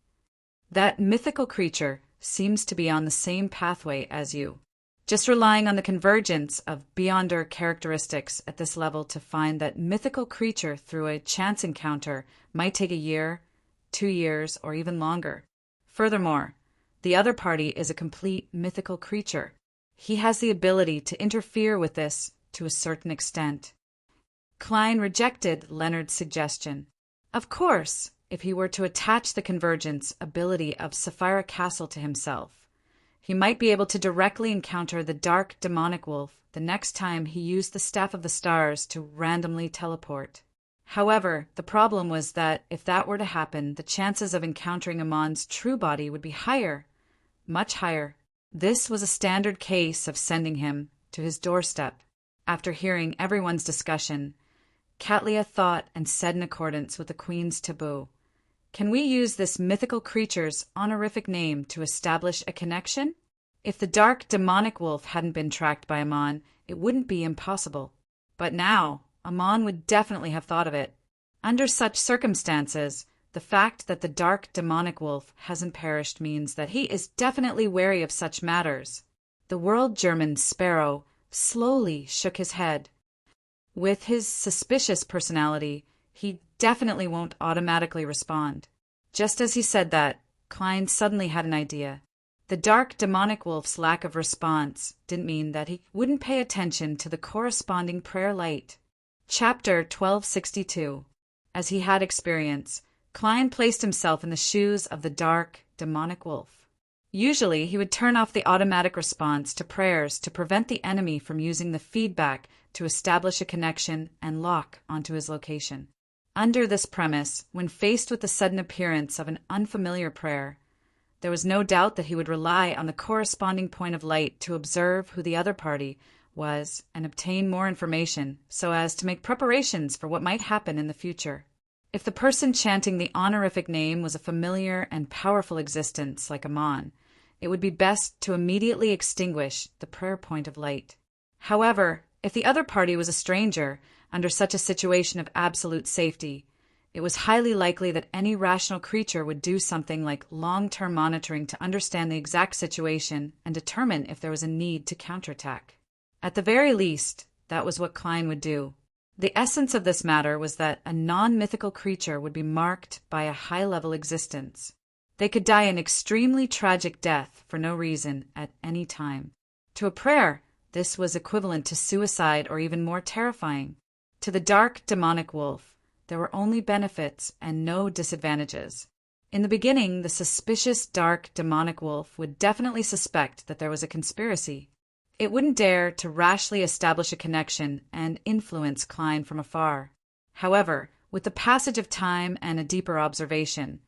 "That mythical creature seems to be on the same pathway as you. Just relying on the convergence of beyonder characteristics at this level to find that mythical creature through a chance encounter might take a year, 2 years, or even longer. Furthermore, the other party is a complete mythical creature. He has the ability to interfere with this to a certain extent." Klein rejected Leonard's suggestion. Of course, if he were to attach the convergence ability of Sapphira Castle to himself, he might be able to directly encounter the dark demonic wolf the next time he used the Staff of the Stars to randomly teleport. However, the problem was that if that were to happen, the chances of encountering Amon's true body would be higher, much higher. This was a standard case of sending him to his doorstep. After hearing everyone's discussion, Katlia thought and said in accordance with the Queen's taboo, "Can we use this mythical creature's honorific name to establish a connection? If the dark demonic wolf hadn't been tracked by Amon, it wouldn't be impossible. But now, Amon would definitely have thought of it. Under such circumstances, the fact that the dark demonic wolf hasn't perished means that he is definitely wary of such matters." The world German sparrow slowly shook his head. With his suspicious personality, he definitely won't automatically respond. Just as he said that, Klein suddenly had an idea. The dark demonic wolf's lack of response didn't mean that he wouldn't pay attention to the corresponding prayer light. Chapter 1262. As he had experience, Klein placed himself in the shoes of the dark demonic wolf. Usually, he would turn off the automatic response to prayers to prevent the enemy from using the feedback to establish a connection and lock onto his location. Under this premise, when faced with the sudden appearance of an unfamiliar prayer, there was no doubt that he would rely on the corresponding point of light to observe who the other party was and obtain more information so as to make preparations for what might happen in the future. If the person chanting the honorific name was a familiar and powerful existence like Amon, it would be best to immediately extinguish the prayer point of light. However, if the other party was a stranger, Under such a situation of absolute safety, it was highly likely that any rational creature would do something like long-term monitoring to understand the exact situation and determine if there was a need to counterattack. At the very least, that was what Klein would do. The essence of this matter was that a non-mythical creature would be marked by a high-level existence. They could die an extremely tragic death for no reason at any time. To a prayer, this was equivalent to suicide or even more terrifying. To the dark, demonic wolf, there were only benefits and no disadvantages. In the beginning, the suspicious, dark, demonic wolf would definitely suspect that there was a conspiracy. It wouldn't dare to rashly establish a connection and influence Klein from afar. However, with the passage of time and a deeper observation,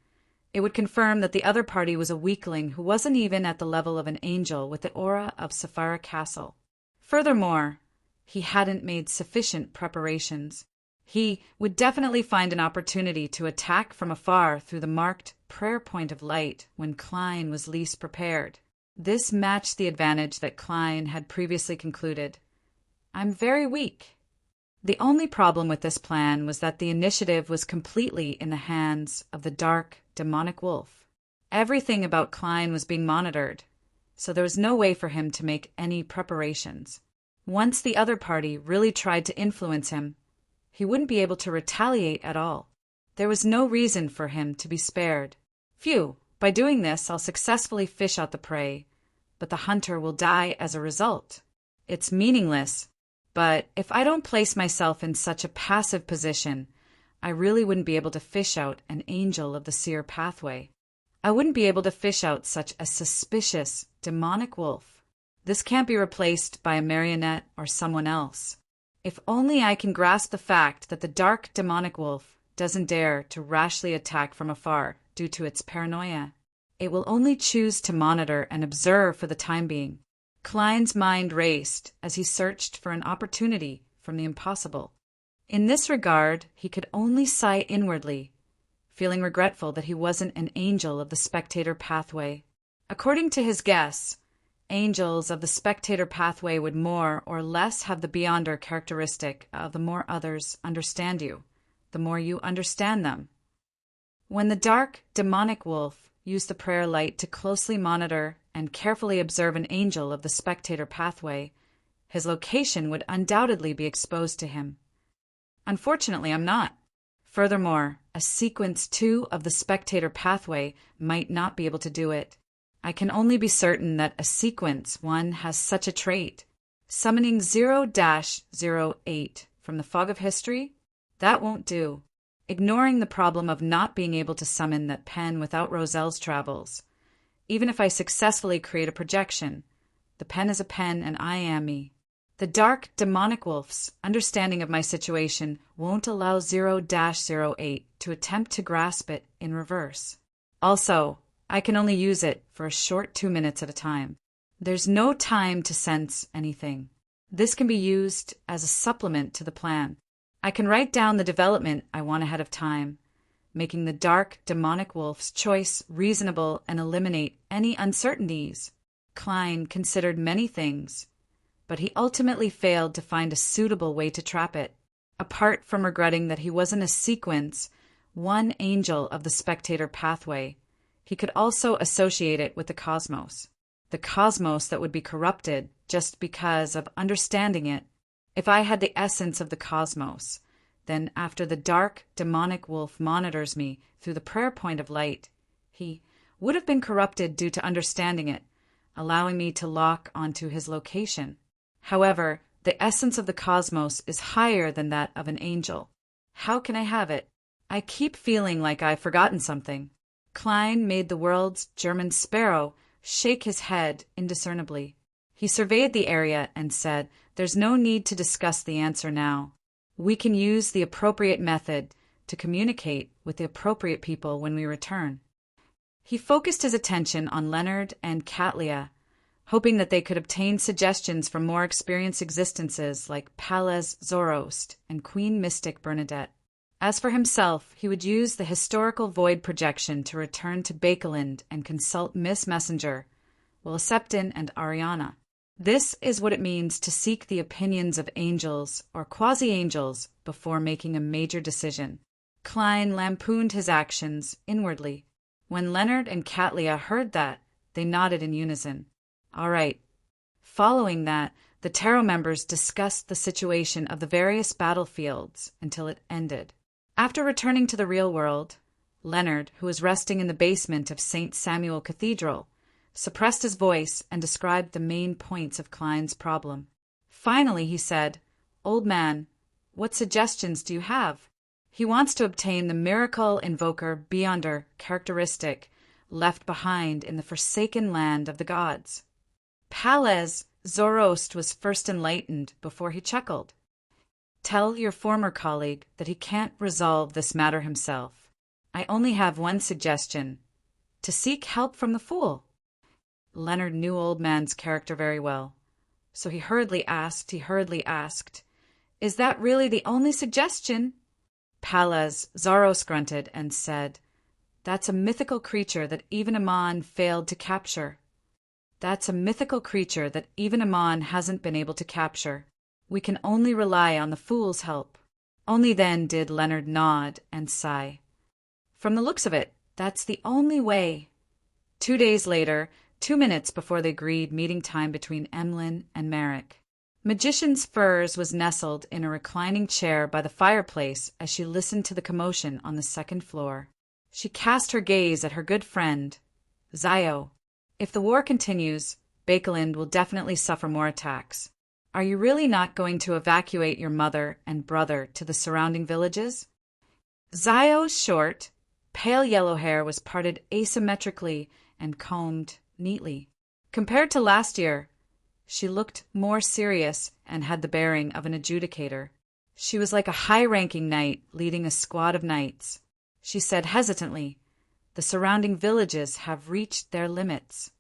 it would confirm that the other party was a weakling who wasn't even at the level of an angel with the aura of Sapphira Castle. Furthermore, he hadn't made sufficient preparations. He would definitely find an opportunity to attack from afar through the marked prayer point of light when Klein was least prepared. This matched the advantage that Klein had previously concluded. I'm very weak. The only problem with this plan was that the initiative was completely in the hands of the dark, demonic wolf. Everything about Klein was being monitored, so there was no way for him to make any preparations. Once the other party really tried to influence him, he wouldn't be able to retaliate at all. There was no reason for him to be spared. Phew, by doing this, I'll successfully fish out the prey, but the hunter will die as a result. It's meaningless, but if I don't place myself in such a passive position, I really wouldn't be able to fish out an angel of the seer pathway. I wouldn't be able to fish out such a suspicious, demonic wolf. This can't be replaced by a marionette or someone else. If only I can grasp the fact that the dark, demonic wolf doesn't dare to rashly attack from afar due to its paranoia. It will only choose to monitor and observe for the time being. Klein's mind raced as he searched for an opportunity from the impossible. In this regard, he could only sigh inwardly, feeling regretful that he wasn't an angel of the spectator pathway. According to his guess, angels of the spectator pathway would more or less have the beyonder characteristic of the more others understand you, the more you understand them. When the dark, demonic wolf used the prayer light to closely monitor and carefully observe an angel of the spectator pathway, his location would undoubtedly be exposed to him. Unfortunately, I'm not. Furthermore, a sequence 2 of the spectator pathway might not be able to do it. I can only be certain that a sequence 1 has such a trait. Summoning 0-08 from the fog of history? That won't do. Ignoring the problem of not being able to summon that pen without Roselle's travels. Even if I successfully create a projection, the pen is a pen and I am me. The dark, demonic wolf's understanding of my situation won't allow 0-08 to attempt to grasp it in reverse. Also, I can only use it for a short 2 minutes at a time. There's no time to sense anything. This can be used as a supplement to the plan. I can write down the development I want ahead of time, making the dark, demonic wolf's choice reasonable and eliminate any uncertainties. Klein considered many things, but he ultimately failed to find a suitable way to trap it. Apart from regretting that he wasn't a sequence, 1 angel of the spectator pathway, he could also associate it with the cosmos that would be corrupted just because of understanding it. If I had the essence of the cosmos, then after the dark, demonic wolf monitors me through the prayer point of light, he would have been corrupted due to understanding it, allowing me to lock onto his location. However, the essence of the cosmos is higher than that of an angel. How can I have it? I keep feeling like I've forgotten something. Klein made the world's German sparrow shake his head indiscernibly. He surveyed the area and said, "There's no need to discuss the answer now. We can use the appropriate method to communicate with the appropriate people when we return." He focused his attention on Leonard and Katlia, hoping that they could obtain suggestions from more experienced existences like Palez Zoroast and Queen Mystic Bernadette. As for himself, he would use the historical void projection to return to Bakeland and consult Miss Messenger, Wilseptin and Ariana. This is what it means to seek the opinions of angels or quasi-angels before making a major decision. Klein lampooned his actions inwardly. When Leonard and Katlia heard that, they nodded in unison. All right. Following that, the tarot members discussed the situation of the various battlefields until it ended. After returning to the real world, Leonard, who was resting in the basement of St. Samuel Cathedral, suppressed his voice and described the main points of Klein's problem. Finally, he said, "Old man, what suggestions do you have?" He wants to obtain the miracle invoker Beyonder characteristic left behind in the forsaken land of the gods. Palez Zoroast was first enlightened before he chuckled. Tell your former colleague that he can't resolve this matter himself. I only have one suggestion: to seek help from the fool. Leonard knew Old Man's character very well, so he hurriedly asked, "Is that really the only suggestion?" Palez Zoroast grunted and said, "That's a mythical creature that even Amon failed to capture. That's a mythical creature that even Amon hasn't been able to capture. We can only rely on the fool's help." Only then did Leonard nod and sigh. From the looks of it, that's the only way. 2 days later, 2 minutes before the agreed meeting time between Emlyn and Merrick, Magician's Furs was nestled in a reclining chair by the fireplace as she listened to the commotion on the second floor. She cast her gaze at her good friend, Zio. If the war continues, Bakeland will definitely suffer more attacks. Are you really not going to evacuate your mother and brother to the surrounding villages? Zio's short, pale yellow hair was parted asymmetrically and combed neatly. Compared to last year, she looked more serious and had the bearing of an adjudicator. She was like a high-ranking knight leading a squad of knights. She said hesitantly, "The surrounding villages have reached their limits."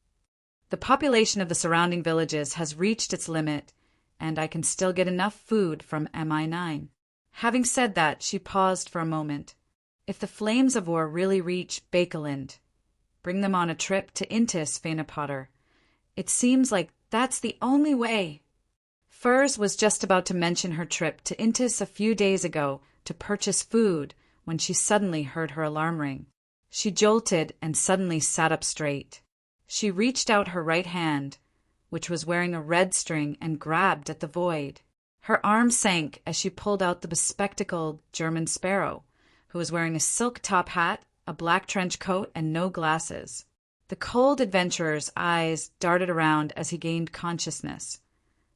The population of the surrounding villages has reached its limit, and I can still get enough food from MI9. Having said that, she paused for a moment. If the flames of war really reach Bakeland, bring them on a trip to Intis Fainapotter. It seems like that's the only way. Furs was just about to mention her trip to Intis a few days ago to purchase food when she suddenly heard her alarm ring. She jolted and suddenly sat up straight. She reached out her right hand, which was wearing a red string, and grabbed at the void. Her arm sank as she pulled out the bespectacled German sparrow, who was wearing a silk top hat, a black trench coat, and no glasses. The cold adventurer's eyes darted around as he gained consciousness,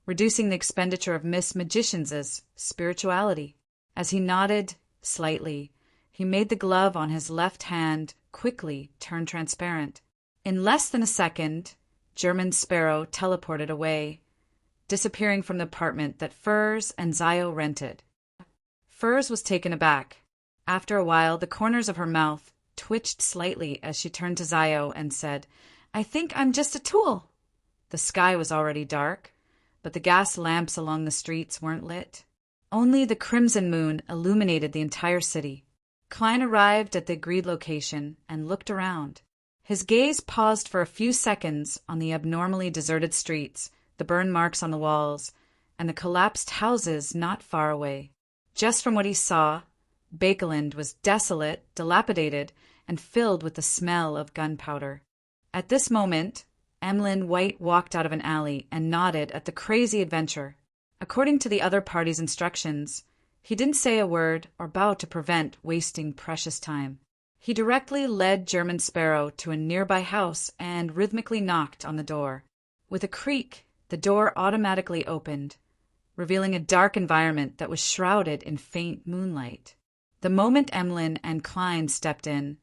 reducing the expenditure of Miss Magician's spirituality. As he nodded slightly, he made the glove on his left hand quickly turn transparent. In less than a second, German Sparrow teleported away, disappearing from the apartment that Furs and Zio rented. Furs was taken aback. After a while, the corners of her mouth twitched slightly as she turned to Zio and said, "I think I'm just a tool." The sky was already dark, but the gas lamps along the streets weren't lit. Only the crimson moon illuminated the entire city. Klein arrived at the agreed location and looked around. His gaze paused for a few seconds on the abnormally deserted streets, the burn marks on the walls, and the collapsed houses not far away. Just from what he saw, Bakeland was desolate, dilapidated, and filled with the smell of gunpowder. At this moment, Emlyn White walked out of an alley and nodded at the crazy adventure. According to the other party's instructions, he didn't say a word or bow to prevent wasting precious time. He directly led German Sparrow to a nearby house and rhythmically knocked on the door. With a creak, the door automatically opened, revealing a dark environment that was shrouded in faint moonlight. The moment Emlyn and Klein stepped in,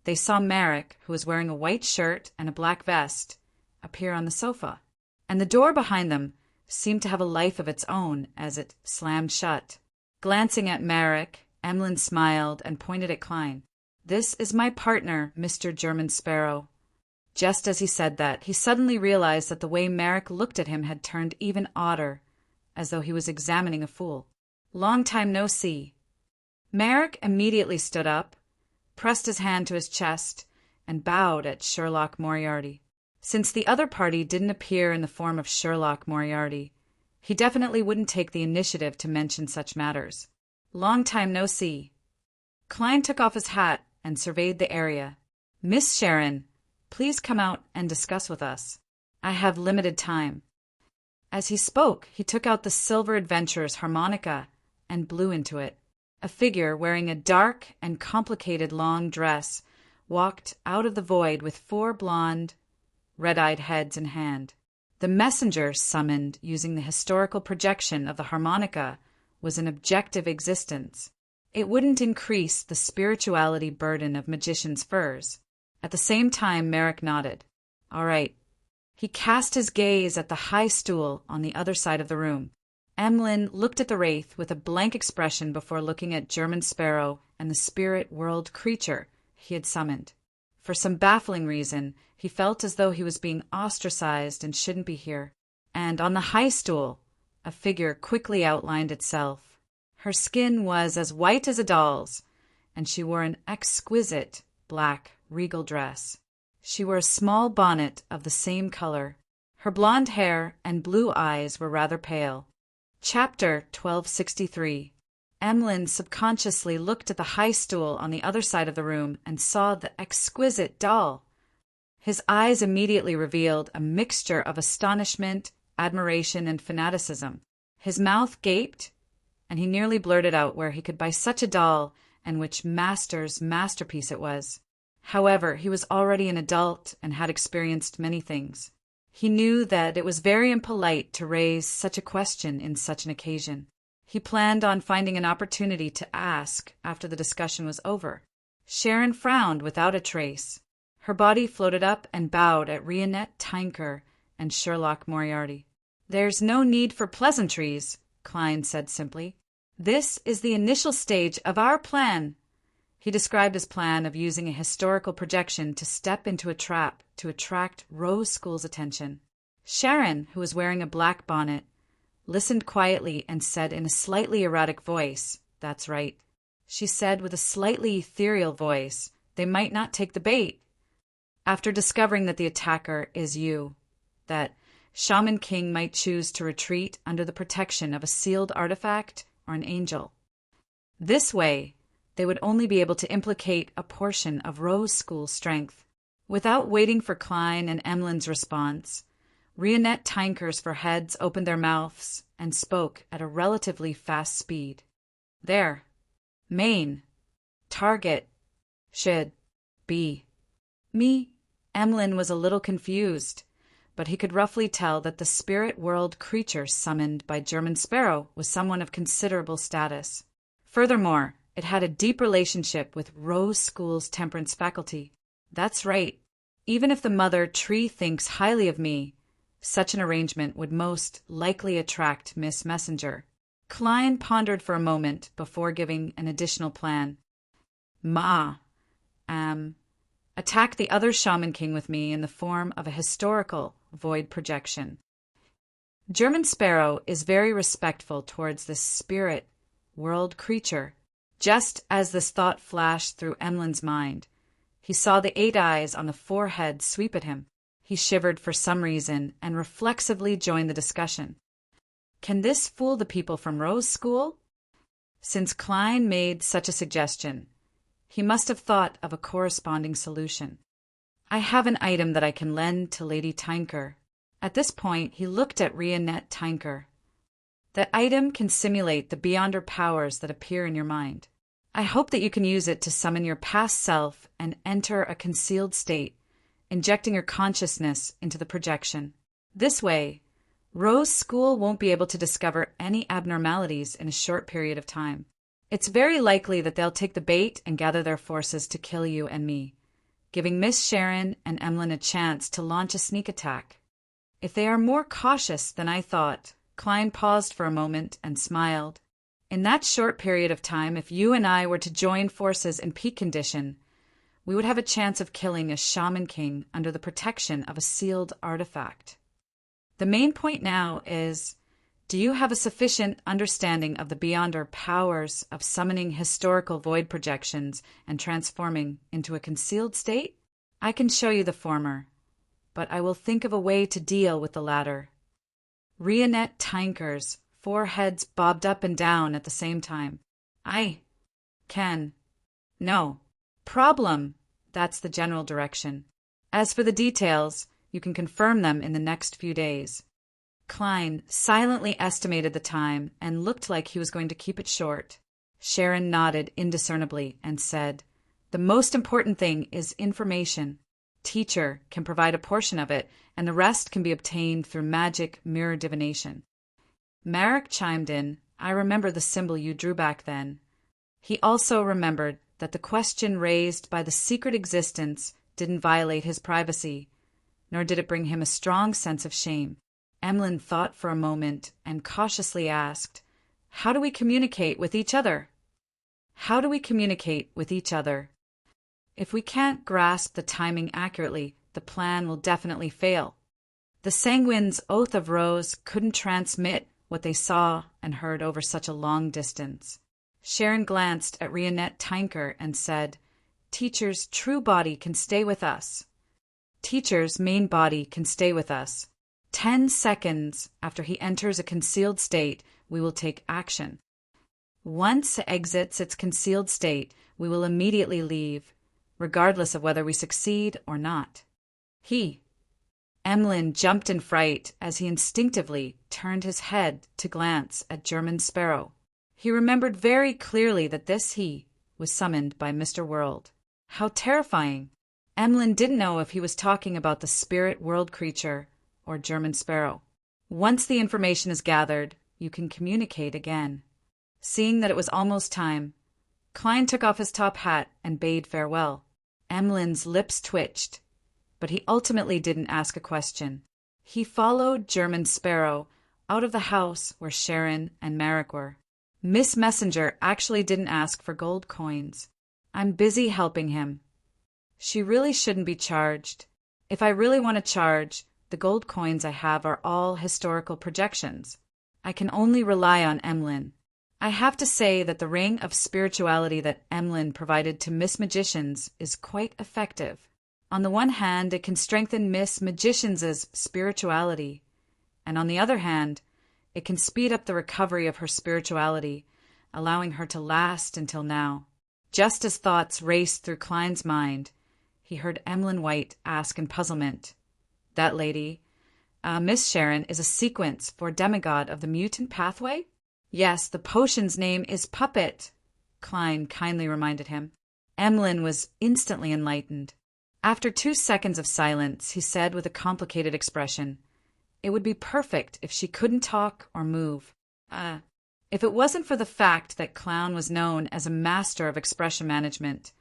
they saw Merrick, who was wearing a white shirt and a black vest, appear on the sofa, and the door behind them seemed to have a life of its own as it slammed shut. Glancing at Merrick, Emlyn smiled and pointed at Klein. "This is my partner, Mr. German Sparrow." Just as he said that, he suddenly realized that the way Merrick looked at him had turned even odder, as though he was examining a fool. "Long time no see." Merrick immediately stood up, pressed his hand to his chest, and bowed at Sherlock Moriarty. Since the other party didn't appear in the form of Sherlock Moriarty, he definitely wouldn't take the initiative to mention such matters. Long time no see. Klein took off his hat and surveyed the area. Miss Sharon, please come out and discuss with us. I have limited time. As he spoke, he took out the Silver Adventurer's harmonica and blew into it. A figure wearing a dark and complicated long dress walked out of the void with 4 blonde, red-eyed heads in hand. The messenger summoned using the historical projection of the harmonica was an objective existence. It wouldn't increase the spirituality burden of magicians' furs. At the same time, Merrick nodded. All right. He cast his gaze at the high stool on the other side of the room. Emlyn looked at the wraith with a blank expression before looking at German Sparrow and the spirit world creature he had summoned. For some baffling reason, he felt as though he was being ostracized and shouldn't be here. And on the high stool, a figure quickly outlined itself. Her skin was as white as a doll's, and she wore an exquisite black regal dress. She wore a small bonnet of the same color. Her blonde hair and blue eyes were rather pale. Chapter 1263. Emlyn subconsciously looked at the high stool on the other side of the room and saw the exquisite doll. His eyes immediately revealed a mixture of astonishment, admiration, and fanaticism. His mouth gaped, and he nearly blurted out where he could buy such a doll and which master's masterpiece it was. However, he was already an adult and had experienced many things. He knew that it was very impolite to raise such a question in such an occasion. He planned on finding an opportunity to ask after the discussion was over. Sharon frowned without a trace. Her body floated up and bowed at Rionette Tinker and Sherlock Moriarty. There's no need for pleasantries, Klein said simply. This is the initial stage of our plan. He described his plan of using a historical projection to step into a trap to attract Rose School's attention. Sharon, who was wearing a black bonnet, listened quietly and said in a slightly erratic voice, "That's right." She said with a slightly ethereal voice, "They might not take the bait. After discovering that the attacker is you, that Shaman King might choose to retreat under the protection of a sealed artifact or an angel. This way, they would only be able to implicate a portion of Rose School's strength." Without waiting for Klein and Emlyn's response, Rionette Tinker's for heads opened their mouths and spoke at a relatively fast speed. There. Main. Target. Should. Be. Me. Emlyn was a little confused, but he could roughly tell that the spirit world creature summoned by German Sparrow was someone of considerable status. Furthermore, it had a deep relationship with Rose School's temperance faculty. That's right. Even if the mother tree thinks highly of me, such an arrangement would most likely attract Miss Messenger. Klein pondered for a moment before giving an additional plan. Attack the other Shaman King with me in the form of a historical void projection. German Sparrow is very respectful towards this spirit world creature. Just as this thought flashed through Emlyn's mind, he saw the 8 eyes on the forehead sweep at him. He shivered for some reason and reflexively joined the discussion. Can this fool the people from Rose School? Since Klein made such a suggestion, he must have thought of a corresponding solution. I have an item that I can lend to Lady Tinker. At this point, he looked at Rionette Tinker. That item can simulate the beyonder powers that appear in your mind. I hope that you can use it to summon your past self and enter a concealed state, injecting your consciousness into the projection. This way, Rose School won't be able to discover any abnormalities in a short period of time. It's very likely that they'll take the bait and gather their forces to kill you and me, giving Miss Sharon and Emlyn a chance to launch a sneak attack. If they are more cautious than I thought, Klein paused for a moment and smiled. In that short period of time, if you and I were to join forces in peak condition, we would have a chance of killing a Shaman King under the protection of a sealed artifact. The main point now is, do you have a sufficient understanding of the beyonder powers of summoning historical void projections and transforming into a concealed state? I can show you the former. but I will think of a way to deal with the latter. Rionette Tinker's four heads bobbed up and down at the same time. I can. No. Problem. That's the general direction. As for the details, you can confirm them in the next few days. Klein silently estimated the time and looked like he was going to keep it short. Sharon nodded indiscernibly and said, "The most important thing is information. Teacher can provide a portion of it, and the rest can be obtained through magic mirror divination." Marek chimed in, "I remember the symbol you drew back then." He also remembered that the question raised by the secret existence didn't violate his privacy, nor did it bring him a strong sense of shame. Emlyn thought for a moment and cautiously asked, "How do we communicate with each other?" "How do we communicate with each other? If we can't grasp the timing accurately, the plan will definitely fail." The Sanguine's Oath of Rose couldn't transmit what they saw and heard over such a long distance. Sharon glanced at Rionette Tinker and said, "Teacher's true body can stay with us. Teacher's main body can stay with us. 10 seconds after he enters a concealed state, we will take action. Once it exits its concealed state, we will immediately leave, regardless of whether we succeed or not." Emlyn jumped in fright as he instinctively turned his head to glance at German Sparrow. He remembered very clearly that this he was summoned by Mr. World. How terrifying! Emlyn didn't know if he was talking about the spirit world creature or German Sparrow. Once the information is gathered, you can communicate again. Seeing that it was almost time, Klein took off his top hat and bade farewell. Emlyn's lips twitched, but he ultimately didn't ask a question. He followed German Sparrow out of the house where Sharon and Marek were. Miss Messenger actually didn't ask for gold coins. "I'm busy helping him." She really shouldn't be charged. If I really want to charge, the gold coins I have are all historical projections. I can only rely on Emlyn. I have to say that the ring of spirituality that Emlyn provided to Miss Magicians is quite effective. On the one hand, it can strengthen Miss Magicians' spirituality, and on the other hand, it can speed up the recovery of her spirituality, allowing her to last until now. Just as thoughts raced through Klein's mind, he heard Emlyn White ask in puzzlement, "That lady, Miss Sharon, is a sequence for demigod of the mutant pathway?" "Yes, the potion's name is Puppet," Klein kindly reminded him. Emlyn was instantly enlightened. After 2 seconds of silence, he said with a complicated expression, "It would be perfect if she couldn't talk or move." If it wasn't for the fact that Clown was known as a master of expression management,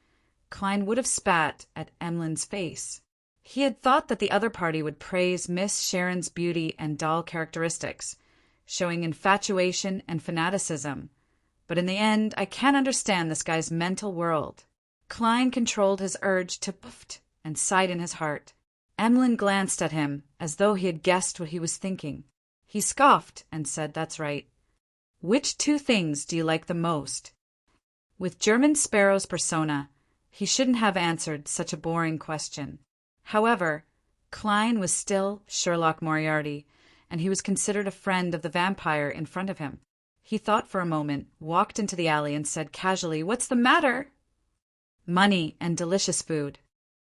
Klein would have spat at Emlyn's face. He had thought that the other party would praise Miss Sharon's beauty and doll characteristics, showing infatuation and fanaticism, but in the end, I can't understand this guy's mental world. Klein controlled his urge to puff and sighed in his heart. Emlyn glanced at him as though he had guessed what he was thinking. He scoffed and said, "That's right. Which 2 things do you like the most?" With German Sparrow's persona, he shouldn't have answered such a boring question. However, Klein was still Sherlock Moriarty, and he was considered a friend of the vampire in front of him. He thought for a moment, walked into the alley, and said casually, "What's the matter?" "Money and delicious food."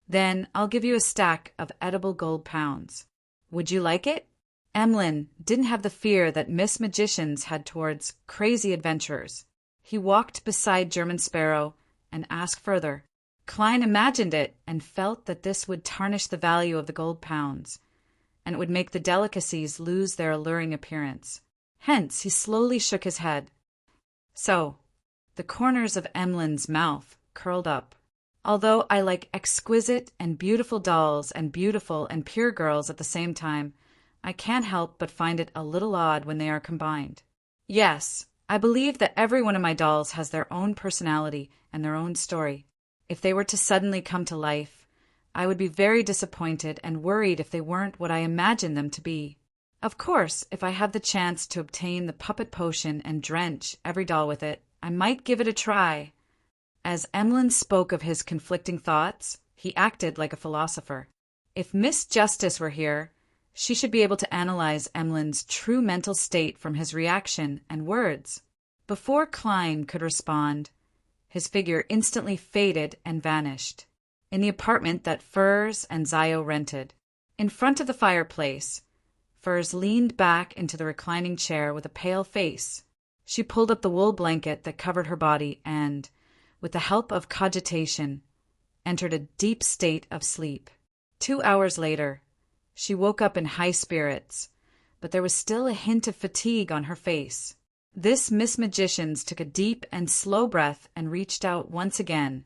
"Then I'll give you a stack of edible gold pounds. Would you like it?" Emlyn didn't have the fear that Miss Magicians had towards crazy adventurers. He walked beside German Sparrow and asked further. Klein imagined it and felt that this would tarnish the value of the gold pounds, and it would make the delicacies lose their alluring appearance. Hence, he slowly shook his head. So, the corners of Emlyn's mouth curled up. "Although I like exquisite and beautiful dolls and beautiful and pure girls at the same time, I can't help but find it a little odd when they are combined. Yes, I believe that every one of my dolls has their own personality and their own story. If they were to suddenly come to life, I would be very disappointed and worried if they weren't what I imagined them to be. Of course, if I have the chance to obtain the puppet potion and drench every doll with it, I might give it a try." As Emlyn spoke of his conflicting thoughts, he acted like a philosopher. If Miss Justice were here, she should be able to analyze Emlyn's true mental state from his reaction and words. Before Klein could respond, his figure instantly faded and vanished. In the apartment that Furs and Zio rented, in front of the fireplace, Furs leaned back into the reclining chair with a pale face. She pulled up the wool blanket that covered her body and, with the help of cogitation, entered a deep state of sleep. 2 hours later, she woke up in high spirits, but there was still a hint of fatigue on her face. This Miss Magicians took a deep and slow breath and reached out once again,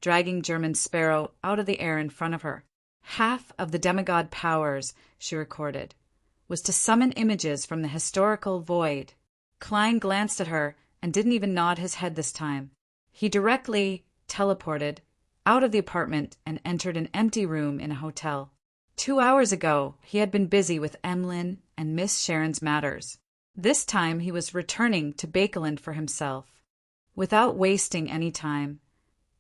dragging German Sparrow out of the air in front of her. Half of the demigod powers, she recorded, was to summon images from the historical void. Klein glanced at her and didn't even nod his head this time. He directly teleported out of the apartment and entered an empty room in a hotel. 2 hours ago, he had been busy with Emlyn and Miss Sharon's matters. This time he was returning to Bakeland for himself. Without wasting any time,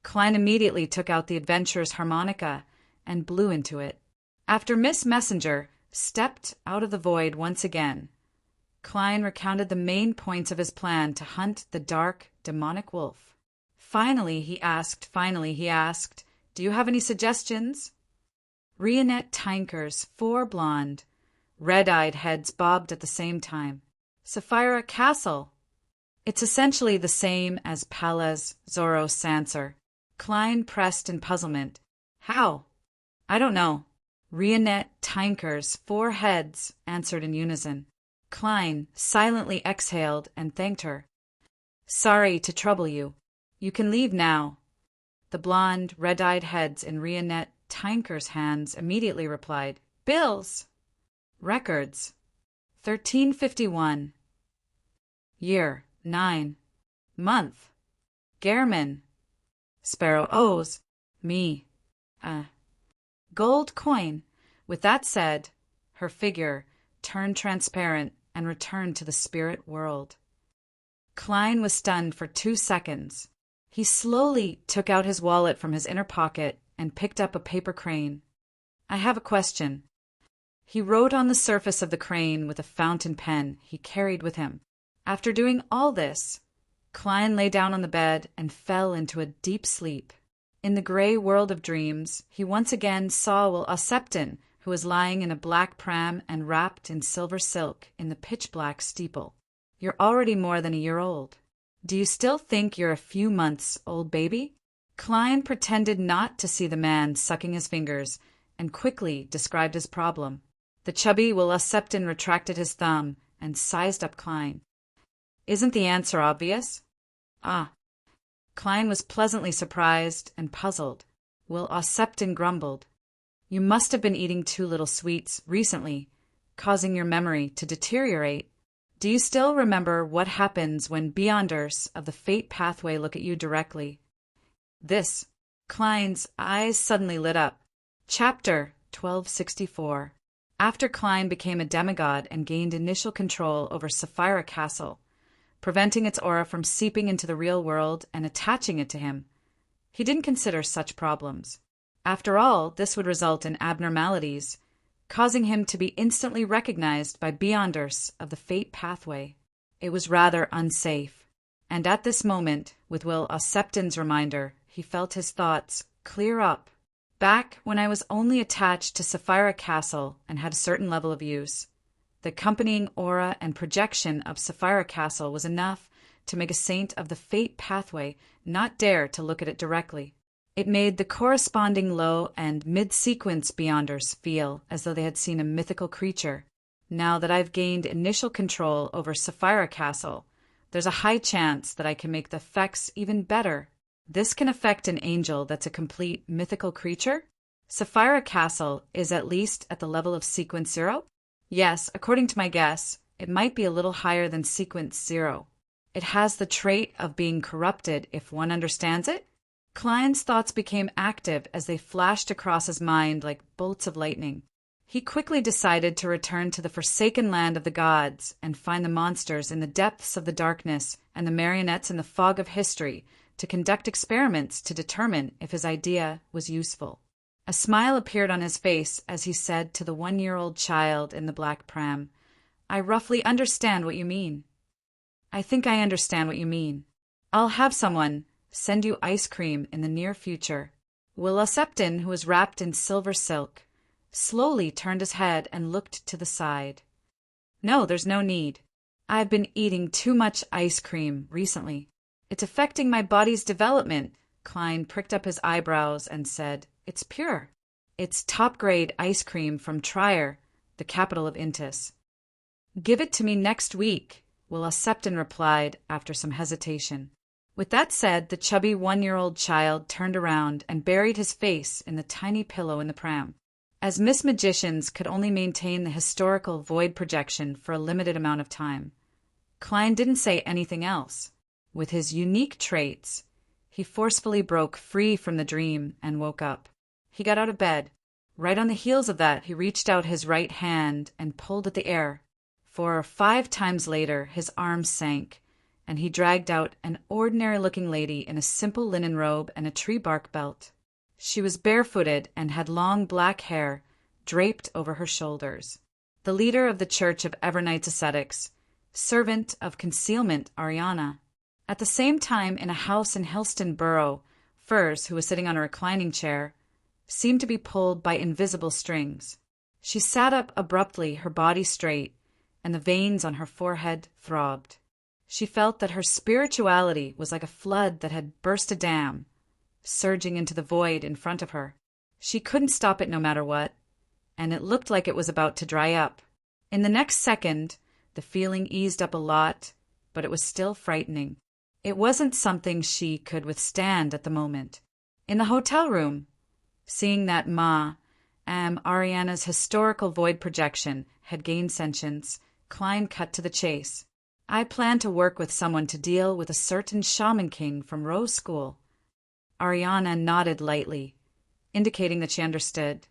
Klein immediately took out the adventurer's harmonica and blew into it. After Miss Messenger stepped out of the void once again, Klein recounted the main points of his plan to hunt the dark, demonic wolf. Finally, he asked, "Do you have any suggestions?" Rionette Tynker's 4 blonde, red-eyed heads bobbed at the same time. Sapphira Castle. It's essentially the same as Pallas Zoro Sancer. Klein pressed in puzzlement. How? I don't know. Rionette Tynker's 4 heads answered in unison. Klein silently exhaled and thanked her. Sorry to trouble you. You can leave now. The blonde, red-eyed heads in Rionette Tynker's hands immediately replied, Bills! Records. 1351. Year, 9. Month. Gehrman. Sparrow owes. Me. Gold coin. With that said, her figure turned transparent and returned to the spirit world. Klein was stunned for 2 seconds. He slowly took out his wallet from his inner pocket and picked up a paper crane. I have a question. He wrote on the surface of the crane with a fountain pen he carried with him. After doing all this, Klein lay down on the bed and fell into a deep sleep. In the gray world of dreams, he once again saw Will Ossepton, who was lying in a black pram and wrapped in silver silk in the pitch-black steeple. You're already more than a year old. Do you still think you're a few months old baby? Klein pretended not to see the man sucking his fingers and quickly described his problem. The chubby Will Ossepton retracted his thumb and sized up Klein. Isn't the answer obvious? Klein was pleasantly surprised and puzzled. Will Ossepton grumbled. You must have been eating too little sweets recently, causing your memory to deteriorate. Do you still remember what happens when Beyonders of the Fate Pathway look at you directly? This. Klein's eyes suddenly lit up. Chapter 1264. After Klein became a demigod and gained initial control over Sapphira Castle, preventing its aura from seeping into the real world and attaching it to him, he didn't consider such problems. After all, this would result in abnormalities, causing him to be instantly recognized by Beyonders of the Fate Pathway. It was rather unsafe, and at this moment, with Will Ossepton's reminder, he felt his thoughts clear up. Back when I was only attached to Sapphira Castle and had a certain level of use, the accompanying aura and projection of Sapphira Castle was enough to make a saint of the Fate Pathway not dare to look at it directly. It made the corresponding low and mid-sequence Beyonders feel as though they had seen a mythical creature. Now that I've gained initial control over Sapphira Castle, there's a high chance that I can make the effects even better. This can affect an angel that's a complete mythical creature? Sapphira Castle is at least at the level of Sequence 0? Yes, according to my guess, it might be a little higher than Sequence 0. It has the trait of being corrupted if one understands it? Klein's thoughts became active as they flashed across his mind like bolts of lightning. He quickly decided to return to the forsaken land of the gods and find the monsters in the depths of the darkness and the marionettes in the fog of history to conduct experiments to determine if his idea was useful. A smile appeared on his face as he said to the 1-year-old child in the black pram, "I roughly understand what you mean." "I think I understand what you mean. I'll have someone send you ice cream in the near future." Willa Septon, who was wrapped in silver silk, slowly turned his head and looked to the side. "No, there's no need. I've been eating too much ice cream recently. It's affecting my body's development." Klein pricked up his eyebrows and said, "It's pure. It's top-grade ice cream from Trier, the capital of Intis." "Give it to me next week," Willa Septon replied after some hesitation. With that said, the chubby 1-year-old child turned around and buried his face in the tiny pillow in the pram. As Miss Magicians could only maintain the historical void projection for a limited amount of time, Klein didn't say anything else. With his unique traits, he forcefully broke free from the dream and woke up. He got out of bed. Right on the heels of that, he reached out his right hand and pulled at the air. 4 or 5 times later, his arms sank, and he dragged out an ordinary-looking lady in a simple linen robe and a tree bark belt. She was barefooted and had long black hair draped over her shoulders. The leader of the Church of Evernights Ascetics, servant of concealment Ariana. At the same time, in a house in Helston Borough, Furs, who was sitting on a reclining chair, seemed to be pulled by invisible strings. She sat up abruptly, her body straight, and the veins on her forehead throbbed. She felt that her spirituality was like a flood that had burst a dam, surging into the void in front of her. She couldn't stop it no matter what, and it looked like it was about to dry up. In the next second, the feeling eased up a lot, but it was still frightening. It wasn't something she could withstand at the moment. In the hotel room, seeing that Ariana's historical void projection had gained sentience, Klein cut to the chase. "I plan to work with someone to deal with a certain shaman king from Rose School." Ariana nodded lightly, indicating that she understood,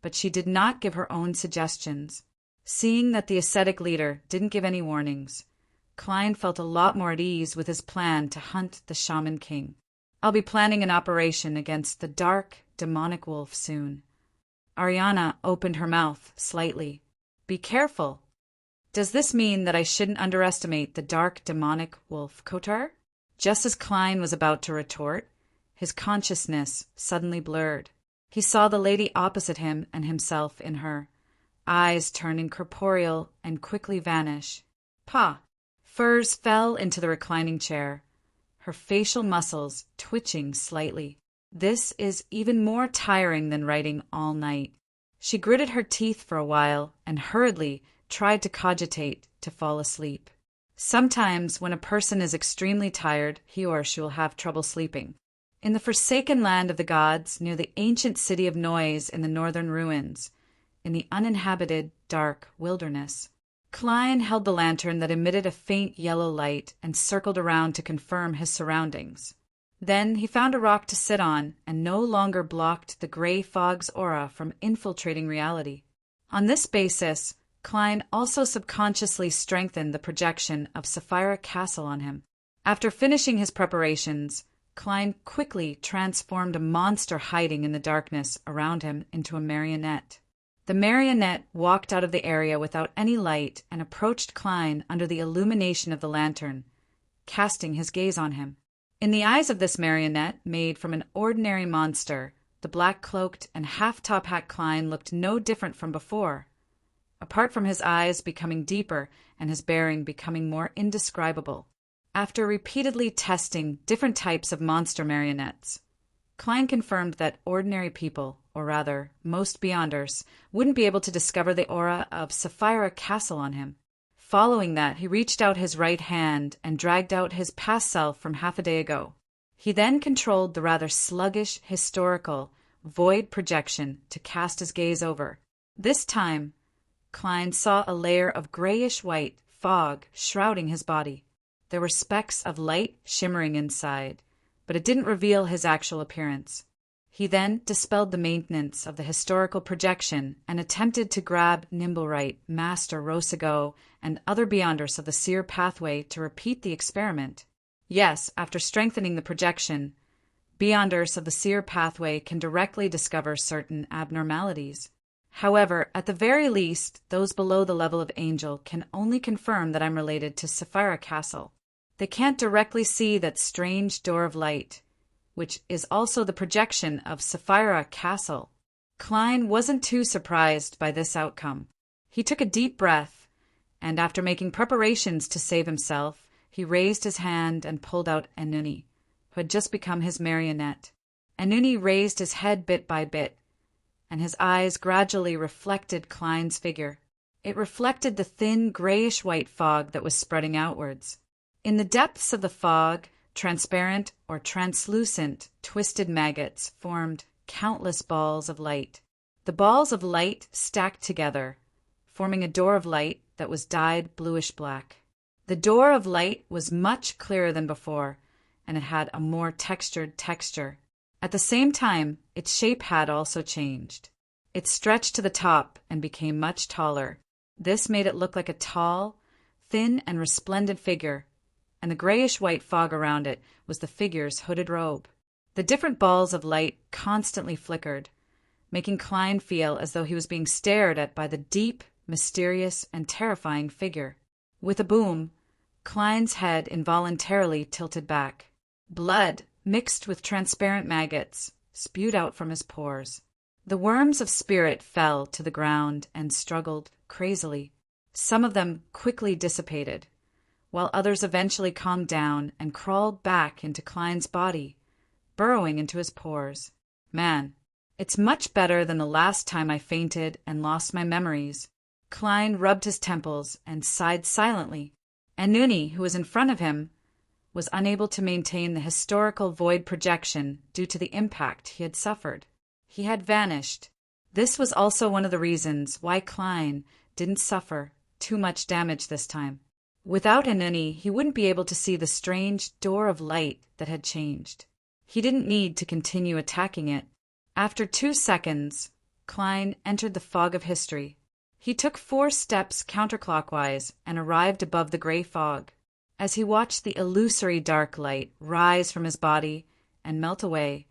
but she did not give her own suggestions. Seeing that the ascetic leader didn't give any warnings, Klein felt a lot more at ease with his plan to hunt the shaman king. "I'll be planning an operation against the dark, demonic wolf soon." Ariana opened her mouth slightly. "Be careful. Does this mean that I shouldn't underestimate the dark, demonic wolf, Kotar?" Just as Klein was about to retort, his consciousness suddenly blurred. He saw the lady opposite him and himself in her, eyes turn incorporeal and quickly vanish. "Pa!" Furs fell into the reclining chair, her facial muscles twitching slightly. "This is even more tiring than writing all night." She gritted her teeth for a while and hurriedly tried to cogitate to fall asleep. Sometimes when a person is extremely tired, he or she will have trouble sleeping. In the forsaken land of the gods, near the ancient city of Noise in the northern ruins, in the uninhabited, dark wilderness, Klein held the lantern that emitted a faint yellow light and circled around to confirm his surroundings. Then he found a rock to sit on and no longer blocked the gray fog's aura from infiltrating reality. On this basis, Klein also subconsciously strengthened the projection of Sapphira Castle on him. After finishing his preparations, Klein quickly transformed a monster hiding in the darkness around him into a marionette. The marionette walked out of the area without any light and approached Klein under the illumination of the lantern, casting his gaze on him. In the eyes of this marionette, made from an ordinary monster, the black-cloaked and half-top hat Klein looked no different from before, apart from his eyes becoming deeper and his bearing becoming more indescribable. After repeatedly testing different types of monster marionettes, Klein confirmed that ordinary people, or rather, most Beyonders, wouldn't be able to discover the aura of Sapphira Castle on him. Following that, he reached out his right hand and dragged out his past self from half a day ago. He then controlled the rather sluggish, historical, void projection to cast his gaze over. This time, Klein saw a layer of grayish-white fog shrouding his body. There were specks of light shimmering inside, but it didn't reveal his actual appearance. He then dispelled the maintenance of the historical projection and attempted to grab Nimblewright, Master Rosago, and other Beyonders of the Seer pathway to repeat the experiment. Yes, after strengthening the projection, Beyonders of the seer pathway can directly discover certain abnormalities. However, at the very least, those below the level of angel can only confirm that I'm related to Sapphira Castle. They can't directly see that strange door of light, which is also the projection of Sapphira Castle. Klein wasn't too surprised by this outcome. He took a deep breath, and after making preparations to save himself, he raised his hand and pulled out Anuni, who had just become his marionette. Anuni raised his head bit by bit, and his eyes gradually reflected Klein's figure. It reflected the thin grayish-white fog that was spreading outwards. In the depths of the fog, transparent or translucent, twisted maggots formed countless balls of light. The balls of light stacked together, forming a door of light that was dyed bluish-black. The door of light was much clearer than before, and it had a more textured texture. At the same time, its shape had also changed. It stretched to the top and became much taller. This made it look like a tall, thin and resplendent figure, and the grayish-white fog around it was the figure's hooded robe. The different balls of light constantly flickered, making Klein feel as though he was being stared at by the deep, mysterious, and terrifying figure. With a boom, Klein's head involuntarily tilted back. Blood, mixed with transparent maggots, spewed out from his pores. The worms of spirit fell to the ground and struggled crazily. Some of them quickly dissipated, while others eventually calmed down and crawled back into Klein's body, burrowing into his pores. Man, it's much better than the last time I fainted and lost my memories. Klein rubbed his temples and sighed silently. Anuni, who was in front of him, was unable to maintain the historical void projection due to the impact he had suffered. He had vanished. This was also one of the reasons why Klein didn't suffer too much damage this time. Without Anuni, he wouldn't be able to see the strange door of light that had changed. He didn't need to continue attacking it. After 2 seconds, Klein entered the fog of history. He took 4 steps counterclockwise and arrived above the gray fog. As he watched the illusory dark light rise from his body and melt away,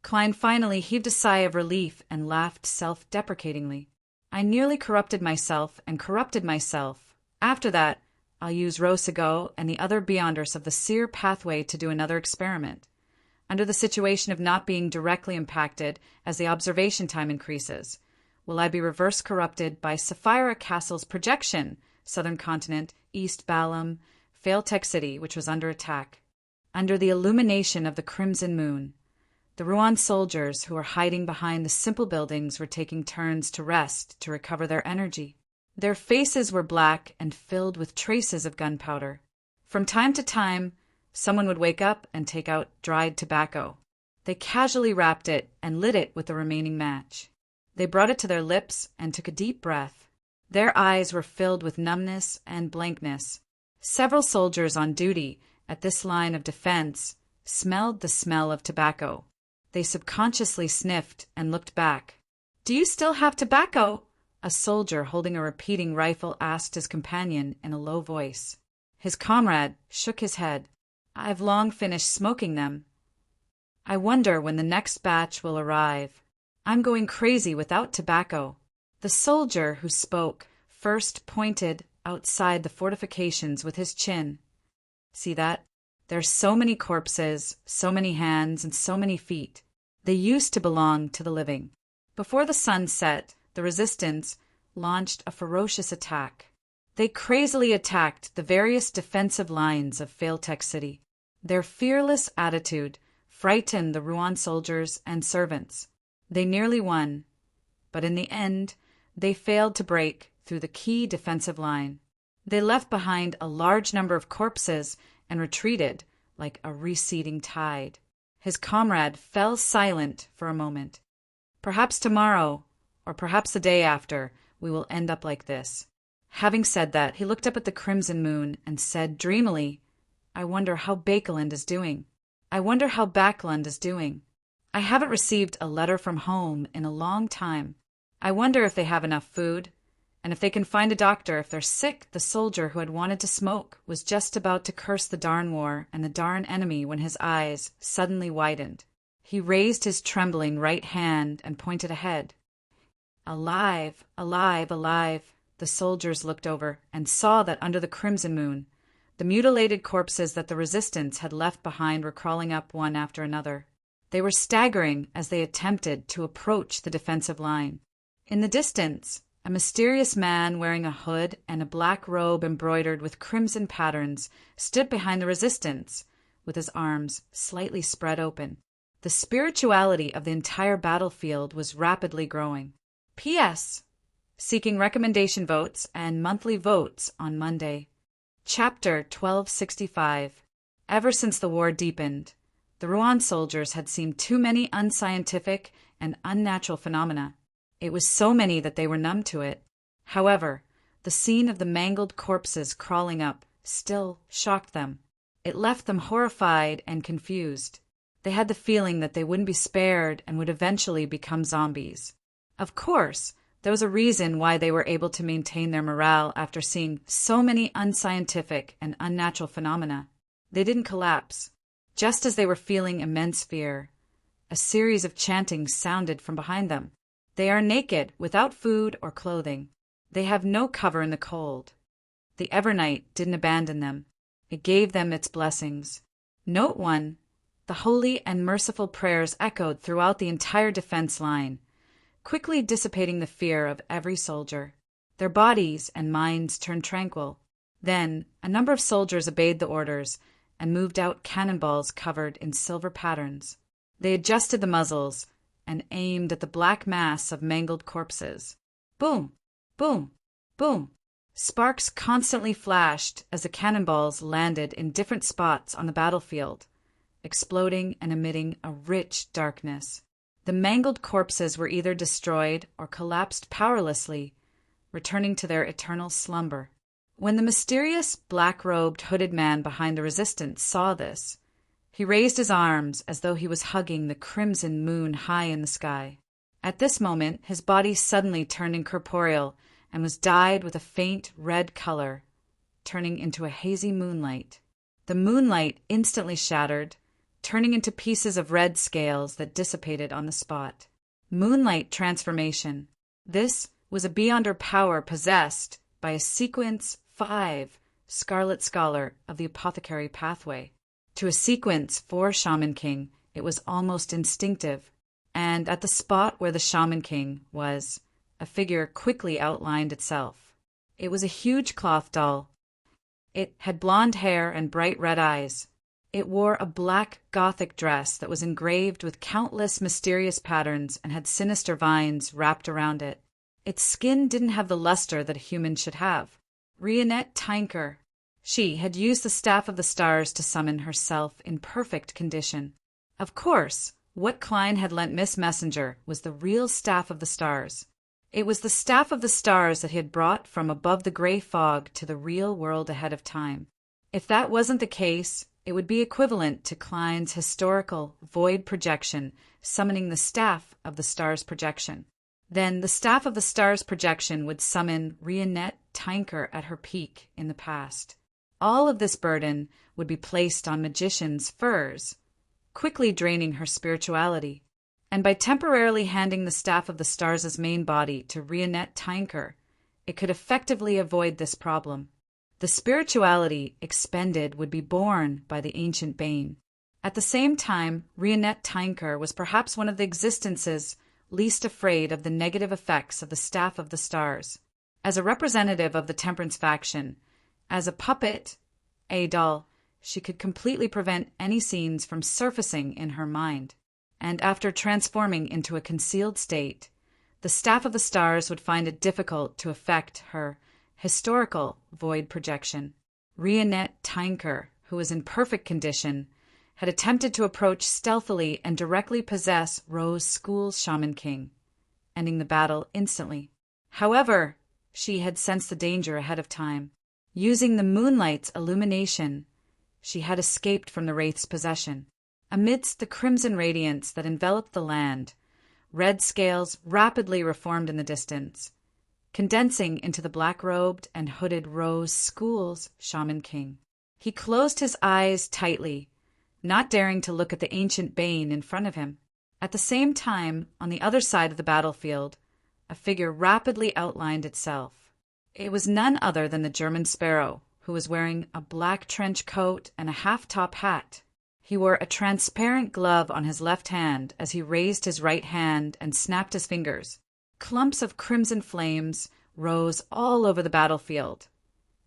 Klein finally heaved a sigh of relief and laughed self-deprecatingly. I nearly corrupted myself and corrupted myself. After that, I'll use Rosago and the other Beyonders of the seer pathway to do another experiment, under the situation of not being directly impacted as the observation time increases. Will I be reverse corrupted by Sapphira Castle's projection, Southern Continent, East Balam, Failtech City, which was under attack? Under the illumination of the crimson moon, the Ruan soldiers who were hiding behind the simple buildings were taking turns to rest to recover their energy. Their faces were black and filled with traces of gunpowder. From time to time, someone would wake up and take out dried tobacco. They casually wrapped it and lit it with the remaining match. They brought it to their lips and took a deep breath. Their eyes were filled with numbness and blankness. Several soldiers on duty at this line of defense smelled the smell of tobacco. They subconsciously sniffed and looked back. "Do you still have tobacco?" a soldier holding a repeating rifle asked his companion in a low voice. His comrade shook his head. "I've long finished smoking them. I wonder when the next batch will arrive. I'm going crazy without tobacco." The soldier who spoke first pointed outside the fortifications with his chin. "See that? There's so many corpses, so many hands, and so many feet. They used to belong to the living." Before the sun set, the resistance launched a ferocious attack. They crazily attacked the various defensive lines of Failtech City. Their fearless attitude frightened the Ruan soldiers and servants. They nearly won, but in the end, they failed to break through the key defensive line. They left behind a large number of corpses and retreated like a receding tide. His comrade fell silent for a moment. "Perhaps tomorrow, or perhaps the day after, we will end up like this." Having said that, he looked up at the crimson moon and said dreamily, "I wonder how Bakeland is doing. I wonder how Backland is doing. I haven't received a letter from home in a long time. I wonder if they have enough food, and if they can find a doctor if they're sick." The soldier who had wanted to smoke was just about to curse the darn war and the darn enemy when his eyes suddenly widened. He raised his trembling right hand and pointed ahead. Alive, alive, alive. The soldiers looked over and saw that under the crimson moon, the mutilated corpses that the resistance had left behind were crawling up one after another. They were staggering as they attempted to approach the defensive line. In the distance, a mysterious man wearing a hood and a black robe embroidered with crimson patterns stood behind the resistance, with his arms slightly spread open. The spirituality of the entire battlefield was rapidly growing. P.S. Seeking recommendation votes and monthly votes on Monday. Chapter 1265. Ever since the war deepened, the Rouen soldiers had seen too many unscientific and unnatural phenomena. It was so many that they were numb to it. However, the scene of the mangled corpses crawling up still shocked them. It left them horrified and confused. They had the feeling that they wouldn't be spared and would eventually become zombies. Of course, there was a reason why they were able to maintain their morale after seeing so many unscientific and unnatural phenomena. They didn't collapse. Just as they were feeling immense fear, a series of chantings sounded from behind them. They are naked, without food or clothing. They have no cover in the cold. The Evernight didn't abandon them. It gave them its blessings. Note 1. The holy and merciful prayers echoed throughout the entire defense line, quickly dissipating the fear of every soldier. Their bodies and minds turned tranquil. Then, a number of soldiers obeyed the orders and moved out cannonballs covered in silver patterns. They adjusted the muzzles and aimed at the black mass of mangled corpses. Boom! Boom! Boom! Sparks constantly flashed as the cannonballs landed in different spots on the battlefield, exploding and emitting a rich darkness. The mangled corpses were either destroyed or collapsed powerlessly, returning to their eternal slumber. When the mysterious black-robed hooded man behind the resistance saw this, he raised his arms as though he was hugging the crimson moon high in the sky. At this moment, his body suddenly turned incorporeal and was dyed with a faint red color, turning into a hazy moonlight. The moonlight instantly shattered, turning into pieces of red scales that dissipated on the spot. Moonlight transformation. This was a beyonder power possessed by a Sequence 5 Scarlet Scholar of the Apothecary Pathway. To a Sequence 4 Shaman King, it was almost instinctive, and at the spot where the Shaman King was, a figure quickly outlined itself. It was a huge cloth doll. It had blonde hair and bright red eyes. It wore a black Gothic dress that was engraved with countless mysterious patterns and had sinister vines wrapped around it. Its skin didn't have the luster that a human should have. Rionette Tinker. She had used the Staff of the Stars to summon herself in perfect condition. Of course, what Klein had lent Miss Messenger was the real Staff of the Stars. It was the Staff of the Stars that he had brought from above the gray fog to the real world ahead of time. If that wasn't the case, it would be equivalent to Klein's historical void projection summoning the Staff of the Stars projection. Then the Staff of the Stars projection would summon Rionette Tinker at her peak in the past. All of this burden would be placed on Magician's furs, quickly draining her spirituality. And by temporarily handing the Staff of the Stars' main body to Rionette Tinker, it could effectively avoid this problem. The spirituality expended would be borne by the ancient Bane. At the same time, Rionette Tinker was perhaps one of the existences least afraid of the negative effects of the Staff of the Stars. As a representative of the Temperance faction, as a puppet, a doll, she could completely prevent any scenes from surfacing in her mind. And after transforming into a concealed state, the Staff of the Stars would find it difficult to affect her historical void projection. Rionette Tinker, who was in perfect condition, had attempted to approach stealthily and directly possess Rose School's Shaman King, ending the battle instantly. However, she had sensed the danger ahead of time. Using the moonlight's illumination, she had escaped from the Wraith's possession. Amidst the crimson radiance that enveloped the land, red scales rapidly reformed in the distance, condensing into the black-robed and hooded Rose School's Shaman King. He closed his eyes tightly, not daring to look at the ancient bane in front of him. At the same time, on the other side of the battlefield, a figure rapidly outlined itself. It was none other than the German sparrow, who was wearing a black trench coat and a half-top hat. He wore a transparent glove on his left hand as he raised his right hand and snapped his fingers. Clumps of crimson flames rose all over the battlefield,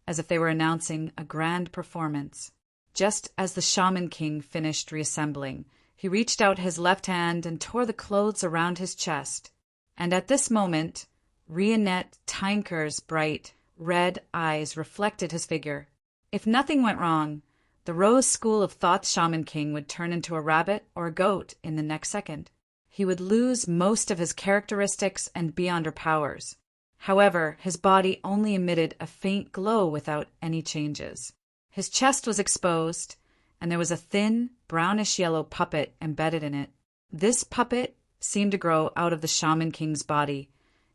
as if they were announcing a grand performance. Just as the Shaman King finished reassembling, he reached out his left hand and tore the clothes around his chest. And at this moment, Rionette Tynker's bright, red eyes reflected his figure. If nothing went wrong, the Rose School of Thought's Shaman King would turn into a rabbit or a goat in the next second. He would lose most of his characteristics and Beyonder powers. However, his body only emitted a faint glow without any changes. His chest was exposed, and there was a thin, brownish-yellow puppet embedded in it. This puppet seemed to grow out of the Shaman King's body,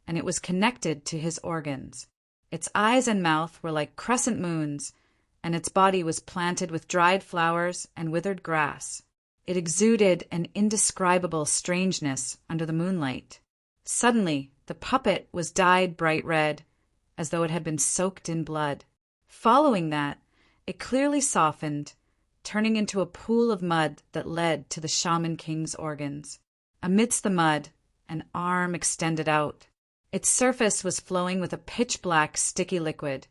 and it was connected to his organs. Its eyes and mouth were like crescent moons, and its body was planted with dried flowers and withered grass. It exuded an indescribable strangeness under the moonlight. Suddenly, the puppet was dyed bright red, as though it had been soaked in blood. Following that, it clearly softened, turning into a pool of mud that led to the Shaman King's organs. Amidst the mud, an arm extended out. Its surface was flowing with a pitch-black, sticky liquid,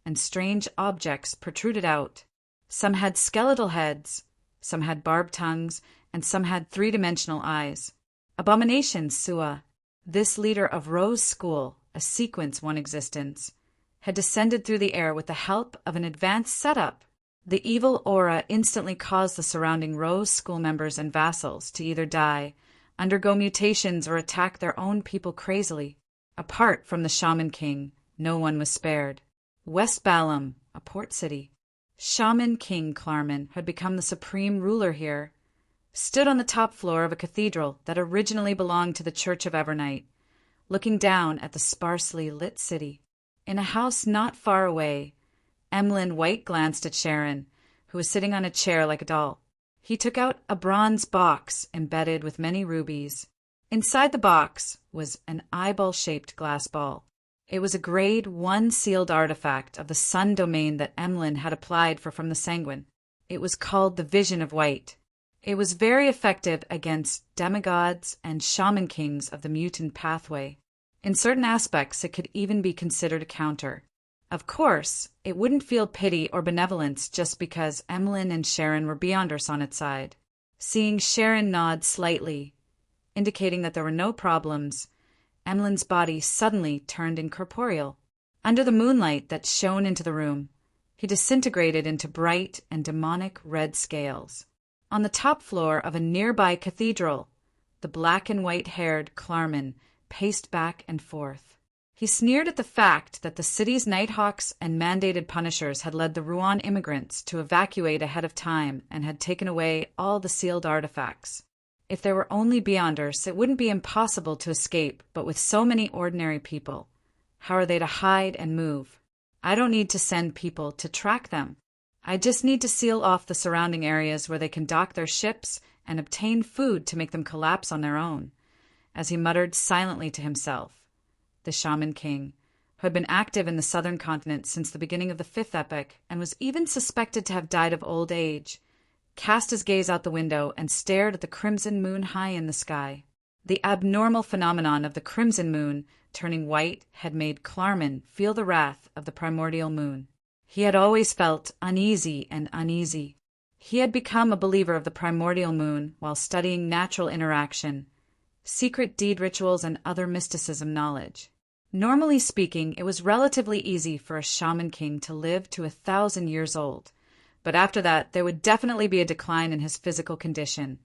and strange objects protruded out. Some had skeletal heads, some had barbed tongues, and some had three-dimensional eyes. Abomination Sua, this leader of Rose School, a sequence one existence, had descended through the air with the help of an advanced setup. The evil aura instantly caused the surrounding Rose School members and vassals to either die, undergo mutations, or attack their own people crazily. Apart from the Shaman King, no one was spared. West Balam, a port city. Shaman King Klarman had become the supreme ruler here, stood on the top floor of a cathedral that originally belonged to the Church of Evernight, looking down at the sparsely lit city. In a house not far away, Emlyn White glanced at Sharon, who was sitting on a chair like a doll. He took out a bronze box embedded with many rubies. Inside the box was an eyeball-shaped glass ball. It was a Grade 1 sealed artifact of the sun domain that Emlyn had applied for from the Sanguine. It was called the Vision of White. It was very effective against demigods and shaman kings of the mutant pathway. In certain aspects, it could even be considered a counter. Of course, it wouldn't feel pity or benevolence just because Emlyn and Sharon were Beyonders on its side. Seeing Sharon nod slightly, indicating that there were no problems, Emlyn's body suddenly turned incorporeal. Under the moonlight that shone into the room, he disintegrated into bright and demonic red scales. On the top floor of a nearby cathedral, the black and white-haired Klarman paced back and forth. He sneered at the fact that the city's Nighthawks and mandated Punishers had led the Ruan immigrants to evacuate ahead of time and had taken away all the sealed artifacts. If there were only Beyonders, it wouldn't be impossible to escape, but with so many ordinary people, how are they to hide and move? I don't need to send people to track them. I just need to seal off the surrounding areas where they can dock their ships and obtain food to make them collapse on their own, as he muttered silently to himself. The Shaman King, who had been active in the southern continent since the beginning of the Fifth Epoch and was even suspected to have died of old age, cast his gaze out the window and stared at the crimson moon high in the sky. The abnormal phenomenon of the crimson moon turning white had made Klarman feel the wrath of the primordial moon. He had always felt uneasy and uneasy. He had become a believer of the primordial moon while studying natural interaction, secret deed rituals, and other mysticism knowledge. Normally speaking, it was relatively easy for a Shaman King to live to 1,000 years old, but after that there would definitely be a decline in his physical condition,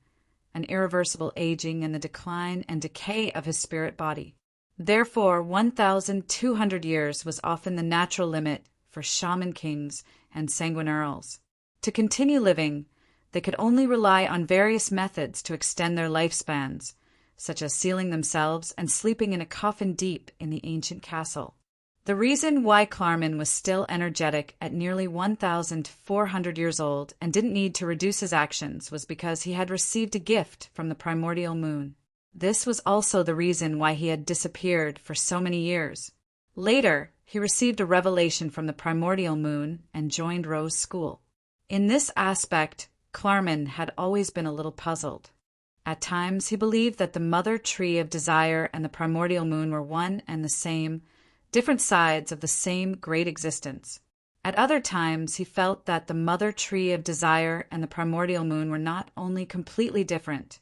an irreversible aging, and the decline and decay of his spirit body. Therefore, 1,200 years was often the natural limit for Shaman Kings and Sanguine Earls. To continue living, they could only rely on various methods to extend their lifespans, such as sealing themselves and sleeping in a coffin deep in the ancient castle. The reason why Klarman was still energetic at nearly 1,400 years old and didn't need to reduce his actions was because he had received a gift from the primordial moon. This was also the reason why he had disappeared for so many years. Later, he received a revelation from the primordial moon and joined Ro's school. In this aspect, Klarman had always been a little puzzled. At times, he believed that the mother tree of desire and the primordial moon were one and the same, different sides of the same great existence. At other times, he felt that the mother tree of desire and the primordial moon were not only completely different,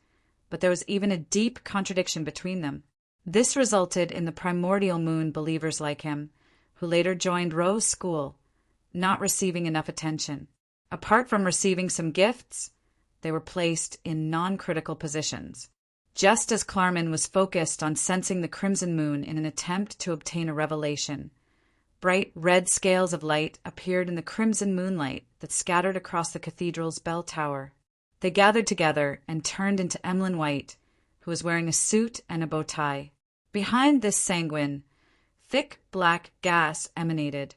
but there was even a deep contradiction between them. This resulted in the primordial moon believers like him, who later joined Ro's school, not receiving enough attention. Apart from receiving some gifts, they were placed in non-critical positions. Just as Klarman was focused on sensing the crimson moon in an attempt to obtain a revelation, bright red scales of light appeared in the crimson moonlight that scattered across the cathedral's bell tower. They gathered together and turned into Emlyn White, who was wearing a suit and a bow tie. Behind this sanguine, thick black gas emanated,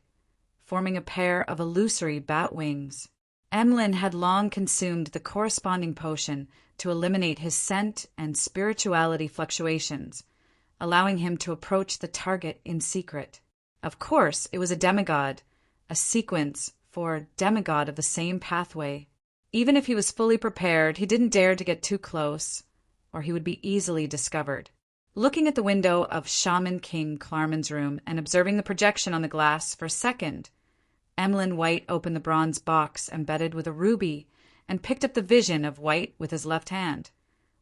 forming a pair of illusory bat wings. Emlyn had long consumed the corresponding potion to eliminate his scent and spirituality fluctuations, allowing him to approach the target in secret. Of course, it was a demigod, a sequence for demigod of the same pathway. Even if he was fully prepared, he didn't dare to get too close, or he would be easily discovered. Looking at the window of Shaman King Klarman's room and observing the projection on the glass for a second, Emlyn White opened the bronze box embedded with a ruby and picked up the vision of White with his left hand,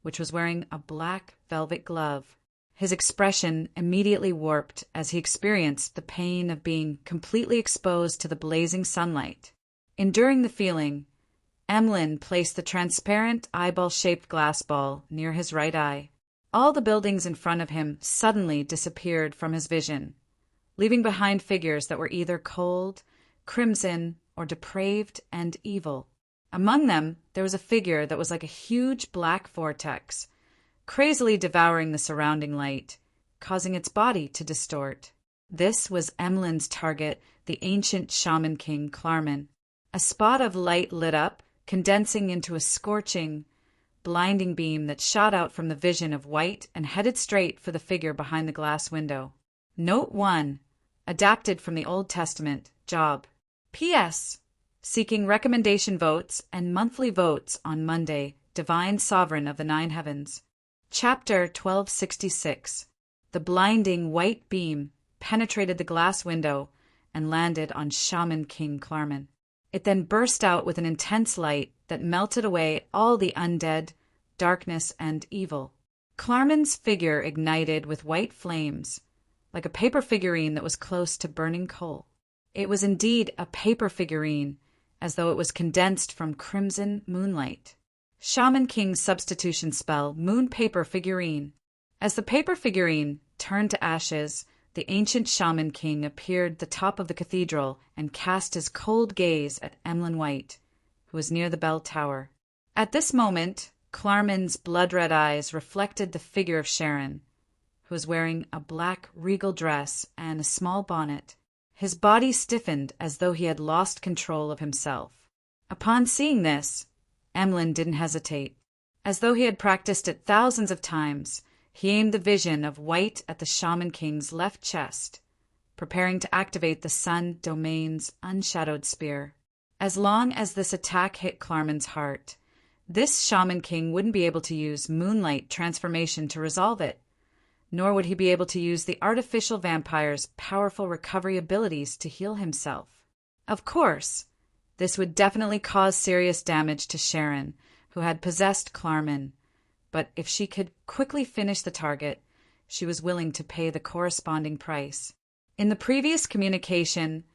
which was wearing a black velvet glove. His expression immediately warped as he experienced the pain of being completely exposed to the blazing sunlight. Enduring the feeling, Emlyn placed the transparent eyeball-shaped glass ball near his right eye. All the buildings in front of him suddenly disappeared from his vision, leaving behind figures that were either cold, crimson, or depraved and evil. Among them, there was a figure that was like a huge black vortex, crazily devouring the surrounding light, causing its body to distort. This was Emlyn's target, the ancient Shaman King Klarman. A spot of light lit up, condensing into a scorching, blinding beam that shot out from the vision of White and headed straight for the figure behind the glass window. Note 1. Adapted from the Old Testament. Job. P.S. Seeking recommendation votes and monthly votes on Monday, Divine Sovereign of the Nine Heavens. Chapter 1266. The blinding white beam penetrated the glass window and landed on Shaman King Klarman. It then burst out with an intense light that melted away all the undead, darkness, and evil. Klarman's figure ignited with white flames, like a paper figurine that was close to burning coal. It was indeed a paper figurine, as though it was condensed from crimson moonlight. Shaman King's substitution spell, Moon Paper Figurine. As the paper figurine turned to ashes, the ancient Shaman King appeared at the top of the cathedral and cast his cold gaze at Emlyn White, who was near the bell tower. At this moment, Klarman's blood-red eyes reflected the figure of Sharon, who was wearing a black regal dress and a small bonnet. His body stiffened as though he had lost control of himself. Upon seeing this, Emlyn didn't hesitate. As though he had practiced it thousands of times, he aimed the vision of White at the Shaman King's left chest, preparing to activate the Sun Domain's unshadowed spear. As long as this attack hit Klarman's heart, this Shaman King wouldn't be able to use moonlight transformation to resolve it, nor would he be able to use the artificial vampire's powerful recovery abilities to heal himself. Of course, this would definitely cause serious damage to Sharon, who had possessed Klarman, but if she could quickly finish the target, she was willing to pay the corresponding price. In the previous communication,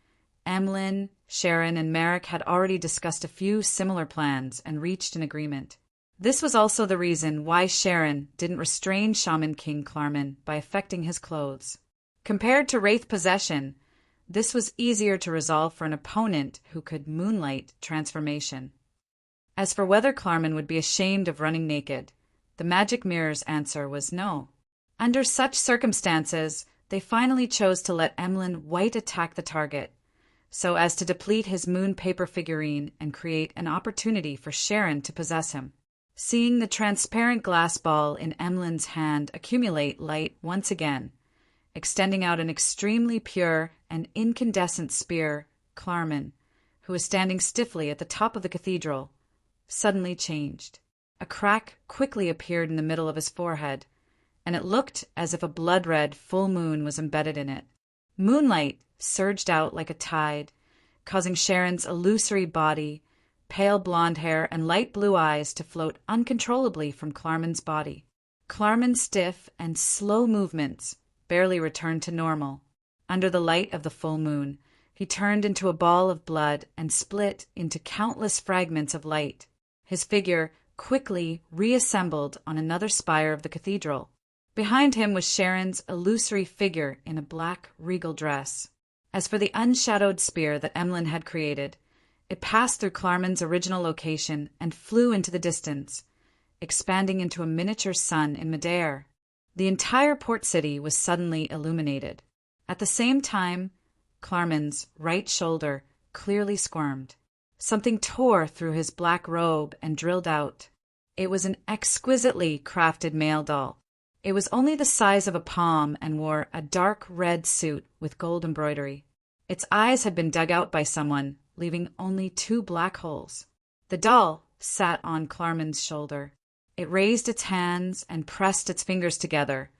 Emlyn, Sharon, and Merrick had already discussed a few similar plans and reached an agreement. This was also the reason why Sharon didn't restrain Shaman King Klarman by affecting his clothes. Compared to Wraith possession, this was easier to resolve for an opponent who could moonlight transformation. As for whether Klarman would be ashamed of running naked, the magic mirror's answer was no. Under such circumstances, they finally chose to let Emlyn White attack the target, so as to deplete his moon paper figurine and create an opportunity for Sharon to possess him. Seeing the transparent glass ball in Emlyn's hand accumulate light once again, extending out an extremely pure and incandescent spear, Clarman, who was standing stiffly at the top of the cathedral, suddenly changed. A crack quickly appeared in the middle of his forehead, and it looked as if a blood-red full moon was embedded in it. Moonlight surged out like a tide, causing Sharon's illusory body, pale blonde hair, and light blue eyes to float uncontrollably from Clarman's body. Clarman's stiff and slow movements barely returned to normal. Under the light of the full moon, he turned into a ball of blood and split into countless fragments of light. His figure quickly reassembled on another spire of the cathedral. Behind him was Sharon's illusory figure in a black regal dress. As for the unshadowed spear that Emlyn had created, it passed through Clarman's original location and flew into the distance, expanding into a miniature sun in midair. The entire port city was suddenly illuminated. At the same time, Clarman's right shoulder clearly squirmed. Something tore through his black robe and drilled out. It was an exquisitely crafted male doll. It was only the size of a palm and wore a dark red suit with gold embroidery. Its eyes had been dug out by someone, leaving only 2 black holes. The doll sat on Clarman's shoulder. It raised its hands and pressed its fingers together,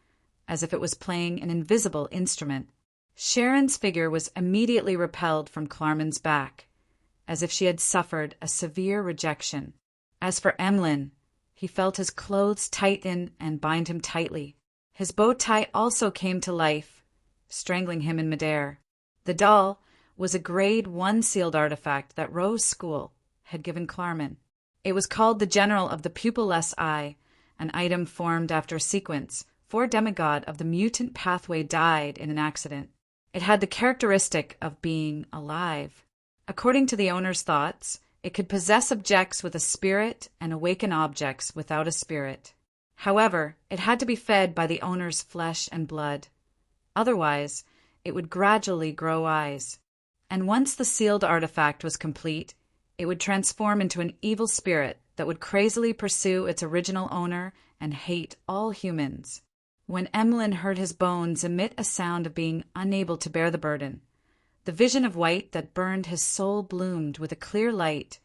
as if it was playing an invisible instrument. Sharon's figure was immediately repelled from Clarman's back, as if she had suffered a severe rejection. As for Emlyn, he felt his clothes tighten and bind him tightly. His bow tie also came to life, strangling him in midair. The doll was a Grade 1 sealed artifact that Rose School had given Clarman. It was called the General of the Pupilless Eye, an item formed after a sequence. 4 demigod of the mutant pathway died in an accident. It had the characteristic of being alive. According to the owner's thoughts, it could possess objects with a spirit and awaken objects without a spirit. However, it had to be fed by the owner's flesh and blood. Otherwise, it would gradually grow eyes. And once the sealed artifact was complete, it would transform into an evil spirit that would crazily pursue its original owner and hate all humans. When Emlyn heard his bones emit a sound of being unable to bear the burden, the vision of white that burned his soul bloomed with a clear light,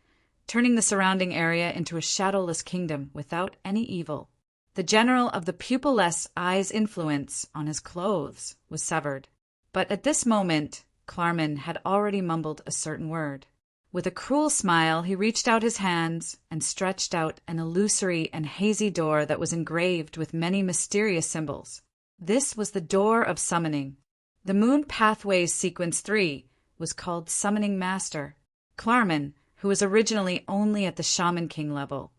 turning the surrounding area into a shadowless kingdom without any evil. The General of the Pupilless Eye's influence on his clothes was severed. But at this moment, Clarman had already mumbled a certain word. With a cruel smile, he reached out his hands and stretched out an illusory and hazy door that was engraved with many mysterious symbols. This was the Door of Summoning. The Moon Pathways Sequence 3 was called Summoning Master. Clarman, who was originally only at the Shaman King level,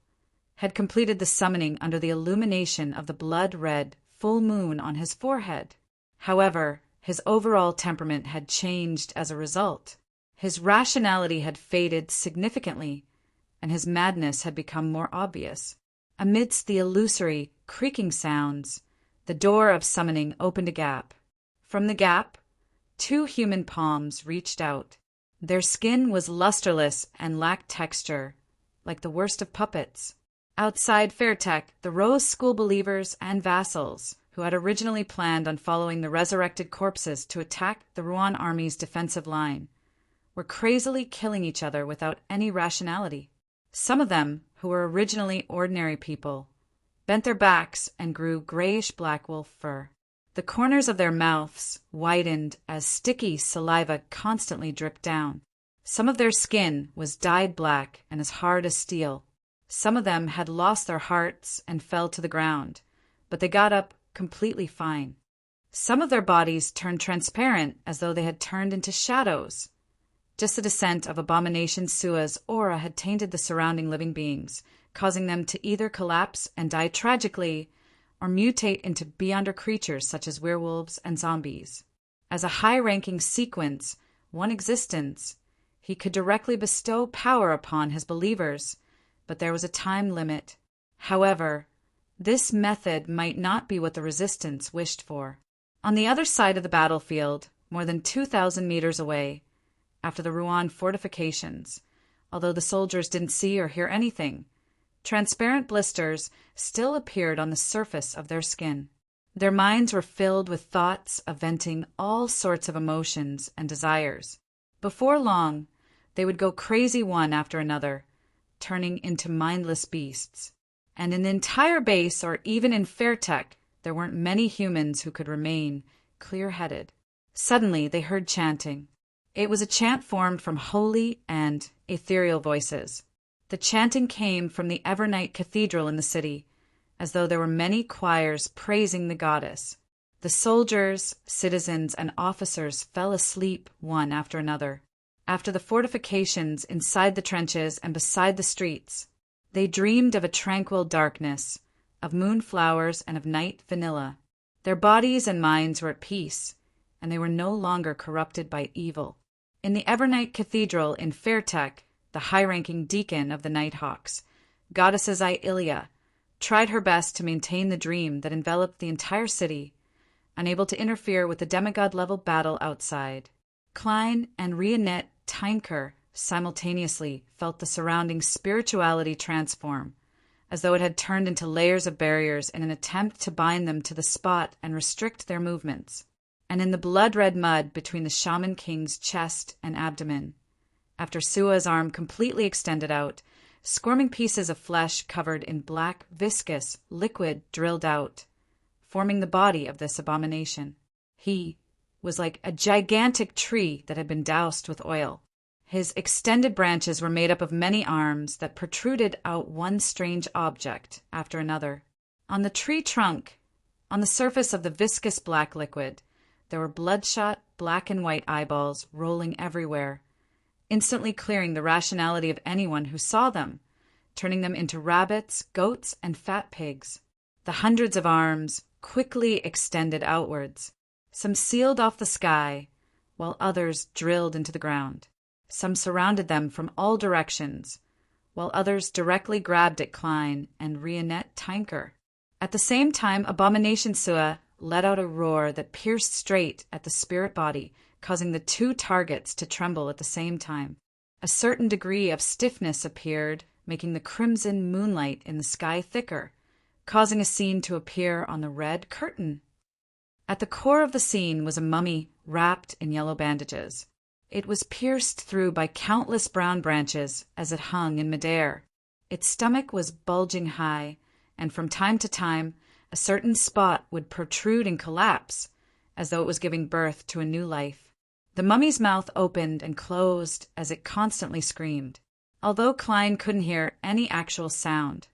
had completed the summoning under the illumination of the blood-red full moon on his forehead. However, his overall temperament had changed as a result. His rationality had faded significantly, and his madness had become more obvious. Amidst the illusory, creaking sounds, the door of summoning opened a gap. From the gap, 2 human palms reached out. Their skin was lusterless and lacked texture, like the worst of puppets. Outside Fairtech, the Rose School believers and vassals, who had originally planned on following the resurrected corpses to attack the Rouen army's defensive line, were crazily killing each other without any rationality. Some of them, who were originally ordinary people, bent their backs and grew grayish-black wolf fur. The corners of their mouths widened as sticky saliva constantly dripped down. Some of their skin was dyed black and as hard as steel. Some of them had lost their hearts and fell to the ground, but they got up completely fine. Some of their bodies turned transparent as though they had turned into shadows. Just the descent of Abomination Sua's aura had tainted the surrounding living beings, causing them to either collapse and die tragically or mutate into beyonder creatures such as werewolves and zombies. As a high-ranking sequence, one existence, he could directly bestow power upon his believers, but there was a time limit. However, this method might not be what the Resistance wished for. On the other side of the battlefield, more than 2,000 meters away, after the Rouen fortifications, although the soldiers didn't see or hear anything, transparent blisters still appeared on the surface of their skin. Their minds were filled with thoughts of venting all sorts of emotions and desires. Before long, they would go crazy one after another, turning into mindless beasts. And in the entire base, or even in Fairtech, there weren't many humans who could remain clear-headed. Suddenly, they heard chanting. It was a chant formed from holy and ethereal voices. The chanting came from the Evernight Cathedral in the city, as though there were many choirs praising the goddess. The soldiers, citizens, and officers fell asleep one after another. After the fortifications, inside the trenches, and beside the streets, they dreamed of a tranquil darkness, of moonflowers and of night vanilla. Their bodies and minds were at peace, and they were no longer corrupted by evil. In the Evernight Cathedral in Fairtech, the high-ranking deacon of the Nighthawks, goddesses Ilia, tried her best to maintain the dream that enveloped the entire city, unable to interfere with the demigod-level battle outside. Klein and Rionette Tynker simultaneously felt the surrounding spirituality transform, as though it had turned into layers of barriers in an attempt to bind them to the spot and restrict their movements. And in the blood-red mud between the Shaman King's chest and abdomen, after Sua's arm completely extended out, squirming pieces of flesh covered in black, viscous liquid drilled out, forming the body of this abomination. He was like a gigantic tree that had been doused with oil. His extended branches were made up of many arms that protruded out one strange object after another. On the tree trunk, on the surface of the viscous black liquid, there were bloodshot black and white eyeballs rolling everywhere, instantly clearing the rationality of anyone who saw them, turning them into rabbits, goats, and fat pigs. The hundreds of arms quickly extended outwards. Some sealed off the sky, while others drilled into the ground. Some surrounded them from all directions, while others directly grabbed at Klein and Rionette Tynker. At the same time, Abomination Sua let out a roar that pierced straight at the spirit body, causing the two targets to tremble at the same time. A certain degree of stiffness appeared, making the crimson moonlight in the sky thicker, causing a scene to appear on the red curtain. At the core of the scene was a mummy wrapped in yellow bandages. It was pierced through by countless brown branches as it hung in midair. Its stomach was bulging high, and from time to time a certain spot would protrude and collapse, as though it was giving birth to a new life. The mummy's mouth opened and closed as it constantly screamed. Although Klein couldn't hear any actual sound,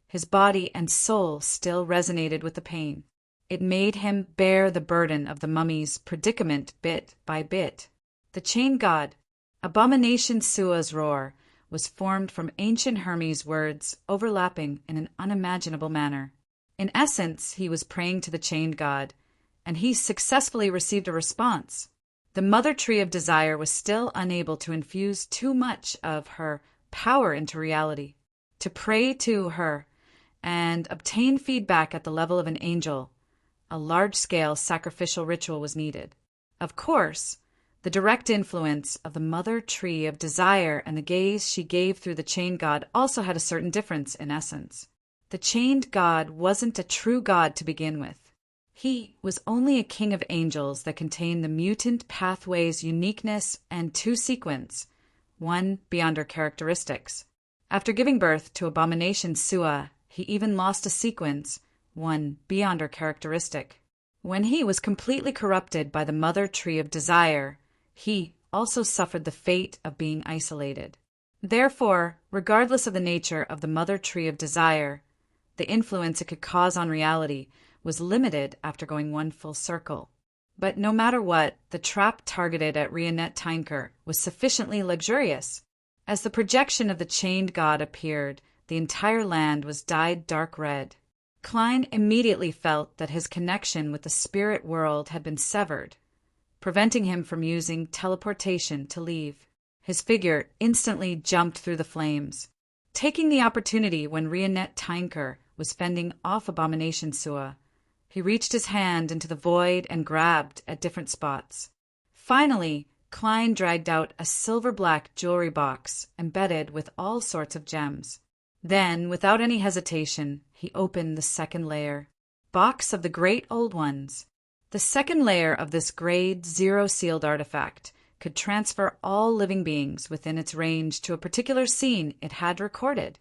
his body and soul still resonated with the pain. It made him bear the burden of the mummy's predicament bit by bit. The chain god, Abomination Sua's roar, was formed from ancient Hermes words overlapping in an unimaginable manner. In essence, he was praying to the chained god, and he successfully received a response. The mother tree of desire was still unable to infuse too much of her power into reality. To pray to her and obtain feedback at the level of an angel, a large-scale sacrificial ritual was needed. Of course, the direct influence of the mother tree of desire and the gaze she gave through the chained god also had a certain difference in essence. The chained god wasn't a true god to begin with. He was only a king of angels that contained the mutant pathway's uniqueness and two sequence, one beyond her characteristics. After giving birth to Abomination Sua, he even lost a sequence, one beyond her characteristic. When he was completely corrupted by the mother tree of desire, he also suffered the fate of being isolated. Therefore, regardless of the nature of the mother tree of desire, the influence it could cause on reality was limited after going one full circle. But no matter what, the trap targeted at Rionette Tynker was sufficiently luxurious. As the projection of the chained god appeared, the entire land was dyed dark red. Klein immediately felt that his connection with the spirit world had been severed, preventing him from using teleportation to leave. His figure instantly jumped through the flames. Taking the opportunity when Rionette Tynker was fending off Abomination Sua, He reached his hand into the void and grabbed at different spots. Finally, Klein dragged out a silver-black jewelry box embedded with all sorts of gems. Then, without any hesitation, he opened the second layer. Box of the Great Old Ones. The second layer of this Grade 0 sealed artifact could transfer all living beings within its range to a particular scene it had recorded.